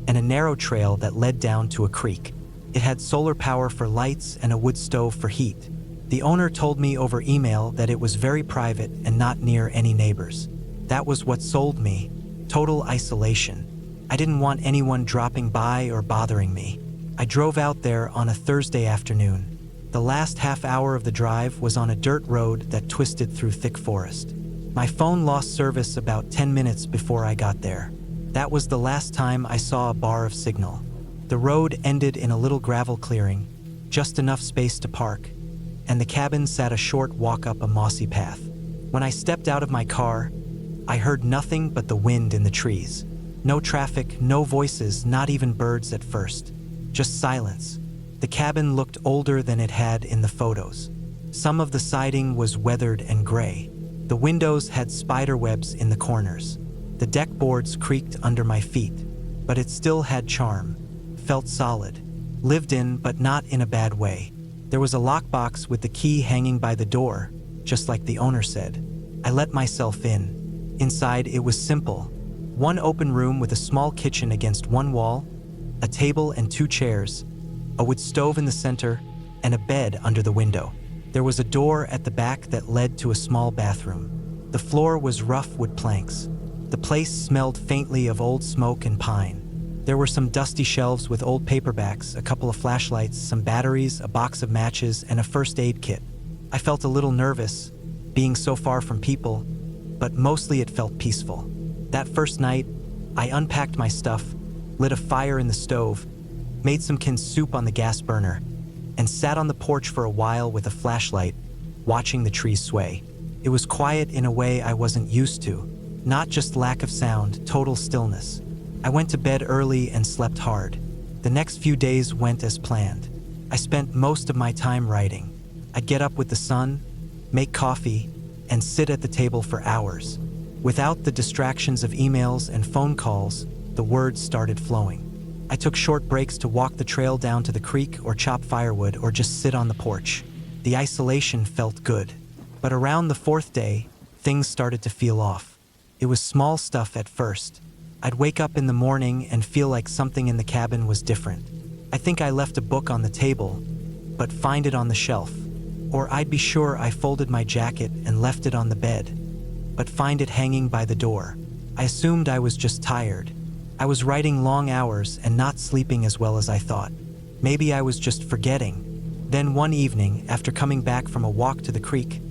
and a narrow trail that led down to a creek. It had solar power for lights and a wood stove for heat. The owner told me over email that it was very private and not near any neighbors. That was what sold me, total isolation. I didn't want anyone dropping by or bothering me. I drove out there on a Thursday afternoon. The last half hour of the drive was on a dirt road that twisted through thick forest. My phone lost service about 10 minutes before I got there. That was the last time I saw a bar of signal. The road ended in a little gravel clearing, just enough space to park, and the cabin sat a short walk up a mossy path. When I stepped out of my car, I heard nothing but the wind in the trees. No traffic, no voices, not even birds at first. Just silence. The cabin looked older than it had in the photos. Some of the siding was weathered and gray. The windows had spider webs in the corners. The deck boards creaked under my feet, but it still had charm. Felt solid. Lived in, but not in a bad way. There was a lockbox with the key hanging by the door, just like the owner said. I let myself in. Inside, it was simple. One open room with a small kitchen against one wall, a table and 2 chairs, a wood stove in the center, and a bed under the window. There was a door at the back that led to a small bathroom. The floor was rough wood planks. The place smelled faintly of old smoke and pine. There were some dusty shelves with old paperbacks, a couple of flashlights, some batteries, a box of matches, and a first aid kit. I felt a little nervous, being so far from people, but mostly it felt peaceful. That first night, I unpacked my stuff, lit a fire in the stove, made some canned soup on the gas burner, and sat on the porch for a while with a flashlight, watching the trees sway. It was quiet in a way I wasn't used to, not just lack of sound, total stillness. I went to bed early and slept hard. The next few days went as planned. I spent most of my time writing. I'd get up with the sun, make coffee, and sit at the table for hours. Without the distractions of emails and phone calls, the words started flowing. I took short breaks to walk the trail down to the creek or chop firewood or just sit on the porch. The isolation felt good. But around the fourth day, things started to feel off. It was small stuff at first. I'd wake up in the morning and feel like something in the cabin was different. I think I left a book on the table, but find it on the shelf. Or I'd be sure I folded my jacket and left it on the bed, but find it hanging by the door. I assumed I was just tired. I was writing long hours and not sleeping as well as I thought. Maybe I was just forgetting. Then one evening, after coming back from a walk to the creek,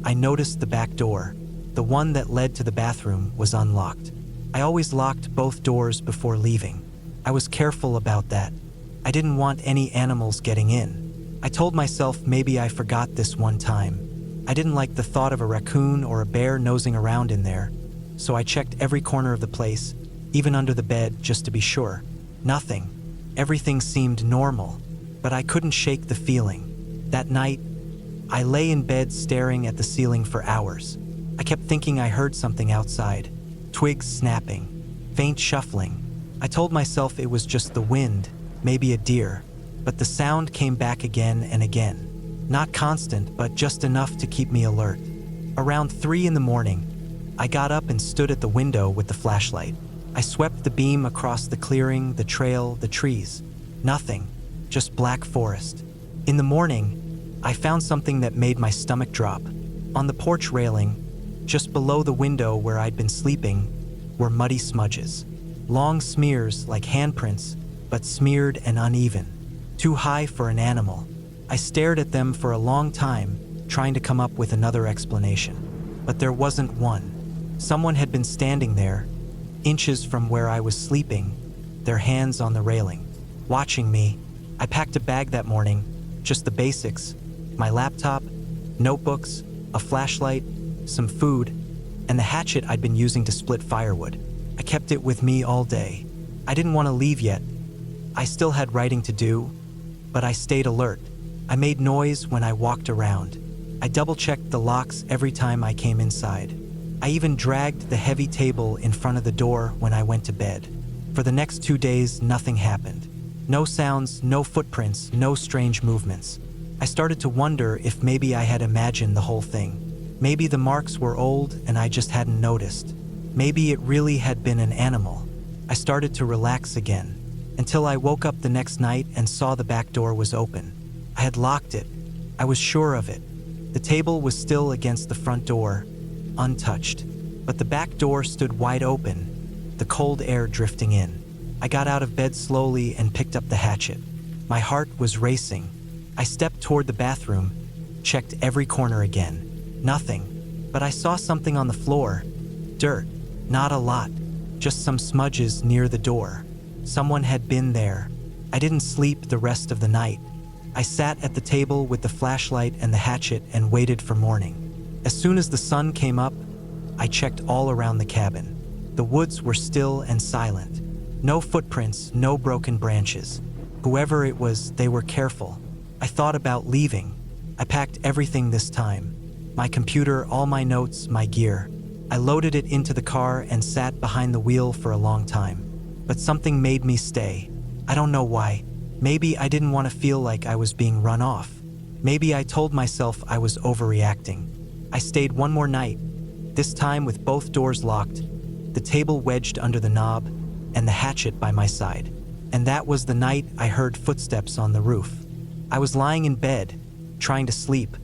I noticed the back door, the one that led to the bathroom, was unlocked. I always locked both doors before leaving. I was careful about that. I didn't want any animals getting in. I told myself maybe I forgot this one time. I didn't like the thought of a raccoon or a bear nosing around in there, so I checked every corner of the place, even under the bed, just to be sure. Nothing. Everything seemed normal, but I couldn't shake the feeling. That night, I lay in bed staring at the ceiling for hours. I kept thinking I heard something outside. Twigs snapping, faint shuffling. I told myself it was just the wind, maybe a deer, but the sound came back again and again. Not constant, but just enough to keep me alert. Around 3 in the morning, I got up and stood at the window with the flashlight. I swept the beam across the clearing, the trail, the trees. Nothing, just black forest. In the morning, I found something that made my stomach drop. On the porch railing, just below the window where I'd been sleeping, were muddy smudges. Long smears like handprints, but smeared and uneven. Too high for an animal. I stared at them for a long time, trying to come up with another explanation. But there wasn't one. Someone had been standing there, inches from where I was sleeping, their hands on the railing, watching me. I packed a bag that morning, just the basics: my laptop, notebooks, a flashlight, some food, and the hatchet I'd been using to split firewood. I kept it with me all day. I didn't want to leave yet. I still had writing to do, but I stayed alert. I made noise when I walked around. I double-checked the locks every time I came inside. I even dragged the heavy table in front of the door when I went to bed. For the next 2 days, nothing happened. No sounds, no footprints, no strange movements. I started to wonder if maybe I had imagined the whole thing. Maybe the marks were old and I just hadn't noticed. Maybe it really had been an animal. I started to relax again, until I woke up the next night and saw the back door was open. I had locked it. I was sure of it. The table was still against the front door, untouched, but the back door stood wide open, the cold air drifting in. I got out of bed slowly and picked up the hatchet. My heart was racing. I stepped toward the bathroom, checked every corner again. Nothing, but I saw something on the floor. Dirt, not a lot, just some smudges near the door. Someone had been there. I didn't sleep the rest of the night. I sat at the table with the flashlight and the hatchet and waited for morning. As soon as the sun came up, I checked all around the cabin. The woods were still and silent. No footprints, no broken branches. Whoever it was, they were careful. I thought about leaving. I packed everything this time. My computer, all my notes, my gear. I loaded it into the car and sat behind the wheel for a long time. But something made me stay. I don't know why. Maybe I didn't want to feel like I was being run off. Maybe I told myself I was overreacting. I stayed one more night, this time with both doors locked, the table wedged under the knob, and the hatchet by my side. And that was the night I heard footsteps on the roof. I was lying in bed, trying to sleep,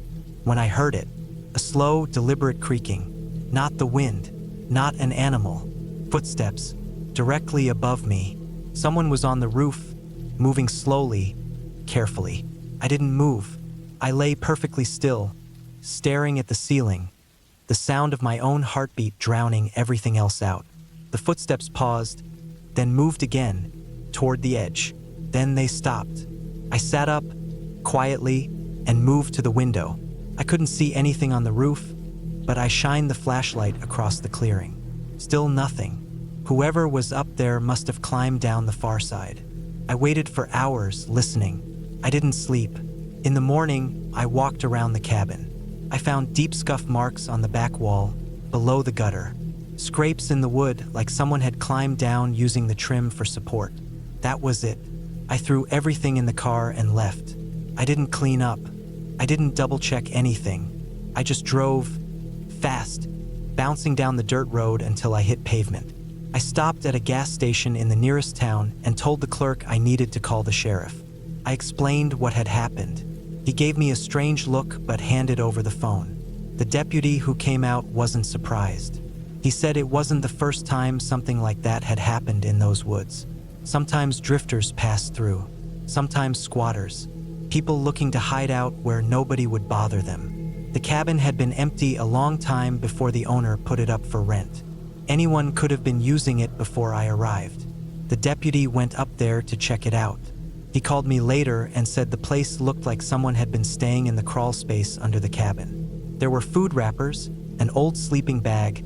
when I heard it. A slow, deliberate creaking. Not the wind, not an animal. Footsteps, directly above me. Someone was on the roof, moving slowly, carefully. I didn't move. I lay perfectly still, staring at the ceiling, the sound of my own heartbeat drowning everything else out. The footsteps paused, then moved again, toward the edge. Then they stopped. I sat up, quietly, and moved to the window. I couldn't see anything on the roof, but I shined the flashlight across the clearing. Still nothing. Whoever was up there must have climbed down the far side. I waited for hours, listening. I didn't sleep. In the morning, I walked around the cabin. I found deep scuff marks on the back wall, below the gutter. Scrapes in the wood like someone had climbed down using the trim for support. That was it. I threw everything in the car and left. I didn't clean up. I didn't double-check anything. I just drove fast, bouncing down the dirt road until I hit pavement. I stopped at a gas station in the nearest town and told the clerk I needed to call the sheriff. I explained what had happened. He gave me a strange look but handed over the phone. The deputy who came out wasn't surprised. He said it wasn't the first time something like that had happened in those woods. Sometimes drifters passed through, sometimes squatters, people looking to hide out where nobody would bother them. The cabin had been empty a long time before the owner put it up for rent. Anyone could have been using it before I arrived. The deputy went up there to check it out. He called me later and said the place looked like someone had been staying in the crawl space under the cabin. There were food wrappers, an old sleeping bag,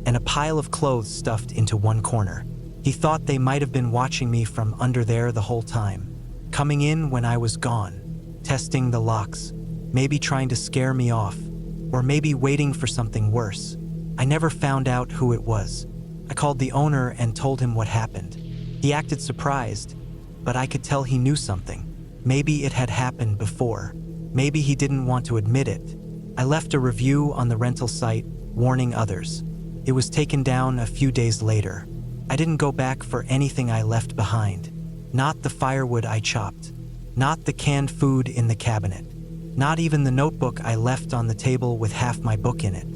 and a pile of clothes stuffed into one corner. He thought they might have been watching me from under there the whole time, coming in when I was gone, testing the locks, maybe trying to scare me off, or maybe waiting for something worse. I never found out who it was. I called the owner and told him what happened. He acted surprised, but I could tell he knew something. Maybe it had happened before. Maybe he didn't want to admit it. I left a review on the rental site, warning others. It was taken down a few days later. I didn't go back for anything I left behind. Not the firewood I chopped. Not the canned food in the cabinet. Not even the notebook I left on the table with half my book in it.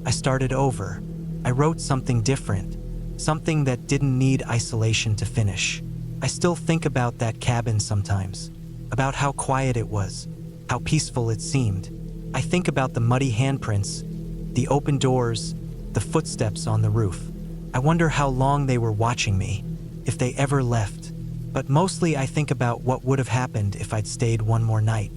I started over. I wrote something different. Something that didn't need isolation to finish. I still think about that cabin sometimes, about how quiet it was, how peaceful it seemed. I think about the muddy handprints, the open doors, the footsteps on the roof. I wonder how long they were watching me, if they ever left. But mostly I think about what would have happened if I'd stayed one more night.